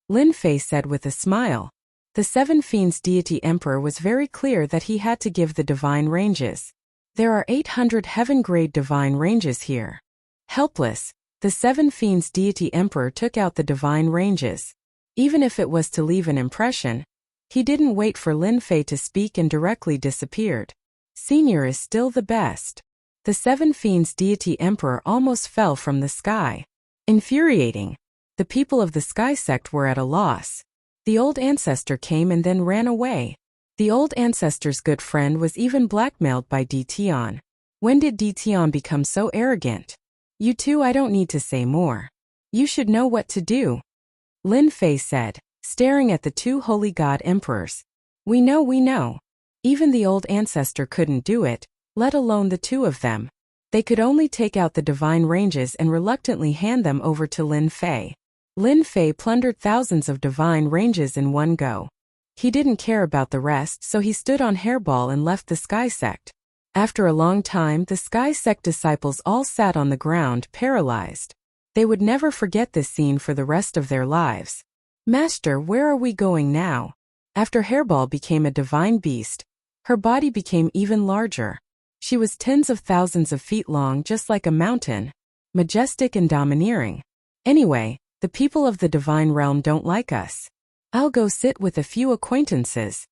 Lin Fei said with a smile. The Seven Fiends deity emperor was very clear that he had to give the divine ranges. There are 800 heaven-grade divine ranges here. Helpless, the Seven Fiends deity emperor took out the divine ranges. Even if it was to leave an impression, he didn't wait for Lin Fei to speak and directly disappeared. Senior is still the best. The Seven Fiends deity emperor almost fell from the sky. Infuriating. The people of the Sky Sect were at a loss. The old ancestor came and then ran away. The old ancestor's good friend was even blackmailed by Dition. When did Dition become so arrogant? You two, I don't need to say more. You should know what to do. Lin Fei said, staring at the two holy god emperors. We know. Even the old ancestor couldn't do it, let alone the two of them. They could only take out the divine ranges and reluctantly hand them over to Lin Fei. Lin Fei plundered thousands of divine ranges in one go. He didn't care about the rest, so he stood on Hairball and left the Sky Sect. After a long time, the Sky Sect disciples all sat on the ground, paralyzed. They would never forget this scene for the rest of their lives. Master, where are we going now? After Hairball became a divine beast, her body became even larger. She was tens of thousands of feet long, just like a mountain, majestic and domineering. Anyway, the people of the divine realm don't like us. I'll go sit with a few acquaintances.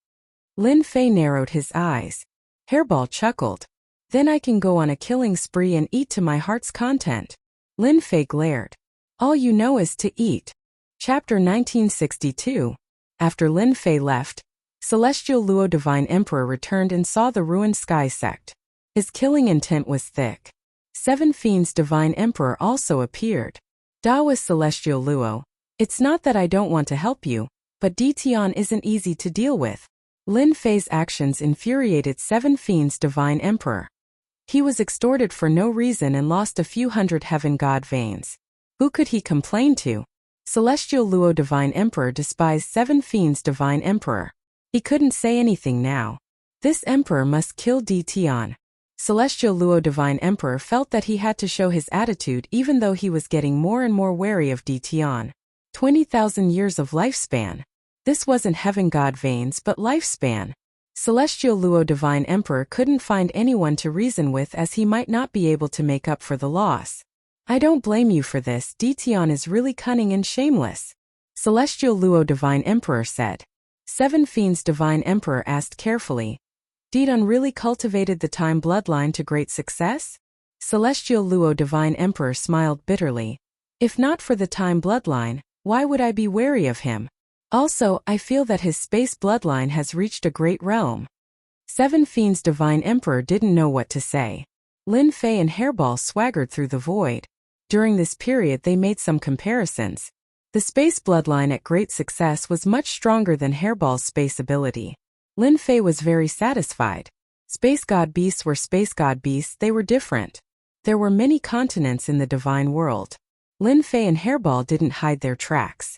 Lin Fei narrowed his eyes. Hairball chuckled. Then I can go on a killing spree and eat to my heart's content. Lin Fei glared. All you know is to eat. Chapter 1962. After Lin Fei left, Celestial Luo Divine Emperor returned and saw the ruined Sky Sect. His killing intent was thick. Seven Fiends Divine Emperor also appeared. Da was Celestial Luo. It's not that I don't want to help you, but Dition isn't easy to deal with. Lin Fei's actions infuriated Seven Fiends Divine Emperor. He was extorted for no reason and lost a few hundred heaven god veins. Who could he complain to? Celestial Luo Divine Emperor despised 7 Fiends Divine Emperor. He couldn't say anything now. This emperor must kill Tion. Celestial Luo Divine Emperor felt that he had to show his attitude even though he was getting more and more wary of Tion. 20,000 years of lifespan. This wasn't heaven god veins but lifespan. Celestial Luo Divine Emperor couldn't find anyone to reason with as he might not be able to make up for the loss. I don't blame you for this. Tion is really cunning and shameless. Celestial Luo Divine Emperor said. 7 Fiends Divine Emperor asked carefully. Tion really cultivated the Time bloodline to great success? Celestial Luo Divine Emperor smiled bitterly. If not for the Time bloodline, why would I be wary of him? Also, I feel that his space bloodline has reached a great realm. 7 Fiends Divine Emperor didn't know what to say. Lin Fei and Hairball swaggered through the void. During this period they made some comparisons. The space bloodline at great success was much stronger than Hairball's space ability. Lin Fei was very satisfied. Space god beasts were space god beasts, they were different. There were many continents in the divine world. Lin Fei and Hairball didn't hide their tracks.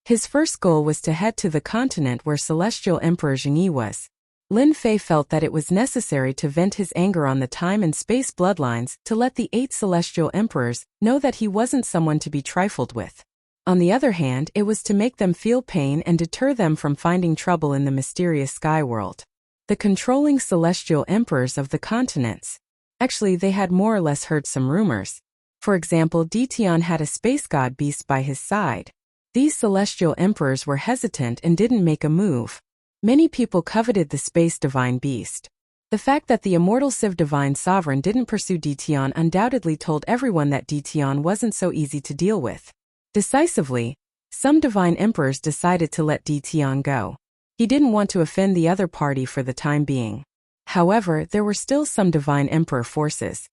His first goal was to head to the continent where Celestial Emperor Zhengyi was. Lin Fei felt that it was necessary to vent his anger on the time and space bloodlines to let the 8 Celestial Emperors know that he wasn't someone to be trifled with. On the other hand, it was to make them feel pain and deter them from finding trouble in the mysterious sky world. The controlling Celestial Emperors of the continents. Actually, they had more or less heard some rumors. For example, Tion had a space god beast by his side. These Celestial Emperors were hesitant and didn't make a move. Many people coveted the space divine beast. The fact that the immortal Civ divine sovereign didn't pursue Tion undoubtedly told everyone that Tion wasn't so easy to deal with. Decisively, some divine emperors decided to let Tion go. He didn't want to offend the other party for the time being. However, there were still some divine emperor forces.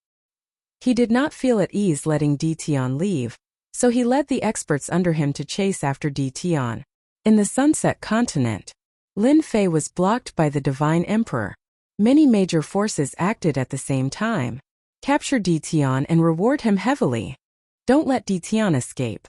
He did not feel at ease letting Tion leave, so he led the experts under him to chase after Tion. In the Sunset Continent, Lin Fei was blocked by the Divine Emperor. Many major forces acted at the same time. Capture Tion and reward him heavily. Don't let Tion escape.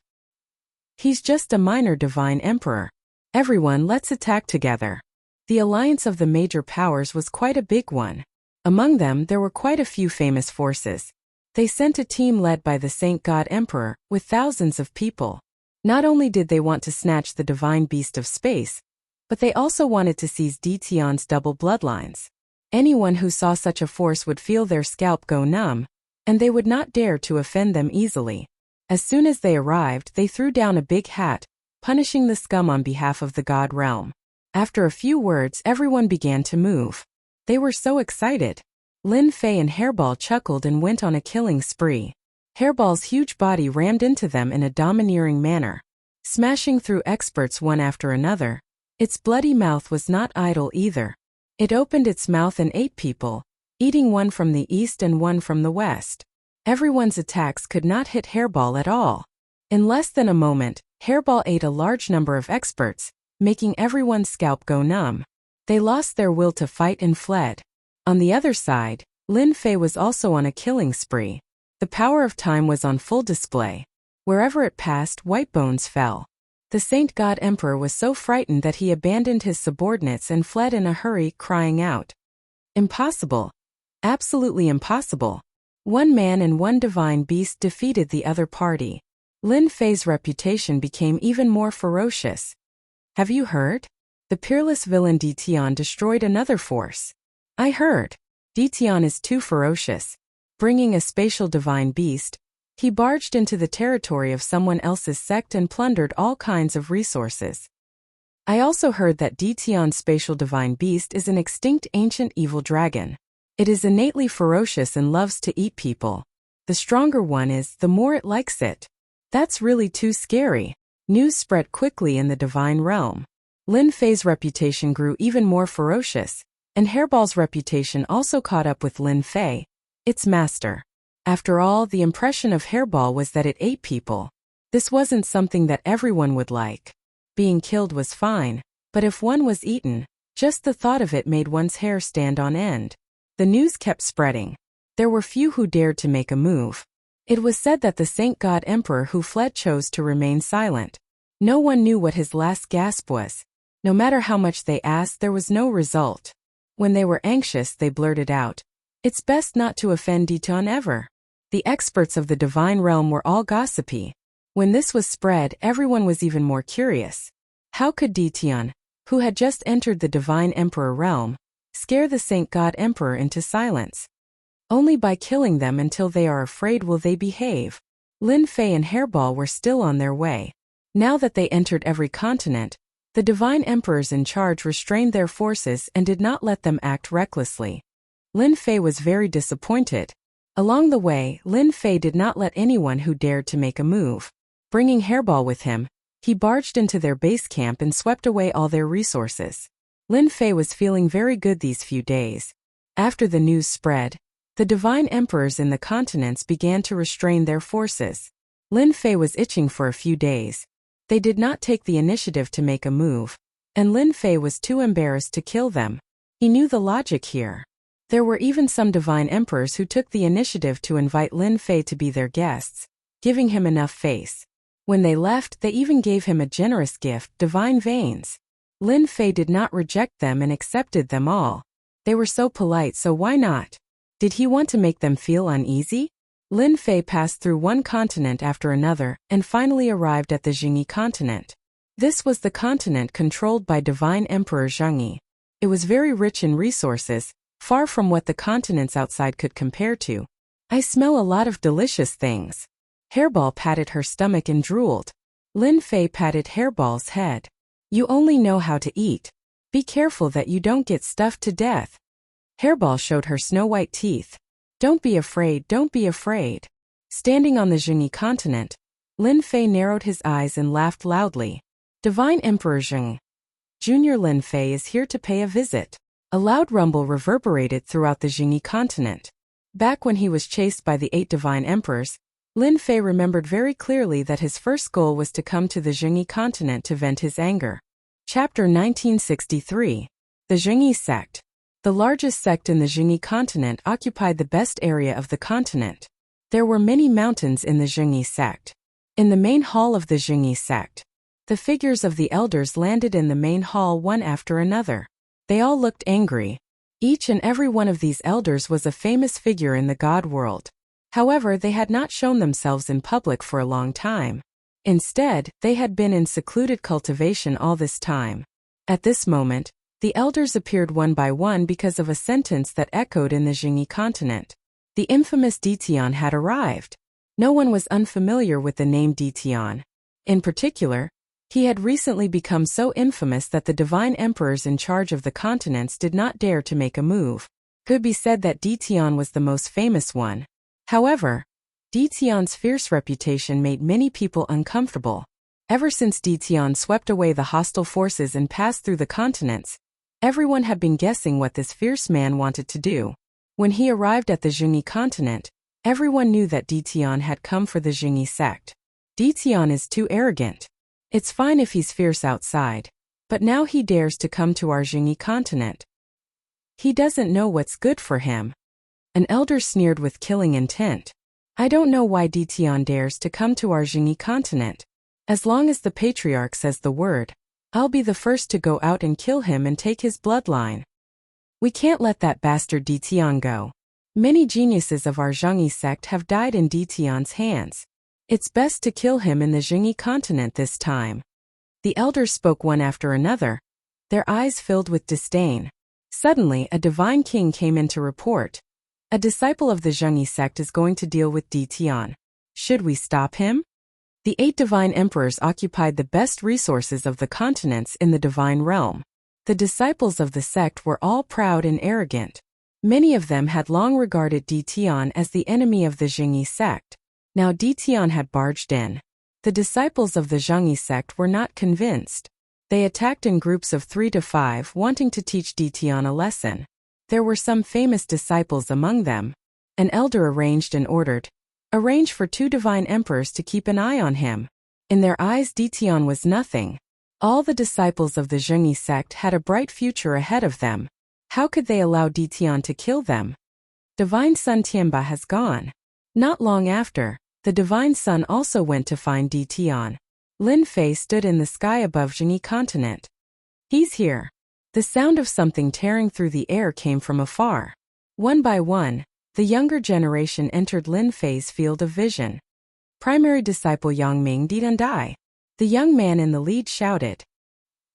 He's just a minor Divine Emperor. Everyone, let's attack together. The alliance of the major powers was quite a big one. Among them, there were quite a few famous forces. They sent a team led by the Saint God Emperor, with thousands of people. Not only did they want to snatch the divine beast of space, but they also wanted to seize Tion's double bloodlines. Anyone who saw such a force would feel their scalp go numb, and they would not dare to offend them easily. As soon as they arrived, they threw down a big hat, punishing the scum on behalf of the god realm. After a few words, everyone began to move. They were so excited. Lin Fei and Hairball chuckled and went on a killing spree. Hairball's huge body rammed into them in a domineering manner, smashing through experts one after another. Its bloody mouth was not idle either. It opened its mouth and ate people, eating one from the east and one from the west. Everyone's attacks could not hit Hairball at all. In less than a moment, Hairball ate a large number of experts, making everyone's scalp go numb. They lost their will to fight and fled. On the other side, Lin Fei was also on a killing spree. The power of time was on full display. Wherever it passed, white bones fell. The Saint God Emperor was so frightened that he abandoned his subordinates and fled in a hurry, crying out, "Impossible! Absolutely impossible!" One man and one divine beast defeated the other party. Lin Fei's reputation became even more ferocious. Have you heard? The peerless villain Tion destroyed another force. I heard. Tion is too ferocious. Bringing a spatial divine beast, he barged into the territory of someone else's sect and plundered all kinds of resources. I also heard that Tion's spatial divine beast is an extinct ancient evil dragon. It is innately ferocious and loves to eat people. The stronger one is, the more it likes it. That's really too scary. News spread quickly in the divine realm. Lin Fei's reputation grew even more ferocious, and Hairball's reputation also caught up with Lin Fei, its master. After all, the impression of Hairball was that it ate people. This wasn't something that everyone would like. Being killed was fine, but if one was eaten, just the thought of it made one's hair stand on end. The news kept spreading. There were few who dared to make a move. It was said that the saint god emperor who fled chose to remain silent. No one knew what his last gasp was. No matter how much they asked, there was no result. When they were anxious, they blurted out, "It's best not to offend Dition ever." The experts of the divine realm were all gossipy. When this was spread, everyone was even more curious. How could Dition, who had just entered the divine emperor realm, scare the saint god emperor into silence? Only by killing them until they are afraid will they behave. Lin Fei and Hairball were still on their way. Now that they entered every continent, the divine emperors in charge restrained their forces and did not let them act recklessly. Lin Fei was very disappointed. Along the way, Lin Fei did not let anyone who dared to make a move. Bringing Hairball with him, he barged into their base camp and swept away all their resources. Lin Fei was feeling very good these few days. After the news spread, the divine emperors in the continents began to restrain their forces. Lin Fei was itching for a few days. They did not take the initiative to make a move, and Lin Fei was too embarrassed to kill them. He knew the logic here. There were even some divine emperors who took the initiative to invite Lin Fei to be their guests, giving him enough face. When they left, they even gave him a generous gift, divine veins. Lin Fei did not reject them and accepted them all. They were so polite, so why not? Did he want to make them feel uneasy? Lin Fei passed through one continent after another and finally arrived at the Jingyi continent. This was the continent controlled by Divine Emperor Zhengyi. It was very rich in resources, far from what the continents outside could compare to. "I smell a lot of delicious things." Hairball patted her stomach and drooled. Lin Fei patted Hairball's head. "You only know how to eat. Be careful that you don't get stuffed to death." Hairball showed her snow-white teeth. "Don't be afraid, don't be afraid." Standing on the Jingyi continent, Lin Fei narrowed his eyes and laughed loudly. "Divine Emperor Zheng. Junior Lin Fei is here to pay a visit." A loud rumble reverberated throughout the Jingyi continent. Back when he was chased by the 8 divine emperors, Lin Fei remembered very clearly that his first goal was to come to the Jingyi continent to vent his anger. Chapter 1963. The Jingyi Sect. The largest sect in the Jingyi continent occupied the best area of the continent. There were many mountains in the Jingyi sect. In the main hall of the Jingyi sect, the figures of the elders landed in the main hall one after another. They all looked angry. Each and every one of these elders was a famous figure in the god world. However, they had not shown themselves in public for a long time. Instead, they had been in secluded cultivation all this time. At this moment, the elders appeared one by one because of a sentence that echoed in the Jingyi continent. The infamous Dition had arrived. No one was unfamiliar with the name Dition. In particular, he had recently become so infamous that the divine emperors in charge of the continents did not dare to make a move. It could be said that Dition was the most famous one. However, Dition's fierce reputation made many people uncomfortable. Ever since Dition swept away the hostile forces and passed through the continents, everyone had been guessing what this fierce man wanted to do. When he arrived at the Jingyi continent, everyone knew that Dition had come for the Jingyi sect. Dition is too arrogant. It's fine if he's fierce outside, but now he dares to come to our Jingyi continent. He doesn't know what's good for him. An elder sneered with killing intent. "I don't know why Dition dares to come to our Jingyi continent. As long as the patriarch says the word, I'll be the first to go out and kill him and take his bloodline. We can't let that bastard Dition go. Many geniuses of our Zhengyi sect have died in Dition's hands. It's best to kill him in the Jingyi continent this time." The elders spoke one after another, their eyes filled with disdain. Suddenly, a divine king came in to report. "A disciple of the Zhengyi sect is going to deal with Dition. Should we stop him?" The 8 divine emperors occupied the best resources of the continents in the divine realm. The disciples of the sect were all proud and arrogant. Many of them had long regarded Dition as the enemy of the Jingyi sect. Now Dition had barged in. The disciples of the Zhengyi sect were not convinced. They attacked in groups of 3 to 5, wanting to teach Dition a lesson. There were some famous disciples among them. An elder arranged and ordered, "Arrange for 2 divine emperors to keep an eye on him." In their eyes, Dition was nothing. All the disciples of the Zhengyi sect had a bright future ahead of them. How could they allow Dition to kill them? Divine Sun Tianba has gone. Not long after, the divine sun also went to find Tian. Lin Fei stood in the sky above Jingyi continent. He's here. The sound of something tearing through the air came from afar. One by one, the younger generation entered Lin Fei's field of vision. Primary disciple Yangming didn't die. The young man in the lead shouted.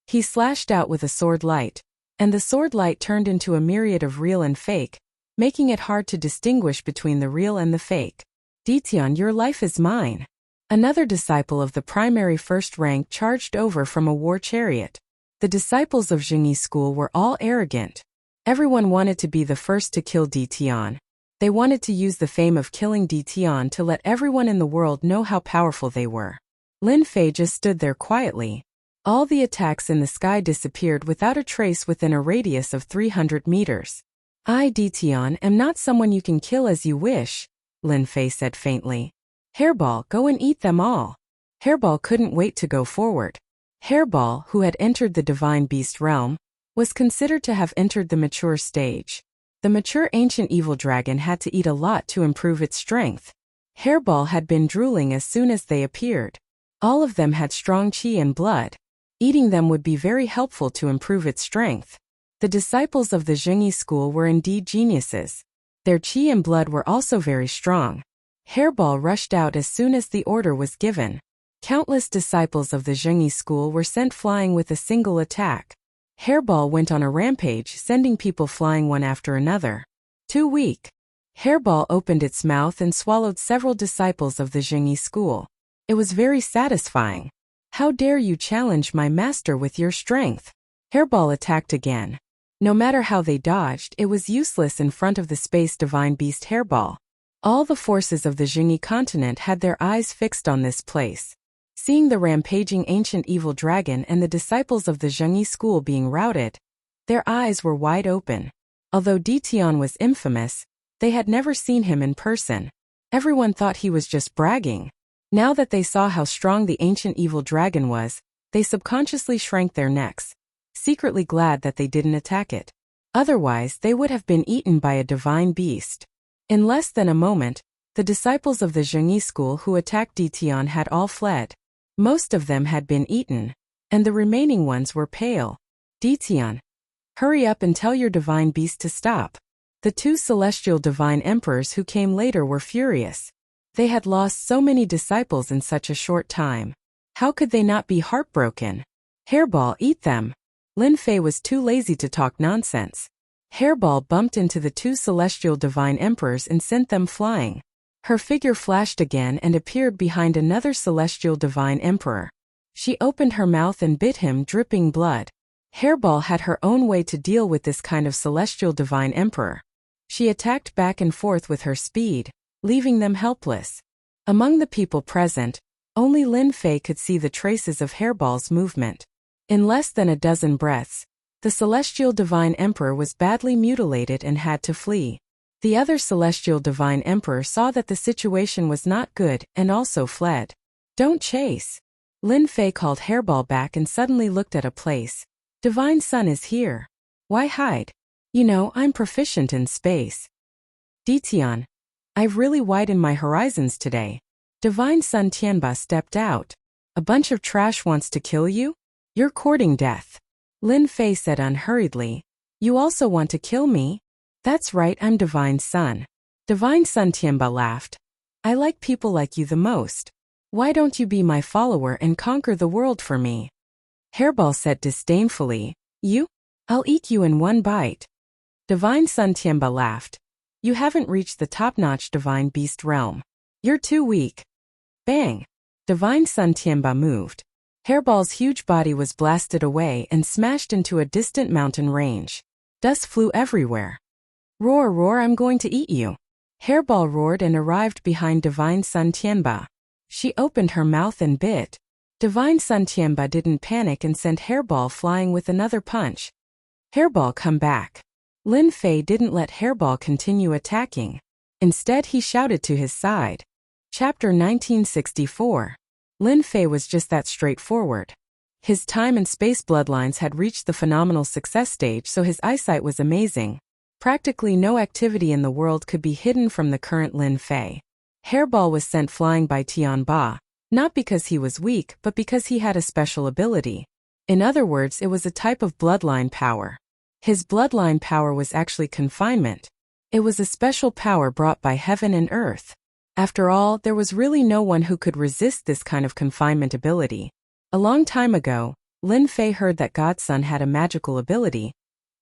He slashed out with a sword light, and the sword light turned into a myriad of real and fake, making it hard to distinguish between the real and the fake. Tian, your life is mine. Another disciple of the primary first rank charged over from a war chariot. The disciples of Jingyi school were all arrogant. Everyone wanted to be the first to kill Tian. They wanted to use the fame of killing Tian to let everyone in the world know how powerful they were. Lin Fei just stood there quietly. All the attacks in the sky disappeared without a trace within a radius of 300 meters. I, Tian, am not someone you can kill as you wish, Lin Fei said faintly. Hairball, go and eat them all. Hairball couldn't wait to go forward. Hairball, who had entered the divine beast realm, was considered to have entered the mature stage. The mature ancient evil dragon had to eat a lot to improve its strength. Hairball had been drooling as soon as they appeared. All of them had strong qi and blood. Eating them would be very helpful to improve its strength. The disciples of the Jingyi school were indeed geniuses. Their qi and blood were also very strong. Hairball rushed out as soon as the order was given. Countless disciples of the Jingyi school were sent flying with a single attack. Hairball went on a rampage, sending people flying one after another. Too weak. Hairball opened its mouth and swallowed several disciples of the Jingyi school. It was very satisfying. How dare you challenge my master with your strength? Hairball attacked again. No matter how they dodged, it was useless in front of the space divine beast Hairball. All the forces of the Jingyi continent had their eyes fixed on this place. Seeing the rampaging ancient evil dragon and the disciples of the Jingyi school being routed, their eyes were wide open. Although Tian was infamous, they had never seen him in person. Everyone thought he was just bragging. Now that they saw how strong the ancient evil dragon was, they subconsciously shrank their necks, secretly glad that they didn't attack it. Otherwise, they would have been eaten by a divine beast. In less than a moment, the disciples of the Jingyi school who attacked Tian had all fled. Most of them had been eaten, and the remaining ones were pale. Tian, hurry up and tell your divine beast to stop. The two celestial divine emperors who came later were furious. They had lost so many disciples in such a short time. How could they not be heartbroken? Hairball, eat them. Lin Fei was too lazy to talk nonsense. Hairball bumped into the two celestial divine emperors and sent them flying. Her figure flashed again and appeared behind another celestial divine emperor. She opened her mouth and bit him, dripping blood. Hairball had her own way to deal with this kind of celestial divine emperor. She attacked back and forth with her speed, leaving them helpless. Among the people present, only Lin Fei could see the traces of Hairball's movement. In less than a dozen breaths, the celestial divine emperor was badly mutilated and had to flee. The other celestial divine emperor saw that the situation was not good and also fled. Don't chase. Lin Fei called Hairball back and suddenly looked at a place. Divine Sun is here. Why hide? You know, I'm proficient in space. Tian, I've really widened my horizons today. Divine Sun Tianba stepped out. A bunch of trash wants to kill you? You're courting death. Lin Fei said unhurriedly. You also want to kill me? That's right, I'm Divine Sun. Divine Sun Tianba laughed. I like people like you the most. Why don't you be my follower and conquer the world for me? Hairball said disdainfully. You? I'll eat you in one bite. Divine Sun Tianba laughed. You haven't reached the top-notch divine beast realm. You're too weak. Bang! Divine Sun Tianba moved. Hairball's huge body was blasted away and smashed into a distant mountain range. Dust flew everywhere. Roar, roar, I'm going to eat you. Hairball roared and arrived behind Divine Sun Tianba. She opened her mouth and bit. Divine Sun Tianba didn't panic and sent Hairball flying with another punch. Hairball, come back. Lin Fei didn't let Hairball continue attacking. Instead, he shouted to his side. Chapter 1964. Lin Fei was just that straightforward. His time and space bloodlines had reached the phenomenal success stage, so his eyesight was amazing. Practically no activity in the world could be hidden from the current Lin Fei. Hairball was sent flying by Tianba, not because he was weak but because he had a special ability. In other words, it was a type of bloodline power. His bloodline power was actually confinement. It was a special power brought by heaven and earth. After all, there was really no one who could resist this kind of confinement ability. A long time ago, Lin Fei heard that God's son had a magical ability,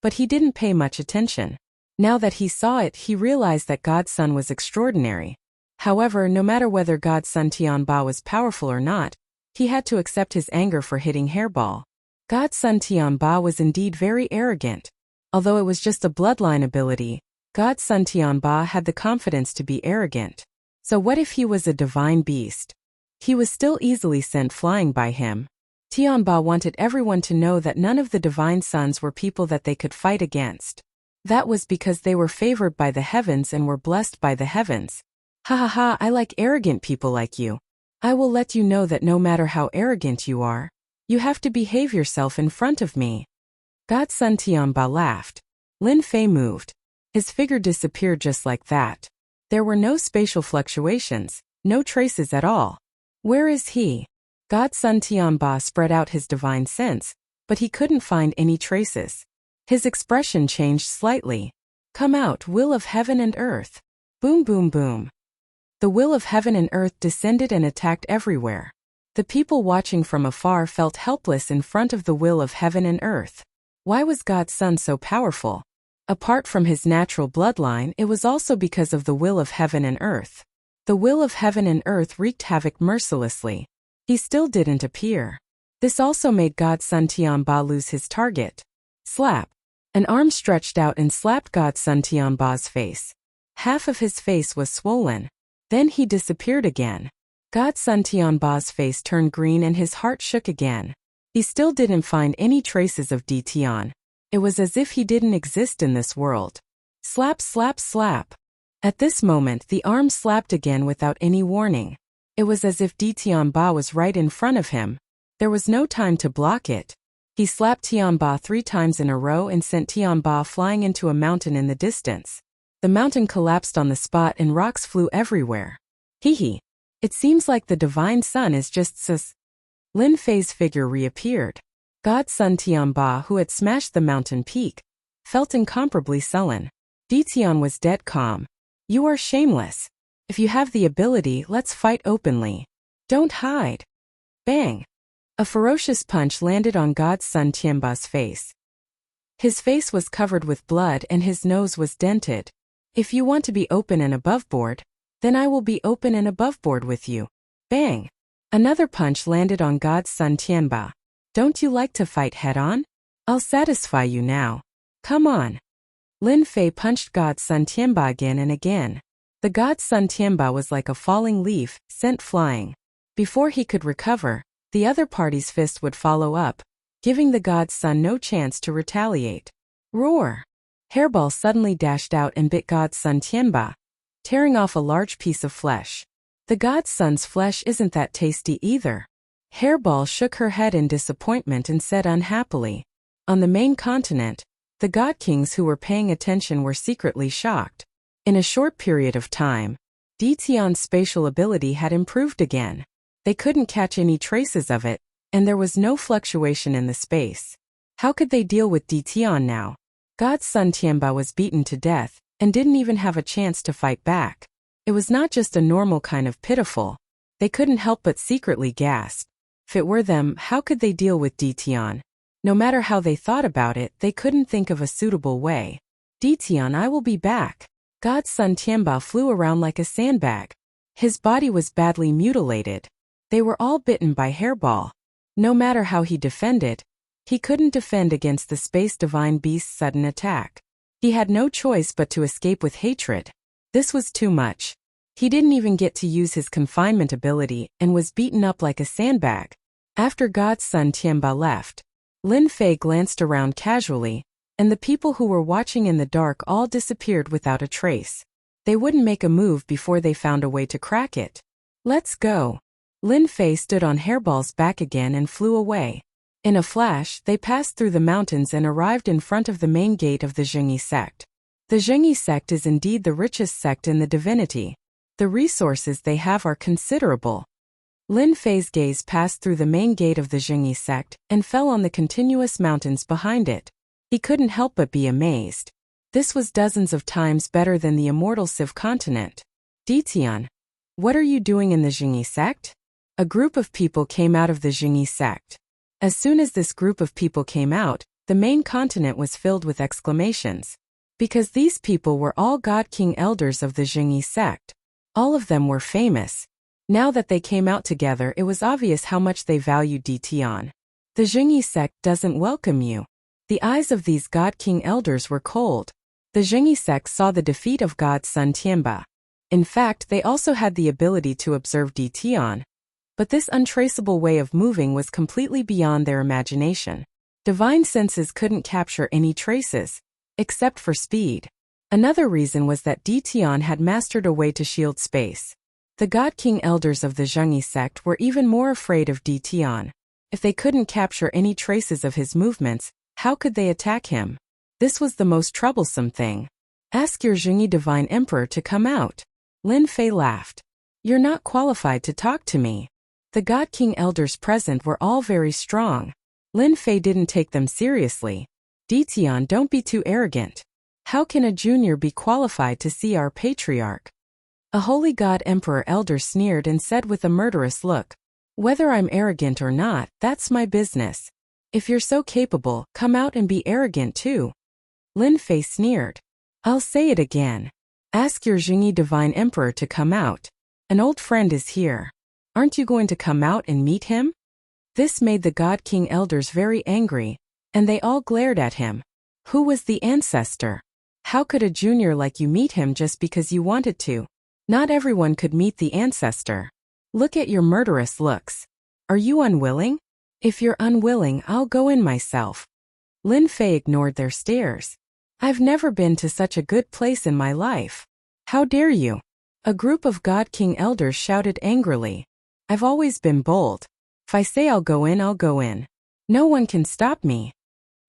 but he didn't pay much attention. Now that he saw it, he realized that God's son was extraordinary. However, no matter whether God's son Tianba was powerful or not, he had to accept his anger for hitting Hairball. God's son Tianba was indeed very arrogant. Although it was just a bloodline ability, God's son Tianba had the confidence to be arrogant. So what if he was a divine beast? He was still easily sent flying by him. Tianba wanted everyone to know that none of the divine sons were people that they could fight against. That was because they were favored by the heavens and were blessed by the heavens. Ha ha ha, I like arrogant people like you. I will let you know that no matter how arrogant you are, you have to behave yourself in front of me. God's son Tianba laughed. Lin Fei moved. His figure disappeared just like that. There were no spatial fluctuations, no traces at all. Where is he? God's son Tianba spread out his divine sense, but he couldn't find any traces. His expression changed slightly. Come out, will of heaven and earth. Boom boom boom. The will of heaven and earth descended and attacked everywhere. The people watching from afar felt helpless in front of the will of heaven and earth. Why was God's son so powerful? Apart from his natural bloodline, it was also because of the will of heaven and earth. The will of heaven and earth wreaked havoc mercilessly. He still didn't appear. This also made God's son Tianba lose his target. Slap. An arm stretched out and slapped God's son Tianba's face. Half of his face was swollen. Then he disappeared again. God's son Tianba's face turned green and his heart shook again. He still didn't find any traces of Di Tian. It was as if he didn't exist in this world. Slap slap slap. At this moment the arm slapped again without any warning. It was as if Di Tianba was right in front of him. There was no time to block it. He slapped Tianba 3 times in a row and sent Tianba flying into a mountain in the distance. The mountain collapsed on the spot and rocks flew everywhere. Hee hee. It seems like the divine son is just sus. Lin Fei's figure reappeared. God's son Tianba, who had smashed the mountain peak, felt incomparably sullen. Di Tian was dead calm. You are shameless. If you have the ability, let's fight openly. Don't hide. Bang. A ferocious punch landed on God's son Tianba's face. His face was covered with blood and his nose was dented. If you want to be open and aboveboard, then I will be open and aboveboard with you. Bang. Another punch landed on God's son Tianba. Don't you like to fight head-on? I'll satisfy you now. Come on. Lin Fei punched God's son Tianba again and again. The God's son Tianba was like a falling leaf, sent flying. Before he could recover, the other party's fist would follow up, giving the God's son no chance to retaliate. Roar! Hairball suddenly dashed out and bit God's son Tianba, tearing off a large piece of flesh. The God's son's flesh isn't that tasty either. Hairball shook her head in disappointment and said unhappily. On the main continent, the God Kings who were paying attention were secretly shocked. In a short period of time, Di Tian's spatial ability had improved again. They couldn't catch any traces of it, and there was no fluctuation in the space. How could they deal with Di Tian now? God's son Tianba was beaten to death, and didn't even have a chance to fight back. It was not just a normal kind of pitiful. They couldn't help but secretly gasp. If it were them, how could they deal with Di Tian? No matter how they thought about it, they couldn't think of a suitable way. Di Tian, I will be back. God's son Tianba flew around like a sandbag. His body was badly mutilated. They were all bitten by Hairball. No matter how he defended, he couldn't defend against the space divine beast's sudden attack. He had no choice but to escape with hatred. This was too much. He didn't even get to use his confinement ability and was beaten up like a sandbag. After God's son Tianba left, Lin Fei glanced around casually, and the people who were watching in the dark all disappeared without a trace. They wouldn't make a move before they found a way to crack it. Let's go. Lin Fei stood on Hairball's back again and flew away. In a flash, they passed through the mountains and arrived in front of the main gate of the Zhengyi sect. The Zhengyi sect is indeed the richest sect in the divinity. The resources they have are considerable. Lin Fei's gaze passed through the main gate of the Jingyi sect and fell on the continuous mountains behind it. He couldn't help but be amazed. This was dozens of times better than the immortal Civ continent. Ditian, what are you doing in the Jingyi sect? A group of people came out of the Jingyi sect. As soon as this group of people came out, the main continent was filled with exclamations. Because these people were all God King elders of the Jingyi sect. All of them were famous. Now that they came out together, it was obvious how much they valued Ditian. The Jingyi sect doesn't welcome you. The eyes of these God King elders were cold. The Jingyi sect saw the defeat of God's son Tianba. In fact, they also had the ability to observe Ditian. But this untraceable way of moving was completely beyond their imagination. Divine senses couldn't capture any traces, except for speed. Another reason was that Ditian had mastered a way to shield space. The God King elders of the Jingyi sect were even more afraid of Ditian. If they couldn't capture any traces of his movements, how could they attack him? This was the most troublesome thing. Ask your Jingyi Divine Emperor to come out. Lin Fei laughed. You're not qualified to talk to me. The God King elders present were all very strong. Lin Fei didn't take them seriously. Ditian, don't be too arrogant. How can a junior be qualified to see our patriarch? A holy god emperor elder sneered and said with a murderous look, whether I'm arrogant or not, that's my business. If you're so capable, come out and be arrogant too. Lin Fei sneered. I'll say it again. Ask your Jingyi Divine Emperor to come out. An old friend is here. Aren't you going to come out and meet him? This made the God King elders very angry, and they all glared at him. Who was the ancestor? How could a junior like you meet him just because you wanted to? Not everyone could meet the ancestor. Look at your murderous looks. Are you unwilling? If you're unwilling, I'll go in myself. Lin Fei ignored their stares. I've never been to such a good place in my life. How dare you? A group of God King elders shouted angrily. I've always been bold. If I say I'll go in, I'll go in. No one can stop me.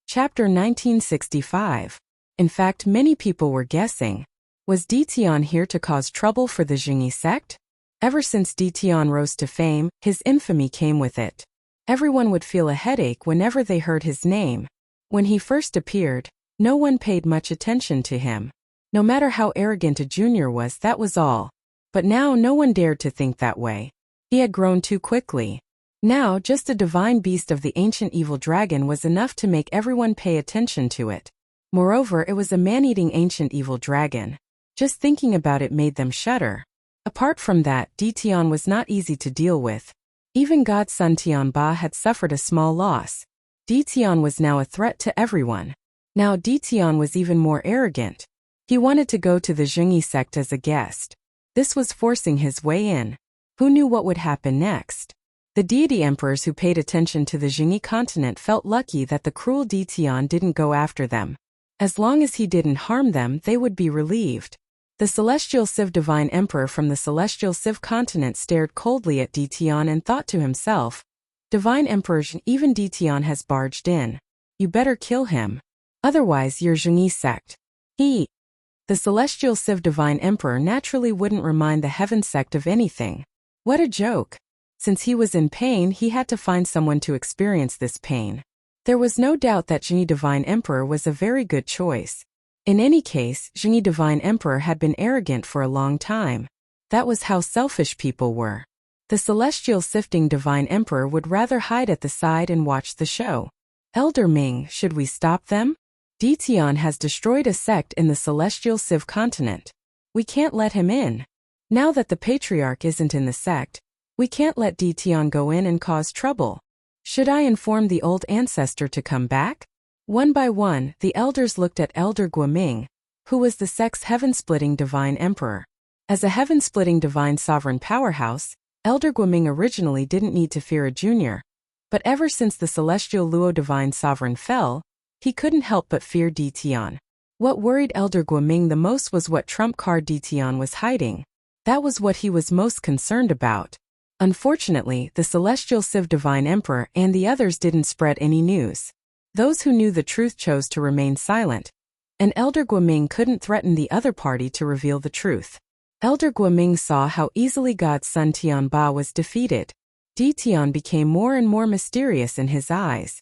Chapter 1965. In fact, many people were guessing. Was Ditian here to cause trouble for the Jingyi sect? Ever since Ditian rose to fame, his infamy came with it. Everyone would feel a headache whenever they heard his name. When he first appeared, no one paid much attention to him. No matter how arrogant a junior was, that was all. But now no one dared to think that way. He had grown too quickly. Now just a divine beast of the ancient evil dragon was enough to make everyone pay attention to it. Moreover, it was a man-eating ancient evil dragon. Just thinking about it made them shudder. Apart from that, Ditian was not easy to deal with. Even God's son Tianba had suffered a small loss. Ditian was now a threat to everyone. Now Ditian was even more arrogant. He wanted to go to the Jingyi sect as a guest. This was forcing his way in. Who knew what would happen next? The deity emperors who paid attention to the Jingyi continent felt lucky that the cruel Ditian didn't go after them. As long as he didn't harm them, they would be relieved. The celestial Civ divine emperor from the celestial Civ continent stared coldly at Ditian and thought to himself, Divine Emperor, even Ditian has barged in. You better kill him. Otherwise your Jingyi sect. The celestial Civ divine emperor naturally wouldn't remind the heaven sect of anything. What a joke. Since he was in pain, he had to find someone to experience this pain. There was no doubt that Jingyi Divine Emperor was a very good choice. In any case, Jingyi Divine Emperor had been arrogant for a long time. That was how selfish people were. The celestial sifting Divine Emperor would rather hide at the side and watch the show. Elder Ming, should we stop them? Ditian has destroyed a sect in the celestial Civ continent. We can't let him in. Now that the patriarch isn't in the sect, we can't let Ditian go in and cause trouble. Should I inform the old ancestor to come back? One by one, the elders looked at Elder Guoming, who was the sect's heaven-splitting divine emperor. As a heaven-splitting divine sovereign powerhouse, Elder Guoming originally didn't need to fear a junior. But ever since the celestial Luo divine sovereign fell, he couldn't help but fear Ditian. What worried Elder Guoming the most was what trump card Ditian was hiding. That was what he was most concerned about. Unfortunately, the celestial Civ divine emperor and the others didn't spread any news. Those who knew the truth chose to remain silent, and Elder Guoming couldn't threaten the other party to reveal the truth. Elder Guoming saw how easily God's son Tianba was defeated. Tian became more and more mysterious in his eyes.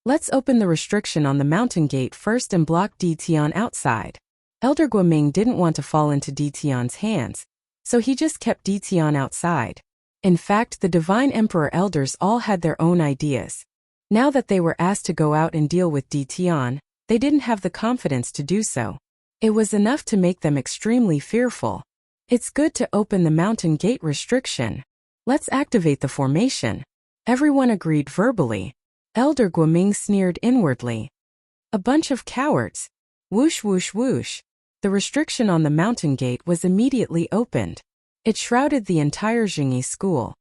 Let's open the restriction on the mountain gate first and block Tian outside. Elder Guoming didn't want to fall into Tian's hands, so he just kept Tian outside. In fact, the Divine Emperor elders all had their own ideas. Now that they were asked to go out and deal with Tian, they didn't have the confidence to do so. It was enough to make them extremely fearful. It's good to open the mountain gate restriction. Let's activate the formation. Everyone agreed verbally. Elder Guoming sneered inwardly. A bunch of cowards. Whoosh whoosh whoosh. The restriction on the mountain gate was immediately opened. It shrouded the entire Zhengyi school.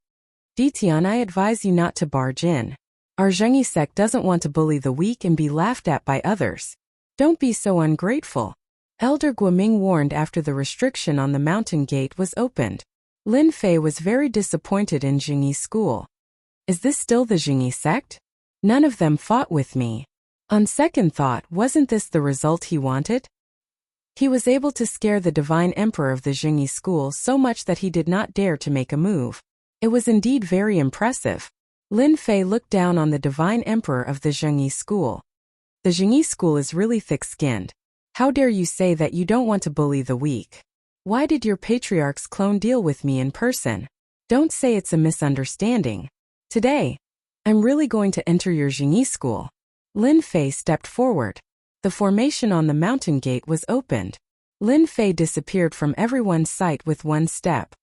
Tian, I advise you not to barge in. Our Zhengyi sect doesn't want to bully the weak and be laughed at by others. Don't be so ungrateful. Elder Guoming warned after the restriction on the mountain gate was opened. Lin Fei was very disappointed in Zhengyi school. Is this still the Zhengyi sect? None of them fought with me. On second thought, wasn't this the result he wanted? He was able to scare the Divine Emperor of the Zhengyi school so much that he did not dare to make a move. It was indeed very impressive. Lin Fei looked down on the Divine Emperor of the Zhengyi school. The Zhengyi school is really thick-skinned. How dare you say that you don't want to bully the weak? Why did your patriarch's clone deal with me in person? Don't say it's a misunderstanding. Today, I'm really going to enter your Zhengyi school. Lin Fei stepped forward. The formation on the mountain gate was opened. Lin Fei disappeared from everyone's sight with one step.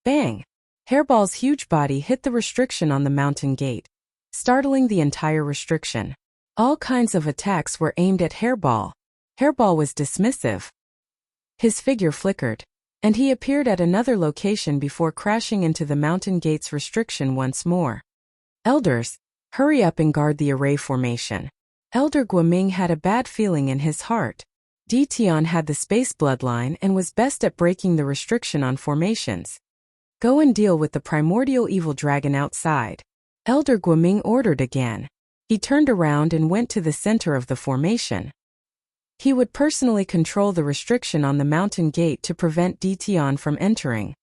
Bang! Hairball's huge body hit the restriction on the mountain gate, startling the entire restriction. All kinds of attacks were aimed at Hairball. Hairball was dismissive. His figure flickered, and he appeared at another location before crashing into the mountain gate's restriction once more. Elders, hurry up and guard the array formation. Elder Guoming had a bad feeling in his heart. Tian had the space bloodline and was best at breaking the restriction on formations. Go and deal with the primordial evil dragon outside. Elder Guoming ordered again. He turned around and went to the center of the formation. He would personally control the restriction on the mountain gate to prevent Tian from entering.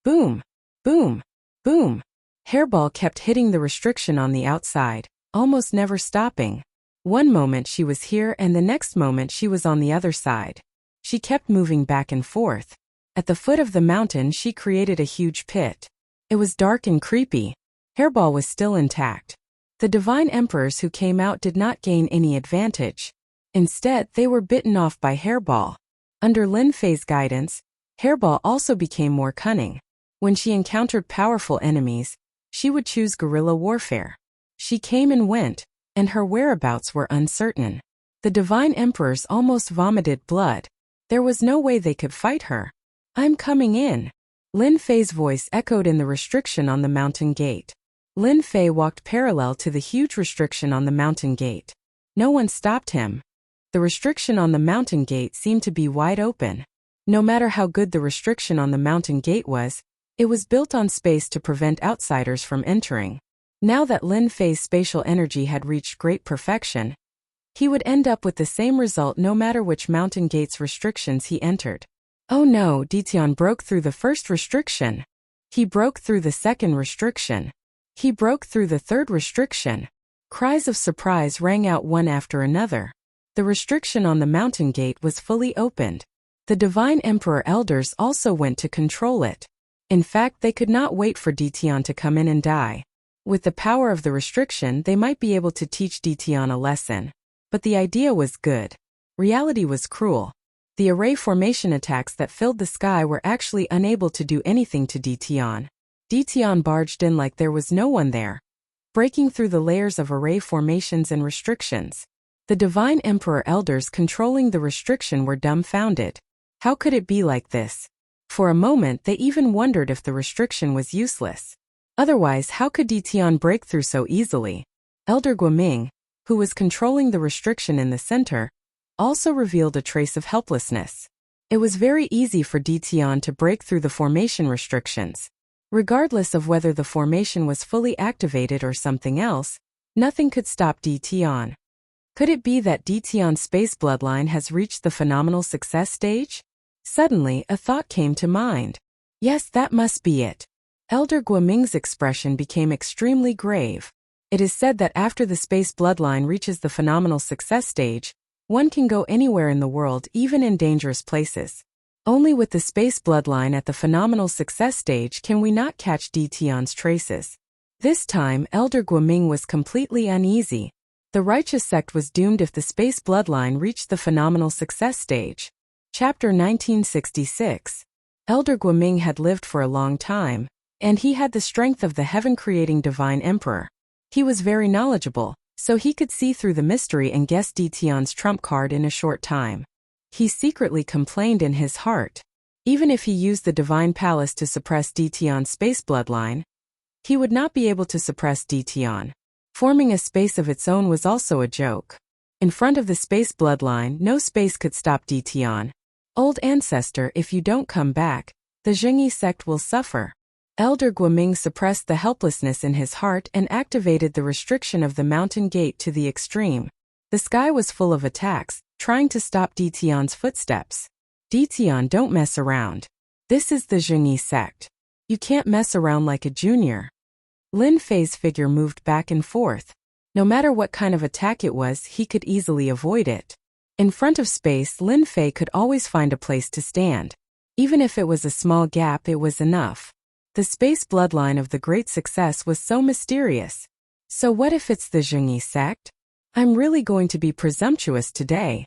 Boom! Boom! Boom! Hairball kept hitting the restriction on the outside, almost never stopping. One moment she was here and the next moment she was on the other side. She kept moving back and forth. At the foot of the mountain she created a huge pit. It was dark and creepy. Hairball was still intact. The Divine Emperors who came out did not gain any advantage. Instead, they were bitten off by Hairball. Under Lin Fei's guidance, Hairball also became more cunning. When she encountered powerful enemies, she would choose guerrilla warfare. She came and went, and her whereabouts were uncertain. The Divine Emperors almost vomited blood. There was no way they could fight her. I'm coming in. Lin Fei's voice echoed in the restriction on the mountain gate. Lin Fei walked parallel to the huge restriction on the mountain gate. No one stopped him. The restriction on the mountain gate seemed to be wide open. No matter how good the restriction on the mountain gate was, it was built on space to prevent outsiders from entering. Now that Lin Fei's spatial energy had reached great perfection, he would end up with the same result no matter which mountain gate's restrictions he entered. Oh no, Tian broke through the first restriction. He broke through the second restriction. He broke through the third restriction. Cries of surprise rang out one after another. The restriction on the mountain gate was fully opened. The Divine Emperor elders also went to control it. In fact, they could not wait for Tian to come in and die. With the power of the restriction, they might be able to teach Tian a lesson. But the idea was good. Reality was cruel. The array formation attacks that filled the sky were actually unable to do anything to Tian. Tian barged in like there was no one there, breaking through the layers of array formations and restrictions. The Divine Emperor elders controlling the restriction were dumbfounded. How could it be like this? For a moment they even wondered if the restriction was useless. Otherwise, how could Tian break through so easily? Elder Guoming, who was controlling the restriction in the center, also revealed a trace of helplessness. It was very easy for Tian to break through the formation restrictions. Regardless of whether the formation was fully activated or something else, nothing could stop Tian. Could it be that Tian's space bloodline has reached the phenomenal success stage? Suddenly, a thought came to mind. Yes, that must be it. Elder Guoming's expression became extremely grave. It is said that after the space bloodline reaches the phenomenal success stage, one can go anywhere in the world, even in dangerous places. Only with the space bloodline at the phenomenal success stage can we not catch Tion's traces. This time, Elder Guoming was completely uneasy. The righteous sect was doomed if the space bloodline reached the phenomenal success stage. Chapter 1966. Elder Guoming had lived for a long time, and he had the strength of the heaven-creating divine emperor. He was very knowledgeable, so he could see through the mystery and guess Tion's trump card in a short time. He secretly complained in his heart. Even if he used the divine palace to suppress Tion's space bloodline, he would not be able to suppress Tion. Forming a space of its own was also a joke. In front of the space bloodline, no space could stop Tion. Old ancestor, if you don't come back, the Zhengyi sect will suffer. Elder Guoming suppressed the helplessness in his heart and activated the restriction of the mountain gate to the extreme. The sky was full of attacks, trying to stop Tion's footsteps. Tion, don't mess around. This is the Zhengyi sect. You can't mess around like a junior. Lin Fei's figure moved back and forth. No matter what kind of attack it was, he could easily avoid it. In front of space, Lin Fei could always find a place to stand. Even if it was a small gap, it was enough. The space bloodline of the great success was so mysterious. So what if it's the Zhengyi sect? I'm really going to be presumptuous today.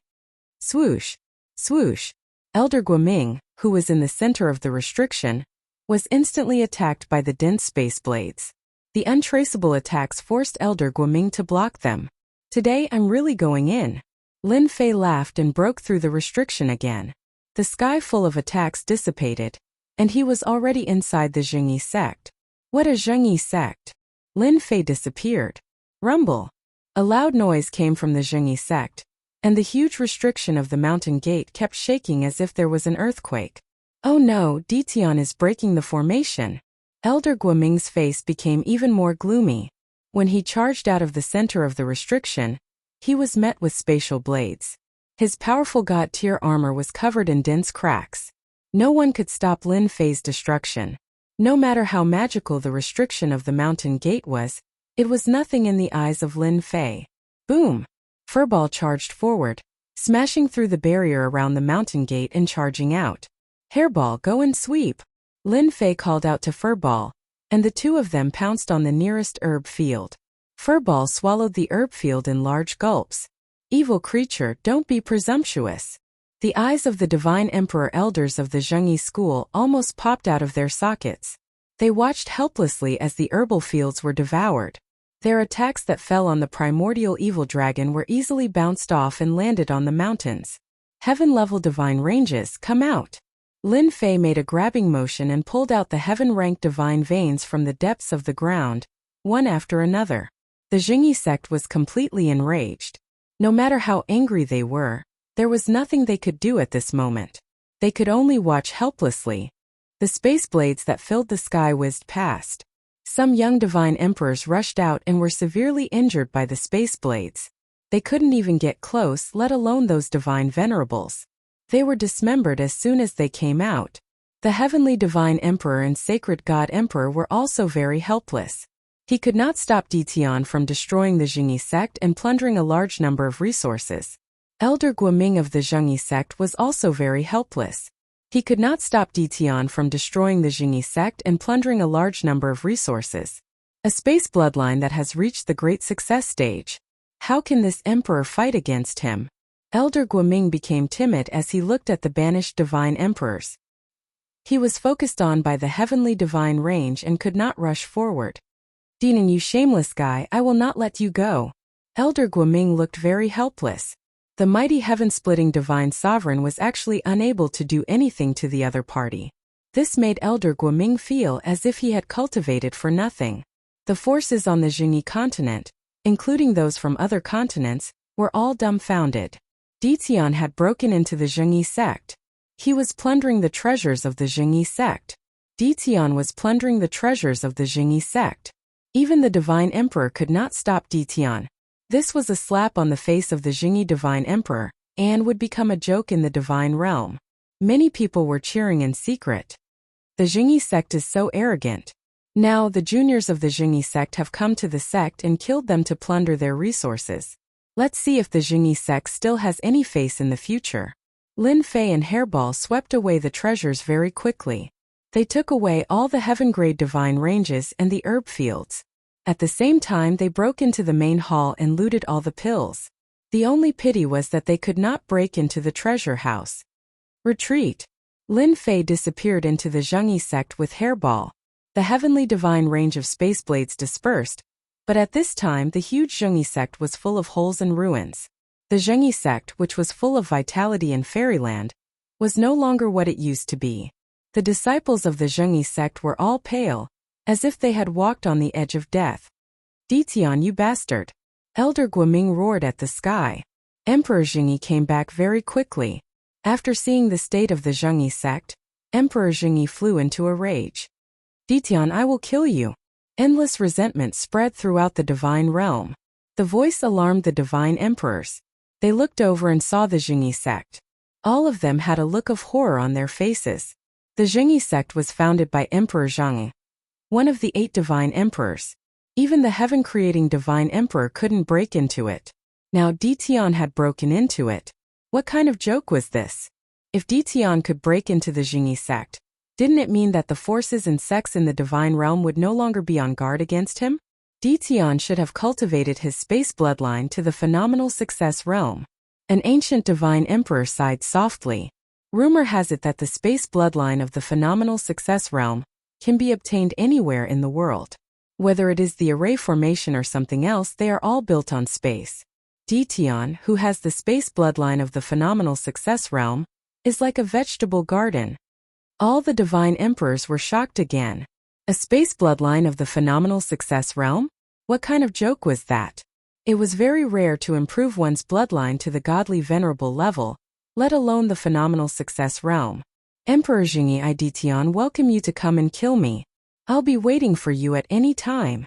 Swoosh! Swoosh! Elder Guoming, who was in the center of the restriction, was instantly attacked by the dense space blades. The untraceable attacks forced Elder Guoming to block them. Today I'm really going in. Lin Fei laughed and broke through the restriction again. The sky full of attacks dissipated, and he was already inside the Zhengyi sect. What a Zhengyi sect! Lin Fei disappeared. Rumble! A loud noise came from the Zhengyi sect, and the huge restriction of the mountain gate kept shaking as if there was an earthquake. Oh no, Tion is breaking the formation. Elder Guoming's face became even more gloomy. When he charged out of the center of the restriction, he was met with spatial blades. His powerful god-tier armor was covered in dense cracks. No one could stop Lin Fei's destruction. No matter how magical the restriction of the mountain gate was, it was nothing in the eyes of Lin Fei. Boom! Furball charged forward, smashing through the barrier around the mountain gate and charging out. Hairball, go and sweep! Lin Fei called out to Furball, and the two of them pounced on the nearest herb field. Furball swallowed the herb field in large gulps. Evil creature, don't be presumptuous. The eyes of the divine emperor elders of the Zhengyi school almost popped out of their sockets. They watched helplessly as the herbal fields were devoured. Their attacks that fell on the primordial evil dragon were easily bounced off and landed on the mountains. Heaven-level divine ranges, come out! Lin Fei made a grabbing motion and pulled out the heaven-ranked divine veins from the depths of the ground, one after another. The Zhengyi sect was completely enraged. No matter how angry they were, there was nothing they could do at this moment. They could only watch helplessly. The space blades that filled the sky whizzed past. Some young divine emperors rushed out and were severely injured by the space blades. They couldn't even get close, let alone those divine venerables. They were dismembered as soon as they came out. The heavenly divine emperor and sacred god emperor were also very helpless. He could not stop Tion from destroying the Zhengyi sect and plundering a large number of resources. Elder Guoming of the Zhengyi sect was also very helpless. He could not stop Tion from destroying the Zhengyi sect and plundering a large number of resources. A space bloodline that has reached the great success stage. How can this emperor fight against him? Elder Guoming became timid as he looked at the banished divine emperors. He was focused on by the heavenly divine range and could not rush forward. Dinan, you shameless guy, I will not let you go. Elder Guoming looked very helpless. The mighty heaven-splitting divine sovereign was actually unable to do anything to the other party. This made Elder Guoming feel as if he had cultivated for nothing. The forces on the Zhengyi continent, including those from other continents, were all dumbfounded. Tion had broken into the Zhengyi sect. He was plundering the treasures of the Zhengyi sect. Tion was plundering the treasures of the Zhengyi sect. Even the divine emperor could not stop Tion. This was a slap on the face of the Zhengyi divine emperor, and would become a joke in the divine realm. Many people were cheering in secret. The Jingyi sect is so arrogant. Now, the juniors of the Jingyi sect have come to the sect and killed them to plunder their resources. Let's see if the Jingyi sect still has any face in the future. Lin Fei and Hairball swept away the treasures very quickly. They took away all the heaven-grade divine ranges and the herb fields. At the same time, they broke into the main hall and looted all the pills. The only pity was that they could not break into the treasure house. Retreat. Lin Fei disappeared into the Zhengyi sect with Hairball. The heavenly divine range of space blades dispersed, but at this time the huge Zhengyi sect was full of holes and ruins. The Zhengyi sect, which was full of vitality and fairyland, was no longer what it used to be. The disciples of the Zhengyi sect were all pale, as if they had walked on the edge of death. Ditian, you bastard! Elder Guoming roared at the sky. Emperor Zhengyi came back very quickly. After seeing the state of the Zhengyi sect, Emperor Zhengyi flew into a rage. Ditian, I will kill you. Endless resentment spread throughout the divine realm. The voice alarmed the divine emperors. They looked over and saw the Zhengyi sect. All of them had a look of horror on their faces. The Zhengyi sect was founded by Emperor Zhang, one of the 8 divine emperors. Even the heaven-creating divine emperor couldn't break into it. Now Ditian had broken into it. What kind of joke was this? If Ditian could break into the Zhengyi sect, didn't it mean that the forces and sects in the divine realm would no longer be on guard against him? Ditian should have cultivated his space bloodline to the phenomenal success realm. An ancient divine emperor sighed softly. Rumor has it that the space bloodline of the phenomenal success realm can be obtained anywhere in the world. Whether it is the array formation or something else, they are all built on space. Ditian, who has the space bloodline of the phenomenal success realm, is like a vegetable garden. All the divine emperors were shocked again. A space bloodline of the phenomenal success realm? What kind of joke was that? It was very rare to improve one's bloodline to the godly venerable level, let alone the phenomenal success realm. Emperor Zhengyi, I Ditian welcome you to come and kill me. I'll be waiting for you at any time.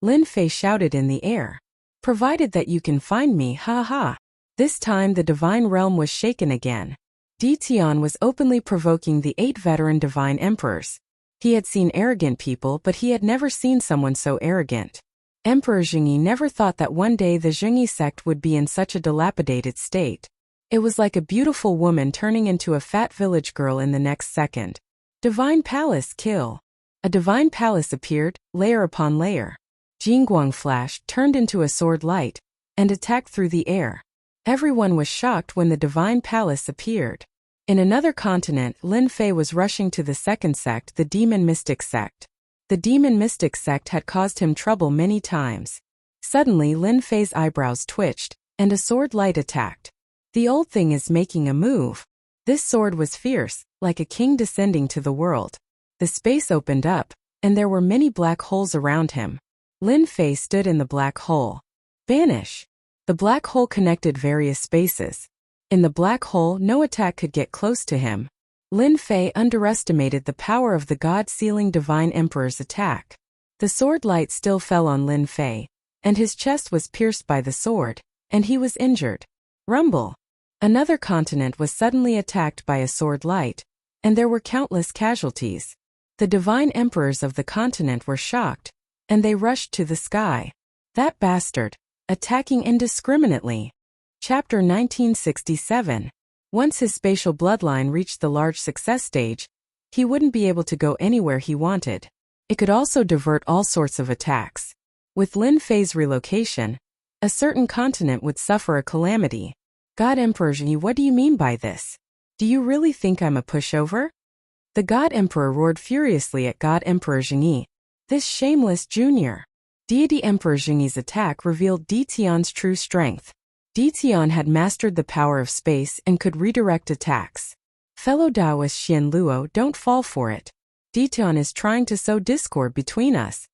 Lin Fei shouted in the air. Provided that you can find me, ha ha. This time the divine realm was shaken again. Ditian was openly provoking the 8 veteran divine emperors. He had seen arrogant people, but he had never seen someone so arrogant. Emperor Zhengyi never thought that one day the Zhengyi sect would be in such a dilapidated state. It was like a beautiful woman turning into a fat village girl in the next second. Divine Palace kill. A divine palace appeared, layer upon layer. Jingguang flashed, turned into a sword light, and attacked through the air. Everyone was shocked when the divine palace appeared. In another continent, Lin Fei was rushing to the second sect, the demon mystic sect. The demon mystic sect had caused him trouble many times. Suddenly Lin Fei's eyebrows twitched, and a sword light attacked. The old thing is making a move. This sword was fierce, like a king descending to the world. The space opened up, and there were many black holes around him. Lin Fei stood in the black hole. Vanish. The black hole connected various spaces. In the black hole, no attack could get close to him. Lin Fei underestimated the power of the God-sealing Divine Emperor's attack. The sword light still fell on Lin Fei, and his chest was pierced by the sword, and he was injured. Rumble. Another continent was suddenly attacked by a sword light, and there were countless casualties. The Divine Emperors of the continent were shocked, and they rushed to the sky. That bastard, attacking indiscriminately. Chapter 1967. Once his spatial bloodline reached the large success stage, he wouldn't be able to go anywhere he wanted. It could also divert all sorts of attacks. With Lin Fei's relocation, a certain continent would suffer a calamity. God Emperor Zhengyi, what do you mean by this? Do you really think I'm a pushover? The God Emperor roared furiously at God Emperor Zhengyi. This shameless junior. Deity Emperor Zhengyi's attack revealed Ditian's true strength. Ditian had mastered the power of space and could redirect attacks. Fellow Taoist Xian Luo, don't fall for it. Ditian is trying to sow discord between us.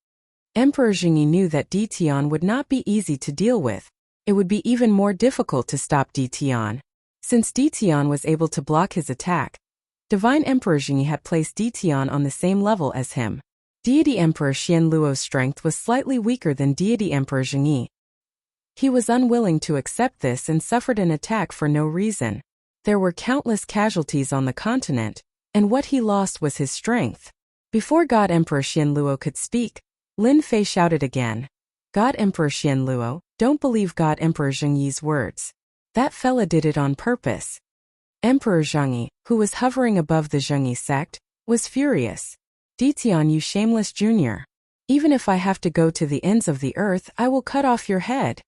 Emperor Zhengyi knew that Ditian would not be easy to deal with. It would be even more difficult to stop Ditian. Since Ditian was able to block his attack, Divine Emperor Zhengyi had placed Ditian on the same level as him. Deity Emperor Xian Luo's strength was slightly weaker than Deity Emperor Zhengyi. He was unwilling to accept this and suffered an attack for no reason. There were countless casualties on the continent, and what he lost was his strength. Before God Emperor Xianluo could speak, Lin Fei shouted again. God Emperor Xianluo, don't believe God Emperor Zhengyi's words. That fella did it on purpose. Emperor Zhengyi, who was hovering above the Zhengyi sect, was furious. Ditian, you shameless junior. Even if I have to go to the ends of the earth, I will cut off your head.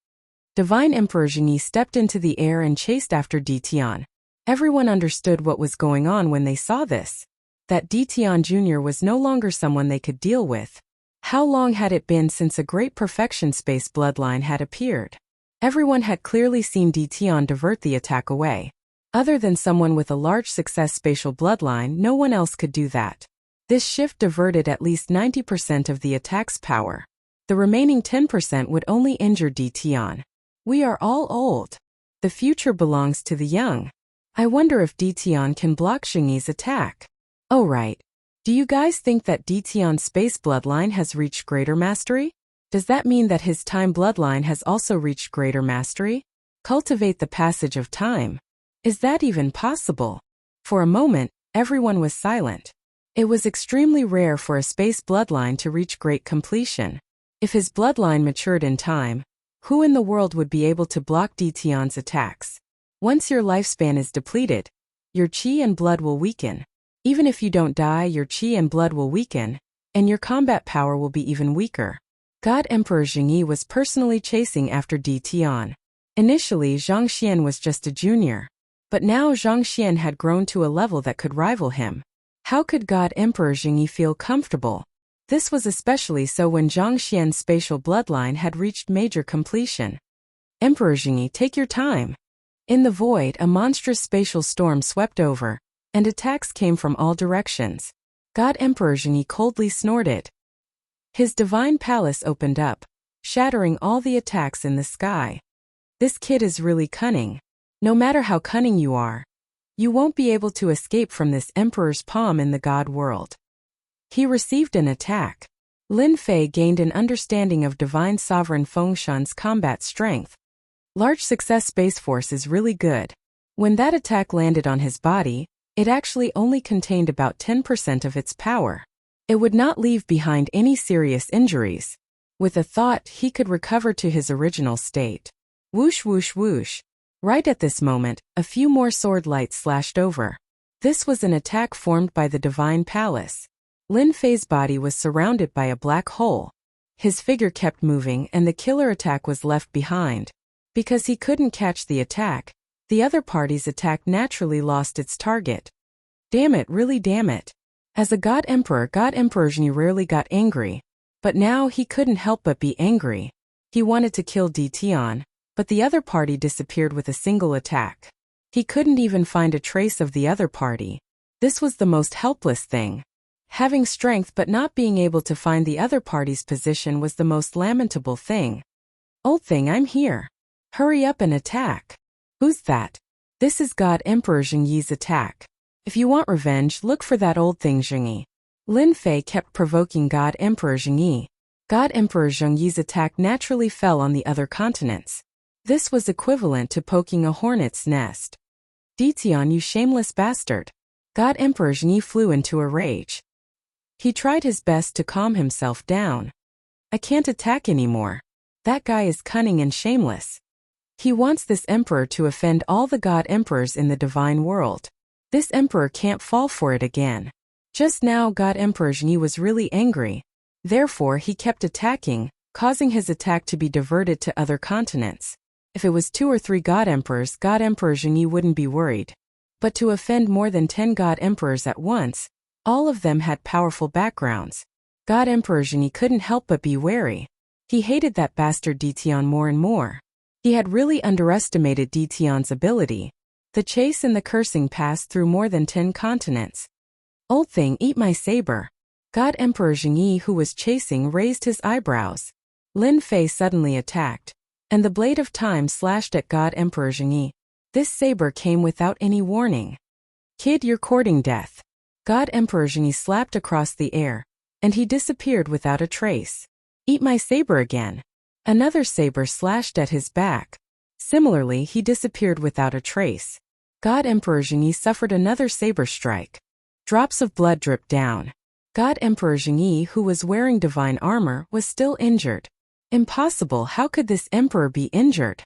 Divine Emperor Zhengyi stepped into the air and chased after Ditian. Everyone understood what was going on when they saw this. That Ditian Jr. was no longer someone they could deal with. How long had it been since a great perfection space bloodline had appeared? Everyone had clearly seen Ditian divert the attack away. Other than someone with a large success spatial bloodline, no one else could do that. This shift diverted at least 90% of the attack's power. The remaining 10% would only injure Ditian. We are all old. The future belongs to the young. I wonder if Ditian can block Zhengyi's attack. Oh right. Do you guys think that Ditian's space bloodline has reached greater mastery? Does that mean that his time bloodline has also reached greater mastery? Cultivate the passage of time. Is that even possible? For a moment, everyone was silent. It was extremely rare for a space bloodline to reach great completion. If his bloodline matured in time, who in the world would be able to block Ditian's attacks? Once your lifespan is depleted, your qi and blood will weaken. Even if you don't die, your qi and blood will weaken, and your combat power will be even weaker. God Emperor Zhengyi was personally chasing after Ditian. Initially, Zhang Xian was just a junior. But now Zhang Xian had grown to a level that could rival him. How could God Emperor Zhengyi feel comfortable? This was especially so when Zhang Xian's spatial bloodline had reached major completion. Emperor Zhengyi, take your time. In the void, a monstrous spatial storm swept over, and attacks came from all directions. God Emperor Zhengyi coldly snorted. His divine palace opened up, shattering all the attacks in the sky. This kid is really cunning. No matter how cunning you are, you won't be able to escape from this emperor's palm in the god world. He received an attack. Lin Fei gained an understanding of divine sovereign Fengshan's combat strength. Large success space force is really good. When that attack landed on his body, it actually only contained about 10% of its power. It would not leave behind any serious injuries. With a thought, he could recover to his original state. Whoosh whoosh whoosh. Right at this moment, a few more sword lights slashed over. This was an attack formed by the divine palace. Lin Fei's body was surrounded by a black hole. His figure kept moving and the killer attack was left behind. Because he couldn't catch the attack, the other party's attack naturally lost its target. Damn it, really damn it. As a God Emperor Zhengyi rarely got angry. But now he couldn't help but be angry. He wanted to kill Ditian, but the other party disappeared with a single attack. He couldn't even find a trace of the other party. This was the most helpless thing. Having strength but not being able to find the other party's position was the most lamentable thing. Old thing, I'm here. Hurry up and attack. Who's that? This is God Emperor Zhengyi's attack. If you want revenge, look for that old thing Zhengyi. Lin Fei kept provoking God Emperor Zhengyi. God Emperor Zhengyi's attack naturally fell on the other continents. This was equivalent to poking a hornet's nest. Ditian, you shameless bastard. God Emperor Zhengyi flew into a rage. He tried his best to calm himself down. I can't attack anymore. That guy is cunning and shameless. He wants this emperor to offend all the god emperors in the divine world. This emperor can't fall for it again. Just now God Emperor Zhengyi was really angry. Therefore he kept attacking, causing his attack to be diverted to other continents. If it was 2 or 3 god emperors, God Emperor Zhengyi wouldn't be worried. But to offend more than 10 god emperors at once, all of them had powerful backgrounds. God Emperor Zhengyi couldn't help but be wary. He hated that bastard Ditian more and more. He had really underestimated Ditian's ability. The chase and the cursing passed through more than 10 continents. Old thing, eat my saber. God Emperor Zhengyi, who was chasing, raised his eyebrows. Lin Fei suddenly attacked, and the blade of time slashed at God Emperor Zhengyi. This saber came without any warning. Kid, you're courting death. God Emperor Zhengyi slapped across the air, and he disappeared without a trace. Eat my saber again. Another saber slashed at his back. Similarly, he disappeared without a trace. God Emperor Zhengyi suffered another saber strike. Drops of blood dripped down. God Emperor Zhengyi, who was wearing divine armor, was still injured. Impossible, how could this emperor be injured?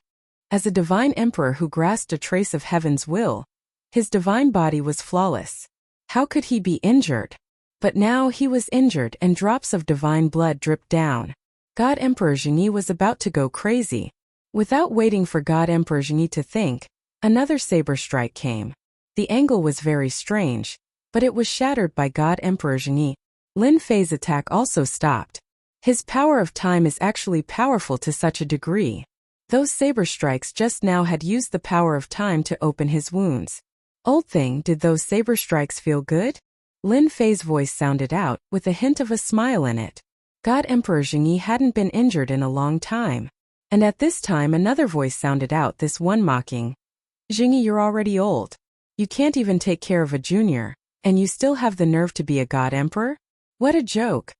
As a divine emperor who grasped a trace of heaven's will, his divine body was flawless. How could he be injured? But now he was injured and drops of divine blood dripped down. God Emperor Zhengyi was about to go crazy. Without waiting for God Emperor Zhengyi to think, another saber strike came. The angle was very strange, but it was shattered by God Emperor Zhengyi. Lin Fei's attack also stopped. His power of time is actually powerful to such a degree. Those saber strikes just now had used the power of time to open his wounds. Old thing, did those saber strikes feel good? Lin Fei's voice sounded out, with a hint of a smile in it. God Emperor Zhengyi hadn't been injured in a long time. And at this time another voice sounded out, this one mocking. Zhengyi, you're already old. You can't even take care of a junior, and you still have the nerve to be a God Emperor? What a joke.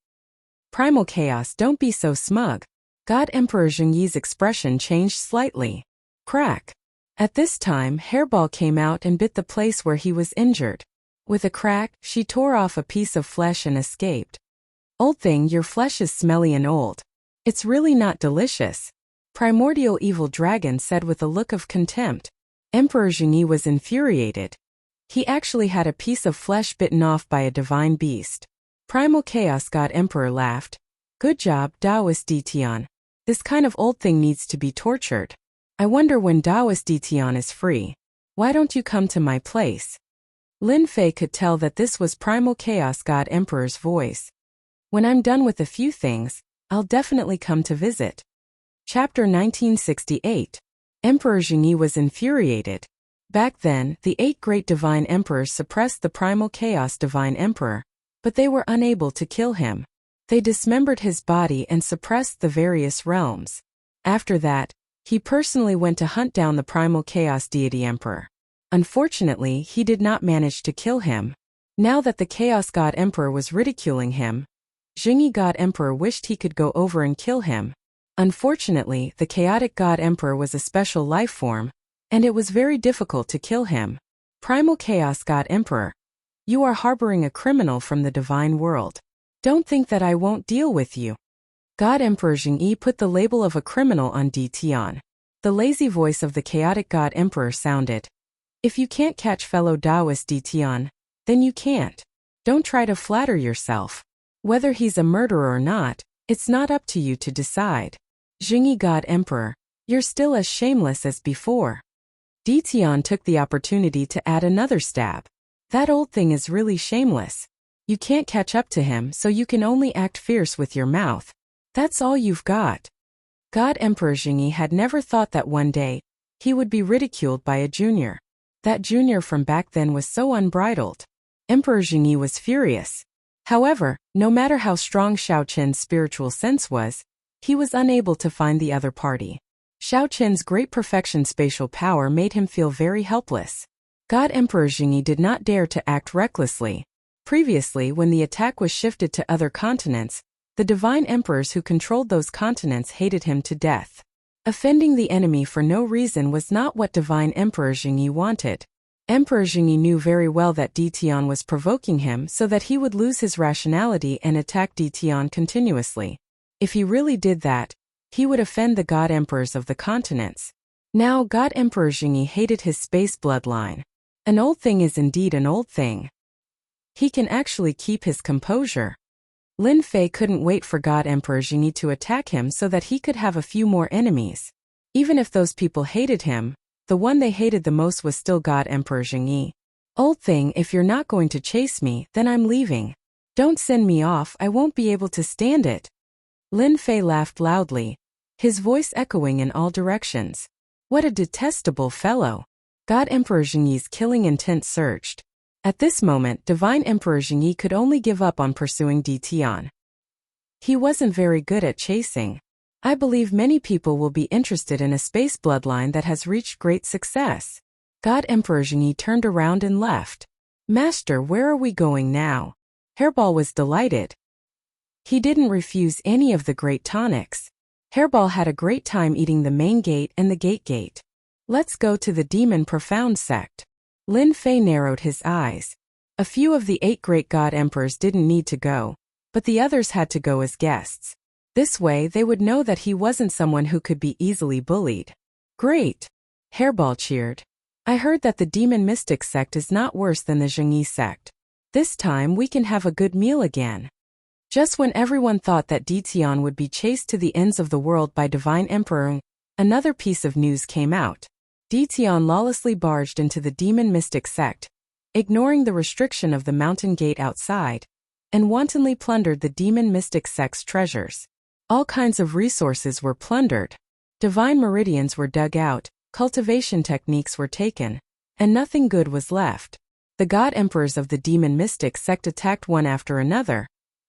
Primal Chaos, don't be so smug. God Emperor Zhengyi's expression changed slightly. Crack. At this time, Hairball came out and bit the place where he was injured. With a crack, she tore off a piece of flesh and escaped. Old thing, your flesh is smelly and old. It's really not delicious. Primordial Evil Dragon said with a look of contempt. Emperor Zhengyi was infuriated. He actually had a piece of flesh bitten off by a divine beast. Primal Chaos God Emperor laughed. Good job, Taoist Ditian. This kind of old thing needs to be tortured. I wonder when Taoist Ditian is free. Why don't you come to my place? Lin Fei could tell that this was Primal Chaos God Emperor's voice. When I'm done with a few things, I'll definitely come to visit. Chapter 1968. Emperor Zhengyi was infuriated. Back then, the 8 great divine emperors suppressed the Primal Chaos Divine Emperor, but they were unable to kill him. They dismembered his body and suppressed the various realms. After that, he personally went to hunt down the Primal Chaos Deity Emperor. Unfortunately, he did not manage to kill him. Now that the Chaos God Emperor was ridiculing him, Zhengyi God Emperor wished he could go over and kill him. Unfortunately, the Chaotic God Emperor was a special life form, and it was very difficult to kill him. Primal Chaos God Emperor, you are harboring a criminal from the divine world. Don't think that I won't deal with you. God Emperor Zhengyi put the label of a criminal on Ditian. The lazy voice of the Chaotic God Emperor sounded. If you can't catch fellow Taoist Ditian, then you can't. Don't try to flatter yourself. Whether he's a murderer or not, it's not up to you to decide. Zhengyi God Emperor, you're still as shameless as before. Ditian took the opportunity to add another stab. That old thing is really shameless. You can't catch up to him, so you can only act fierce with your mouth. That's all you've got. God Emperor Zhengyi had never thought that one day he would be ridiculed by a junior. That junior from back then was so unbridled. Emperor Zhengyi was furious. However, no matter how strong Xiao Qin's spiritual sense was, he was unable to find the other party. Xiao Qin's great perfection spatial power made him feel very helpless. God Emperor Zhengyi did not dare to act recklessly. Previously, when the attack was shifted to other continents, the divine emperors who controlled those continents hated him to death. Offending the enemy for no reason was not what divine Emperor Zhengyi wanted. Emperor Zhengyi knew very well that Ditian was provoking him so that he would lose his rationality and attack Ditian continuously. If he really did that, he would offend the God Emperors of the continents. Now God Emperor Zhengyi hated his space bloodline. An old thing is indeed an old thing. He can actually keep his composure. Lin Fei couldn't wait for God Emperor Zhengyi to attack him so that he could have a few more enemies. Even if those people hated him, the one they hated the most was still God Emperor Zhengyi. Old thing, if you're not going to chase me, then I'm leaving. Don't send me off, I won't be able to stand it. Lin Fei laughed loudly, his voice echoing in all directions. What a detestable fellow. God Emperor Zhengyi's killing intent surged. At this moment, Divine Emperor Zhengyi could only give up on pursuing Ditian. He wasn't very good at chasing. I believe many people will be interested in a space bloodline that has reached great success. God Emperor Zhengyi turned around and left. Master, where are we going now? Hairball was delighted. He didn't refuse any of the great tonics. Hairball had a great time eating the main gate and the gate. Let's go to the Demon Profound sect. Lin Fei narrowed his eyes. A few of the 8 great god emperors didn't need to go, but the others had to go as guests. This way they would know that he wasn't someone who could be easily bullied. Great! Hairball cheered. I heard that the demon mystic sect is not worse than the Zhengyi sect. This time we can have a good meal again. Just when everyone thought that Ditian would be chased to the ends of the world by Divine Emperor, another piece of news came out. Ditian lawlessly barged into the demon mystic sect, ignoring the restriction of the mountain gate outside, and wantonly plundered the demon mystic sect's treasures. All kinds of resources were plundered. Divine meridians were dug out, cultivation techniques were taken, and nothing good was left. The god emperors of the demon mystic sect attacked one after another,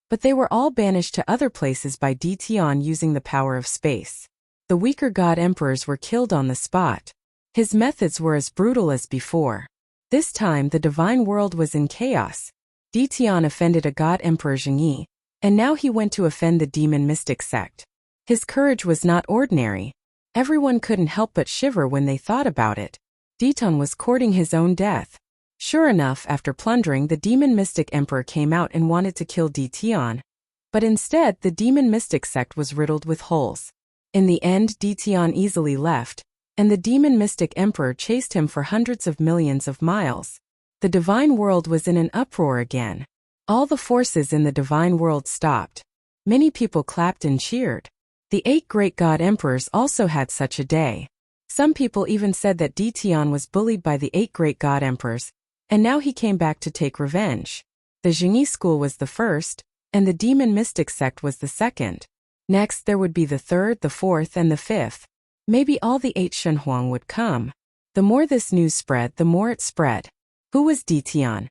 but they were all banished to other places by Ditian using the power of space. The weaker god emperors were killed on the spot. His methods were as brutal as before. This time the divine world was in chaos. Ditian offended a god emperor Zhengyi, and now he went to offend the demon mystic sect. His courage was not ordinary. Everyone couldn't help but shiver when they thought about it. Ditian was courting his own death. Sure enough, after plundering, the demon mystic emperor came out and wanted to kill Ditian. But instead, the demon mystic sect was riddled with holes. In the end, Ditian easily left, and the demon mystic emperor chased him for hundreds of millions of miles. The divine world was in an uproar again. All the forces in the divine world stopped. Many people clapped and cheered. The 8 great god emperors also had such a day. Some people even said that Ditian was bullied by the 8 great god emperors, and now he came back to take revenge. The Zhengyi school was the first, and the demon mystic sect was the second. Next there would be the 3rd, the 4th, and the 5th. Maybe all the 8 Shenhuang would come. The more this news spread, the more it spread. Who was Ditian?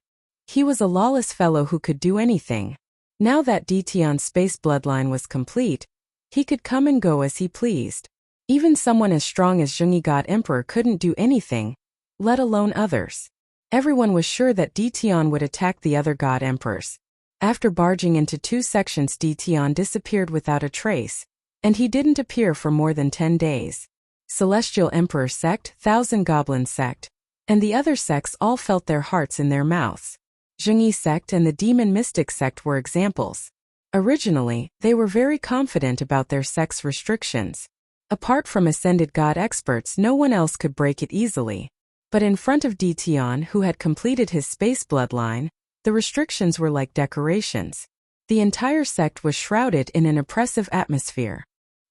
He was a lawless fellow who could do anything. Now that Ditian's space bloodline was complete, he could come and go as he pleased. Even someone as strong as Zhengyi God Emperor couldn't do anything, let alone others. Everyone was sure that Ditian would attack the other god emperors. After barging into 2 sections, Ditian disappeared without a trace, and he didn't appear for more than 10 days. Celestial Emperor sect, Thousand Goblin sect, and the other sects all felt their hearts in their mouths. Zhengyi sect and the demon mystic sect were examples. Originally, they were very confident about their sect's restrictions. Apart from ascended god experts, no one else could break it easily. But in front of Ditian, who had completed his space bloodline, the restrictions were like decorations. The entire sect was shrouded in an oppressive atmosphere.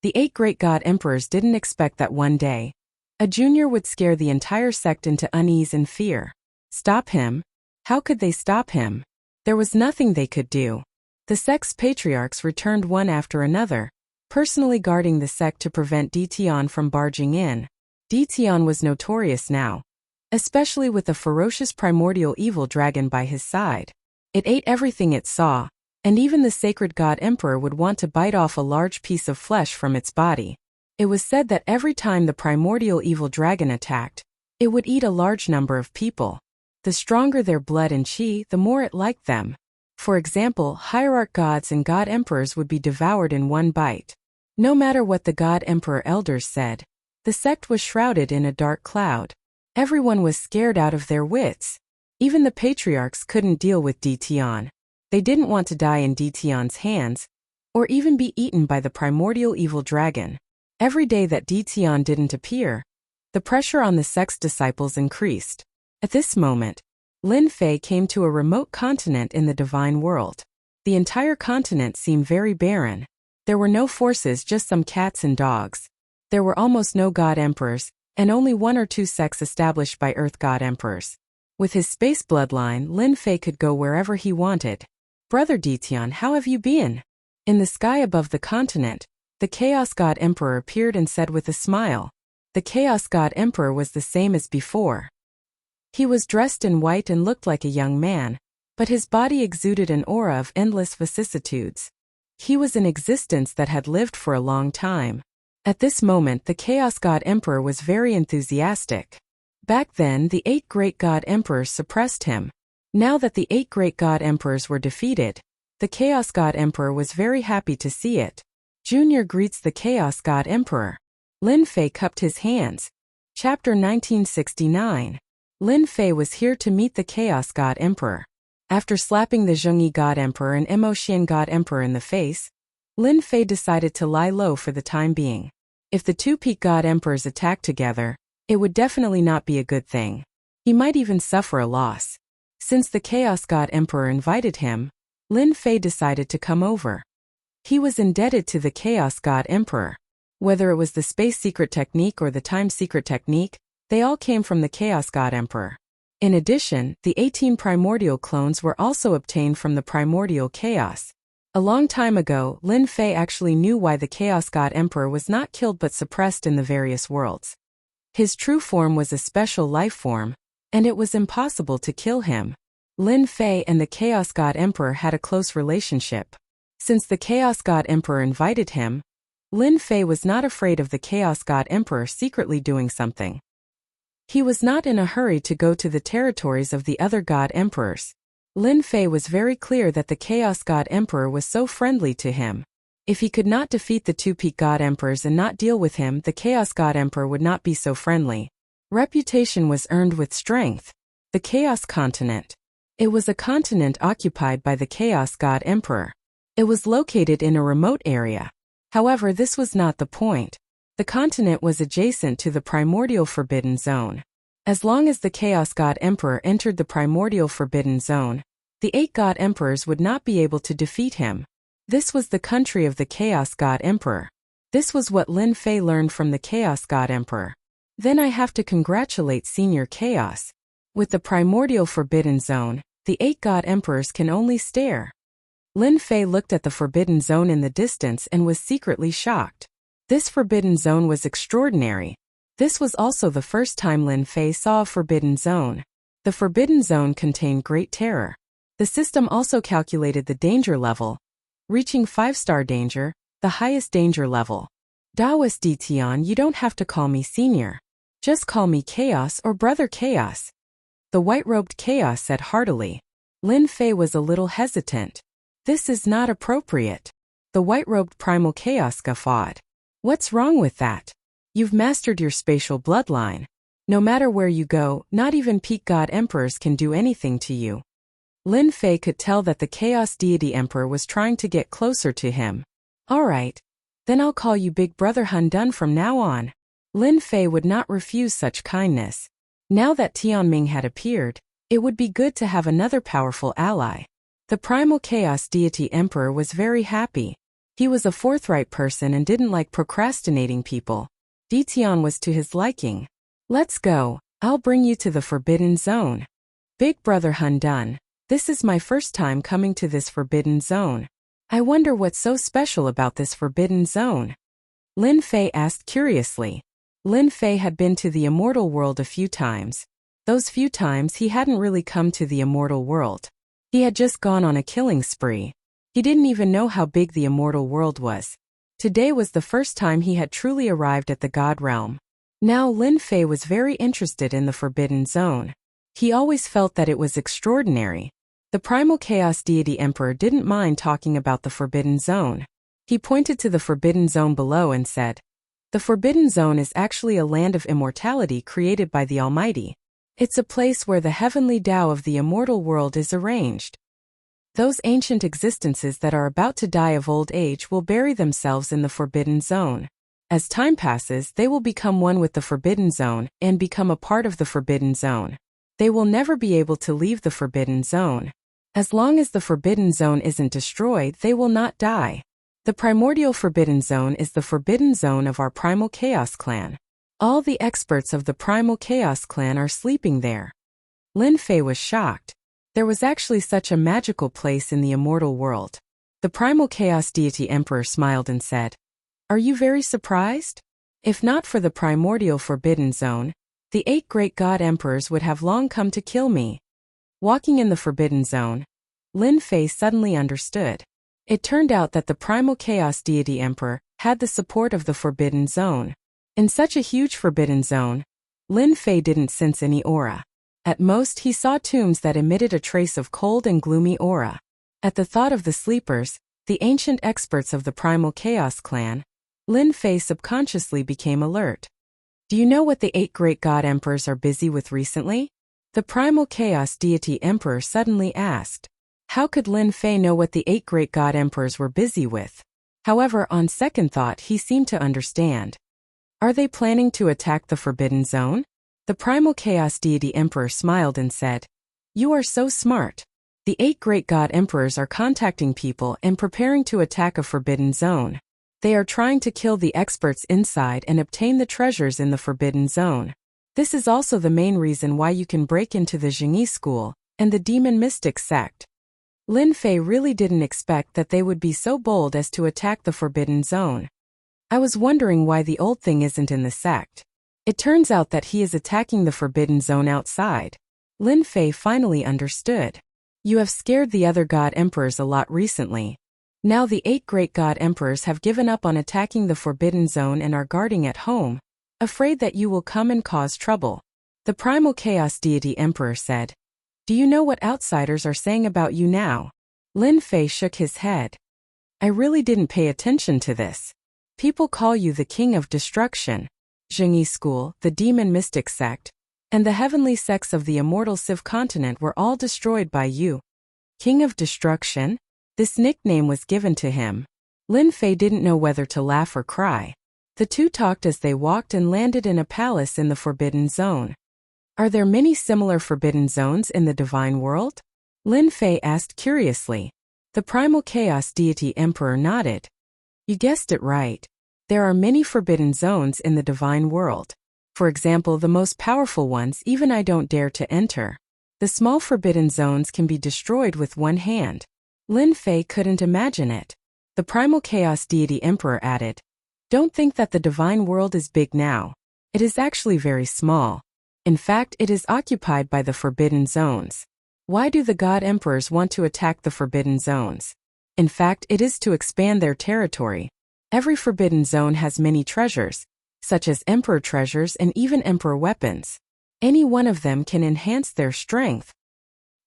The 8 great god emperors didn't expect that one day a junior would scare the entire sect into unease and fear. Stop him? How could they stop him? There was nothing they could do. The sect's patriarchs returned one after another, personally guarding the sect to prevent Ditian from barging in. Ditian was notorious now, especially with a ferocious primordial evil dragon by his side. It ate everything it saw, and even the sacred god emperor would want to bite off a large piece of flesh from its body. It was said that every time the primordial evil dragon attacked, it would eat a large number of people. The stronger their blood and chi, the more it liked them. For example, hierarch gods and god emperors would be devoured in one bite. No matter what the god emperor elders said, the sect was shrouded in a dark cloud. Everyone was scared out of their wits. Even the patriarchs couldn't deal with Ditian. They didn't want to die in Ditian's hands, or even be eaten by the primordial evil dragon. Every day that Ditian didn't appear, the pressure on the sect's disciples increased. At this moment, Lin Fei came to a remote continent in the divine world. The entire continent seemed very barren. There were no forces, just some cats and dogs. There were almost no god emperors, and only 1 or 2 sects established by earth god emperors. With his space bloodline, Lin Fei could go wherever he wanted. Brother Ditian, how have you been? In the sky above the continent, the Chaos God Emperor appeared and said with a smile. The Chaos God Emperor was the same as before. He was dressed in white and looked like a young man, but his body exuded an aura of endless vicissitudes. He was an existence that had lived for a long time. At this moment, the Chaos God Emperor was very enthusiastic. Back then, the 8 great god emperors suppressed him. Now that the 8 great god emperors were defeated, the Chaos God Emperor was very happy to see it. Junior greets the Chaos God Emperor. Lin Fei cupped his hands. Chapter 1969. Lin Fei was here to meet the Chaos God Emperor. After slapping the Zhongyi God Emperor and Emotian God Emperor in the face, Lin Fei decided to lie low for the time being. If the two peak God Emperors attacked together, it would definitely not be a good thing. He might even suffer a loss. Since the Chaos God Emperor invited him, Lin Fei decided to come over. He was indebted to the Chaos God Emperor. Whether it was the space secret technique or the time secret technique, they all came from the Chaos God Emperor. In addition, the 18 primordial clones were also obtained from the primordial chaos. A long time ago, Lin Fei actually knew why the Chaos God Emperor was not killed but suppressed in the various worlds. His true form was a special life form, and it was impossible to kill him. Lin Fei and the Chaos God Emperor had a close relationship. Since the Chaos God Emperor invited him, Lin Fei was not afraid of the Chaos God Emperor secretly doing something. He was not in a hurry to go to the territories of the other God Emperors. Lin Fei was very clear that the Chaos God Emperor was so friendly to him. If he could not defeat the two peak God Emperors and not deal with him, the Chaos God Emperor would not be so friendly. Reputation was earned with strength. The Chaos Continent. It was a continent occupied by the Chaos God Emperor. It was located in a remote area. However, this was not the point. The continent was adjacent to the primordial forbidden zone. As long as the Chaos God Emperor entered the primordial forbidden zone, the 8 God Emperors would not be able to defeat him. This was the country of the Chaos God Emperor. This was what Lin Fei learned from the Chaos God Emperor. Then I have to congratulate Senior Chaos. With the primordial forbidden zone, the 8 God Emperors can only stare. Lin Fei looked at the forbidden zone in the distance and was secretly shocked. This forbidden zone was extraordinary. This was also the first time Lin Fei saw a forbidden zone. The forbidden zone contained great terror. The system also calculated the danger level, reaching 5-star danger, the highest danger level. Daoist Tian, you don't have to call me Senior. Just call me Chaos or Brother Chaos. The white-robed Chaos said heartily. Lin Fei was a little hesitant. This is not appropriate. The white-robed primal Chaos guffawed. What's wrong with that? You've mastered your spatial bloodline. No matter where you go, not even peak God Emperors can do anything to you. Lin Fei could tell that the Chaos Deity Emperor was trying to get closer to him. Alright. Then I'll call you Big Brother Hun Dun from now on. Lin Fei would not refuse such kindness. Now that Tianming had appeared, it would be good to have another powerful ally. The primal Chaos Deity Emperor was very happy. He was a forthright person and didn't like procrastinating people. Tian was to his liking. Let's go, I'll bring you to the Forbidden Zone. Big Brother Hun Dun, this is my first time coming to this Forbidden Zone. I wonder what's so special about this Forbidden Zone. Lin Fei asked curiously. Lin Fei had been to the immortal world a few times. Those few times he hadn't really come to the immortal world. He had just gone on a killing spree. He didn't even know how big the immortal world was. Today was the first time he had truly arrived at the God realm. Now Lin Fei was very interested in the Forbidden Zone. He always felt that it was extraordinary. The primal Chaos Deity Emperor didn't mind talking about the Forbidden Zone. He pointed to the Forbidden Zone below and said, "The Forbidden Zone is actually a land of immortality created by the Almighty. It's a place where the heavenly Tao of the immortal world is arranged. Those ancient existences that are about to die of old age will bury themselves in the Forbidden Zone. As time passes, they will become one with the Forbidden Zone and become a part of the Forbidden Zone. They will never be able to leave the Forbidden Zone. As long as the Forbidden Zone isn't destroyed, they will not die. The primordial Forbidden Zone is the Forbidden Zone of our Primal Chaos Clan. All the experts of the Primal Chaos Clan are sleeping there." Lin Fei was shocked. There was actually such a magical place in the immortal world. The Primal Chaos Deity Emperor smiled and said, "Are you very surprised? If not for the primordial Forbidden Zone, the 8 great God Emperors would have long come to kill me." Walking in the Forbidden Zone, Lin Fei suddenly understood. It turned out that the Primal Chaos Deity Emperor had the support of the Forbidden Zone. In such a huge Forbidden Zone, Lin Fei didn't sense any aura. At most, he saw tombs that emitted a trace of cold and gloomy aura. At the thought of the sleepers, the ancient experts of the Primal Chaos Clan, Lin Fei subconsciously became alert. "Do you know what the 8 great God Emperors are busy with recently?" The primal chaos deity emperor suddenly asked. How could Lin Fei know what the 8 great god emperors were busy with? However, on second thought he seemed to understand. Are they planning to attack the Forbidden Zone? The primal chaos deity emperor smiled and said, You are so smart. The 8 great god emperors are contacting people and preparing to attack a Forbidden Zone. They are trying to kill the experts inside and obtain the treasures in the Forbidden Zone. This is also the main reason why you can break into the Jingyi school and the demon mystic sect. Lin Fei really didn't expect that they would be so bold as to attack the Forbidden Zone. I was wondering why the old thing isn't in the sect. It turns out that he is attacking the Forbidden Zone outside. Lin Fei finally understood. You have scared the other god emperors a lot recently. Now the 8 great god emperors have given up on attacking the Forbidden Zone and are guarding at home, afraid that you will come and cause trouble. The primal chaos deity emperor said. Do you know what outsiders are saying about you now? Lin Fei shook his head. I really didn't pay attention to this. People call you the king of destruction. Jingyi school, the demon mystic sect, and the heavenly sects of the immortal Civ continent were all destroyed by you. King of destruction? This nickname was given to him. Lin Fei didn't know whether to laugh or cry. The two talked as they walked and landed in a palace in the Forbidden Zone. Are there many similar Forbidden Zones in the divine world? Lin Fei asked curiously. The primal chaos deity emperor nodded. You guessed it right. There are many Forbidden Zones in the divine world. For example, the most powerful ones even I don't dare to enter. The small Forbidden Zones can be destroyed with one hand. Lin Fei couldn't imagine it. The primal chaos deity emperor added. Don't think that the divine world is big now. It is actually very small. In fact, it is occupied by the Forbidden Zones. Why do the god emperors want to attack the Forbidden Zones? In fact, it is to expand their territory. Every Forbidden Zone has many treasures, such as emperor treasures and even emperor weapons. Any one of them can enhance their strength.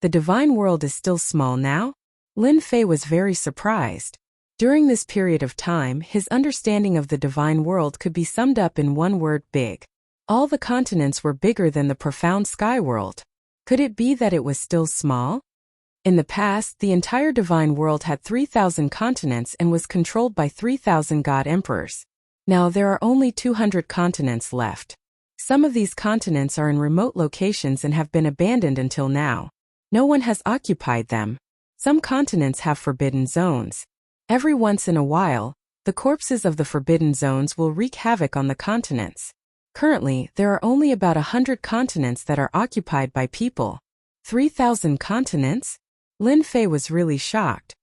The divine world is still small now? Lin Fei was very surprised. During this period of time, his understanding of the divine world could be summed up in one word: big. All the continents were bigger than the profound sky world. Could it be that it was still small? In the past, the entire divine world had 3,000 continents and was controlled by 3,000 god emperors. Now there are only 200 continents left. Some of these continents are in remote locations and have been abandoned until now. No one has occupied them. Some continents have forbidden zones. Every once in a while, the corpses of the forbidden zones will wreak havoc on the continents. Currently, there are only about 100 continents that are occupied by people. 3,000 continents? Lin Fei was really shocked.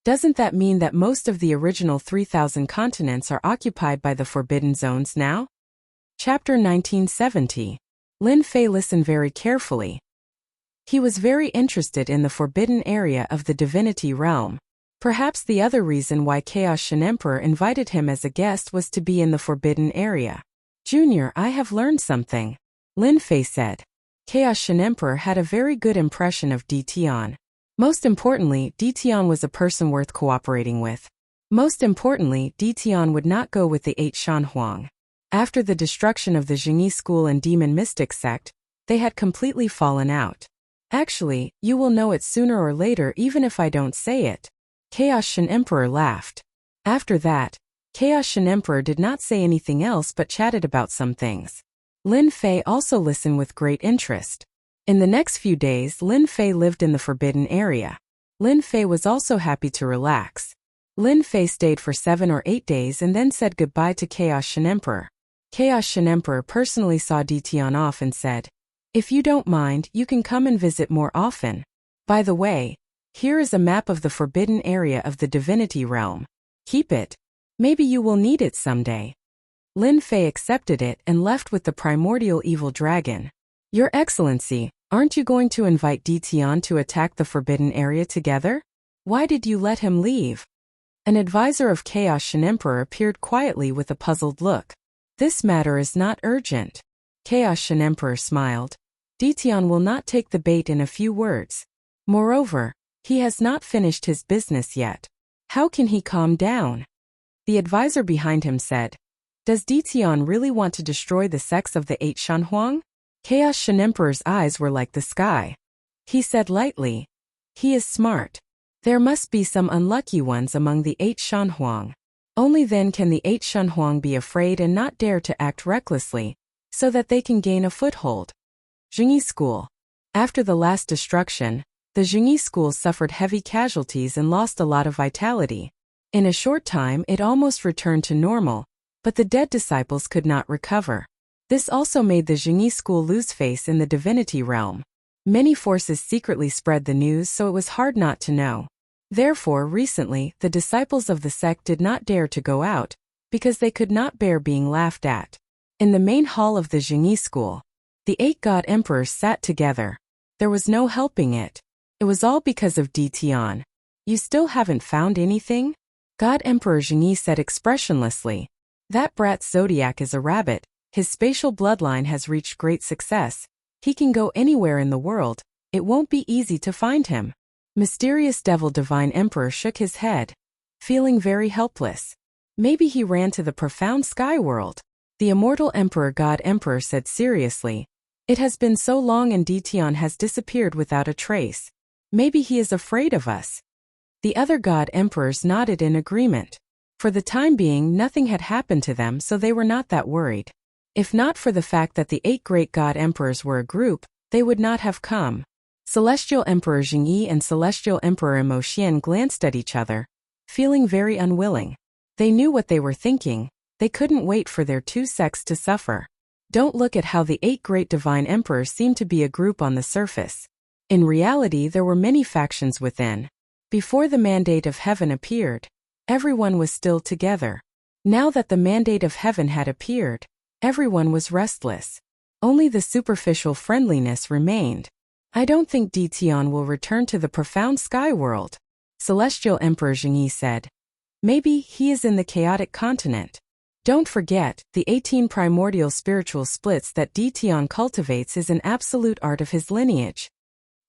Doesn't that mean that most of the original 3,000 continents are occupied by the forbidden zones now? Chapter 1970. Lin Fei listened very carefully. He was very interested in the forbidden area of the divinity realm. Perhaps the other reason why Chaos Shin Emperor invited him as a guest was to be in the forbidden area. Junior, I have learned something, Lin Fei said. Chaos Shin Emperor had a very good impression of Di Tian. Most importantly, Di Tian was a person worth cooperating with. Most importantly, Di Tian would not go with the 8 Shan Huang. After the destruction of the Jingyi school and demon mystic sect, they had completely fallen out. Actually, you will know it sooner or later even if I don't say it. Chaos Shin Emperor laughed. After that, Chaos Shin Emperor did not say anything else but chatted about some things. Lin Fei also listened with great interest. In the next few days, Lin Fei lived in the forbidden area. Lin Fei was also happy to relax. Lin Fei stayed for 7 or 8 days and then said goodbye to Chaos Shin Emperor. Chaos Shin Emperor personally saw Di Tian off and said, "If you don't mind, you can come and visit more often. By the way, here is a map of the forbidden area of the divinity realm. Keep it. Maybe you will need it someday." Lin Fei accepted it and left with the primordial evil dragon. "Your Excellency, aren't you going to invite Di Tian to attack the forbidden area together? Why did you let him leave?" An advisor of Chaos Shin Emperor appeared quietly with a puzzled look. "This matter is not urgent." Chaos Shin Emperor smiled. Di Tian will not take the bait in a few words. Moreover, he has not finished his business yet. How can he calm down? The advisor behind him said, "Does Di Tian really want to destroy the sects of the 8 Shan Huang?" Chaos Shen Emperor's eyes were like the sky. He said lightly, "He is smart. There must be some unlucky ones among the 8 Shanhuang. Only then can the 8 Shanhuang be afraid and not dare to act recklessly, so that they can gain a foothold." Jingyi School. After the last destruction, the Jingyi School suffered heavy casualties and lost a lot of vitality. In a short time it almost returned to normal, but the dead disciples could not recover. This also made the Jingyi School lose face in the divinity realm. Many forces secretly spread the news, so it was hard not to know. Therefore, recently, the disciples of the sect did not dare to go out, because they could not bear being laughed at. In the main hall of the Jingyi School, the 8 God Emperors sat together. There was no helping it. It was all because of Di Tian. "You still haven't found anything?" God Emperor Jingyi said expressionlessly. "That brat Zodiac is a rabbit. His spatial bloodline has reached great success. He can go anywhere in the world. It won't be easy to find him." Mysterious Devil Divine Emperor shook his head, feeling very helpless. Maybe he ran to the profound sky world. The Immortal Emperor God Emperor said seriously, "It has been so long and Di Tian has disappeared without a trace. Maybe he is afraid of us." The other God Emperors nodded in agreement. For the time being, nothing had happened to them, so they were not that worried. If not for the fact that the 8 great God Emperors were a group, they would not have come. Celestial Emperor Jingyi and Celestial Emperor Mo Xian glanced at each other, feeling very unwilling. They knew what they were thinking. They couldn't wait for their 2 sects to suffer. Don't look at how the 8 great divine emperors seemed to be a group on the surface. In reality, there were many factions within. Before the mandate of heaven appeared, everyone was still together. Now that the mandate of heaven had appeared, everyone was restless. Only the superficial friendliness remained. "I don't think Di Tian will return to the profound sky world," Celestial Emperor Jingyi said. "Maybe he is in the chaotic continent. Don't forget, the 18 primordial spiritual splits that Di Tian cultivates is an absolute art of his lineage."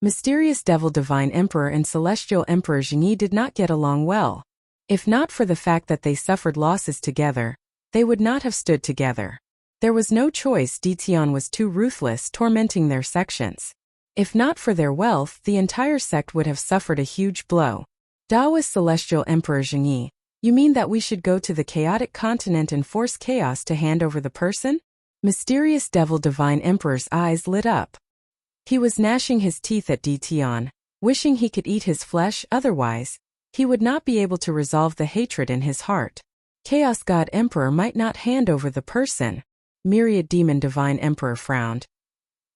Mysterious Devil Divine Emperor and Celestial Emperor Jingyi did not get along well. If not for the fact that they suffered losses together, they would not have stood together. There was no choice. Di Tian was too ruthless, tormenting their sections. If not for their wealth, the entire sect would have suffered a huge blow. Taoist Celestial Emperor Jingyi, you mean that we should go to the chaotic continent and force chaos to hand over the person? Mysterious Devil Divine Emperor's eyes lit up. He was gnashing his teeth at Di Tian, wishing he could eat his flesh, otherwise, he would not be able to resolve the hatred in his heart. Chaos God Emperor might not hand over the person. Myriad Demon Divine Emperor frowned.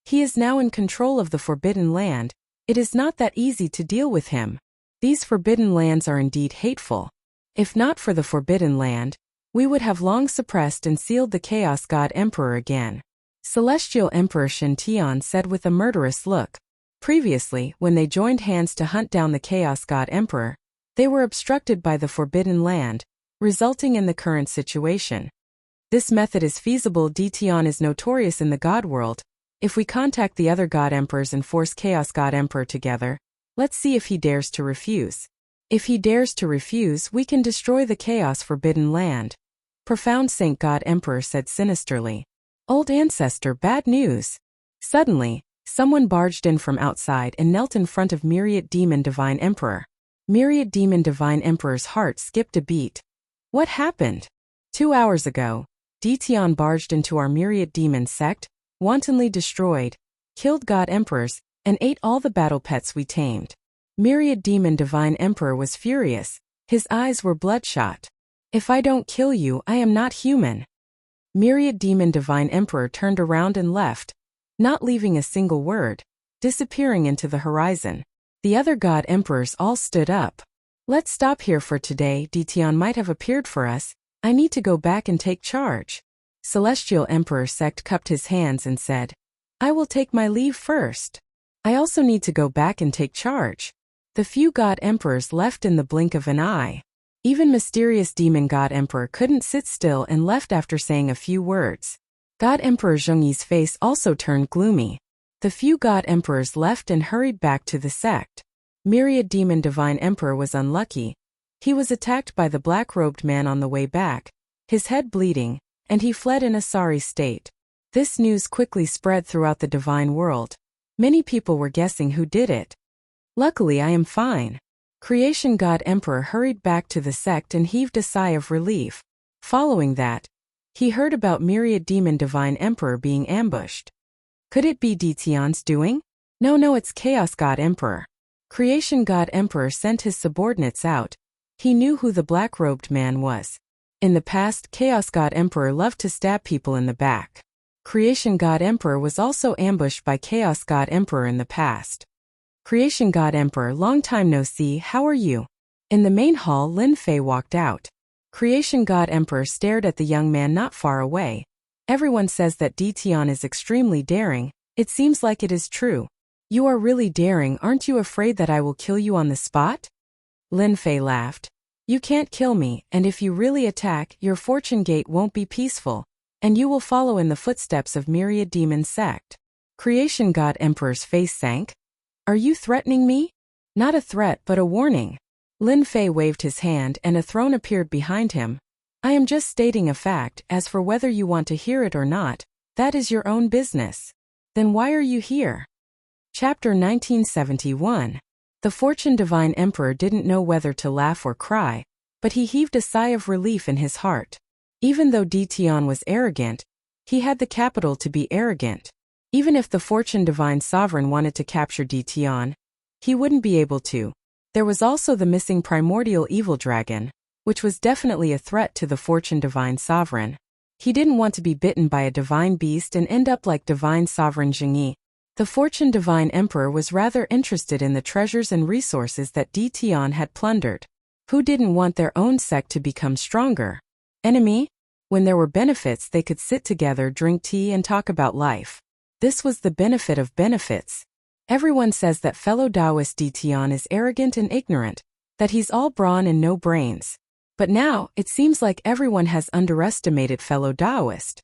He is now in control of the Forbidden Land. It is not that easy to deal with him. These Forbidden Lands are indeed hateful. If not for the Forbidden Land, we would have long suppressed and sealed the Chaos God Emperor again. Celestial Emperor Shen Tian said with a murderous look. Previously, when they joined hands to hunt down the Chaos God Emperor, they were obstructed by the Forbidden Land, resulting in the current situation. This method is feasible. Di Tian is notorious in the God world. If we contact the other God Emperors and force Chaos God Emperor together, let's see if he dares to refuse. If he dares to refuse, we can destroy the Chaos Forbidden Land. Profound Saint God Emperor said sinisterly. Old Ancestor, bad news. Suddenly, someone barged in from outside and knelt in front of Myriad Demon Divine Emperor. Myriad Demon Divine Emperor's heart skipped a beat. What happened? 2 hours ago, Di Tian barged into our Myriad Demon sect, wantonly destroyed, killed God Emperors, and ate all the battle pets we tamed. Myriad Demon Divine Emperor was furious. His eyes were bloodshot. If I don't kill you, I am not human. Myriad Demon Divine Emperor turned around and left, not leaving a single word, disappearing into the horizon. The other God Emperors all stood up. Let's stop here for today. Di Tian might have appeared for us. I need to go back and take charge. Celestial Emperor Sect cupped his hands and said, I will take my leave first. I also need to go back and take charge. The few God Emperors left in the blink of an eye. Even mysterious Demon God Emperor couldn't sit still and left after saying a few words. God Emperor Zhongyi's face also turned gloomy. The few God Emperors left and hurried back to the sect. Myriad Demon Divine Emperor was unlucky. He was attacked by the black-robed man on the way back, his head bleeding, and he fled in a sorry state. This news quickly spread throughout the divine world. Many people were guessing who did it. Luckily, I am fine. Creation God Emperor hurried back to the sect and heaved a sigh of relief. Following that, he heard about Myriad Demon Divine Emperor being ambushed. Could it be Detion's doing? No, it's Chaos God Emperor. Creation God Emperor sent his subordinates out. He knew who the black-robed man was. In the past, Chaos God Emperor loved to stab people in the back. Creation God Emperor was also ambushed by Chaos God Emperor in the past. Creation God Emperor, long time no see, how are you? In the main hall, Lin Fei walked out. Creation God Emperor stared at the young man not far away. Everyone says that Detion is extremely daring. It seems like it is true. You are really daring, aren't you afraid that I will kill you on the spot? Lin Fei laughed. You can't kill me, and if you really attack, your fortune gate won't be peaceful, and you will follow in the footsteps of Myriad Demon Sect. Creation God Emperor's face sank. Are you threatening me? Not a threat but a warning. Lin Fei waved his hand and a throne appeared behind him. I am just stating a fact. As for whether you want to hear it or not, that is your own business. Then why are you here? Chapter 1971. The Fortune Divine Emperor didn't know whether to laugh or cry, but he heaved a sigh of relief in his heart. Even though Detion was arrogant, he had the capital to be arrogant. Even if the Fortune Divine Sovereign wanted to capture Detion, he wouldn't be able to. There was also the missing primordial evil dragon, which was definitely a threat to the Fortune Divine Sovereign. He didn't want to be bitten by a divine beast and end up like Divine Sovereign Jingyi. The Fortune Divine Emperor was rather interested in the treasures and resources that Detion had plundered. Who didn't want their own sect to become stronger? Enemy? When there were benefits, they could sit together, drink tea and talk about life. This was the benefit of benefits. Everyone says that fellow Taoist Detion is arrogant and ignorant, that he's all brawn and no brains. But now, it seems like everyone has underestimated fellow Taoist.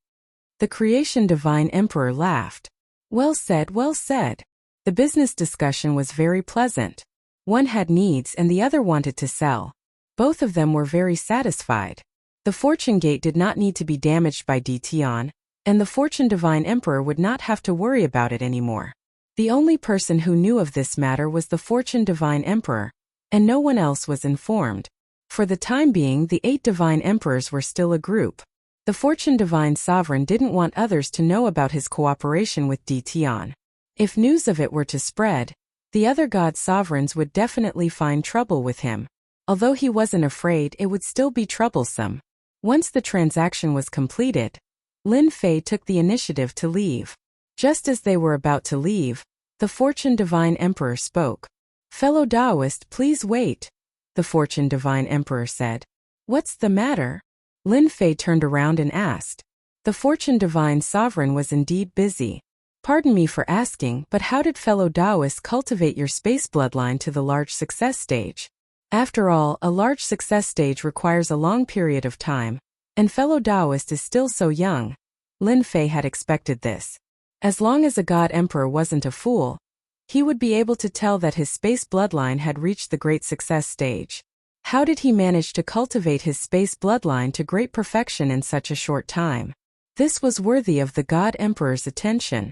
The Creation Divine Emperor laughed. Well said, well said. The business discussion was very pleasant. One had needs and the other wanted to sell. Both of them were very satisfied. The Fortune Gate did not need to be damaged by Detion, and the Fortune Divine Emperor would not have to worry about it anymore. The only person who knew of this matter was the Fortune Divine Emperor, and no one else was informed. For the time being, the 8 Divine Emperors were still a group. The Fortune Divine Sovereign didn't want others to know about his cooperation with Detion. If news of it were to spread, the other god sovereigns would definitely find trouble with him. Although he wasn't afraid, it would still be troublesome. Once the transaction was completed, Lin Fei took the initiative to leave. Just as they were about to leave, the Fortune Divine Emperor spoke. Fellow Taoist, please wait, the Fortune Divine Emperor said. What's the matter? Lin Fei turned around and asked. The Fortune Divine Sovereign was indeed busy. Pardon me for asking, but how did fellow Taoists cultivate your space bloodline to the large success stage? After all, a large success stage requires a long period of time, and fellow Taoist is still so young. Lin Fei had expected this. As long as a god emperor wasn't a fool, he would be able to tell that his space bloodline had reached the great success stage. How did he manage to cultivate his space bloodline to great perfection in such a short time? This was worthy of the God Emperor's attention.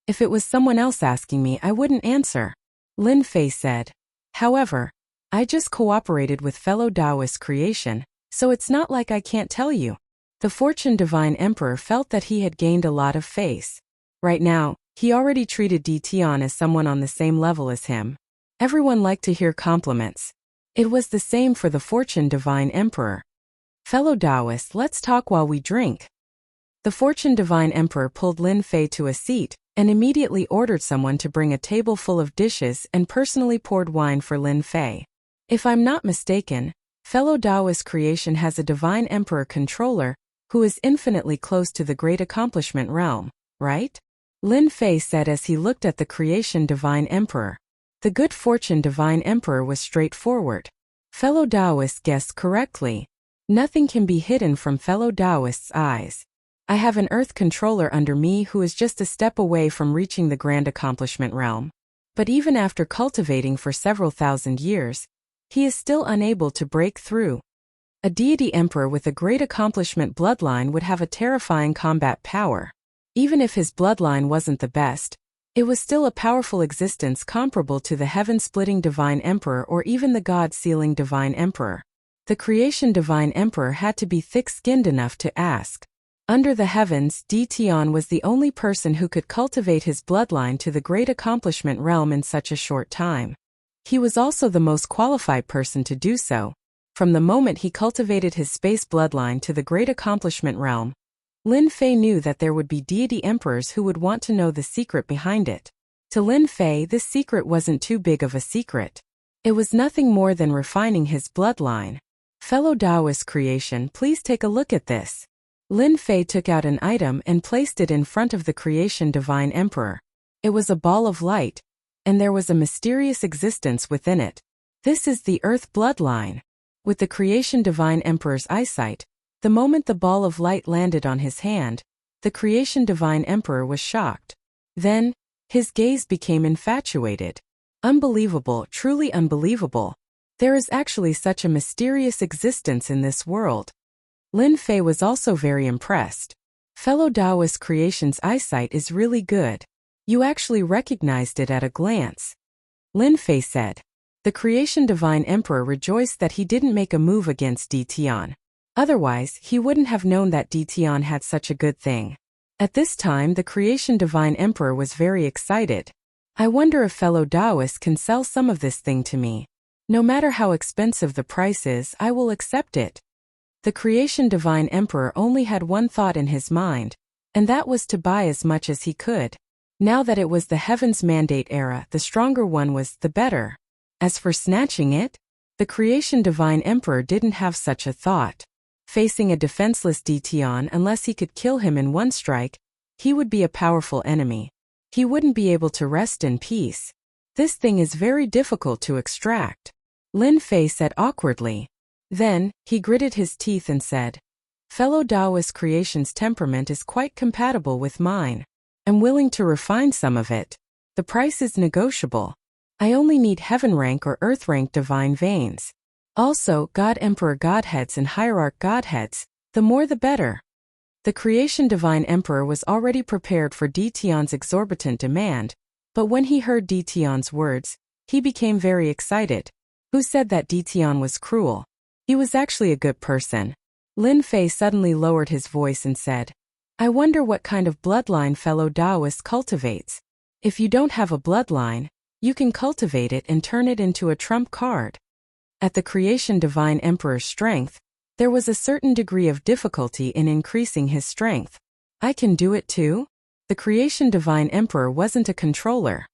If it was someone else asking me, I wouldn't answer, Lin Fei said. However, I just cooperated with fellow Taoist creation, so it's not like I can't tell you. The Fortune Divine Emperor felt that he had gained a lot of face. Right now, he already treated Detion as someone on the same level as him. Everyone liked to hear compliments. It was the same for the Fortune Divine Emperor. Fellow Taoists, let's talk while we drink. The Fortune Divine Emperor pulled Lin Fei to a seat and immediately ordered someone to bring a table full of dishes and personally poured wine for Lin Fei. If I'm not mistaken, fellow Taoist creation has a Divine Emperor controller who is infinitely close to the great accomplishment realm, right? Lin Fei said as he looked at the Creation Divine Emperor. The Good Fortune Divine Emperor was straightforward. Fellow Taoists guessed correctly. Nothing can be hidden from fellow Taoists' eyes. I have an Earth controller under me who is just a step away from reaching the grand accomplishment realm. But even after cultivating for several thousand years, he is still unable to break through. A deity emperor with a great accomplishment bloodline would have a terrifying combat power. Even if his bloodline wasn't the best, it was still a powerful existence comparable to the heaven-splitting Divine Emperor or even the God-sealing Divine Emperor. The creation Divine Emperor had to be thick-skinned enough to ask. Under the heavens, Dtion was the only person who could cultivate his bloodline to the great accomplishment realm in such a short time. He was also the most qualified person to do so. From the moment he cultivated his space bloodline to the great accomplishment realm, Lin Fei knew that there would be deity emperors who would want to know the secret behind it. To Lin Fei, this secret wasn't too big of a secret. It was nothing more than refining his bloodline. Fellow Taoist creation, please take a look at this. Lin Fei took out an item and placed it in front of the creation Divine Emperor. It was a ball of light, and there was a mysterious existence within it. This is the Earth bloodline. With the creation Divine Emperor's eyesight, the moment the ball of light landed on his hand, the creation Divine Emperor was shocked. Then, his gaze became infatuated. Unbelievable, truly unbelievable. There is actually such a mysterious existence in this world. Lin Fei was also very impressed. Fellow Taoist creation's eyesight is really good. You actually recognized it at a glance. Lin Fei said. The creation Divine Emperor rejoiced that he didn't make a move against Dtion. Otherwise, he wouldn't have known that Dtion had such a good thing. At this time, the creation Divine Emperor was very excited. I wonder if fellow Taoists can sell some of this thing to me. No matter how expensive the price is, I will accept it. The creation Divine Emperor only had one thought in his mind, and that was to buy as much as he could. Now that it was the Heavens Mandate era, the stronger one was, the better. As for snatching it, the creation Divine Emperor didn't have such a thought. Facing a defenseless Dtion, unless he could kill him in one strike, he would be a powerful enemy. He wouldn't be able to rest in peace. This thing is very difficult to extract. Lin Fei said awkwardly. Then, he gritted his teeth and said, Fellow Taoist creation's temperament is quite compatible with mine. I'm willing to refine some of it. The price is negotiable. I only need heaven rank or earth rank divine veins. Also, God Emperor Godheads and Hierarch Godheads, the more the better. The creation Divine Emperor was already prepared for Dtion's exorbitant demand, but when he heard Dtion's words, he became very excited. Who said that Dtion was cruel? He was actually a good person. Lin Fei suddenly lowered his voice and said, I wonder what kind of bloodline fellow Taoist cultivates. If you don't have a bloodline, you can cultivate it and turn it into a trump card. At the creation Divine Emperor's strength, there was a certain degree of difficulty in increasing his strength. I can do it too? The creation Divine Emperor wasn't a controller.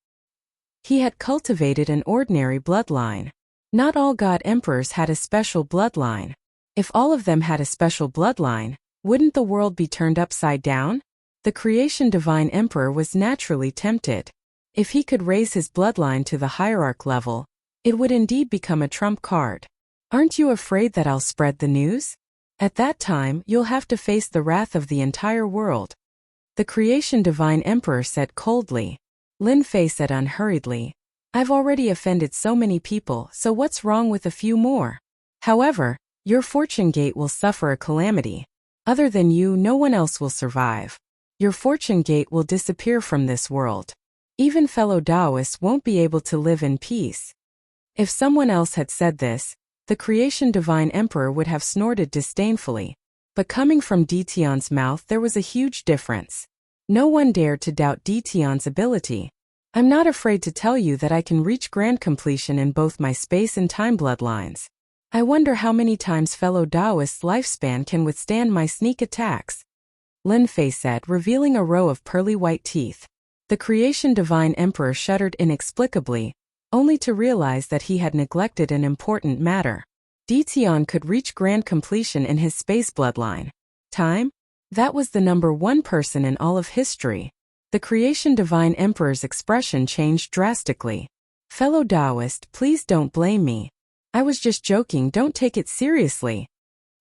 He had cultivated an ordinary bloodline. Not all God Emperors had a special bloodline. If all of them had a special bloodline, wouldn't the world be turned upside down? The creation Divine Emperor was naturally tempted. If he could raise his bloodline to the hierarch level, it would indeed become a trump card. Aren't you afraid that I'll spread the news? At that time, you'll have to face the wrath of the entire world. The creation Divine Emperor said coldly. Lin Fei said unhurriedly, I've already offended so many people, so what's wrong with a few more? However, your fortune gate will suffer a calamity. Other than you, no one else will survive. Your fortune gate will disappear from this world. Even fellow Taoists won't be able to live in peace. If someone else had said this, the creation Divine Emperor would have snorted disdainfully. But coming from Dtion's mouth there was a huge difference. No one dared to doubt Dtion's ability. I'm not afraid to tell you that I can reach grand completion in both my space and time bloodlines. I wonder how many times fellow Taoist's lifespan can withstand my sneak attacks. Lin Fei said, revealing a row of pearly white teeth. The creation Divine Emperor shuddered inexplicably, only to realize that he had neglected an important matter. Dtion could reach grand completion in his space bloodline. Time? That was the number one person in all of history. The creation Divine Emperor's expression changed drastically. Fellow Taoist, please don't blame me. I was just joking, don't take it seriously.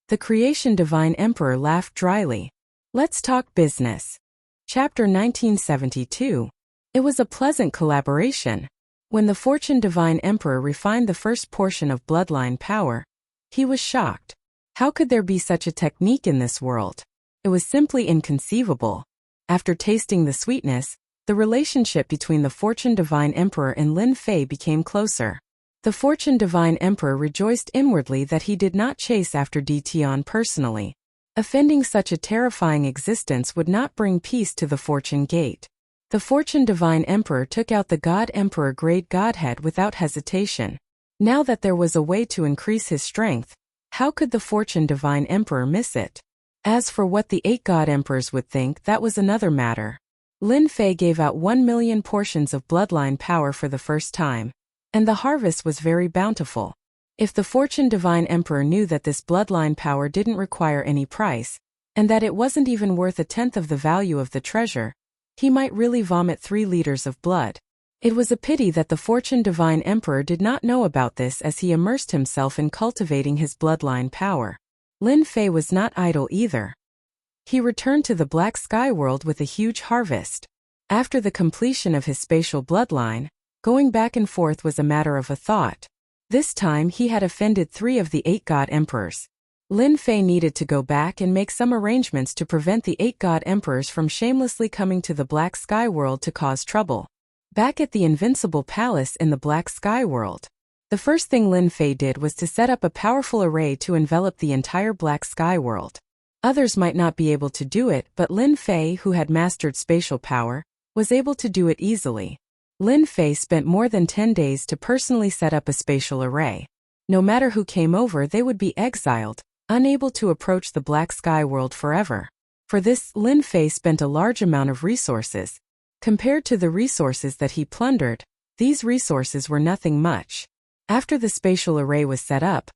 The creation Divine Emperor laughed dryly. Let's talk business. Chapter 1972. It was a pleasant collaboration. When the Fortune Divine Emperor refined the first portion of bloodline power, he was shocked. How could there be such a technique in this world? It was simply inconceivable. After tasting the sweetness, the relationship between the Fortune Divine Emperor and Lin Fei became closer. The Fortune Divine Emperor rejoiced inwardly that he did not chase after Di Tian personally. Offending such a terrifying existence would not bring peace to the Fortune Gate. The Fortune Divine Emperor took out the God Emperor Great Godhead without hesitation. Now that there was a way to increase his strength, how could the Fortune Divine Emperor miss it? As for what the 8 God Emperors would think, that was another matter. Lin Fei gave out 1 million portions of bloodline power for the first time, and the harvest was very bountiful. If the Fortune Divine Emperor knew that this bloodline power didn't require any price, and that it wasn't even worth a tenth of the value of the treasure, he might really vomit 3 liters of blood. It was a pity that the Fortune Divine Emperor did not know about this as he immersed himself in cultivating his bloodline power. Lin Fei was not idle either. He returned to the Black Sky World with a huge harvest. After the completion of his spatial bloodline, going back and forth was a matter of a thought. This time he had offended 3 of the 8 God Emperors. Lin Fei needed to go back and make some arrangements to prevent the 8 God Emperors from shamelessly coming to the Black Sky World to cause trouble. Back at the Invincible Palace in the Black Sky World, the first thing Lin Fei did was to set up a powerful array to envelop the entire Black Sky World. Others might not be able to do it, but Lin Fei, who had mastered spatial power, was able to do it easily. Lin Fei spent more than 10 days to personally set up a spatial array. No matter who came over, they would be exiled, unable to approach the Black Sky World forever. For this, Lin Fei spent a large amount of resources. Compared to the resources that he plundered, these resources were nothing much. After the spatial array was set up,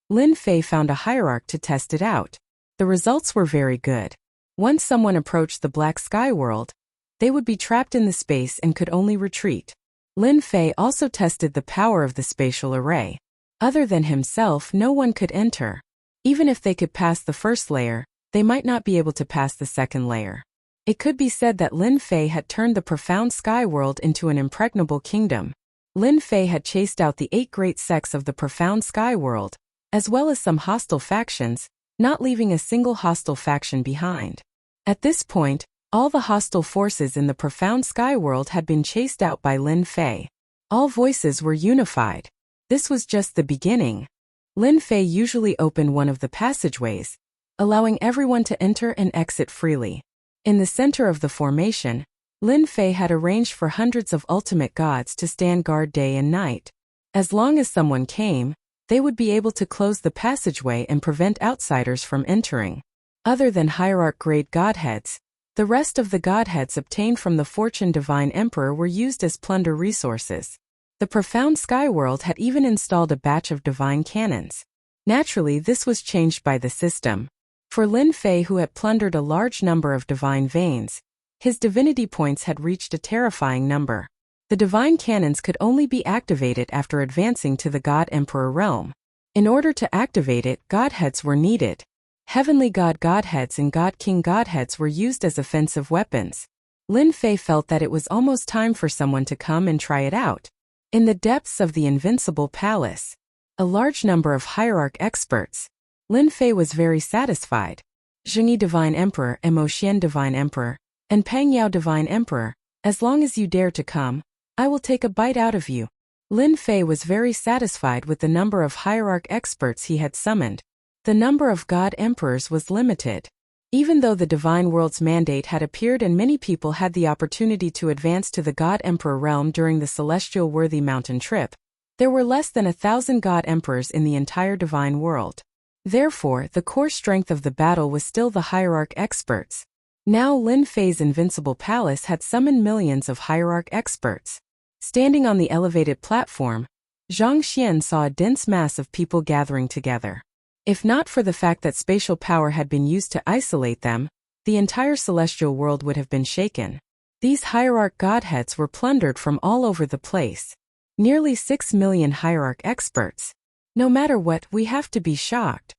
Lin Fei found a hierarch to test it out. The results were very good. Once someone approached the Black Sky World, they would be trapped in the space and could only retreat. Lin Fei also tested the power of the spatial array. Other than himself, no one could enter. Even if they could pass the first layer, they might not be able to pass the second layer. It could be said that Lin Fei had turned the profound sky world into an impregnable kingdom. Lin Fei had chased out the 8 great sects of the profound sky world, as well as some hostile factions, not leaving a single hostile faction behind. At this point, all the hostile forces in the profound sky world had been chased out by Lin Fei. All voices were unified. This was just the beginning. Lin Fei usually opened one of the passageways, allowing everyone to enter and exit freely. In the center of the formation, Lin Fei had arranged for hundreds of ultimate gods to stand guard day and night. As long as someone came, they would be able to close the passageway and prevent outsiders from entering. Other than hierarch grade godheads, the rest of the godheads obtained from the Fortune Divine Emperor were used as plunder resources. The profound sky world had even installed a batch of divine cannons. Naturally, this was changed by the system. For Lin Fei, who had plundered a large number of divine veins, his divinity points had reached a terrifying number. The divine cannons could only be activated after advancing to the God Emperor realm. In order to activate it, godheads were needed. Heavenly God Godheads and God King Godheads were used as offensive weapons. Lin Fei felt that it was almost time for someone to come and try it out. In the depths of the Invincible Palace, a large number of hierarch experts, Lin Fei was very satisfied. Zhengyi Divine Emperor, Mo Xian Divine Emperor, and Peng Yao Divine Emperor, as long as you dare to come, I will take a bite out of you. Lin Fei was very satisfied with the number of hierarch experts he had summoned. The number of God Emperors was limited. Even though the Divine World's mandate had appeared and many people had the opportunity to advance to the God Emperor realm during the Celestial Worthy Mountain trip, there were less than 1,000 God Emperors in the entire Divine World. Therefore, the core strength of the battle was still the hierarch experts. Now Lin Fei's Invincible Palace had summoned millions of hierarch experts. Standing on the elevated platform, Zhang Xian saw a dense mass of people gathering together. If not for the fact that spatial power had been used to isolate them, the entire celestial world would have been shaken. These hierarch godheads were plundered from all over the place. Nearly 6 million hierarch experts. No matter what, we have to be shocked.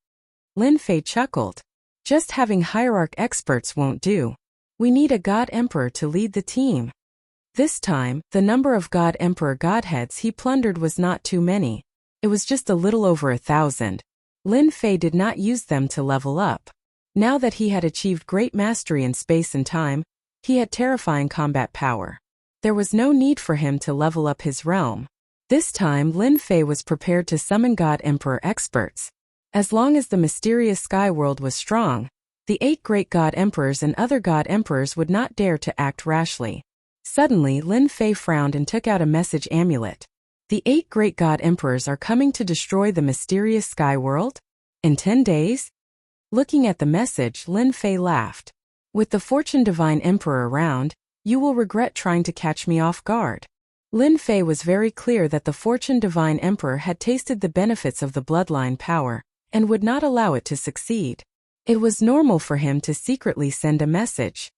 Lin Fei chuckled. Just having hierarch experts won't do. We need a God Emperor to lead the team. This time, the number of God Emperor godheads he plundered was not too many. It was just a little over 1,000. Lin Fei did not use them to level up. Now that he had achieved great mastery in space and time, He had terrifying combat power. There was no need for him to level up his realm. This time Lin Fei was prepared to summon God Emperor experts. As long as the mysterious sky world was strong, the 8 great God Emperors and other God Emperors would not dare to act rashly. Suddenly Lin Fei frowned and took out a message amulet. The 8 great God Emperors are coming to destroy the mysterious sky world? In 10 days? Looking at the message, Lin Fei laughed. With the Fortune Divine Emperor around, you will regret trying to catch me off guard. Lin Fei was very clear that the Fortune Divine Emperor had tasted the benefits of the bloodline power, and would not allow it to succeed. It was normal for him to secretly send a message.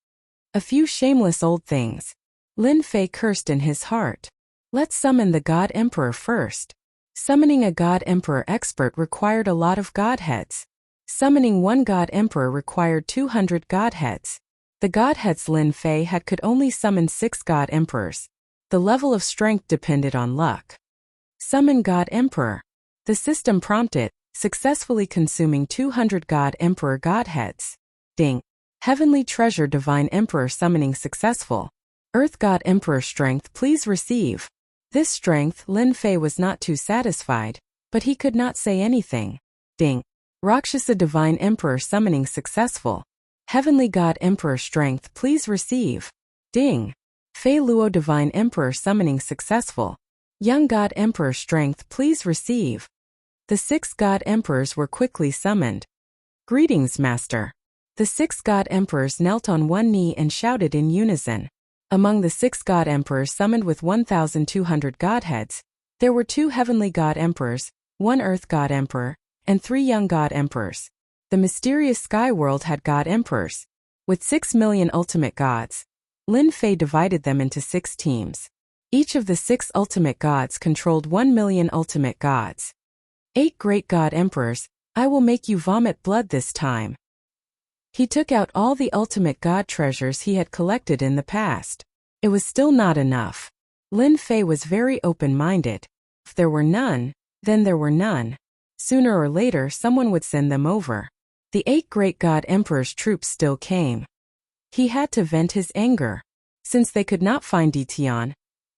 A few shameless old things. Lin Fei cursed in his heart. Let's summon the God Emperor first. Summoning a God Emperor expert required a lot of godheads. Summoning one God Emperor required 200 godheads. The godheads Lin Fei had could only summon 6 God Emperors. The level of strength depended on luck. Summon God Emperor. The system prompted, successfully consuming 200 God Emperor godheads. Ding. Heavenly Treasure Divine Emperor summoning successful. Earth God Emperor strength please receive. This strength Lin Fei was not too satisfied, but he could not say anything. Ding. Rakshasa Divine Emperor summoning successful. Heavenly God Emperor strength please receive. Ding. Fei Luo Divine Emperor summoning successful. Young God Emperor strength please receive. The 6 God Emperors were quickly summoned. Greetings, Master. The 6 God Emperors knelt on one knee and shouted in unison. Among the 6 God Emperors summoned with 1,200 godheads, there were 2 Heavenly God Emperors, 1 Earth God Emperor, and 3 Young God Emperors. The mysterious sky world had God Emperors. With 6 million ultimate gods, Lin Fei divided them into 6 teams. Each of the 6 ultimate gods controlled 1 million ultimate gods. 8 great God Emperors, I will make you vomit blood this time. He took out all the ultimate god treasures he had collected in the past. It was still not enough. Lin Fei was very open-minded. If there were none, then there were none. Sooner or later someone would send them over. The 8 great God Emperor's troops still came. He had to vent his anger. Since they could not find Ditian,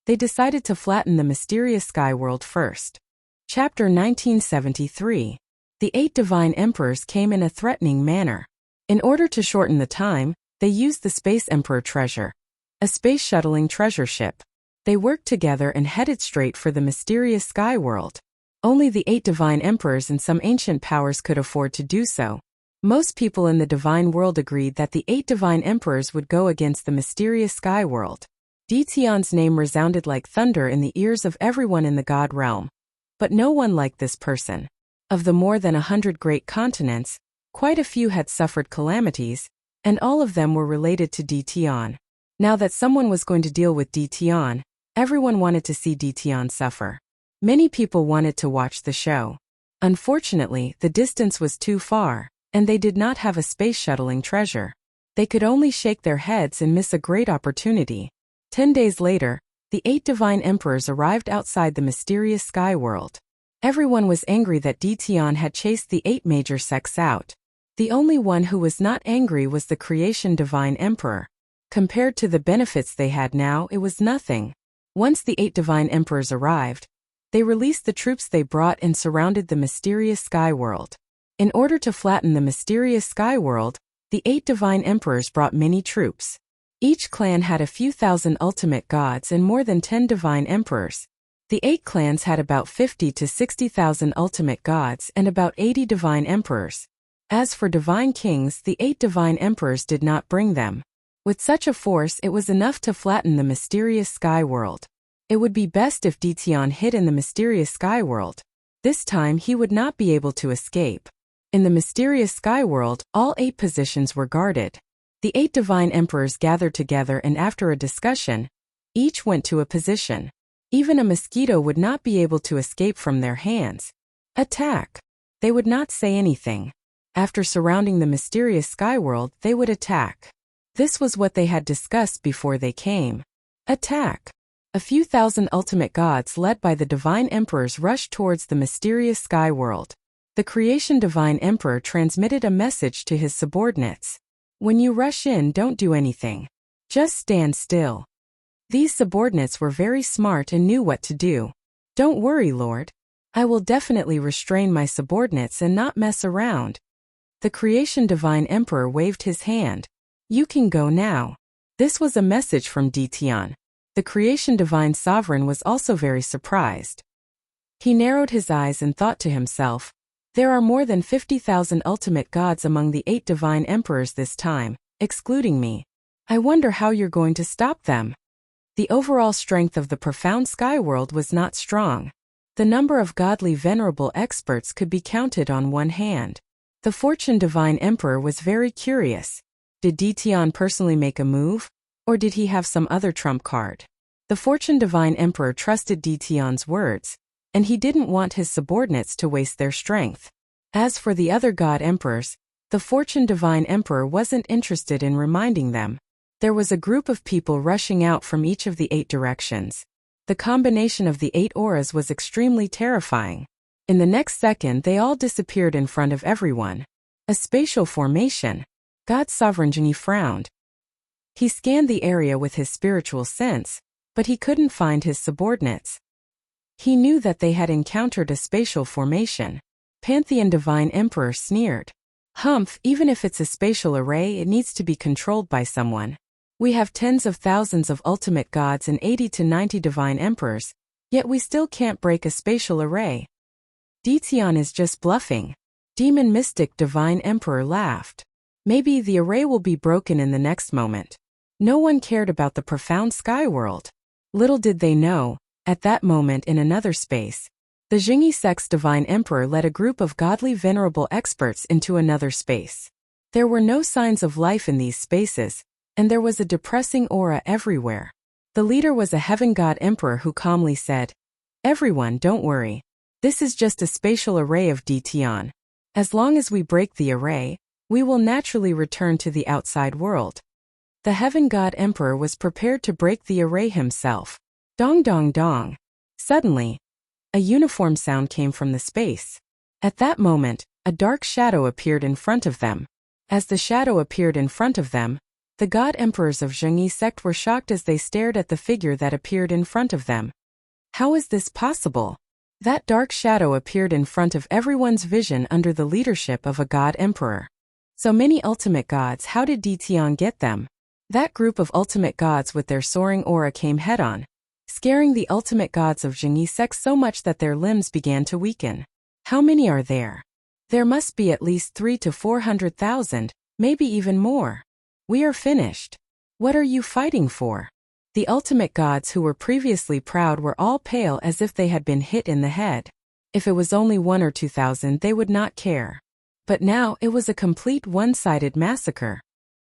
they decided to flatten the mysterious sky world first. Chapter 1973. The 8 divine emperors came in a threatening manner. In order to shorten the time, they used the Space Emperor treasure, a space shuttling treasure ship. They worked together and headed straight for the mysterious sky world. Only the 8 divine emperors and some ancient powers could afford to do so. Most people in the divine world agreed that the 8 divine emperors would go against the mysterious sky world. Ditian's name resounded like thunder in the ears of everyone in the god realm. But no one liked this person. Of the more than 100 great continents, quite a few had suffered calamities, and all of them were related to Ditian. Now that someone was going to deal with Ditian, everyone wanted to see Ditian suffer. Many people wanted to watch the show. Unfortunately, the distance was too far, and they did not have a space shuttling treasure. They could only shake their heads and miss a great opportunity. 10 days later, the 8 divine emperors arrived outside the mysterious sky world. Everyone was angry that Ditian had chased the 8 major sects out. The only one who was not angry was the creation divine emperor. Compared to the benefits they had now, it was nothing. Once the 8 divine emperors arrived, they released the troops they brought and surrounded the mysterious sky world. In order to flatten the mysterious sky world, the 8 divine emperors brought many troops. Each clan had a few thousand ultimate gods and more than 10 divine emperors. The 8 clans had about 50 to 60,000 ultimate gods and about 80 divine emperors. As for divine kings, the 8 divine emperors did not bring them. With such a force, it was enough to flatten the mysterious sky world. It would be best if Ditian hid in the mysterious sky world. This time he would not be able to escape. In the mysterious sky world, all 8 positions were guarded. The 8 divine emperors gathered together and after a discussion, each went to a position. Even a mosquito would not be able to escape from their hands. Attack! They would not say anything. After surrounding the mysterious sky world, they would attack. This was what they had discussed before they came. Attack! A few thousand ultimate gods led by the divine emperors rushed towards the mysterious sky world. The creation divine emperor transmitted a message to his subordinates. When you rush in, don't do anything. Just stand still. These subordinates were very smart and knew what to do. Don't worry, Lord. I will definitely restrain my subordinates and not mess around. The creation divine emperor waved his hand. You can go now. This was a message from Ditian. The creation divine sovereign was also very surprised. He narrowed his eyes and thought to himself, there are more than 50,000 ultimate gods among the 8 divine emperors this time, excluding me. I wonder how you're going to stop them. The overall strength of the profound sky world was not strong. The number of godly venerable experts could be counted on one hand. The fortune divine emperor was very curious. Did Ditian personally make a move? Or did he have some other trump card? The fortune divine emperor trusted Ditian's words, and he didn't want his subordinates to waste their strength. As for the other god emperors, the fortune divine emperor wasn't interested in reminding them. There was a group of people rushing out from each of the 8 directions. The combination of the 8 auras was extremely terrifying. In the next second they all disappeared in front of everyone. A spatial formation. God Sovereign Genie frowned. He scanned the area with his spiritual sense, but he couldn't find his subordinates. He knew that they had encountered a spatial formation. Pantheon Divine Emperor sneered. Humph, even if it's a spatial array, it needs to be controlled by someone. We have tens of thousands of ultimate gods and 80 to 90 divine emperors, yet we still can't break a spatial array. Ditian is just bluffing. Demon Mystic Divine Emperor laughed. Maybe the array will be broken in the next moment. No one cared about the profound sky world. Little did they know, at that moment in another space, the Jingyi Sect's Divine Emperor led a group of godly venerable experts into another space. There were no signs of life in these spaces, and there was a depressing aura everywhere. The leader was a heaven god emperor who calmly said, everyone, don't worry. This is just a spatial array of Ditian. As long as we break the array, we will naturally return to the outside world. The heaven god emperor was prepared to break the array himself. Dong dong dong. Suddenly, a uniform sound came from the space. At that moment, a dark shadow appeared in front of them. As the shadow appeared in front of them, the god emperors of Jingyi sect were shocked as they stared at the figure that appeared in front of them. How is this possible? That dark shadow appeared in front of everyone's vision under the leadership of a god emperor. So many ultimate gods, how did Ditian get them? That group of ultimate gods with their soaring aura came head-on, scaring the ultimate gods of Jingyi sect so much that their limbs began to weaken. How many are there? There must be at least 300,000 to 400,000, maybe even more. We are finished. What are you fighting for? The ultimate gods who were previously proud were all pale as if they had been hit in the head. If it was only 1,000 or 2,000 they would not care. But now it was a complete one-sided massacre.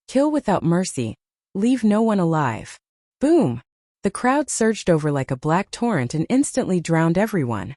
Kill without mercy. Leave no one alive. Boom! The crowd surged over like a black torrent and instantly drowned everyone.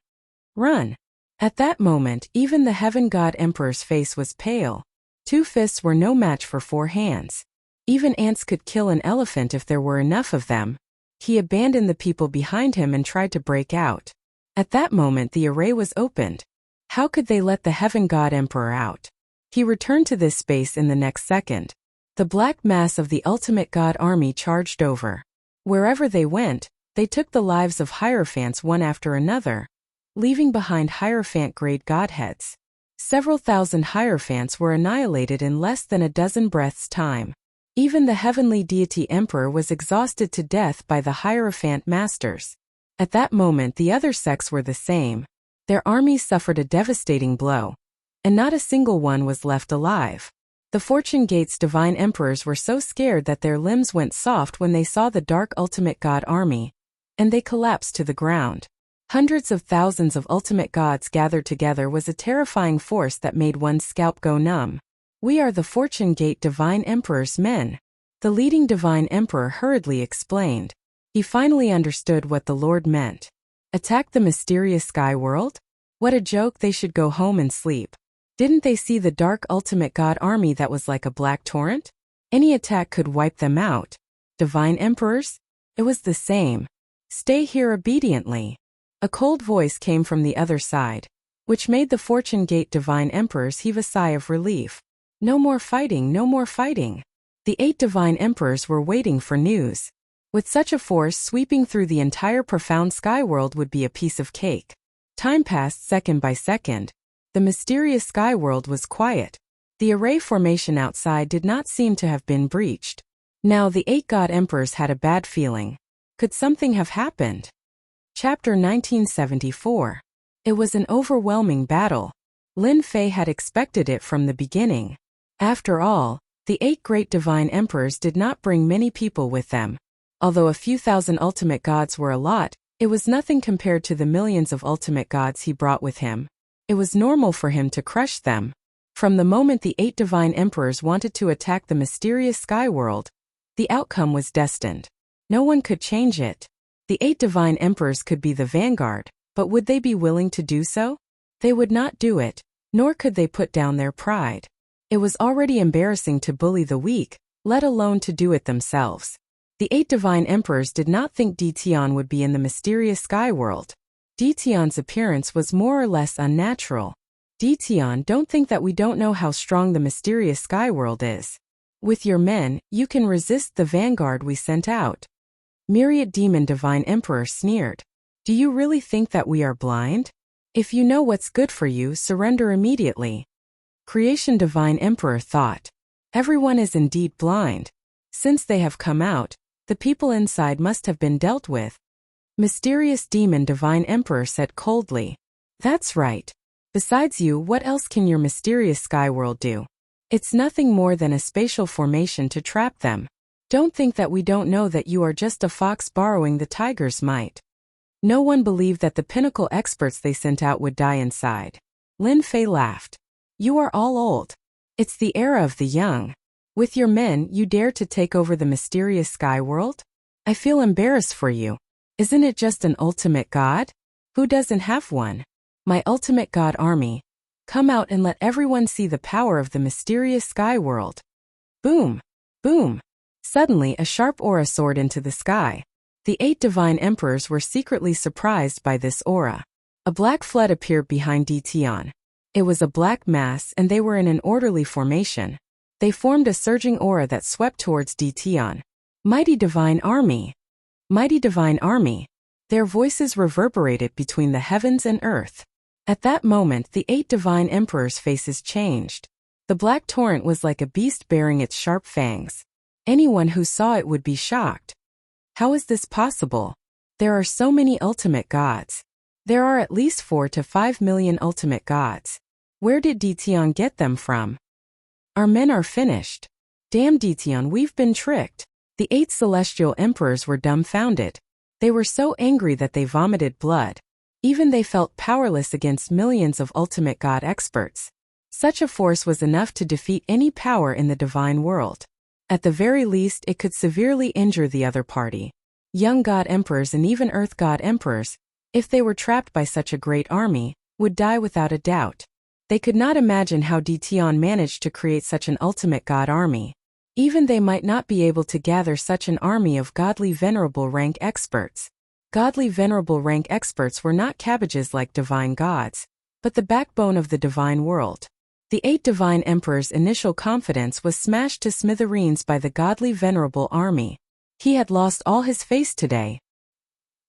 Run! At that moment, even the heaven god emperor's face was pale. 2 fists were no match for 4 hands. Even ants could kill an elephant if there were enough of them. He abandoned the people behind him and tried to break out. At that moment the array was opened. How could they let the heaven god emperor out? He returned to this space in the next second. The black mass of the ultimate god army charged over. Wherever they went, they took the lives of hierophants one after another, leaving behind hierophant-grade godheads. Several thousand hierophants were annihilated in less than a dozen breaths' time. Even the heavenly deity emperor was exhausted to death by the hierophant masters. At that moment the other sects were the same. Their armies suffered a devastating blow, and not a single one was left alive. The Fortune Gate's divine emperors were so scared that their limbs went soft when they saw the dark ultimate god army, and they collapsed to the ground. Hundreds of thousands of ultimate gods gathered together was a terrifying force that made one's scalp go numb. We are the Fortune Gate Divine Emperor's men. The leading divine emperor hurriedly explained. He finally understood what the Lord meant. Attack the mysterious sky world? What a joke, they should go home and sleep. Didn't they see the dark ultimate god army that was like a black torrent? Any attack could wipe them out. Divine emperors? It was the same. Stay here obediently. A cold voice came from the other side, which made the Fortune Gate divine emperors heave a sigh of relief. No more fighting, no more fighting. The 8 divine emperors were waiting for news. With such a force sweeping through the entire profound sky world would be a piece of cake. Time passed second by second. The mysterious sky world was quiet. The array formation outside did not seem to have been breached. Now the 8 god emperors had a bad feeling. Could something have happened? Chapter 1974. It was an overwhelming battle. Lin Fei had expected it from the beginning. After all, the 8 great divine emperors did not bring many people with them. Although a few thousand ultimate gods were a lot, it was nothing compared to the millions of ultimate gods he brought with him. It was normal for him to crush them. From the moment the 8 divine emperors wanted to attack the mysterious sky world, the outcome was destined. No one could change it. The 8 divine emperors could be the vanguard, but would they be willing to do so? They would not do it, nor could they put down their pride. It was already embarrassing to bully the weak, let alone to do it themselves. The 8 divine emperors did not think Ditian would be in the mysterious sky world. Ditian's appearance was more or less unnatural. Ditian, don't think that we don't know how strong the mysterious sky world is. With your men, you can resist the vanguard we sent out. Myriad Demon Divine Emperor sneered. Do you really think that we are blind? If you know what's good for you, surrender immediately. Creation Divine Emperor thought. Everyone is indeed blind. Since they have come out, the people inside must have been dealt with. Mysterious Demon Divine Emperor said coldly. That's right. Besides you, what else can your mysterious sky world do? It's nothing more than a spatial formation to trap them. Don't think that we don't know that you are just a fox borrowing the tiger's might. No one believed that the pinnacle experts they sent out would die inside. Lin Fei laughed. You are all old. It's the era of the young. With your men, you dare to take over the mysterious sky world? I feel embarrassed for you. Isn't it just an ultimate god? Who doesn't have one? My ultimate god army. Come out and let everyone see the power of the mysterious sky world. Boom! Boom! Suddenly a sharp aura soared into the sky. The 8 divine emperors were secretly surprised by this aura. A black flood appeared behind Ditian. It was a black mass and they were in an orderly formation. They formed a surging aura that swept towards Ditian. Mighty divine army! Mighty divine army! Their voices reverberated between the heavens and earth. At that moment the 8 divine emperors' faces changed. The black torrent was like a beast bearing its sharp fangs. Anyone who saw it would be shocked. How is this possible? There are so many ultimate gods. There are at least 4 to 5 million ultimate gods. Where did Ditian get them from? Our men are finished. Damn Ditian, we've been tricked. The 8 celestial emperors were dumbfounded. They were so angry that they vomited blood. Even they felt powerless against millions of ultimate god experts. Such a force was enough to defeat any power in the divine world. At the very least, it could severely injure the other party. Young god emperors and even earth god emperors, if they were trapped by such a great army, would die without a doubt. They could not imagine how Ditian managed to create such an ultimate god army. Even they might not be able to gather such an army of godly venerable rank experts. Godly venerable rank experts were not cabbages like divine gods, but the backbone of the divine world. The 8 divine emperors' initial confidence was smashed to smithereens by the godly venerable army. He had lost all his face today.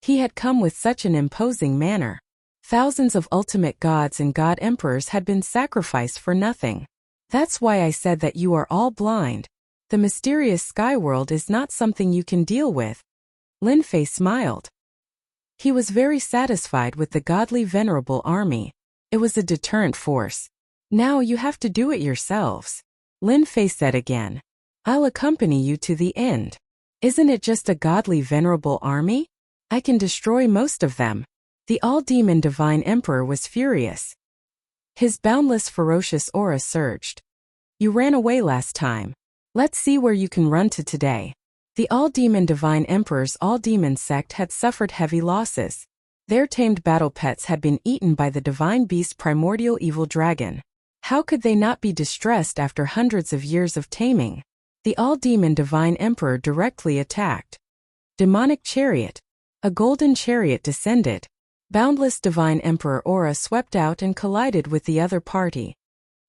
He had come with such an imposing manner. Thousands of ultimate gods and god emperors had been sacrificed for nothing. That's why I said that you are all blind. The mysterious sky world is not something you can deal with. Lin Fei smiled. He was very satisfied with the godly venerable army. It was a deterrent force. Now you have to do it yourselves. Lin Fei said again. I'll accompany you to the end. Isn't it just a godly venerable army? I can destroy most of them. The all-demon divine emperor was furious. His boundless ferocious aura surged. You ran away last time. Let's see where you can run to today. The all-demon divine emperor's all-demon sect had suffered heavy losses. Their tamed battle pets had been eaten by the divine beast primordial evil dragon. How could they not be distressed after hundreds of years of taming? The all-demon divine emperor directly attacked. Demonic chariot. A golden chariot descended. Boundless divine emperor aura swept out and collided with the other party.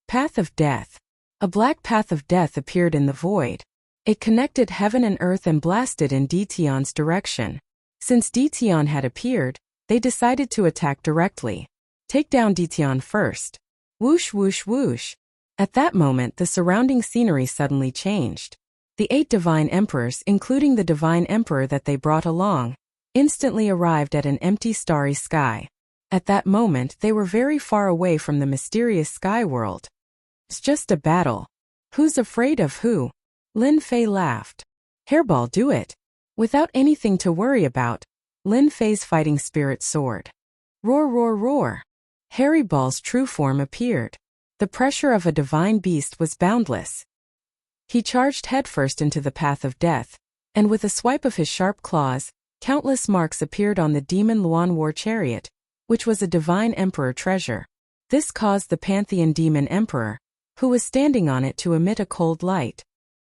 Path of death. A black path of death appeared in the void. It connected heaven and earth and blasted in Dtion's direction. Since Dtion had appeared, they decided to attack directly. Take down Dtion first. Whoosh whoosh whoosh. At that moment the surrounding scenery suddenly changed. The 8 divine emperors, including the divine emperor that they brought along, instantly arrived at an empty starry sky. At that moment they were very far away from the mysterious sky world. It's just a battle. Who's afraid of who? Lin Fei laughed. Hairball, do it. Without anything to worry about, Lin Fei's fighting spirit soared. Roar roar roar. Hairy Ball's true form appeared. The pressure of a divine beast was boundless. He charged headfirst into the path of death, and with a swipe of his sharp claws, countless marks appeared on the demon Luan war chariot, which was a divine emperor treasure. This caused the Pantheon demon emperor, who was standing on it, to emit a cold light.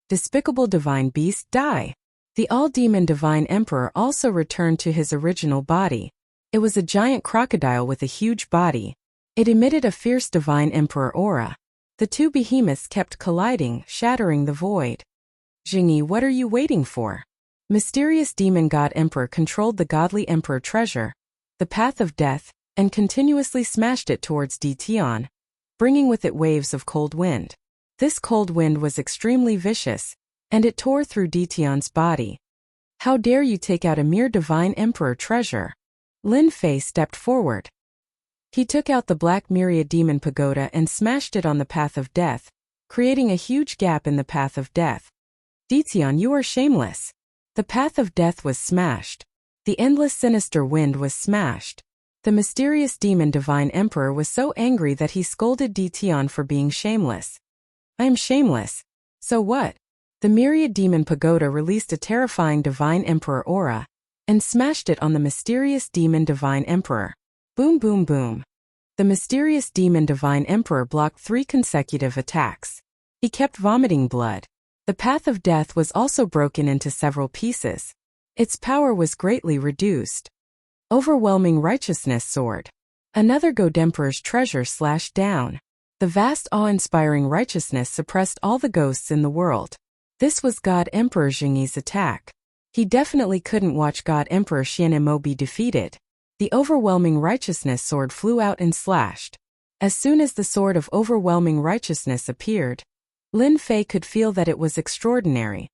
Despicable divine beast, die! The all-demon divine emperor also returned to his original body. It was a giant crocodile with a huge body. It emitted a fierce divine emperor aura. The 2 behemoths kept colliding, shattering the void. Jingyi, what are you waiting for? Mysterious demon god emperor controlled the godly emperor treasure, the path of death, and continuously smashed it towards Dtion, bringing with it waves of cold wind. This cold wind was extremely vicious, and it tore through Dtion's body. How dare you take out a mere divine emperor treasure? Lin Fei stepped forward. He took out the black myriad demon pagoda and smashed it on the path of death, creating a huge gap in the path of death. Dtion, you are shameless. The path of death was smashed. The endless sinister wind was smashed. The mysterious demon divine emperor was so angry that he scolded Dtion for being shameless. I am shameless. So what? The myriad demon pagoda released a terrifying divine emperor aura, and smashed it on the mysterious demon divine emperor. Boom boom boom. The mysterious demon divine emperor blocked 3 consecutive attacks. He kept vomiting blood. The path of death was also broken into several pieces. Its power was greatly reduced. Overwhelming righteousness sword. Another god emperor's treasure slashed down. The vast awe-inspiring righteousness suppressed all the ghosts in the world. This was God Emperor Jingyi's attack. He definitely couldn't watch God Emperor Xianemo be defeated. The overwhelming righteousness sword flew out and slashed. As soon as the sword of overwhelming righteousness appeared, Lin Fei could feel that it was extraordinary.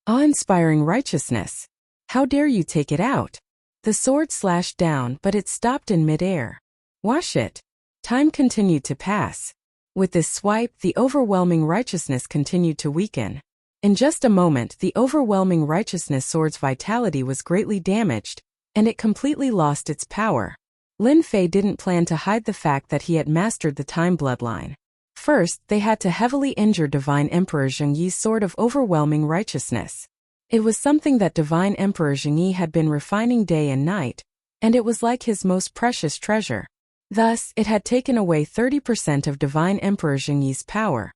Awe-inspiring righteousness. How dare you take it out? The sword slashed down, but it stopped in mid-air. Wash it. Time continued to pass. With this swipe, the overwhelming righteousness continued to weaken. In just a moment, the overwhelming righteousness sword's vitality was greatly damaged, and it completely lost its power. Lin Fei didn't plan to hide the fact that he had mastered the time bloodline. First, they had to heavily injure Divine Emperor Zhengyi's sword of overwhelming righteousness. It was something that Divine Emperor Zhengyi had been refining day and night, and it was like his most precious treasure. Thus, it had taken away 30% of Divine Emperor Zhengyi's power.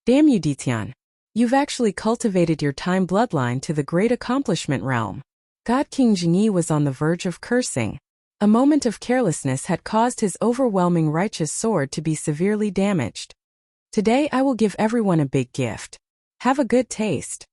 Damn you, Dtion. You've actually cultivated your time bloodline to the great accomplishment realm. God King Zhengyi was on the verge of cursing. A moment of carelessness had caused his overwhelming righteous sword to be severely damaged. Today I will give everyone a big gift. Have a good taste.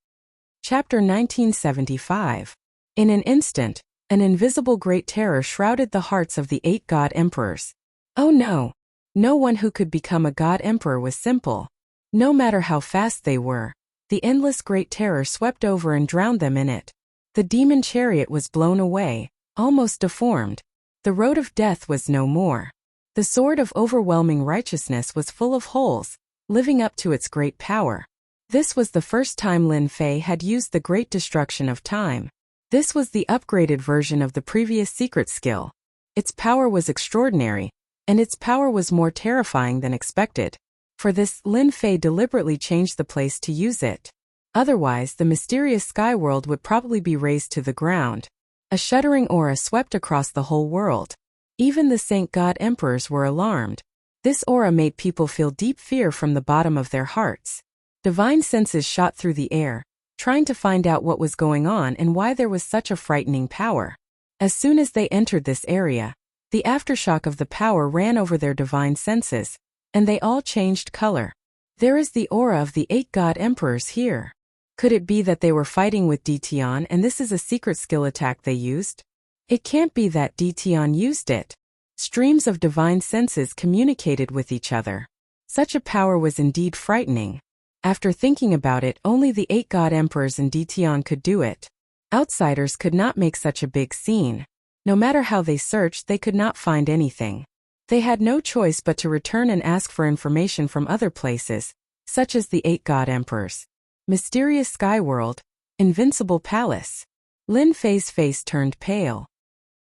Chapter 1975. In an instant, an invisible great terror shrouded the hearts of the 8 god emperors. Oh no! No one who could become a god emperor was simple. No matter how fast they were, the endless great terror swept over and drowned them in it. The demon chariot was blown away, almost deformed. The road of death was no more. The sword of overwhelming righteousness was full of holes, living up to its great power. This was the first time Lin Fei had used the great destruction of time. This was the upgraded version of the previous secret skill. Its power was extraordinary, and its power was more terrifying than expected. For this, Lin Fei deliberately changed the place to use it. Otherwise, the mysterious sky world would probably be razed to the ground. A shuddering aura swept across the whole world. Even the Saint God Emperors were alarmed. This aura made people feel deep fear from the bottom of their hearts. Divine senses shot through the air, trying to find out what was going on and why there was such a frightening power. As soon as they entered this area, the aftershock of the power ran over their divine senses, and they all changed color. There is the aura of the 8 god emperors here. Could it be that they were fighting with Dtion and this is a secret skill attack they used? It can't be that Dtion used it. Streams of divine senses communicated with each other. Such a power was indeed frightening. After thinking about it, only the 8 god emperors and Dtion could do it. Outsiders could not make such a big scene. No matter how they searched, they could not find anything. They had no choice but to return and ask for information from other places, such as the 8 god emperors. Mysterious sky world, invincible palace. Lin Fei's face turned pale.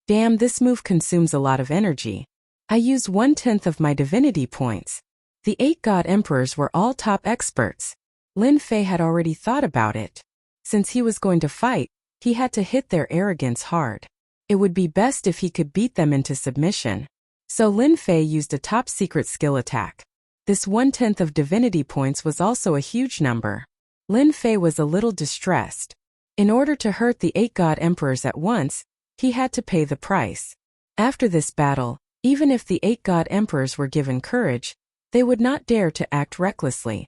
Damn, this move consumes a lot of energy. I use 1/10 of my divinity points. The 8 god emperors were all top experts. Lin Fei had already thought about it. Since he was going to fight, he had to hit their arrogance hard. It would be best if he could beat them into submission. So Lin Fei used a top secret skill attack. This 1/10 of divinity points was also a huge number. Lin Fei was a little distressed. In order to hurt the 8 god emperors at once, he had to pay the price. After this battle, even if the 8 god emperors were given courage, they would not dare to act recklessly.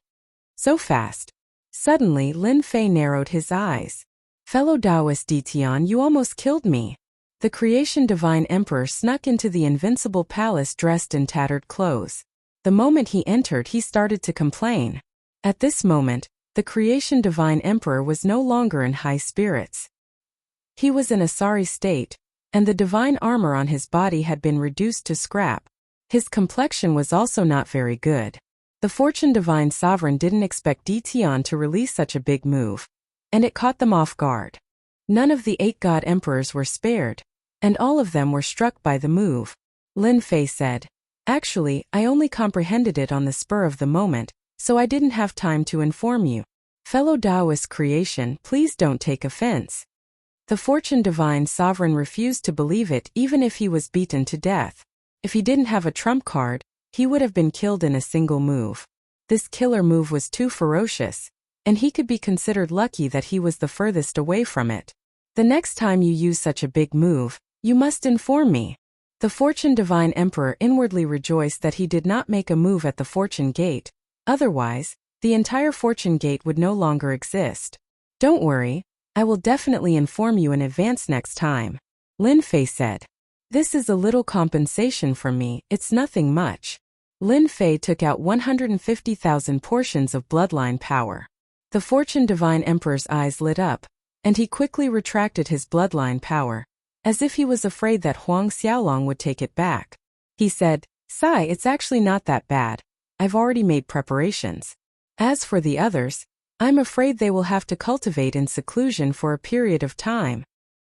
So fast. Suddenly Lin Fei narrowed his eyes. Fellow Taoist Dtion, you almost killed me. The creation divine emperor snuck into the invincible palace dressed in tattered clothes. The moment he entered, he started to complain. At this moment, the creation divine emperor was no longer in high spirits. He was in a sorry state, and the divine armor on his body had been reduced to scrap. His complexion was also not very good. The Fortune Divine Sovereign didn't expect Dtion to release such a big move, and it caught them off guard. None of the 8 god emperors were spared, and all of them were struck by the move. Lin Fei said, "Actually, I only comprehended it on the spur of the moment, so I didn't have time to inform you. Fellow Taoist creation, please don't take offense." The Fortune Divine Sovereign refused to believe it even if he was beaten to death. If he didn't have a trump card, he would have been killed in a single move. This killer move was too ferocious, and he could be considered lucky that he was the furthest away from it. The next time you use such a big move, you must inform me. The Fortune Divine Emperor inwardly rejoiced that he did not make a move at the Fortune Gate. Otherwise, the entire Fortune Gate would no longer exist. "Don't worry, I will definitely inform you in advance next time," Lin Fei said. "This is a little compensation from me, it's nothing much." Lin Fei took out 150,000 portions of bloodline power. The Fortune Divine Emperor's eyes lit up, and he quickly retracted his bloodline power, as if he was afraid that Huang Xiaolong would take it back. He said, "Sai, it's actually not that bad. I've already made preparations. As for the others, I'm afraid they will have to cultivate in seclusion for a period of time."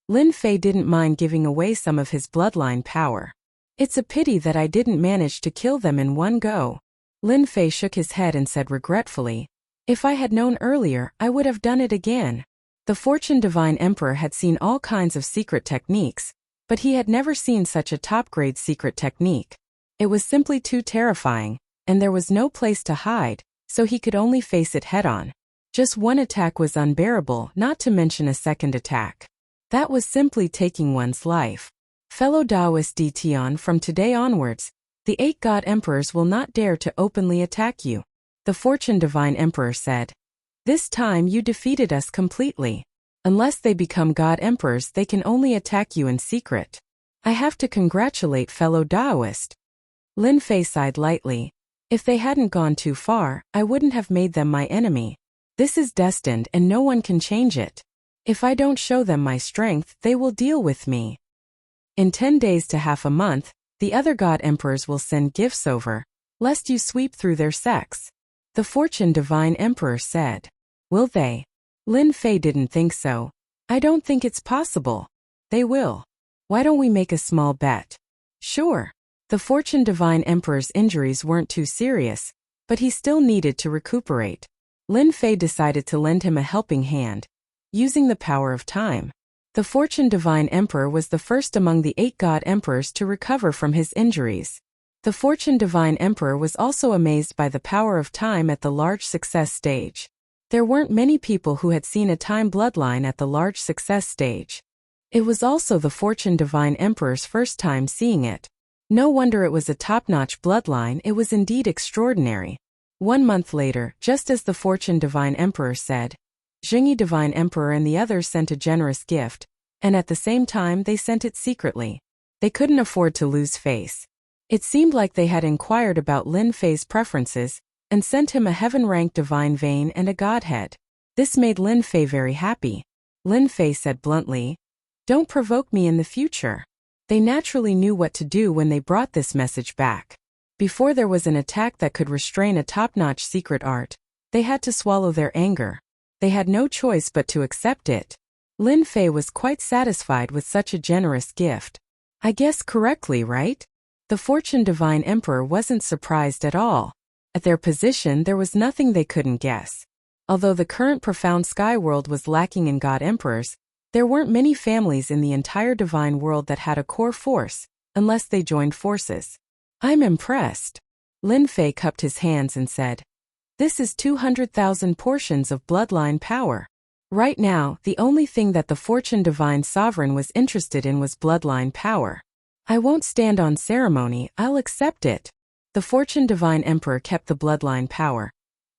Lin Fei didn't mind giving away some of his bloodline power. "It's a pity that I didn't manage to kill them in one go." Lin Fei shook his head and said regretfully, "If I had known earlier, I would have done it again." The Fortune Divine Emperor had seen all kinds of secret techniques, but he had never seen such a top-grade secret technique. It was simply too terrifying, and there was no place to hide, so he could only face it head-on. Just one attack was unbearable, not to mention a second attack. That was simply taking one's life. Fellow Taoist Dtion, from today onwards, the 8 god emperors will not dare to openly attack you, the Fortune Divine Emperor said. "This time you defeated us completely. Unless they become god emperors, they can only attack you in secret. I have to congratulate fellow Taoist." Lin Fei sighed lightly. "If they hadn't gone too far, I wouldn't have made them my enemy. This is destined and no one can change it. If I don't show them my strength, they will deal with me. In 10 days to half a month, the other god emperors will send gifts over, lest you sweep through their sects," the Fortune Divine Emperor said. "Will they?" Lin Fei didn't think so. "I don't think it's possible." "They will. Why don't we make a small bet?" "Sure." The Fortune Divine Emperor's injuries weren't too serious, but he still needed to recuperate. Lin Fei decided to lend him a helping hand, using the power of time. The Fortune Divine Emperor was the first among the 8 god emperors to recover from his injuries. The Fortune Divine Emperor was also amazed by the power of time at the large success stage. There weren't many people who had seen a time bloodline at the large success stage. It was also the Fortune Divine Emperor's first time seeing it. No wonder it was a top-notch bloodline, it was indeed extraordinary. 1 month later, just as the Fortune Divine Emperor said, Jingyi Divine Emperor and the others sent a generous gift, and at the same time they sent it secretly. They couldn't afford to lose face. It seemed like they had inquired about Lin Fei's preferences and sent him a heaven-ranked divine vein and a godhead. This made Lin Fei very happy. Lin Fei said bluntly, "Don't provoke me in the future." They naturally knew what to do when they brought this message back. Before there was an attack that could restrain a top-notch secret art, they had to swallow their anger. They had no choice but to accept it. Lin Fei was quite satisfied with such a generous gift. I guess correctly, right? The Fortune Divine Emperor wasn't surprised at all. At their position there was nothing they couldn't guess. Although the current profound sky world was lacking in god emperors, there weren't many families in the entire divine world that had a core force, unless they joined forces. I'm impressed. Lin Fei cupped his hands and said, "This is 200,000 portions of bloodline power." Right now, the only thing that the Fortune Divine Sovereign was interested in was bloodline power. I won't stand on ceremony, I'll accept it. The Fortune Divine Emperor kept the bloodline power.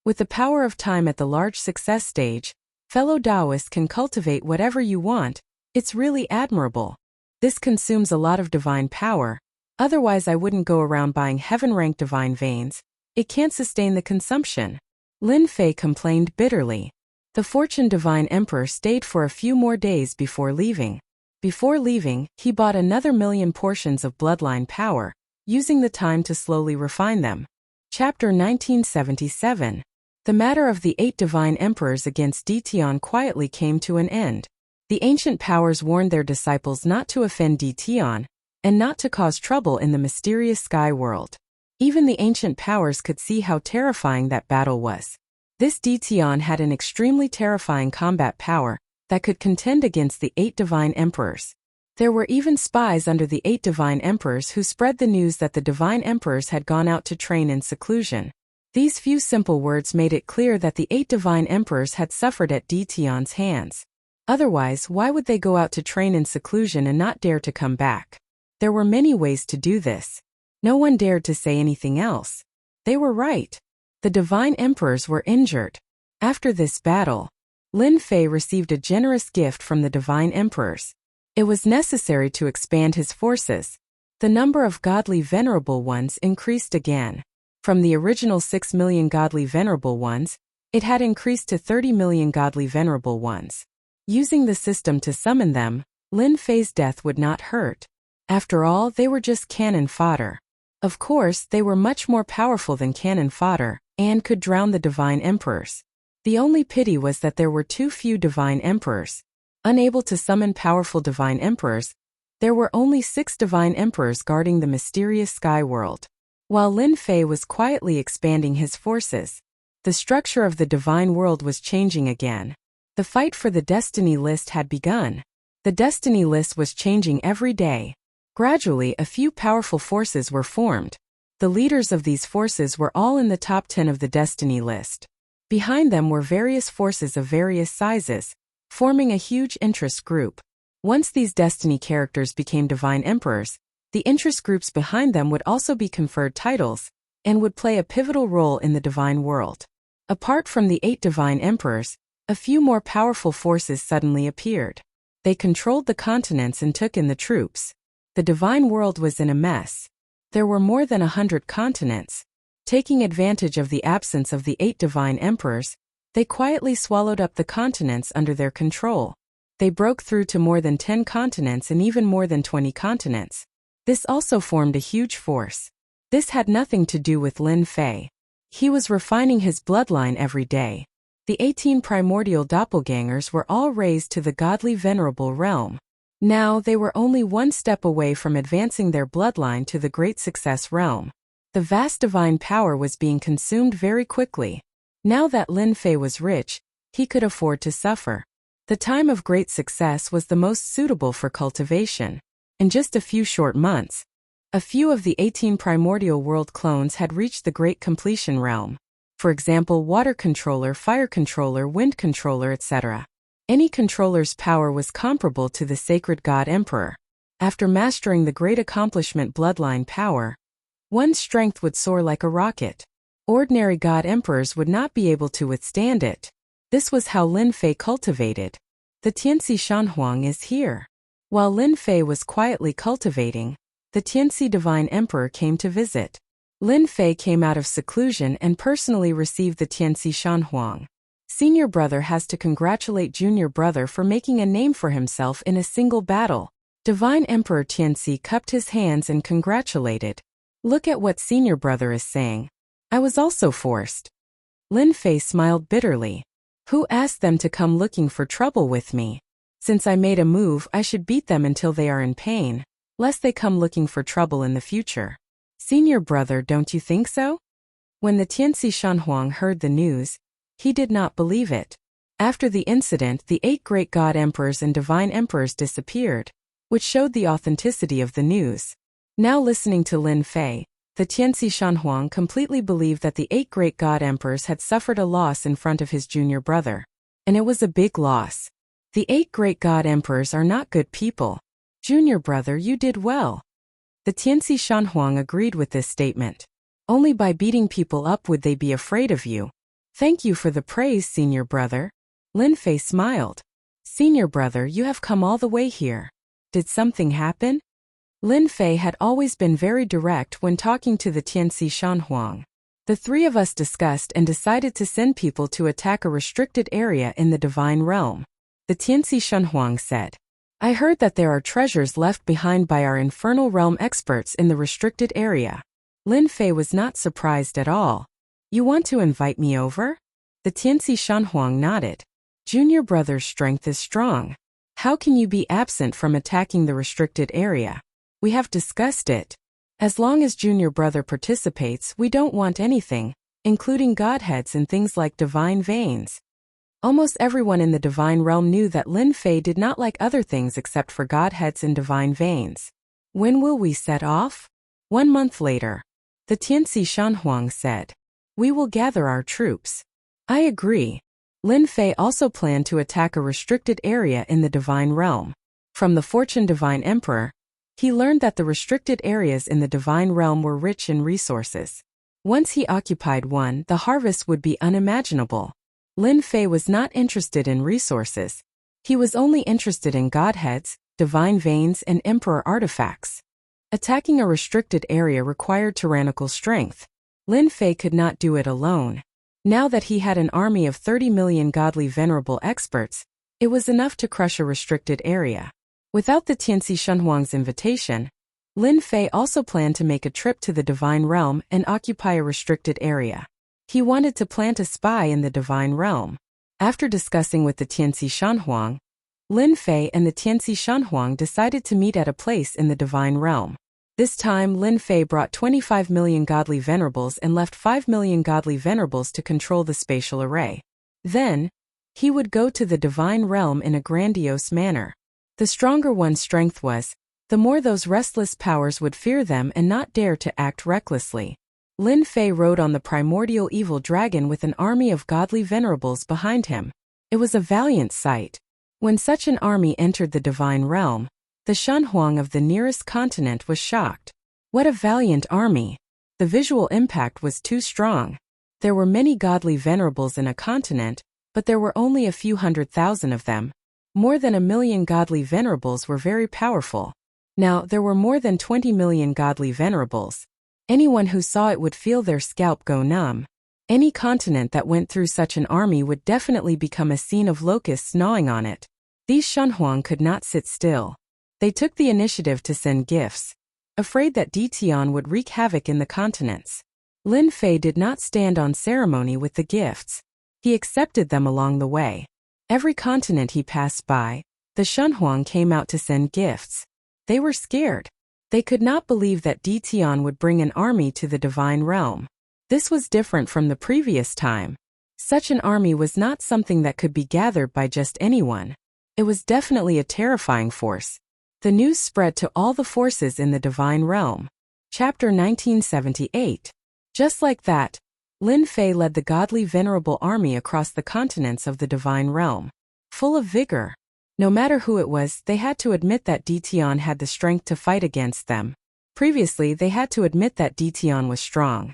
With the power of time at the large success stage, fellow Taoists can cultivate whatever you want. It's really admirable. This consumes a lot of divine power. Otherwise I wouldn't go around buying heaven-ranked divine veins. It can't sustain the consumption. Lin Fei complained bitterly. The Fortune Divine Emperor stayed for a few more days before leaving. Before leaving, he bought another 1,000,000 portions of bloodline power, using the time to slowly refine them. Chapter 1977. The matter of the 8 divine emperors against Detian quietly came to an end. The ancient powers warned their disciples not to offend Detian, and not to cause trouble in the mysterious sky world. Even the ancient powers could see how terrifying that battle was. This Detian had an extremely terrifying combat power that could contend against the 8 divine emperors. There were even spies under the 8 divine emperors who spread the news that the divine emperors had gone out to train in seclusion. These few simple words made it clear that the 8 divine emperors had suffered at Detian's hands. Otherwise, why would they go out to train in seclusion and not dare to come back? There were many ways to do this. No one dared to say anything else. They were right. The divine emperors were injured. After this battle, Lin Fei received a generous gift from the divine emperors. It was necessary to expand his forces. The number of godly venerable ones increased again. From the original 6 million godly venerable ones, it had increased to 30 million godly venerable ones. Using the system to summon them, Lin Fei's death would not hurt. After all, they were just cannon fodder. Of course, they were much more powerful than cannon fodder, and could drown the divine emperors. The only pity was that there were too few divine emperors. Unable to summon powerful divine emperors, there were only 6 divine emperors guarding the mysterious sky world. While Lin Fei was quietly expanding his forces, the structure of the divine world was changing again. The fight for the destiny list had begun. The destiny list was changing every day. Gradually, a few powerful forces were formed. The leaders of these forces were all in the top 10 of the destiny list. Behind them were various forces of various sizes, forming a huge interest group. Once these destiny characters became divine emperors, the interest groups behind them would also be conferred titles, and would play a pivotal role in the divine world. Apart from the 8 divine emperors, a few more powerful forces suddenly appeared. They controlled the continents and took in the troops. The divine world was in a mess. There were more than 100 continents. Taking advantage of the absence of the 8 divine emperors, they quietly swallowed up the continents under their control. They broke through to more than 10 continents and even more than 20 continents. This also formed a huge force. This had nothing to do with Lin Fei. He was refining his bloodline every day. The 18 primordial doppelgangers were all raised to the godly venerable realm. Now they were only one step away from advancing their bloodline to the great success realm. The vast divine power was being consumed very quickly. Now that Lin Fei was rich, he could afford to suffer. The time of great success was the most suitable for cultivation. In just a few short months, a few of the 18 primordial world clones had reached the great completion realm. For example, water controller, fire controller, wind controller, etc. Any controller's power was comparable to the sacred god emperor. After mastering the great accomplishment bloodline power, one's strength would soar like a rocket. Ordinary god emperors would not be able to withstand it. This was how Lin Fei cultivated. The Tianxi Shanhuang is here. While Lin Fei was quietly cultivating, the Tianxi Divine Emperor came to visit. Lin Fei came out of seclusion and personally received the Tianxi Shanhuang. Senior brother has to congratulate junior brother for making a name for himself in a single battle. Divine Emperor Tianxi cupped his hands and congratulated. Look at what senior brother is saying. I was also forced. Lin Fei smiled bitterly. Who asked them to come looking for trouble with me? Since I made a move, I should beat them until they are in pain, lest they come looking for trouble in the future. Senior brother, don't you think so? When the Tianxi Shanhuang heard the news, he did not believe it. After the incident, the 8 great god emperors and divine emperors disappeared, which showed the authenticity of the news. Now listening to Lin Fei, the Tianxi Shanhuang completely believed that the 8 great god emperors had suffered a loss in front of his junior brother. And it was a big loss. The 8 great god emperors are not good people. Junior brother, you did well. The Tianxi Shanhuang agreed with this statement. Only by beating people up would they be afraid of you. Thank you for the praise, senior brother. Lin Fei smiled. Senior brother, you have come all the way here. Did something happen? Lin Fei had always been very direct when talking to the Tianxi Shanhuang. The 3 of us discussed and decided to send people to attack a restricted area in the divine realm. The Tianxi Shanhuang said. I heard that there are treasures left behind by our infernal realm experts in the restricted area. Lin Fei was not surprised at all. You want to invite me over? The Tianxi Shanhuang nodded. Junior brother's strength is strong. How can you be absent from attacking the restricted area? We have discussed it. As long as junior brother participates, we don't want anything, including godheads and things like divine veins. Almost everyone in the divine realm knew that Lin Fei did not like other things except for godheads and divine veins. When will we set off? 1 month later. The Tianxi Shanhuang said. We will gather our troops. I agree. Lin Fei also planned to attack a restricted area in the divine realm. From the Fortune Divine Emperor, he learned that the restricted areas in the divine realm were rich in resources. Once he occupied one, the harvest would be unimaginable. Lin Fei was not interested in resources. He was only interested in godheads, divine veins, and emperor artifacts. Attacking a restricted area required tyrannical strength. Lin Fei could not do it alone. Now that he had an army of 30 million godly venerable experts, it was enough to crush a restricted area. Without the Tianxi Shanhuang's invitation, Lin Fei also planned to make a trip to the divine realm and occupy a restricted area. He wanted to plant a spy in the divine realm. After discussing with the Tianxi Shanhuang, Lin Fei and the Tianxi Shanhuang decided to meet at a place in the divine realm. This time Lin Fei brought 25 million godly venerables and left 5 million godly venerables to control the spatial array. Then, he would go to the divine realm in a grandiose manner. The stronger one's strength was, the more those restless powers would fear them and not dare to act recklessly. Lin Fei rode on the primordial evil dragon with an army of godly venerables behind him. It was a valiant sight. When such an army entered the divine realm, the Shanhuang of the nearest continent was shocked. What a valiant army! The visual impact was too strong. There were many godly venerables in a continent, but there were only a few 100,000 of them. More than 1 million godly venerables were very powerful. Now, there were more than 20 million godly venerables. Anyone who saw it would feel their scalp go numb. Any continent that went through such an army would definitely become a scene of locusts gnawing on it. These Shanhuang could not sit still. They took the initiative to send gifts, afraid that Ditian would wreak havoc in the continents. Lin Fei did not stand on ceremony with the gifts. He accepted them along the way. Every continent he passed by, the Shanhuang came out to send gifts. They were scared. They could not believe that Ditian would bring an army to the divine realm. This was different from the previous time. Such an army was not something that could be gathered by just anyone. It was definitely a terrifying force. The news spread to all the forces in the divine realm. Chapter 1978. Just like that, Lin Fei led the godly venerable army across the continents of the divine realm. Full of vigor. No matter who it was, they had to admit that Ditian had the strength to fight against them. Previously, they had to admit that Ditian was strong.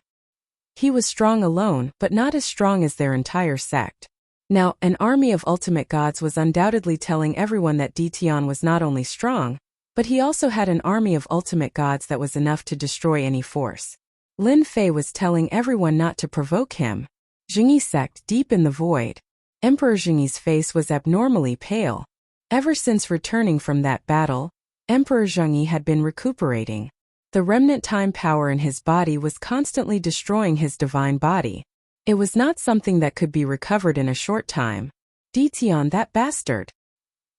He was strong alone, but not as strong as their entire sect. Now, an army of ultimate gods was undoubtedly telling everyone that Ditian was not only strong, but he also had an army of ultimate gods that was enough to destroy any force. Lin Fei was telling everyone not to provoke him. Jingyi sect deep in the void. Emperor Jingyi's face was abnormally pale. Ever since returning from that battle, Emperor Zhengyi had been recuperating. The remnant time power in his body was constantly destroying his divine body. It was not something that could be recovered in a short time. Ditian, that bastard!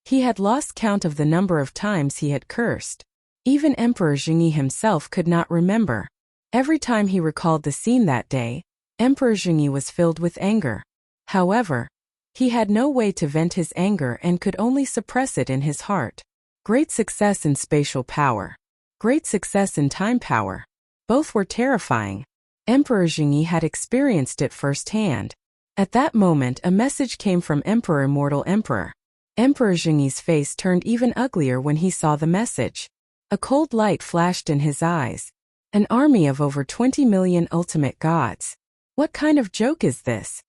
He had lost count of the number of times he had cursed. Even Emperor Zhengyi himself could not remember. Every time he recalled the scene that day, Emperor Zhengyi was filled with anger. However, he had no way to vent his anger and could only suppress it in his heart. Great success in spatial power. Great success in time power. Both were terrifying. Emperor Zhengyi had experienced it firsthand. At that moment, a message came from Emperor Immortal Emperor. Emperor Zhengyi's face turned even uglier when he saw the message. A cold light flashed in his eyes. An army of over 20 million ultimate gods. What kind of joke is this?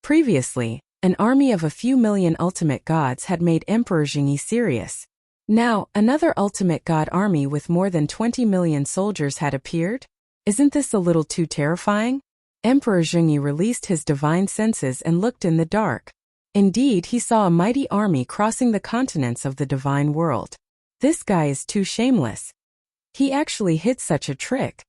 Previously, an army of a few million ultimate gods had made Emperor Zhengyi serious. Now, another ultimate god army with more than 20 million soldiers had appeared? Isn't this a little too terrifying? Emperor Zhengyi released his divine senses and looked in the dark. Indeed, he saw a mighty army crossing the continents of the divine world. This guy is too shameless. He actually hid such a trick.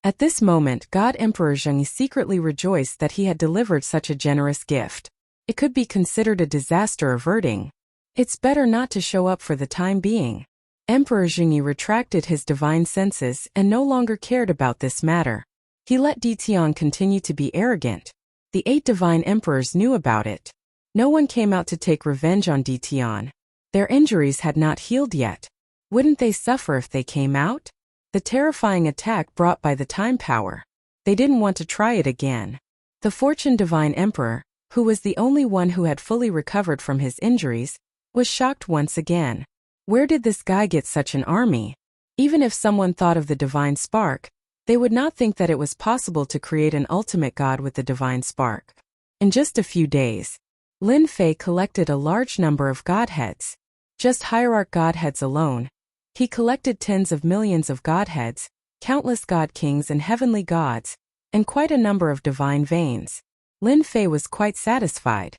At this moment, God Emperor Zhengyi secretly rejoiced that he had delivered such a generous gift. It could be considered a disaster averting. It's better not to show up for the time being. Emperor Zhengyi retracted his divine senses and no longer cared about this matter. He let Ditian continue to be arrogant. The 8 divine emperors knew about it. No one came out to take revenge on Ditian. Their injuries had not healed yet. Wouldn't they suffer if they came out? The terrifying attack brought by the time power. They didn't want to try it again. The Fortune Divine Emperor, who was the only one who had fully recovered from his injuries, was shocked once again. Where did this guy get such an army? Even if someone thought of the divine spark, they would not think that it was possible to create an ultimate god with the divine spark. In just a few days, Lin Fei collected a large number of godheads. Just hierarch godheads alone. He collected tens of millions of godheads, countless god kings and heavenly gods, and quite a number of divine veins. Lin Fei was quite satisfied.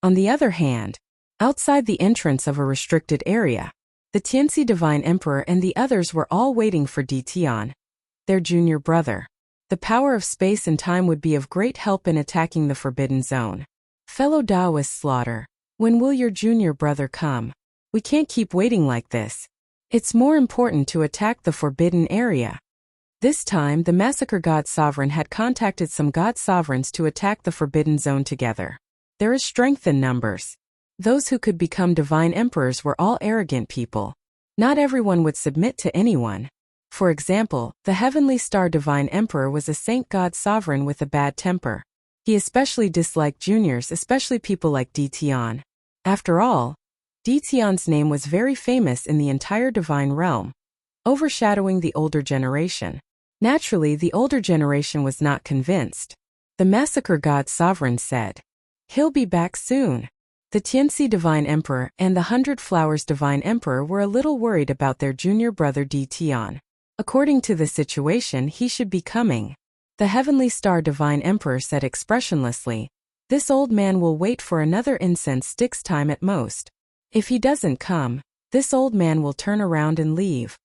On the other hand, outside the entrance of a restricted area, the Tianxi Divine Emperor and the others were all waiting for Ditian, their junior brother. The power of space and time would be of great help in attacking the Forbidden Zone. Fellow Taoist Slaughter, when will your junior brother come? We can't keep waiting like this. It's more important to attack the Forbidden Area. This time, the Massacre God Sovereign had contacted some God Sovereigns to attack the Forbidden Zone together. There is strength in numbers. Those who could become divine emperors were all arrogant people. Not everyone would submit to anyone. For example, the Heavenly Star Divine Emperor was a saint god sovereign with a bad temper. He especially disliked juniors, especially people like Ditian. After all, Ditian's name was very famous in the entire divine realm, overshadowing the older generation. Naturally, the older generation was not convinced. The Massacre God Sovereign said, "He'll be back soon." The Tianxi Divine Emperor and the 100 Flowers Divine Emperor were a little worried about their junior brother Ditian. According to the situation, he should be coming. The Heavenly Star Divine Emperor said expressionlessly, "This old man will wait for another incense stick's time at most. If he doesn't come, this old man will turn around and leave."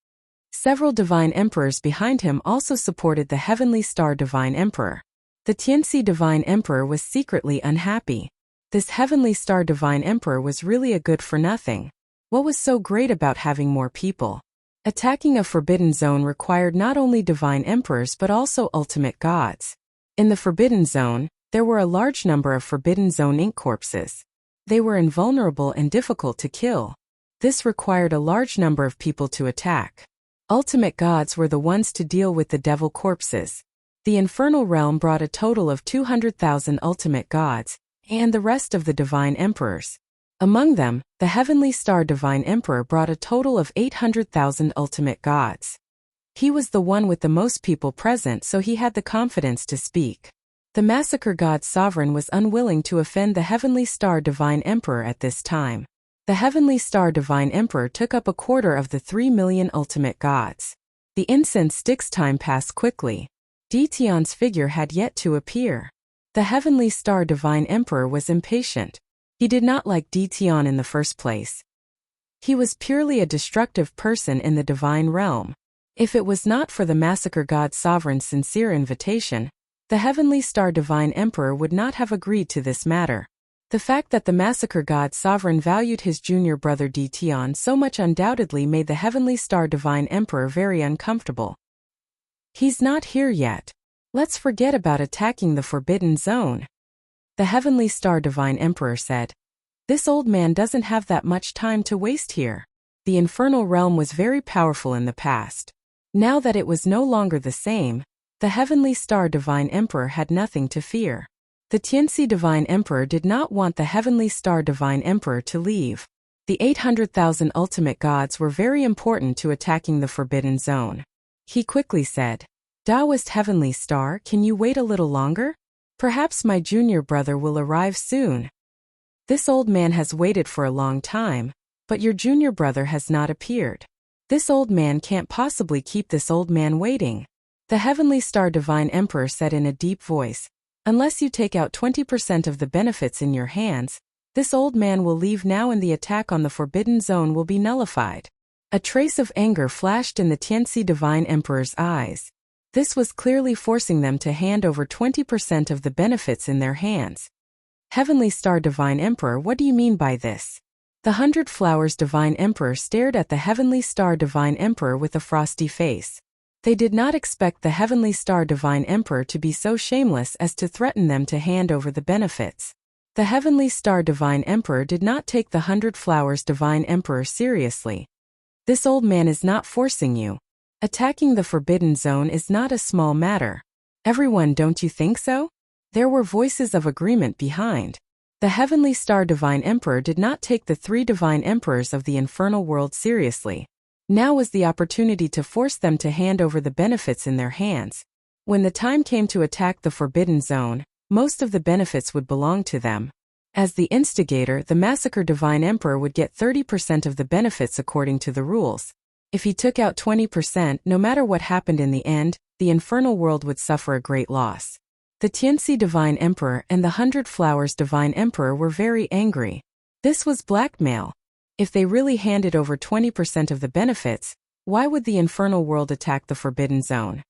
Several divine emperors behind him also supported the Heavenly Star Divine Emperor. The Tianxi Divine Emperor was secretly unhappy. This Heavenly Star Divine Emperor was really a good-for-nothing. What was so great about having more people? Attacking a forbidden zone required not only divine emperors but also ultimate gods. In the Forbidden Zone, there were a large number of Forbidden Zone ink corpses. They were invulnerable and difficult to kill. This required a large number of people to attack. Ultimate gods were the ones to deal with the devil corpses. The infernal realm brought a total of 200,000 ultimate gods, and the rest of the divine emperors. Among them, the Heavenly Star Divine Emperor brought a total of 800,000 ultimate gods. He was the one with the most people present, so he had the confidence to speak. The massacre god's sovereign was unwilling to offend the Heavenly Star Divine Emperor at this time. The Heavenly Star Divine Emperor took up a quarter of the 3 million ultimate gods. The incense stick's time passed quickly. Dtion's figure had yet to appear. The Heavenly Star Divine Emperor was impatient. He did not like Dtion in the first place. He was purely a destructive person in the divine realm. If it was not for the massacre god's sovereign's sincere invitation, the Heavenly Star Divine Emperor would not have agreed to this matter. The fact that the massacre god's sovereign valued his junior brother Dtion so much undoubtedly made the Heavenly Star Divine Emperor very uncomfortable. He's not here yet. Let's forget about attacking the Forbidden Zone, the Heavenly Star Divine Emperor said. This old man doesn't have that much time to waste here. The infernal realm was very powerful in the past. Now that it was no longer the same, the Heavenly Star Divine Emperor had nothing to fear. The Tianxi Divine Emperor did not want the Heavenly Star Divine Emperor to leave. The 800,000 ultimate gods were very important to attacking the Forbidden Zone. He quickly said, Taoist Heavenly Star, can you wait a little longer? Perhaps my junior brother will arrive soon. This old man has waited for a long time, but your junior brother has not appeared. This old man can't possibly keep this old man waiting. The Heavenly Star Divine Emperor said in a deep voice, unless you take out 20% of the benefits in your hands, this old man will leave now and the attack on the Forbidden Zone will be nullified. A trace of anger flashed in the Tianxi Divine Emperor's eyes. This was clearly forcing them to hand over 20% of the benefits in their hands. Heavenly Star Divine Emperor, what do you mean by this? The 100 Flowers Divine Emperor stared at the Heavenly Star Divine Emperor with a frosty face. They did not expect the Heavenly Star Divine Emperor to be so shameless as to threaten them to hand over the benefits. The Heavenly Star Divine Emperor did not take the 100 Flowers Divine Emperor seriously. This old man is not forcing you. Attacking the Forbidden Zone is not a small matter. Everyone, don't you think so? There were voices of agreement behind. The Heavenly Star Divine Emperor did not take the 3 Divine Emperors of the infernal world seriously. Now was the opportunity to force them to hand over the benefits in their hands. When the time came to attack the Forbidden Zone, most of the benefits would belong to them. As the instigator, the Massacre Divine Emperor would get 30% of the benefits according to the rules. If he took out 20%, no matter what happened in the end, the infernal world would suffer a great loss. The Tianxi Divine Emperor and the 100 Flowers Divine Emperor were very angry. This was blackmail. If they really handed over 20% of the benefits, why would the infernal world attack the Forbidden Zone?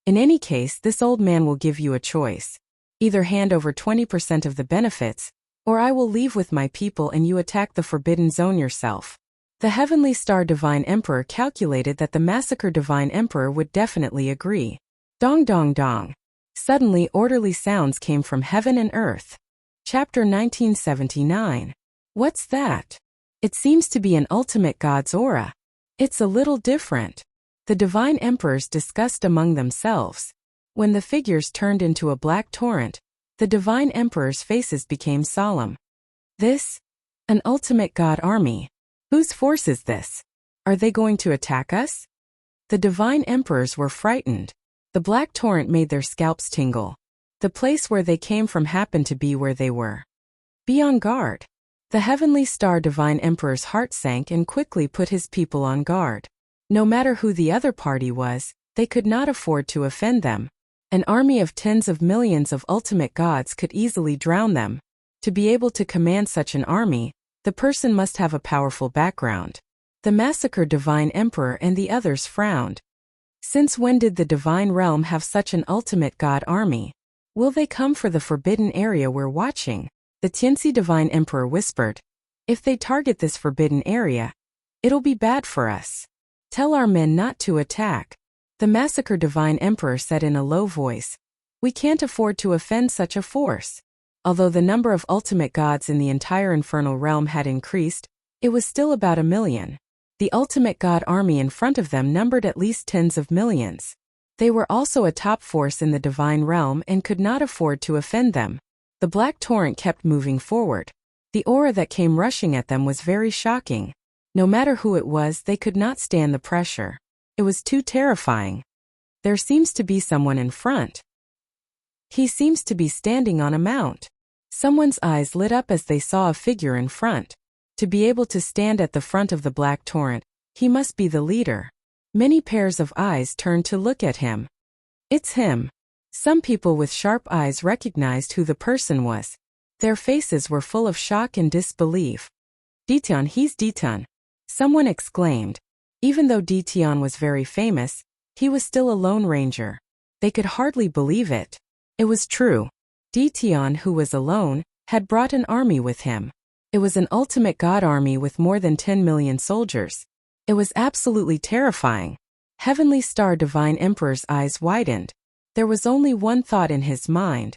In any case, this old man will give you a choice. Either hand over 20% of the benefits, or I will leave with my people and you attack the Forbidden Zone yourself. The Heavenly Star Divine Emperor calculated that the Massacre Divine Emperor would definitely agree. Dong dong dong. Suddenly orderly sounds came from heaven and earth. Chapter 1979. What's that? It seems to be an ultimate god's aura. It's a little different. The Divine Emperors discussed among themselves. When the figures turned into a black torrent, the Divine Emperors' faces became solemn. This? An ultimate god army. Whose force is this? Are they going to attack us? The Divine Emperors were frightened. The black torrent made their scalps tingle. The place where they came from happened to be where they were. Be on guard. The Heavenly Star Divine Emperor's heart sank and quickly put his people on guard. No matter who the other party was, they could not afford to offend them. An army of tens of millions of ultimate gods could easily drown them. To be able to command such an army, the person must have a powerful background. The Massacre Divine Emperor and the others frowned. Since when did the Divine Realm have such an ultimate god army? Will they come for the forbidden area we're watching? The Tianxi Divine Emperor whispered. If they target this forbidden area, it'll be bad for us. Tell our men not to attack. The Massacre Divine Emperor said in a low voice. We can't afford to offend such a force. Although the number of ultimate gods in the entire infernal realm had increased, it was still about 1 million. The ultimate god army in front of them numbered at least tens of millions. They were also a top force in the divine realm and could not afford to offend them. The black torrent kept moving forward. The aura that came rushing at them was very shocking. No matter who it was, they could not stand the pressure. It was too terrifying. There seems to be someone in front. He seems to be standing on a mount. Someone's eyes lit up as they saw a figure in front. To be able to stand at the front of the black torrent, he must be the leader. Many pairs of eyes turned to look at him. It's him. Some people with sharp eyes recognized who the person was. Their faces were full of shock and disbelief. Dition, he's Dition. Someone exclaimed. Even though Dition was very famous, he was still a lone ranger. They could hardly believe it. It was true. Dition, who was alone, had brought an army with him. It was an ultimate god army with more than 10 million soldiers. It was absolutely terrifying. Heavenly Star Divine Emperor's eyes widened. There was only one thought in his mind.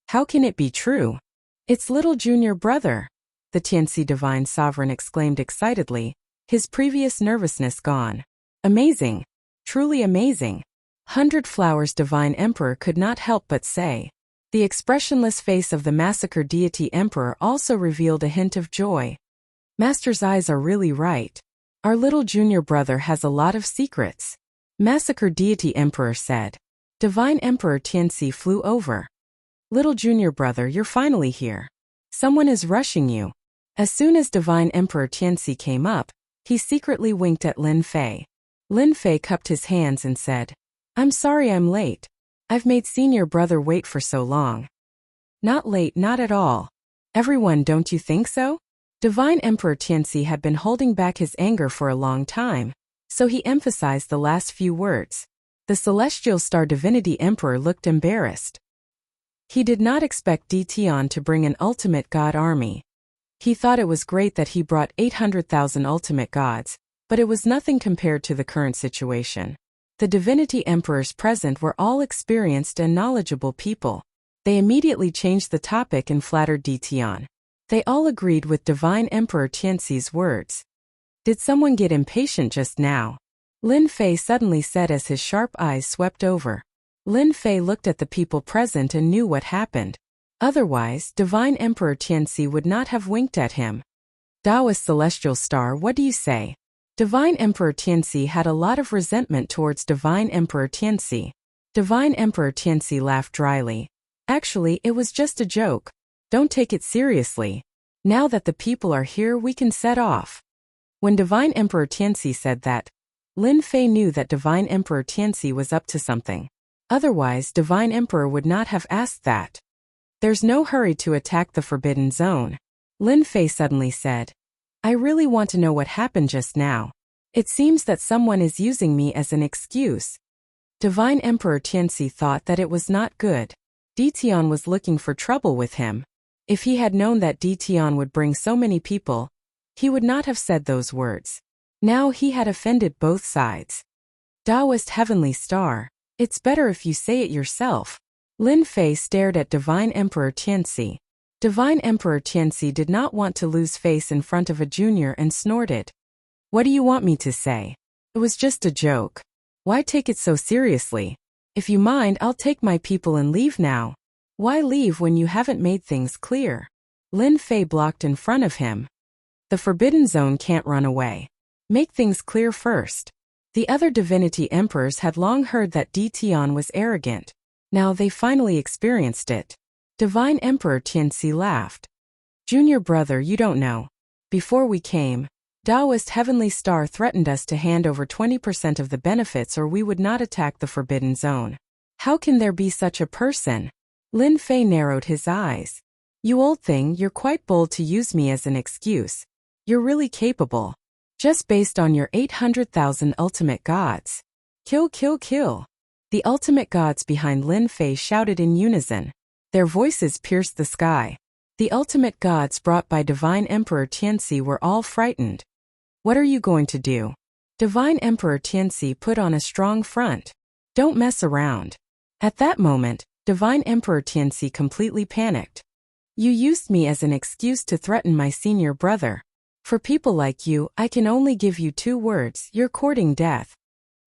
How can it be true? It's little junior brother. The Tianxi Divine Sovereign exclaimed excitedly, his previous nervousness gone. Amazing. Truly amazing. 100 Flowers Divine Emperor could not help but say. The expressionless face of the massacred deity emperor also revealed a hint of joy. Master's eyes are really right. Our little junior brother has a lot of secrets. Massacred deity emperor said. Divine Emperor Tianxi flew over. Little junior brother, you're finally here. Someone is rushing you. As soon as Divine Emperor Tianxi came up, he secretly winked at Lin Fei. Lin Fei cupped his hands and said, I'm sorry I'm late. I've made senior brother wait for so long. Not late, not at all. Everyone, don't you think so? Divine Emperor Tianxi had been holding back his anger for a long time, so he emphasized the last few words. The Celestial Star Divinity Emperor looked embarrassed. He did not expect Dition to bring an ultimate god army. He thought it was great that he brought 800,000 ultimate gods, but it was nothing compared to the current situation. The divinity emperors present were all experienced and knowledgeable people. They immediately changed the topic and flattered Dition. They all agreed with Divine Emperor Tianxi's words. Did someone get impatient just now? Lin Fei suddenly said as his sharp eyes swept over. Lin Fei looked at the people present and knew what happened. Otherwise, Divine Emperor Tianxi would not have winked at him. Taoist Celestial Star, what do you say? Divine Emperor Tianxi had a lot of resentment towards Divine Emperor Tianxi. Divine Emperor Tianxi laughed dryly. Actually, it was just a joke. Don't take it seriously. Now that the people are here, we can set off. When Divine Emperor Tianxi said that, Lin Fei knew that Divine Emperor Tianxi was up to something. Otherwise, Divine Emperor would not have asked that. There's no hurry to attack the Forbidden Zone. Lin Fei suddenly said. I really want to know what happened just now. It seems that someone is using me as an excuse. Divine Emperor Tianxi thought that it was not good. Dition was looking for trouble with him. If he had known that Dition would bring so many people, he would not have said those words. Now he had offended both sides. Taoist Heavenly Star, it's better if you say it yourself. Lin Fei stared at Divine Emperor Tianxi. Divine Emperor Tianxi did not want to lose face in front of a junior and snorted. What do you want me to say? It was just a joke. Why take it so seriously? If you mind, I'll take my people and leave now. Why leave when you haven't made things clear? Lin Fei blocked in front of him. The Forbidden Zone can't run away. Make things clear first. The other divinity emperors had long heard that Dition was arrogant. Now they finally experienced it. Divine Emperor Tianxi laughed. Junior brother, you don't know. Before we came, Taoist Heavenly Star threatened us to hand over 20% of the benefits or we would not attack the Forbidden Zone. How can there be such a person? Lin Fei narrowed his eyes. You old thing, you're quite bold to use me as an excuse. You're really capable. Just based on your 800,000 ultimate gods. Kill, kill, kill. The ultimate gods behind Lin Fei shouted in unison. Their voices pierced the sky. The ultimate gods brought by Divine Emperor Tianxi were all frightened. What are you going to do? Divine Emperor Tianxi put on a strong front. Don't mess around. At that moment, Divine Emperor Tianxi completely panicked. You used me as an excuse to threaten my senior brother. For people like you, I can only give you 2 words, you're courting death.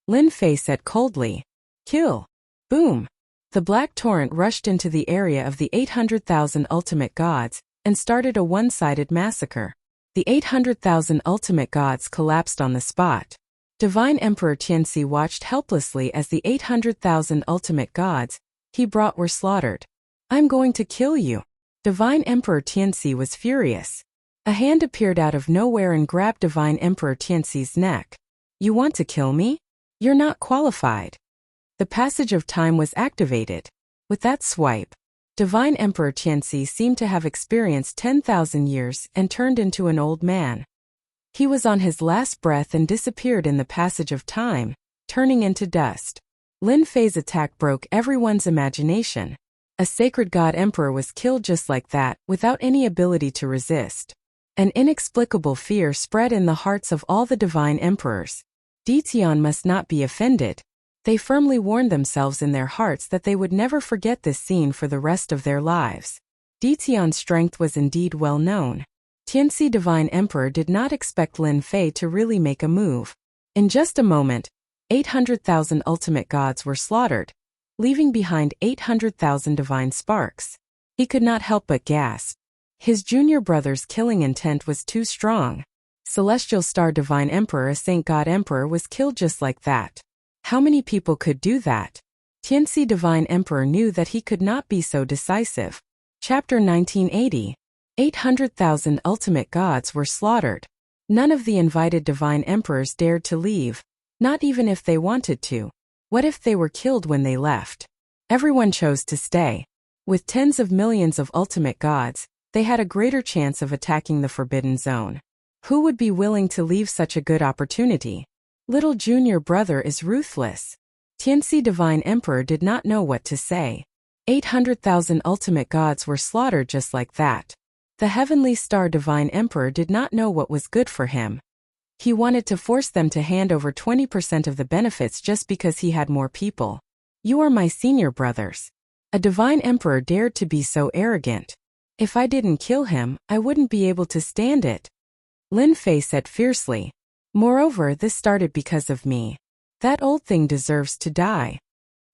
Lin Fei said coldly. Kill. Boom. The black torrent rushed into the area of the 800,000 ultimate gods, and started a one-sided massacre. The 800,000 ultimate gods collapsed on the spot. Divine Emperor Tianxi watched helplessly as the 800,000 ultimate gods, he brought were slaughtered. I'm going to kill you. Divine Emperor Tianxi was furious. A hand appeared out of nowhere and grabbed Divine Emperor Tianxi's neck. You want to kill me? You're not qualified. The passage of time was activated. With that swipe, Divine Emperor Tianxi seemed to have experienced 10,000 years and turned into an old man. He was on his last breath and disappeared in the passage of time, turning into dust. Lin Fei's attack broke everyone's imagination. A sacred god emperor was killed just like that, without any ability to resist. An inexplicable fear spread in the hearts of all the divine emperors. Ditian must not be offended. They firmly warned themselves in their hearts that they would never forget this scene for the rest of their lives. Ditian's strength was indeed well known. Tianxi Divine Emperor did not expect Lin Fei to really make a move. In just a moment, 800,000 ultimate gods were slaughtered, leaving behind 800,000 divine sparks. He could not help but gasp. His junior brother's killing intent was too strong. Celestial Star Divine Emperor, a Saint God Emperor, was killed just like that. How many people could do that? Tianxi Divine Emperor knew that he could not be so decisive. Chapter 1980. 800,000 ultimate gods were slaughtered. None of the invited divine emperors dared to leave, not even if they wanted to. What if they were killed when they left? Everyone chose to stay. With tens of millions of ultimate gods, they had a greater chance of attacking the Forbidden Zone. Who would be willing to leave such a good opportunity? Little junior brother is ruthless. Tianxi Divine Emperor did not know what to say. 800,000 ultimate gods were slaughtered just like that. The Heavenly Star Divine Emperor did not know what was good for him. He wanted to force them to hand over 20% of the benefits just because he had more people. You are my senior brothers. A Divine Emperor dared to be so arrogant. If I didn't kill him, I wouldn't be able to stand it. Lin Fei said fiercely. Moreover, this started because of me. That old thing deserves to die.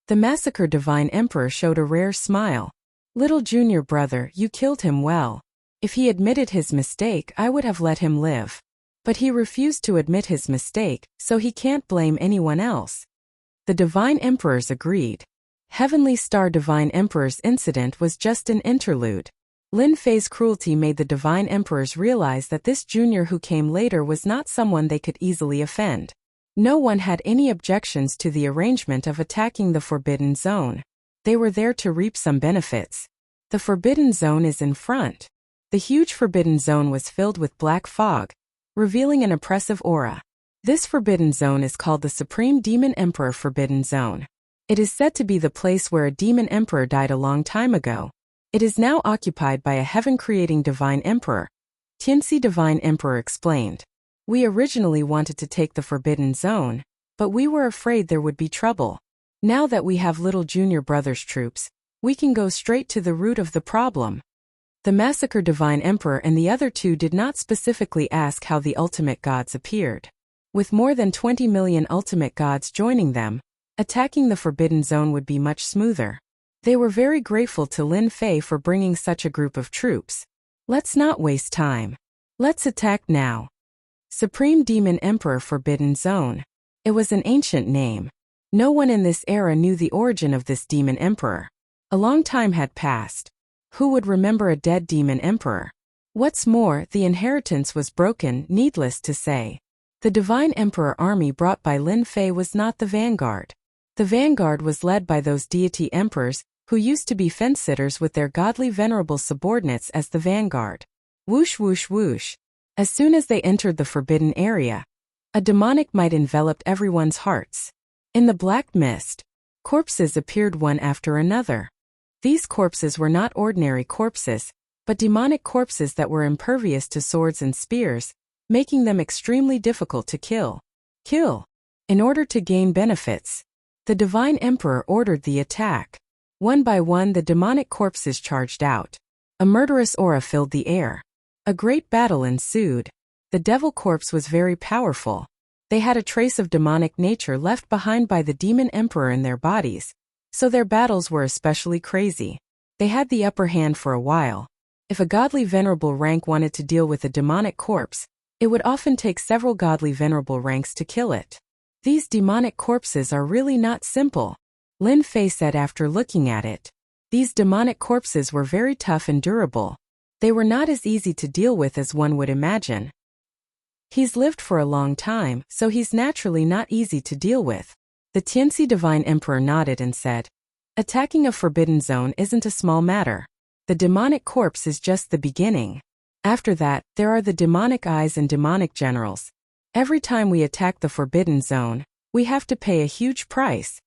The Massacre Divine Emperor showed a rare smile. Little junior brother, you killed him well. If he admitted his mistake, I would have let him live. But he refused to admit his mistake, so he can't blame anyone else. The Divine Emperors agreed. Heavenly Star Divine Emperor's incident was just an interlude. Lin Fei's cruelty made the Divine Emperors realize that this junior who came later was not someone they could easily offend. No one had any objections to the arrangement of attacking the Forbidden Zone. They were there to reap some benefits. The Forbidden Zone is in front. The huge Forbidden Zone was filled with black fog, revealing an oppressive aura. This Forbidden Zone is called the Supreme Demon Emperor Forbidden Zone. It is said to be the place where a demon emperor died a long time ago. It is now occupied by a heaven-creating divine emperor. Tianxi Divine Emperor explained. We originally wanted to take the Forbidden Zone, but we were afraid there would be trouble. Now that we have little junior brother's troops, we can go straight to the root of the problem. The Massacre Divine Emperor and the other two did not specifically ask how the ultimate gods appeared. With more than 20 million ultimate gods joining them, attacking the Forbidden Zone would be much smoother. They were very grateful to Lin Fei for bringing such a group of troops. Let's not waste time. Let's attack now. Supreme Demon Emperor Forbidden Zone. It was an ancient name. No one in this era knew the origin of this demon emperor. A long time had passed. Who would remember a dead demon emperor? What's more, the inheritance was broken, needless to say. The Divine Emperor army brought by Lin Fei was not the vanguard. The vanguard was led by those deity emperors who used to be fence-sitters with their godly venerable subordinates as the vanguard. Whoosh whoosh whoosh. As soon as they entered the forbidden area, a demonic might enveloped everyone's hearts. In the black mist, corpses appeared one after another. These corpses were not ordinary corpses, but demonic corpses that were impervious to swords and spears, making them extremely difficult to kill. In order to gain benefits, the Divine Emperor ordered the attack. One by one the demonic corpses charged out. A murderous aura filled the air. A great battle ensued. The devil corpse was very powerful. They had a trace of demonic nature left behind by the demon emperor in their bodies, so their battles were especially crazy. They had the upper hand for a while. If a godly venerable rank wanted to deal with a demonic corpse, it would often take several godly venerable ranks to kill it. These demonic corpses are really not simple. Lin Fei said after looking at it. These demonic corpses were very tough and durable. They were not as easy to deal with as one would imagine. He's lived for a long time, so he's naturally not easy to deal with. The Tianxi Divine Emperor nodded and said, attacking a forbidden zone isn't a small matter. The demonic corpse is just the beginning. After that, there are the demonic eyes and demonic generals. Every time we attack the forbidden zone, we have to pay a huge price.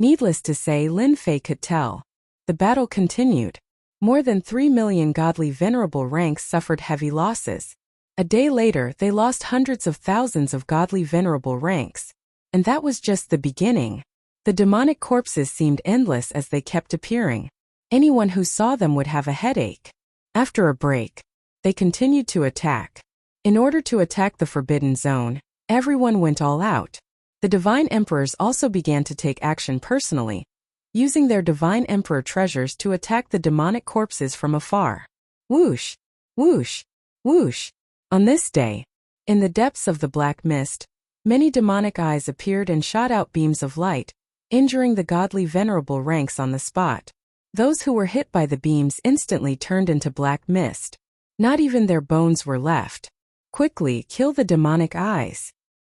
Needless to say, Lin Fei could tell. The battle continued. More than 3 million godly venerable ranks suffered heavy losses. A day later, they lost hundreds of thousands of godly venerable ranks. And that was just the beginning. The demonic corpses seemed endless as they kept appearing. Anyone who saw them would have a headache. After a break, they continued to attack. In order to attack the forbidden zone, everyone went all out. The divine emperors also began to take action personally, using their divine emperor treasures to attack the demonic corpses from afar. Whoosh! Whoosh! Whoosh! On this day, in the depths of the black mist, many demonic eyes appeared and shot out beams of light, injuring the godly venerable ranks on the spot. Those who were hit by the beams instantly turned into black mist. Not even their bones were left. Quickly, kill the demonic eyes.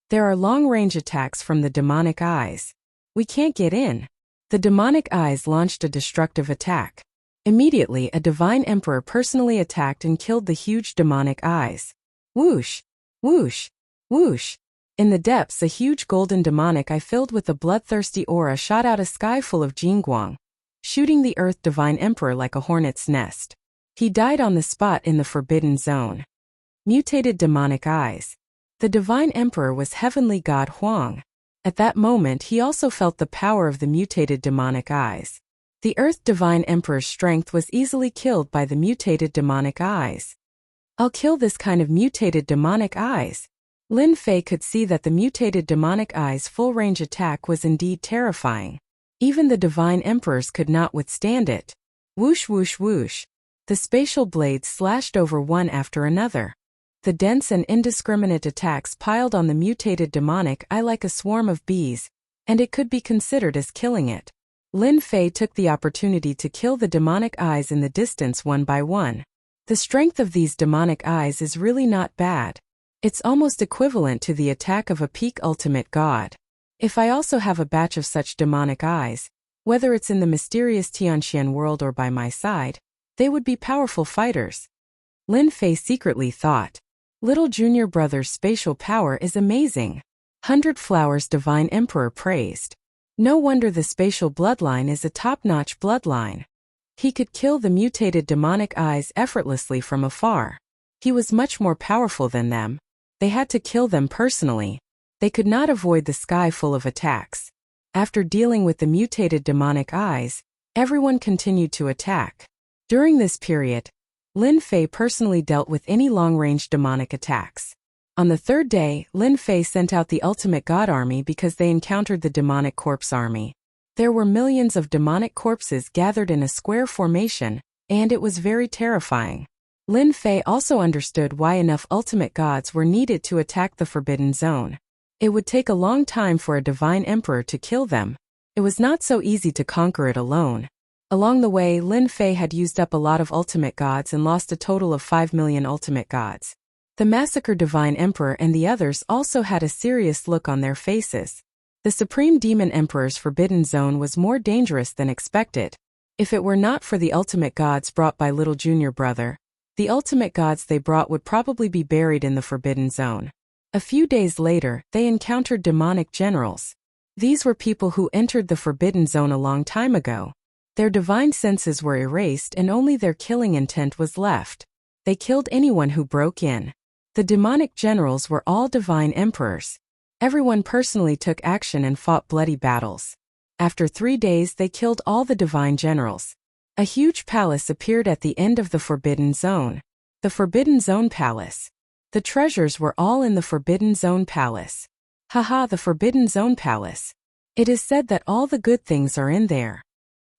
There are long-range attacks from the demonic eyes. We can't get in. The demonic eyes launched a destructive attack. Immediately, a divine emperor personally attacked and killed the huge demonic eyes. Whoosh! Whoosh! Whoosh! In the depths, a huge golden demonic eye filled with a bloodthirsty aura shot out a sky full of jingguang, shooting the Earth Divine Emperor like a hornet's nest. He died on the spot in the forbidden zone. Mutated demonic eyes. The Divine Emperor was Heavenly God Huang. At that moment, he also felt the power of the mutated demonic eyes. The Earth Divine Emperor's strength was easily killed by the mutated demonic eyes. I'll kill this kind of mutated demonic eyes. Lin Fei could see that the mutated demonic eyes' full-range attack was indeed terrifying. Even the Divine Emperors could not withstand it. Whoosh whoosh whoosh. The spatial blades slashed over one after another. The dense and indiscriminate attacks piled on the mutated demonic eye like a swarm of bees, and it could be considered as killing it. Lin Fei took the opportunity to kill the demonic eyes in the distance one by one. The strength of these demonic eyes is really not bad. It's almost equivalent to the attack of a peak ultimate god. If I also have a batch of such demonic eyes, whether it's in the mysterious Tianxian world or by my side, they would be powerful fighters. Lin Fei secretly thought. Little junior brother's spatial power is amazing. 100 Flowers Divine Emperor praised. No wonder the spatial bloodline is a top-notch bloodline. He could kill the mutated demonic eyes effortlessly from afar. He was much more powerful than them. They had to kill them personally. They could not avoid the sky full of attacks. After dealing with the mutated demonic eyes, everyone continued to attack. During this period, Lin Fei personally dealt with any long-range demonic attacks. On the third day, Lin Fei sent out the Ultimate God Army because they encountered the Demonic Corpse Army. There were millions of demonic corpses gathered in a square formation, and it was very terrifying. Lin Fei also understood why enough ultimate gods were needed to attack the Forbidden Zone. It would take a long time for a divine emperor to kill them. It was not so easy to conquer it alone. Along the way, Lin Fei had used up a lot of ultimate gods and lost a total of 5 million ultimate gods. The Massacre Divine Emperor and the others also had a serious look on their faces. The Supreme Demon Emperor's Forbidden Zone was more dangerous than expected. If it were not for the ultimate gods brought by little junior brother, the ultimate gods they brought would probably be buried in the Forbidden Zone. A few days later, they encountered demonic generals. These were people who entered the Forbidden Zone a long time ago. Their divine senses were erased and only their killing intent was left. They killed anyone who broke in. The demonic generals were all divine emperors. Everyone personally took action and fought bloody battles. After 3 days, they killed all the divine generals. A huge palace appeared at the end of the Forbidden Zone. The Forbidden Zone Palace. The treasures were all in the Forbidden Zone Palace. Haha, the Forbidden Zone Palace. It is said that all the good things are in there.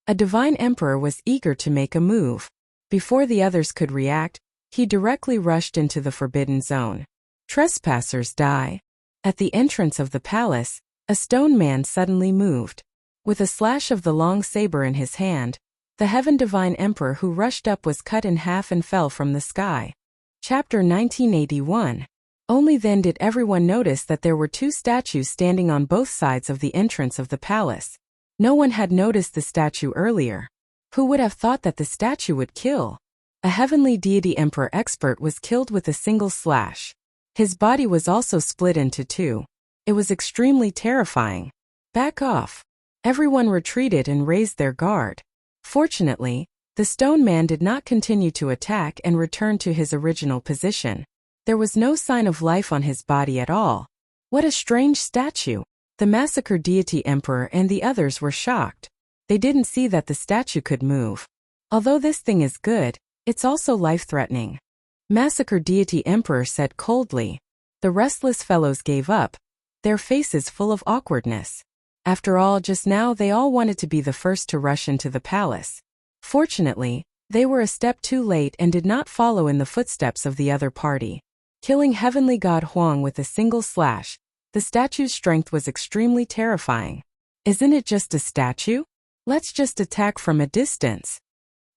A divine emperor was eager to make a move. Before the others could react, he directly rushed into the Forbidden Zone. Trespassers die. At the entrance of the palace, a stone man suddenly moved. With a slash of the long saber in his hand, the Heaven Divine Emperor who rushed up was cut in half and fell from the sky. Chapter 1981. Only then did everyone notice that there were two statues standing on both sides of the entrance of the palace. No one had noticed the statue earlier. Who would have thought that the statue would kill? A heavenly deity emperor expert was killed with a single slash. His body was also split into two. It was extremely terrifying. Back off. Everyone retreated and raised their guard. Fortunately, the stone man did not continue to attack and returned to his original position. There was no sign of life on his body at all. What a strange statue! The massacre deity emperor and the others were shocked. They didn't see that the statue could move. Although this thing is good, it's also life-threatening. Massacre deity emperor said coldly. The restless fellows gave up, their faces full of awkwardness. After all, just now they all wanted to be the first to rush into the palace. Fortunately, they were a step too late and did not follow in the footsteps of the other party. Killing heavenly god Huang with a single slash, the statue's strength was extremely terrifying. Isn't it just a statue? Let's just attack from a distance.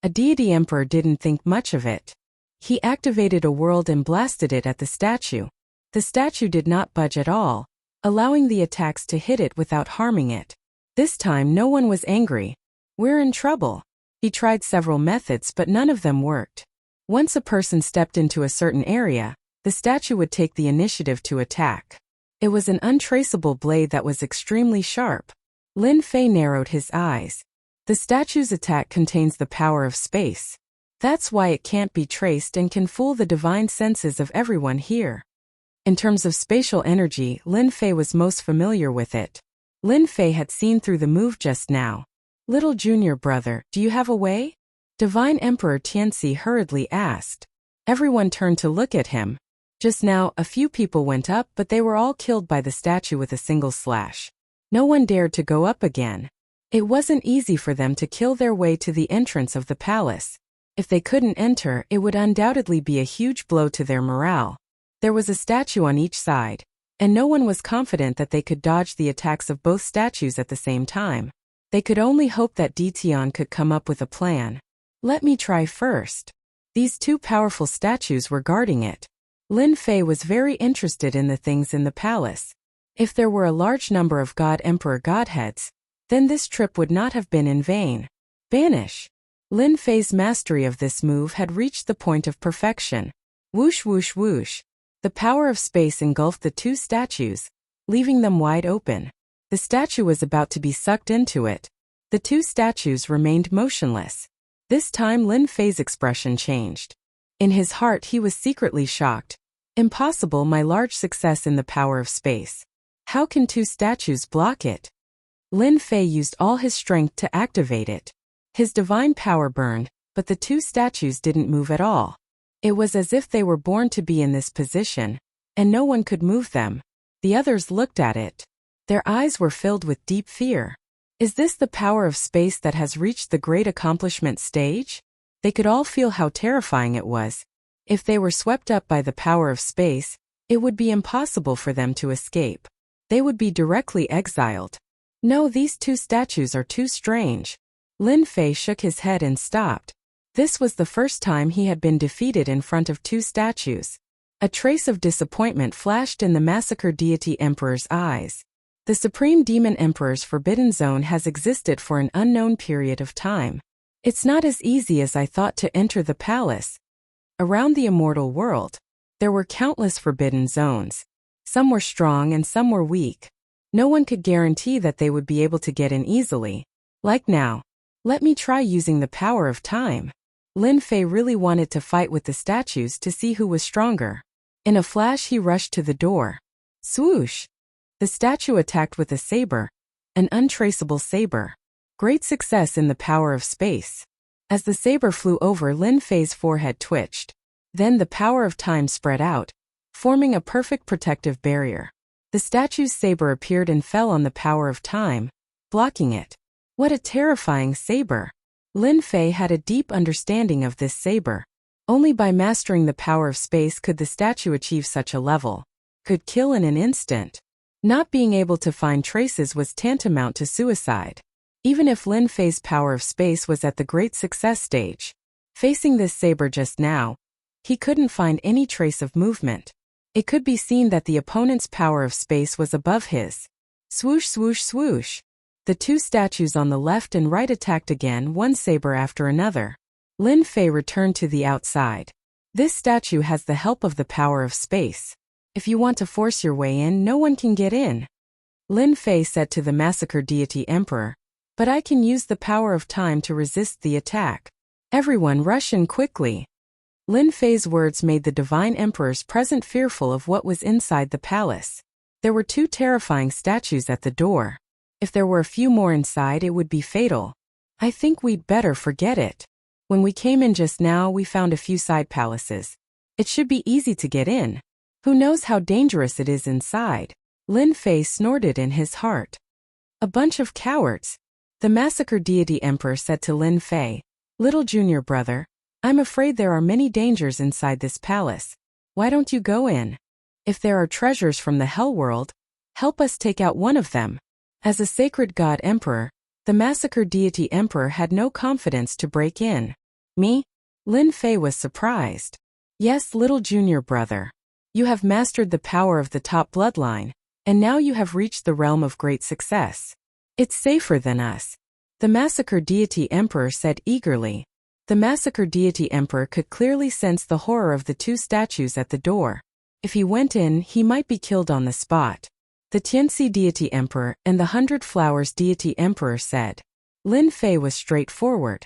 A deity emperor didn't think much of it. He activated a world and blasted it at the statue. The statue did not budge at all, allowing the attacks to hit it without harming it. This time no one was angry. We're in trouble. He tried several methods but none of them worked. Once a person stepped into a certain area, the statue would take the initiative to attack. It was an untraceable blade that was extremely sharp. Lin Fei narrowed his eyes. The statue's attack contains the power of space. That's why it can't be traced and can fool the divine senses of everyone here. In terms of spatial energy, Lin Fei was most familiar with it. Lin Fei had seen through the move just now. Little junior brother, do you have a way? Divine Emperor Tianxi hurriedly asked. Everyone turned to look at him. Just now, a few people went up but they were all killed by the statue with a single slash. No one dared to go up again. It wasn't easy for them to kill their way to the entrance of the palace. If they couldn't enter, it would undoubtedly be a huge blow to their morale. There was a statue on each side, and no one was confident that they could dodge the attacks of both statues at the same time. They could only hope that Ditian could come up with a plan. Let me try first. These two powerful statues were guarding it. Lin Fei was very interested in the things in the palace. If there were a large number of God-Emperor godheads, then this trip would not have been in vain. Banish. Lin Fei's mastery of this move had reached the point of perfection. Whoosh whoosh whoosh. The power of space engulfed the two statues, leaving them wide open. The statue was about to be sucked into it. The two statues remained motionless. This time Lin Fei's expression changed. In his heart he was secretly shocked. Impossible, my large success in the power of space. How can two statues block it? Lin Fei used all his strength to activate it. His divine power burned, but the two statues didn't move at all. It was as if they were born to be in this position, and no one could move them. The others looked at it. Their eyes were filled with deep fear. Is this the power of space that has reached the great accomplishment stage? They could all feel how terrifying it was. If they were swept up by the power of space, it would be impossible for them to escape. They would be directly exiled. No, these two statues are too strange. Lin Fei shook his head and stopped. This was the first time he had been defeated in front of two statues. A trace of disappointment flashed in the massacre deity emperor's eyes. The Supreme Demon Emperor's Forbidden Zone has existed for an unknown period of time. It's not as easy as I thought to enter the palace. Around the immortal world, there were countless forbidden zones. Some were strong and some were weak. No one could guarantee that they would be able to get in easily. Like now. Let me try using the power of time. Lin Fei really wanted to fight with the statues to see who was stronger. In a flash he rushed to the door. Swoosh! The statue attacked with a saber, an untraceable saber. Great success in the power of space. As the saber flew over, Lin Fei's forehead twitched. Then the power of time spread out, forming a perfect protective barrier. The statue's saber appeared and fell on the power of time, blocking it. What a terrifying saber! Lin Fei had a deep understanding of this saber. Only by mastering the power of space could the statue achieve such a level. Could kill in an instant. Not being able to find traces was tantamount to suicide. Even if Lin Fei's power of space was at the great success stage, facing this saber just now, he couldn't find any trace of movement. It could be seen that the opponent's power of space was above his. Swoosh, swoosh, swoosh. The two statues on the left and right attacked again, one saber after another. Lin Fei returned to the outside. This statue has the help of the power of space. If you want to force your way in, no one can get in. Lin Fei said to the massacre deity emperor, but I can use the power of time to resist the attack. Everyone rush in quickly. Lin Fei's words made the divine emperors present fearful of what was inside the palace. There were two terrifying statues at the door. If there were a few more inside, it would be fatal. I think we'd better forget it. When we came in just now, we found a few side palaces. It should be easy to get in. Who knows how dangerous it is inside? Lin Fei snorted in his heart. A bunch of cowards. The massacre deity emperor said to Lin Fei, little junior brother, I'm afraid there are many dangers inside this palace. Why don't you go in? If there are treasures from the hell world, help us take out one of them. As a sacred god emperor, the massacre deity emperor had no confidence to break in. Me? Lin Fei was surprised. Yes, little junior brother. You have mastered the power of the top bloodline, and now you have reached the realm of great success. It's safer than us. The massacre deity emperor said eagerly. The massacre deity emperor could clearly sense the horror of the two statues at the door. If he went in, he might be killed on the spot. The Tianxi deity emperor and the 100 Flowers deity emperor said. Lin Fei was straightforward.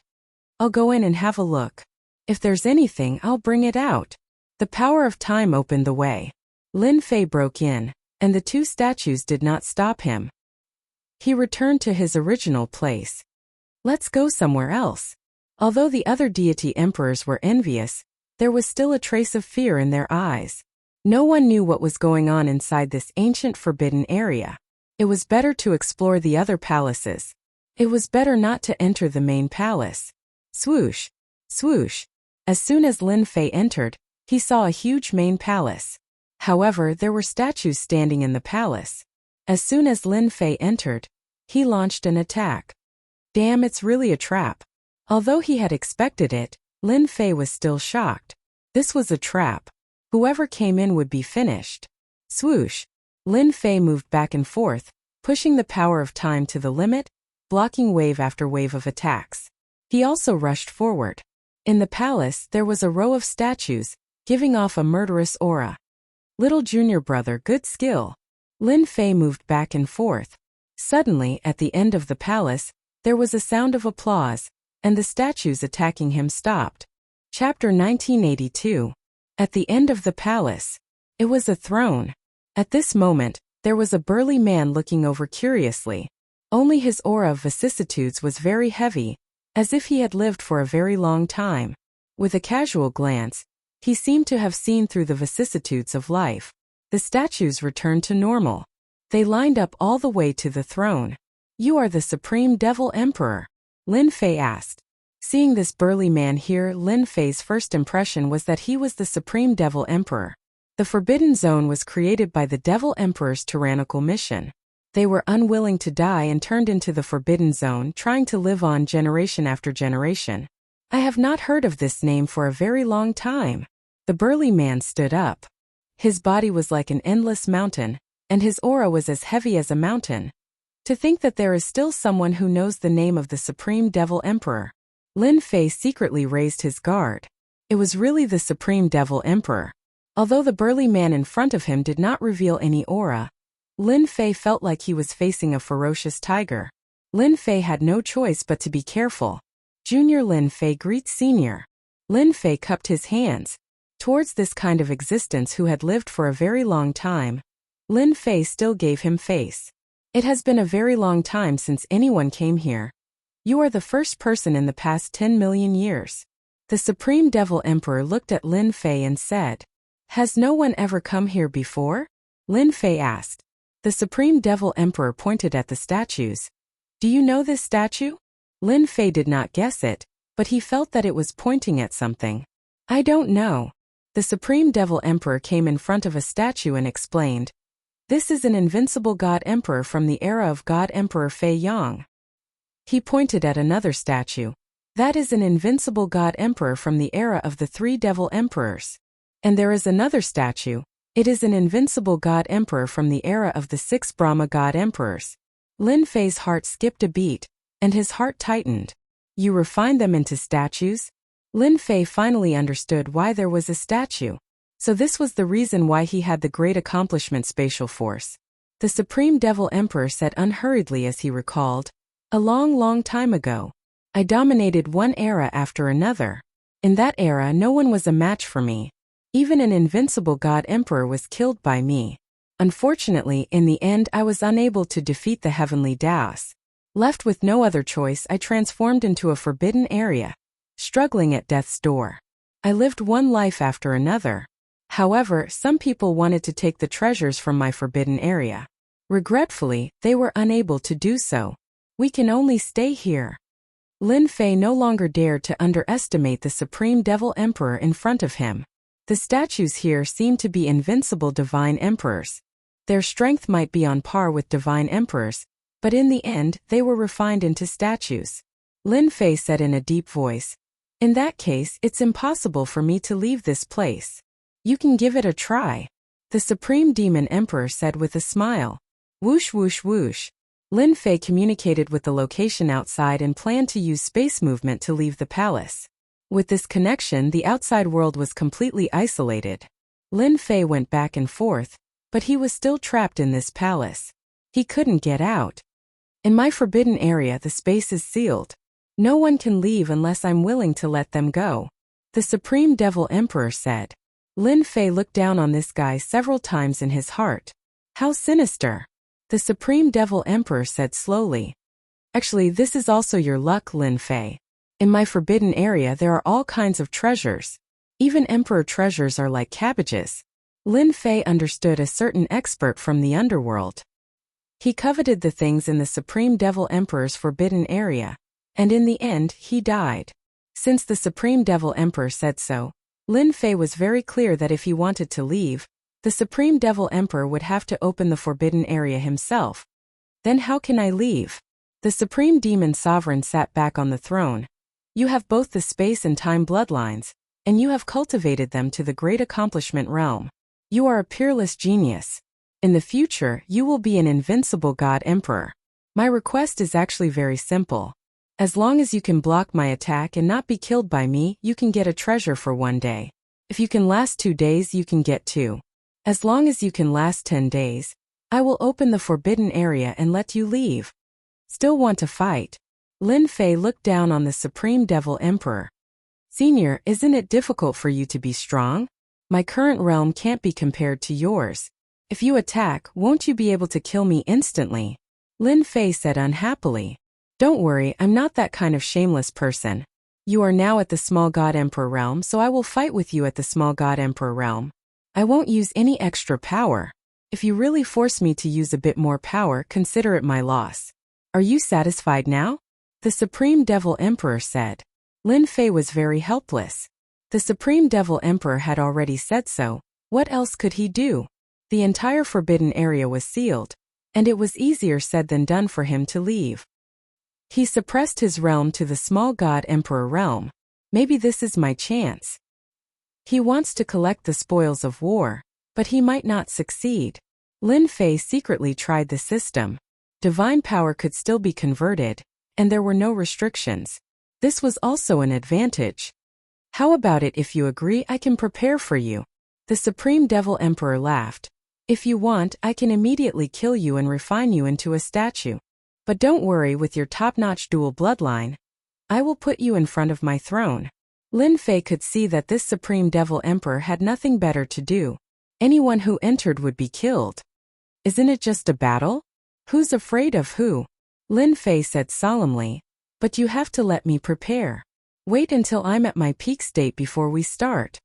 I'll go in and have a look. If there's anything, I'll bring it out. The power of time opened the way. Lin Fei broke in, and the two statues did not stop him. He returned to his original place. Let's go somewhere else. Although the other deity emperors were envious, there was still a trace of fear in their eyes. No one knew what was going on inside this ancient forbidden area. It was better to explore the other palaces. It was better not to enter the main palace. Swoosh, swoosh. As soon as Lin Fei entered, he saw a huge main palace. However, there were statues standing in the palace. As soon as Lin Fei entered, he launched an attack. Damn, it's really a trap. Although he had expected it, Lin Fei was still shocked. This was a trap. Whoever came in would be finished. Swoosh. Lin Fei moved back and forth, pushing the power of time to the limit, blocking wave after wave of attacks. He also rushed forward. In the palace, there was a row of statues, giving off a murderous aura. Little junior brother, good skill. Lin Fei moved back and forth. Suddenly, at the end of the palace, there was a sound of applause, and the statues attacking him stopped. Chapter 1982. At the end of the palace. It was a throne. At this moment, there was a burly man looking over curiously. Only his aura of vicissitudes was very heavy, as if he had lived for a very long time. With a casual glance, he seemed to have seen through the vicissitudes of life. The statues returned to normal. They lined up all the way to the throne. You are the Supreme Devil Emperor? Lin Fei asked. Seeing this burly man here, Lin Fei's first impression was that he was the Supreme Devil Emperor. The Forbidden Zone was created by the Devil Emperor's tyrannical mission. They were unwilling to die and turned into the Forbidden Zone, trying to live on generation after generation. I have not heard of this name for a very long time. The burly man stood up. His body was like an endless mountain, and his aura was as heavy as a mountain. To think that there is still someone who knows the name of the Supreme Devil Emperor. Lin Fei secretly raised his guard. It was really the Supreme Devil Emperor. Although the burly man in front of him did not reveal any aura, Lin Fei felt like he was facing a ferocious tiger. Lin Fei had no choice but to be careful. Junior Lin Fei greets Senior. Lin Fei cupped his hands. Towards this kind of existence who had lived for a very long time, Lin Fei still gave him face. It has been a very long time since anyone came here. You are the first person in the past 10 million years. The Supreme Devil Emperor looked at Lin Fei and said, Has no one ever come here before? Lin Fei asked. The Supreme Devil Emperor pointed at the statues. Do you know this statue? Lin Fei did not guess it, but he felt that it was pointing at something. I don't know. The Supreme Devil Emperor came in front of a statue and explained, This is an invincible God Emperor from the era of God Emperor Fei Yang. He pointed at another statue. That is an invincible god emperor from the era of the 3 devil emperors. And there is another statue. It is an invincible god emperor from the era of the 6 Brahma god emperors. Lin Fei's heart skipped a beat, and his heart tightened. You refined them into statues? Lin Fei finally understood why there was a statue. So this was the reason why he had the great accomplishment spatial force. The Supreme Devil Emperor said unhurriedly as he recalled, a long, long time ago, I dominated one era after another. In that era no one was a match for me. Even an invincible god emperor was killed by me. Unfortunately, in the end I was unable to defeat the heavenly Daos. Left with no other choice, I transformed into a forbidden area, struggling at death's door. I lived one life after another. However, some people wanted to take the treasures from my forbidden area. Regretfully, they were unable to do so. We can only stay here. Lin Fei no longer dared to underestimate the Supreme Devil Emperor in front of him. The statues here seemed to be invincible divine emperors. Their strength might be on par with divine emperors, but in the end, they were refined into statues. Lin Fei said in a deep voice, in that case, it's impossible for me to leave this place. You can give it a try. The Supreme Demon Emperor said with a smile. Whoosh whoosh whoosh. Lin Fei communicated with the location outside and planned to use space movement to leave the palace. With this connection, the outside world was completely isolated. Lin Fei went back and forth, but he was still trapped in this palace. He couldn't get out. In my forbidden area, the space is sealed. No one can leave unless I'm willing to let them go. The Supreme Devil Emperor said. Lin Fei looked down on this guy several times in his heart. How sinister. The Supreme Devil Emperor said slowly. Actually, this is also your luck, Lin Fei. In my forbidden area there are all kinds of treasures. Even emperor treasures are like cabbages. Lin Fei understood a certain expert from the underworld. He coveted the things in the Supreme Devil Emperor's forbidden area, and in the end, he died. Since the Supreme Devil Emperor said so, Lin Fei was very clear that if he wanted to leave, the Supreme Devil Emperor would have to open the forbidden area himself. Then how can I leave? The Supreme Demon Sovereign sat back on the throne. You have both the space and time bloodlines, and you have cultivated them to the great accomplishment realm. You are a peerless genius. In the future, you will be an invincible god emperor. My request is actually very simple. As long as you can block my attack and not be killed by me, you can get a treasure for 1 day. If you can last 2 days, you can get 2. As long as you can last 10 days, I will open the forbidden area and let you leave. Still want to fight? Lin Fei looked down on the Supreme Devil Emperor. Senior, isn't it difficult for you to be strong? My current realm can't be compared to yours. If you attack, won't you be able to kill me instantly? Lin Fei said unhappily. Don't worry, I'm not that kind of shameless person. You are now at the Small God Emperor realm, so I will fight with you at the Small God Emperor realm. I won't use any extra power. If you really force me to use a bit more power, consider it my loss. Are you satisfied now? The Supreme Devil Emperor said. Lin Fei was very helpless. The Supreme Devil Emperor had already said so. What else could he do? The entire forbidden area was sealed, and it was easier said than done for him to leave. He suppressed his realm to the Small God Emperor realm. Maybe this is my chance. He wants to collect the spoils of war, but he might not succeed. Lin Fei secretly tried the system. Divine power could still be converted, and there were no restrictions. This was also an advantage. How about it if you agree I can prepare for you? The Supreme Devil Emperor laughed. If you want, I can immediately kill you and refine you into a statue. But don't worry with your top-notch dual bloodline. I will put you in front of my throne. Lin Fei could see that this Supreme Devil Emperor had nothing better to do. Anyone who entered would be killed. Isn't it just a battle? Who's afraid of who? Lin Fei said solemnly. But you have to let me prepare. Wait until I'm at my peak state before we start.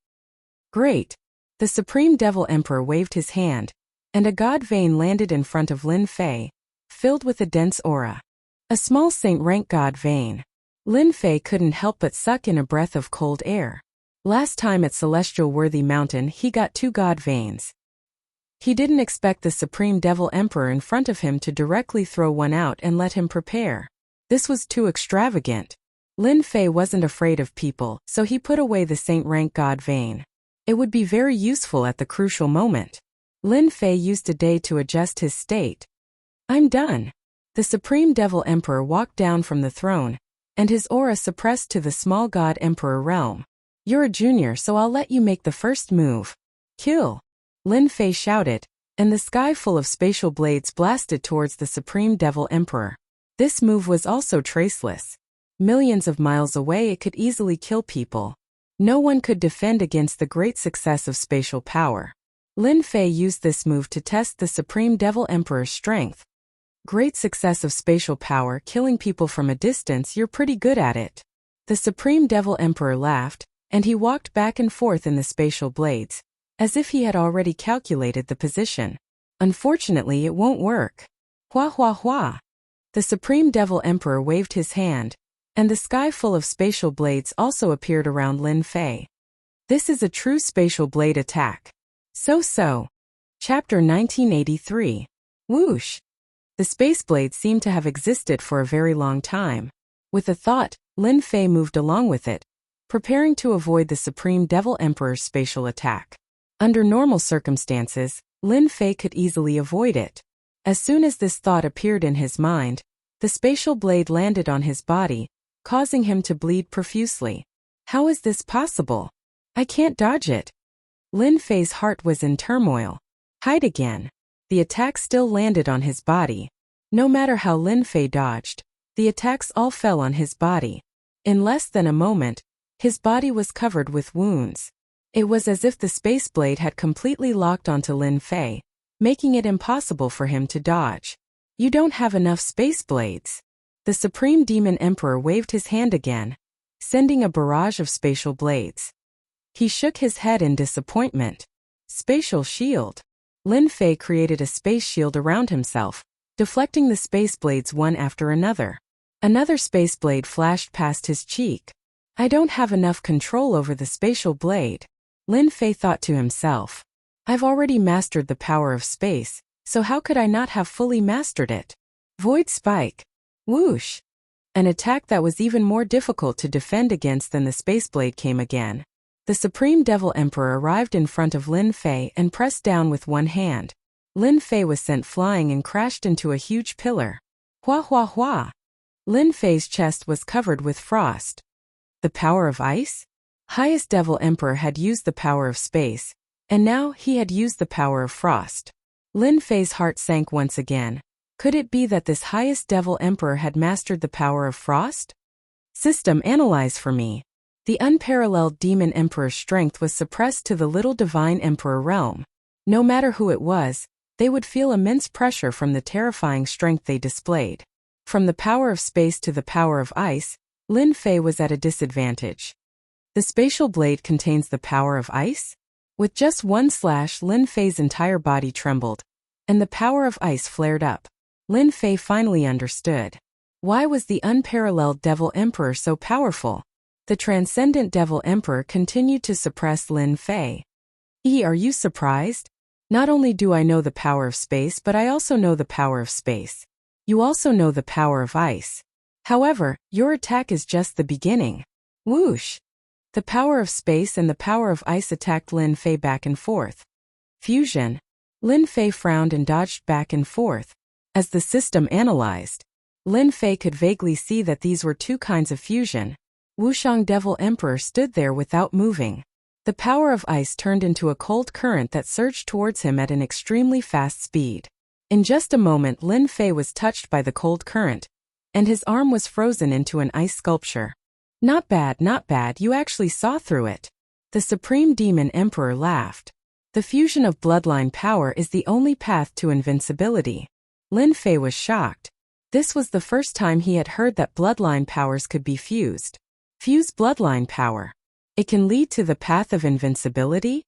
Great. The Supreme Devil Emperor waved his hand, and a god vein landed in front of Lin Fei, filled with a dense aura. A small saint-rank god vein. Lin Fei couldn't help but suck in a breath of cold air. Last time at Celestial Worthy Mountain he got 2 god veins. He didn't expect the Supreme Devil Emperor in front of him to directly throw one out and let him prepare. This was too extravagant. Lin Fei wasn't afraid of people, so he put away the saint-rank god vein. It would be very useful at the crucial moment. Lin Fei used a day to adjust his state. I'm done. The Supreme Devil Emperor walked down from the throne, and his aura suppressed to the small God Emperor realm. You're a junior, so I'll let you make the first move. Kill! Lin Fei shouted, and the sky full of spatial blades blasted towards the Supreme Devil Emperor. This move was also traceless. Millions of miles away it could easily kill people. No one could defend against the great success of spatial power. Lin Fei used this move to test the Supreme Devil Emperor's strength. Great success of spatial power, killing people from a distance, you're pretty good at it. The Supreme Devil Emperor laughed, and he walked back and forth in the spatial blades, as if he had already calculated the position. Unfortunately, it won't work. Hua hua hua. The Supreme Devil Emperor waved his hand, and the sky full of spatial blades also appeared around Lin Fei. This is a true spatial blade attack. So. Chapter 1983. Whoosh. The space blades seemed to have existed for a very long time. With a thought, Lin Fei moved along with it, preparing to avoid the Supreme Devil Emperor's spatial attack. Under normal circumstances, Lin Fei could easily avoid it. As soon as this thought appeared in his mind, the spatial blade landed on his body, causing him to bleed profusely. How is this possible? I can't dodge it. Lin Fei's heart was in turmoil. Hide again. The attack still landed on his body. No matter how Lin Fei dodged, the attacks all fell on his body. In less than a moment, his body was covered with wounds. It was as if the space blade had completely locked onto Lin Fei, making it impossible for him to dodge. You don't have enough space blades. The Supreme Demon Emperor waved his hand again, sending a barrage of spatial blades. He shook his head in disappointment. Spatial shield. Lin Fei created a space shield around himself, deflecting the space blades one after another. Another space blade flashed past his cheek. I don't have enough control over the spatial blade. Lin Fei thought to himself. I've already mastered the power of space, so how could I not have fully mastered it? Void Spike. Whoosh. An attack that was even more difficult to defend against than the space blade came again. The Supreme Devil Emperor arrived in front of Lin Fei and pressed down with one hand. Lin Fei was sent flying and crashed into a huge pillar. Hua hua hua. Lin Fei's chest was covered with frost. The power of ice? Highest Devil Emperor had used the power of space, and now he had used the power of frost. Lin Fei's heart sank once again. Could it be that this highest Devil Emperor had mastered the power of frost? System, analyze for me. The unparalleled Demon Emperor's strength was suppressed to the little Divine Emperor realm. No matter who it was, they would feel immense pressure from the terrifying strength they displayed. From the power of space to the power of ice, Lin Fei was at a disadvantage. The spatial blade contains the power of ice? With just one slash, Lin Fei's entire body trembled, and the power of ice flared up. Lin Fei finally understood. Why was the unparalleled Devil Emperor so powerful? The Transcendent Devil Emperor continued to suppress Lin Fei. Are you surprised? Not only do I know the power of space, but I also know the power of space. You also know the power of ice. However, your attack is just the beginning. Whoosh! The power of space and the power of ice attacked Lin Fei back and forth. Fusion. Lin Fei frowned and dodged back and forth. As the system analyzed, Lin Fei could vaguely see that these were two kinds of fusion. Wushang Devil Emperor stood there without moving. The power of ice turned into a cold current that surged towards him at an extremely fast speed. In just a moment, Lin Fei was touched by the cold current, and his arm was frozen into an ice sculpture. Not bad, you actually saw through it. The Supreme Demon Emperor laughed. The fusion of bloodline power is the only path to invincibility. Lin Fei was shocked. This was the first time he had heard that bloodline powers could be fused. Fuse bloodline power. It can lead to the path of invincibility?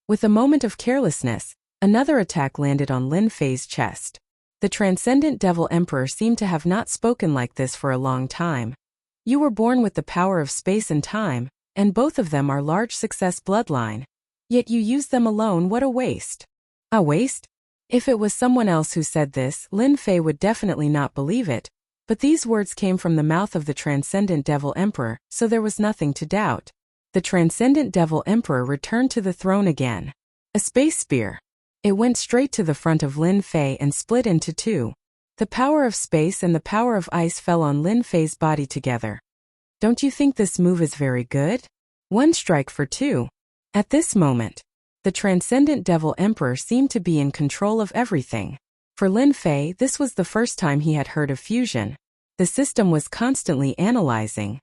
With a moment of carelessness, another attack landed on Lin Fei's chest. The Transcendent Devil Emperor seemed to have not spoken like this for a long time. You were born with the power of space and time, and both of them are large success bloodline. Yet you use them alone, what a waste. A waste? If it was someone else who said this, Lin Fei would definitely not believe it, But these words came from the mouth of the Transcendent Devil Emperor, so there was nothing to doubt. The Transcendent Devil Emperor returned to the throne again. A space spear. It went straight to the front of Lin Fei and split into two. The power of space and the power of ice fell on Lin Fei's body together. Don't you think this move is very good? One strike for two. At this moment, the Transcendent Devil Emperor seemed to be in control of everything. For Lin Fei, this was the first time he had heard of fusion. The system was constantly analyzing.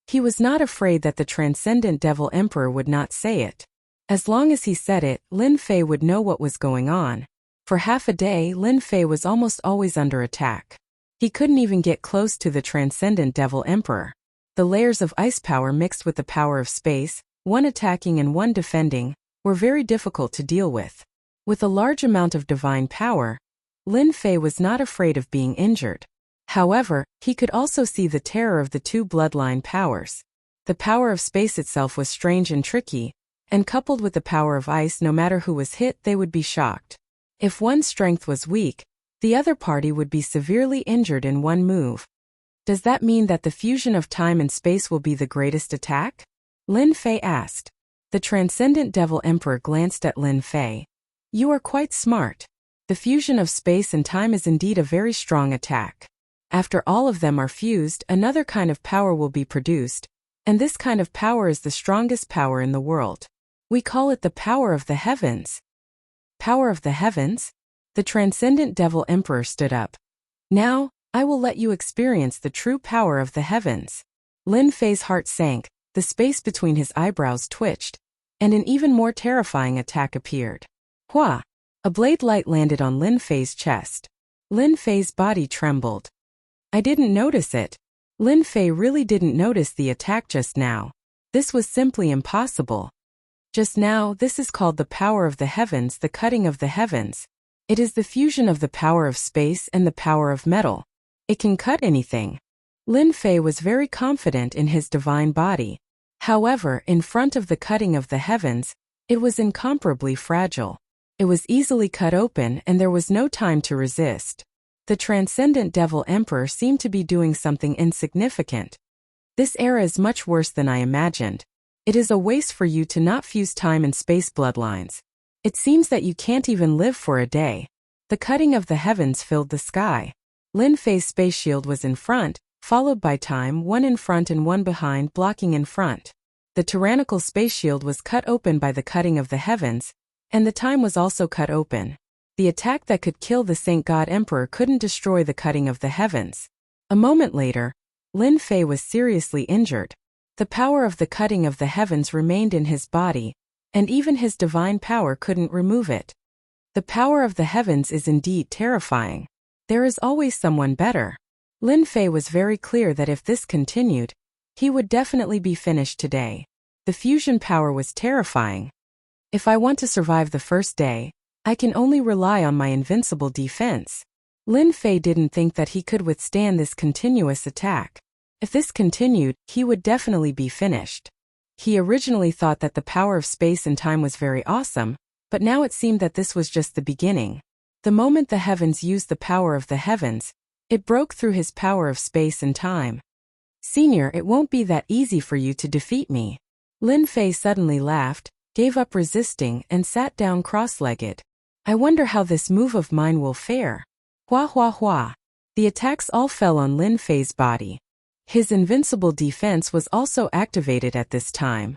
He was not afraid that the Transcendent Devil Emperor would not say it. As long as he said it, Lin Fei would know what was going on. For half a day, Lin Fei was almost always under attack. He couldn't even get close to the Transcendent Devil Emperor. The layers of ice power mixed with the power of space, one attacking and one defending, were very difficult to deal with. With a large amount of divine power, Lin Fei was not afraid of being injured. However, he could also see the terror of the two bloodline powers. The power of space itself was strange and tricky, and coupled with the power of ice, no matter who was hit, they would be shocked. If one's strength was weak, the other party would be severely injured in one move. Does that mean that the fusion of time and space will be the greatest attack? Lin Fei asked. The Transcendent Devil Emperor glanced at Lin Fei. You are quite smart. The fusion of space and time is indeed a very strong attack. After all of them are fused, another kind of power will be produced, and this kind of power is the strongest power in the world. We call it the power of the heavens. Power of the heavens? The Transcendent Devil Emperor stood up. Now, I will let you experience the true power of the heavens. Lin Fei's heart sank, the space between his eyebrows twitched, and an even more terrifying attack appeared. Hua! A blade light landed on Lin Fei's chest. Lin Fei's body trembled. I didn't notice it. Lin Fei really didn't notice the attack just now. This was simply impossible. Just now, this is called the power of the heavens, the cutting of the heavens. It is the fusion of the power of space and the power of metal. It can cut anything. Lin Fei was very confident in his divine body. However, in front of the cutting of the heavens, it was incomparably fragile. It was easily cut open and there was no time to resist. The Transcendent Devil Emperor seemed to be doing something insignificant. This era is much worse than I imagined. It is a waste for you to not fuse time and space bloodlines. It seems that you can't even live for a day. The cutting of the heavens filled the sky. Lin Fei's space shield was in front, followed by time, one in front and one behind, blocking in front. The tyrannical space shield was cut open by the cutting of the heavens, and the time was also cut open. The attack that could kill the Saint God Emperor couldn't destroy the cutting of the heavens. A moment later, Lin Fei was seriously injured. The power of the cutting of the heavens remained in his body, and even his divine power couldn't remove it. The power of the heavens is indeed terrifying. There is always someone better. Lin Fei was very clear that if this continued, he would definitely be finished today. The fusion power was terrifying. If I want to survive the first day, I can only rely on my invincible defense. Lin Fei didn't think that he could withstand this continuous attack. If this continued, he would definitely be finished. He originally thought that the power of space and time was very awesome, but now it seemed that this was just the beginning. The moment the heavens used the power of the heavens, it broke through his power of space and time. Senior, it won't be that easy for you to defeat me. Lin Fei suddenly laughed, gave up resisting, and sat down cross-legged. I wonder how this move of mine will fare. Hua hua hua. The attacks all fell on Lin Fei's body. His invincible defense was also activated at this time.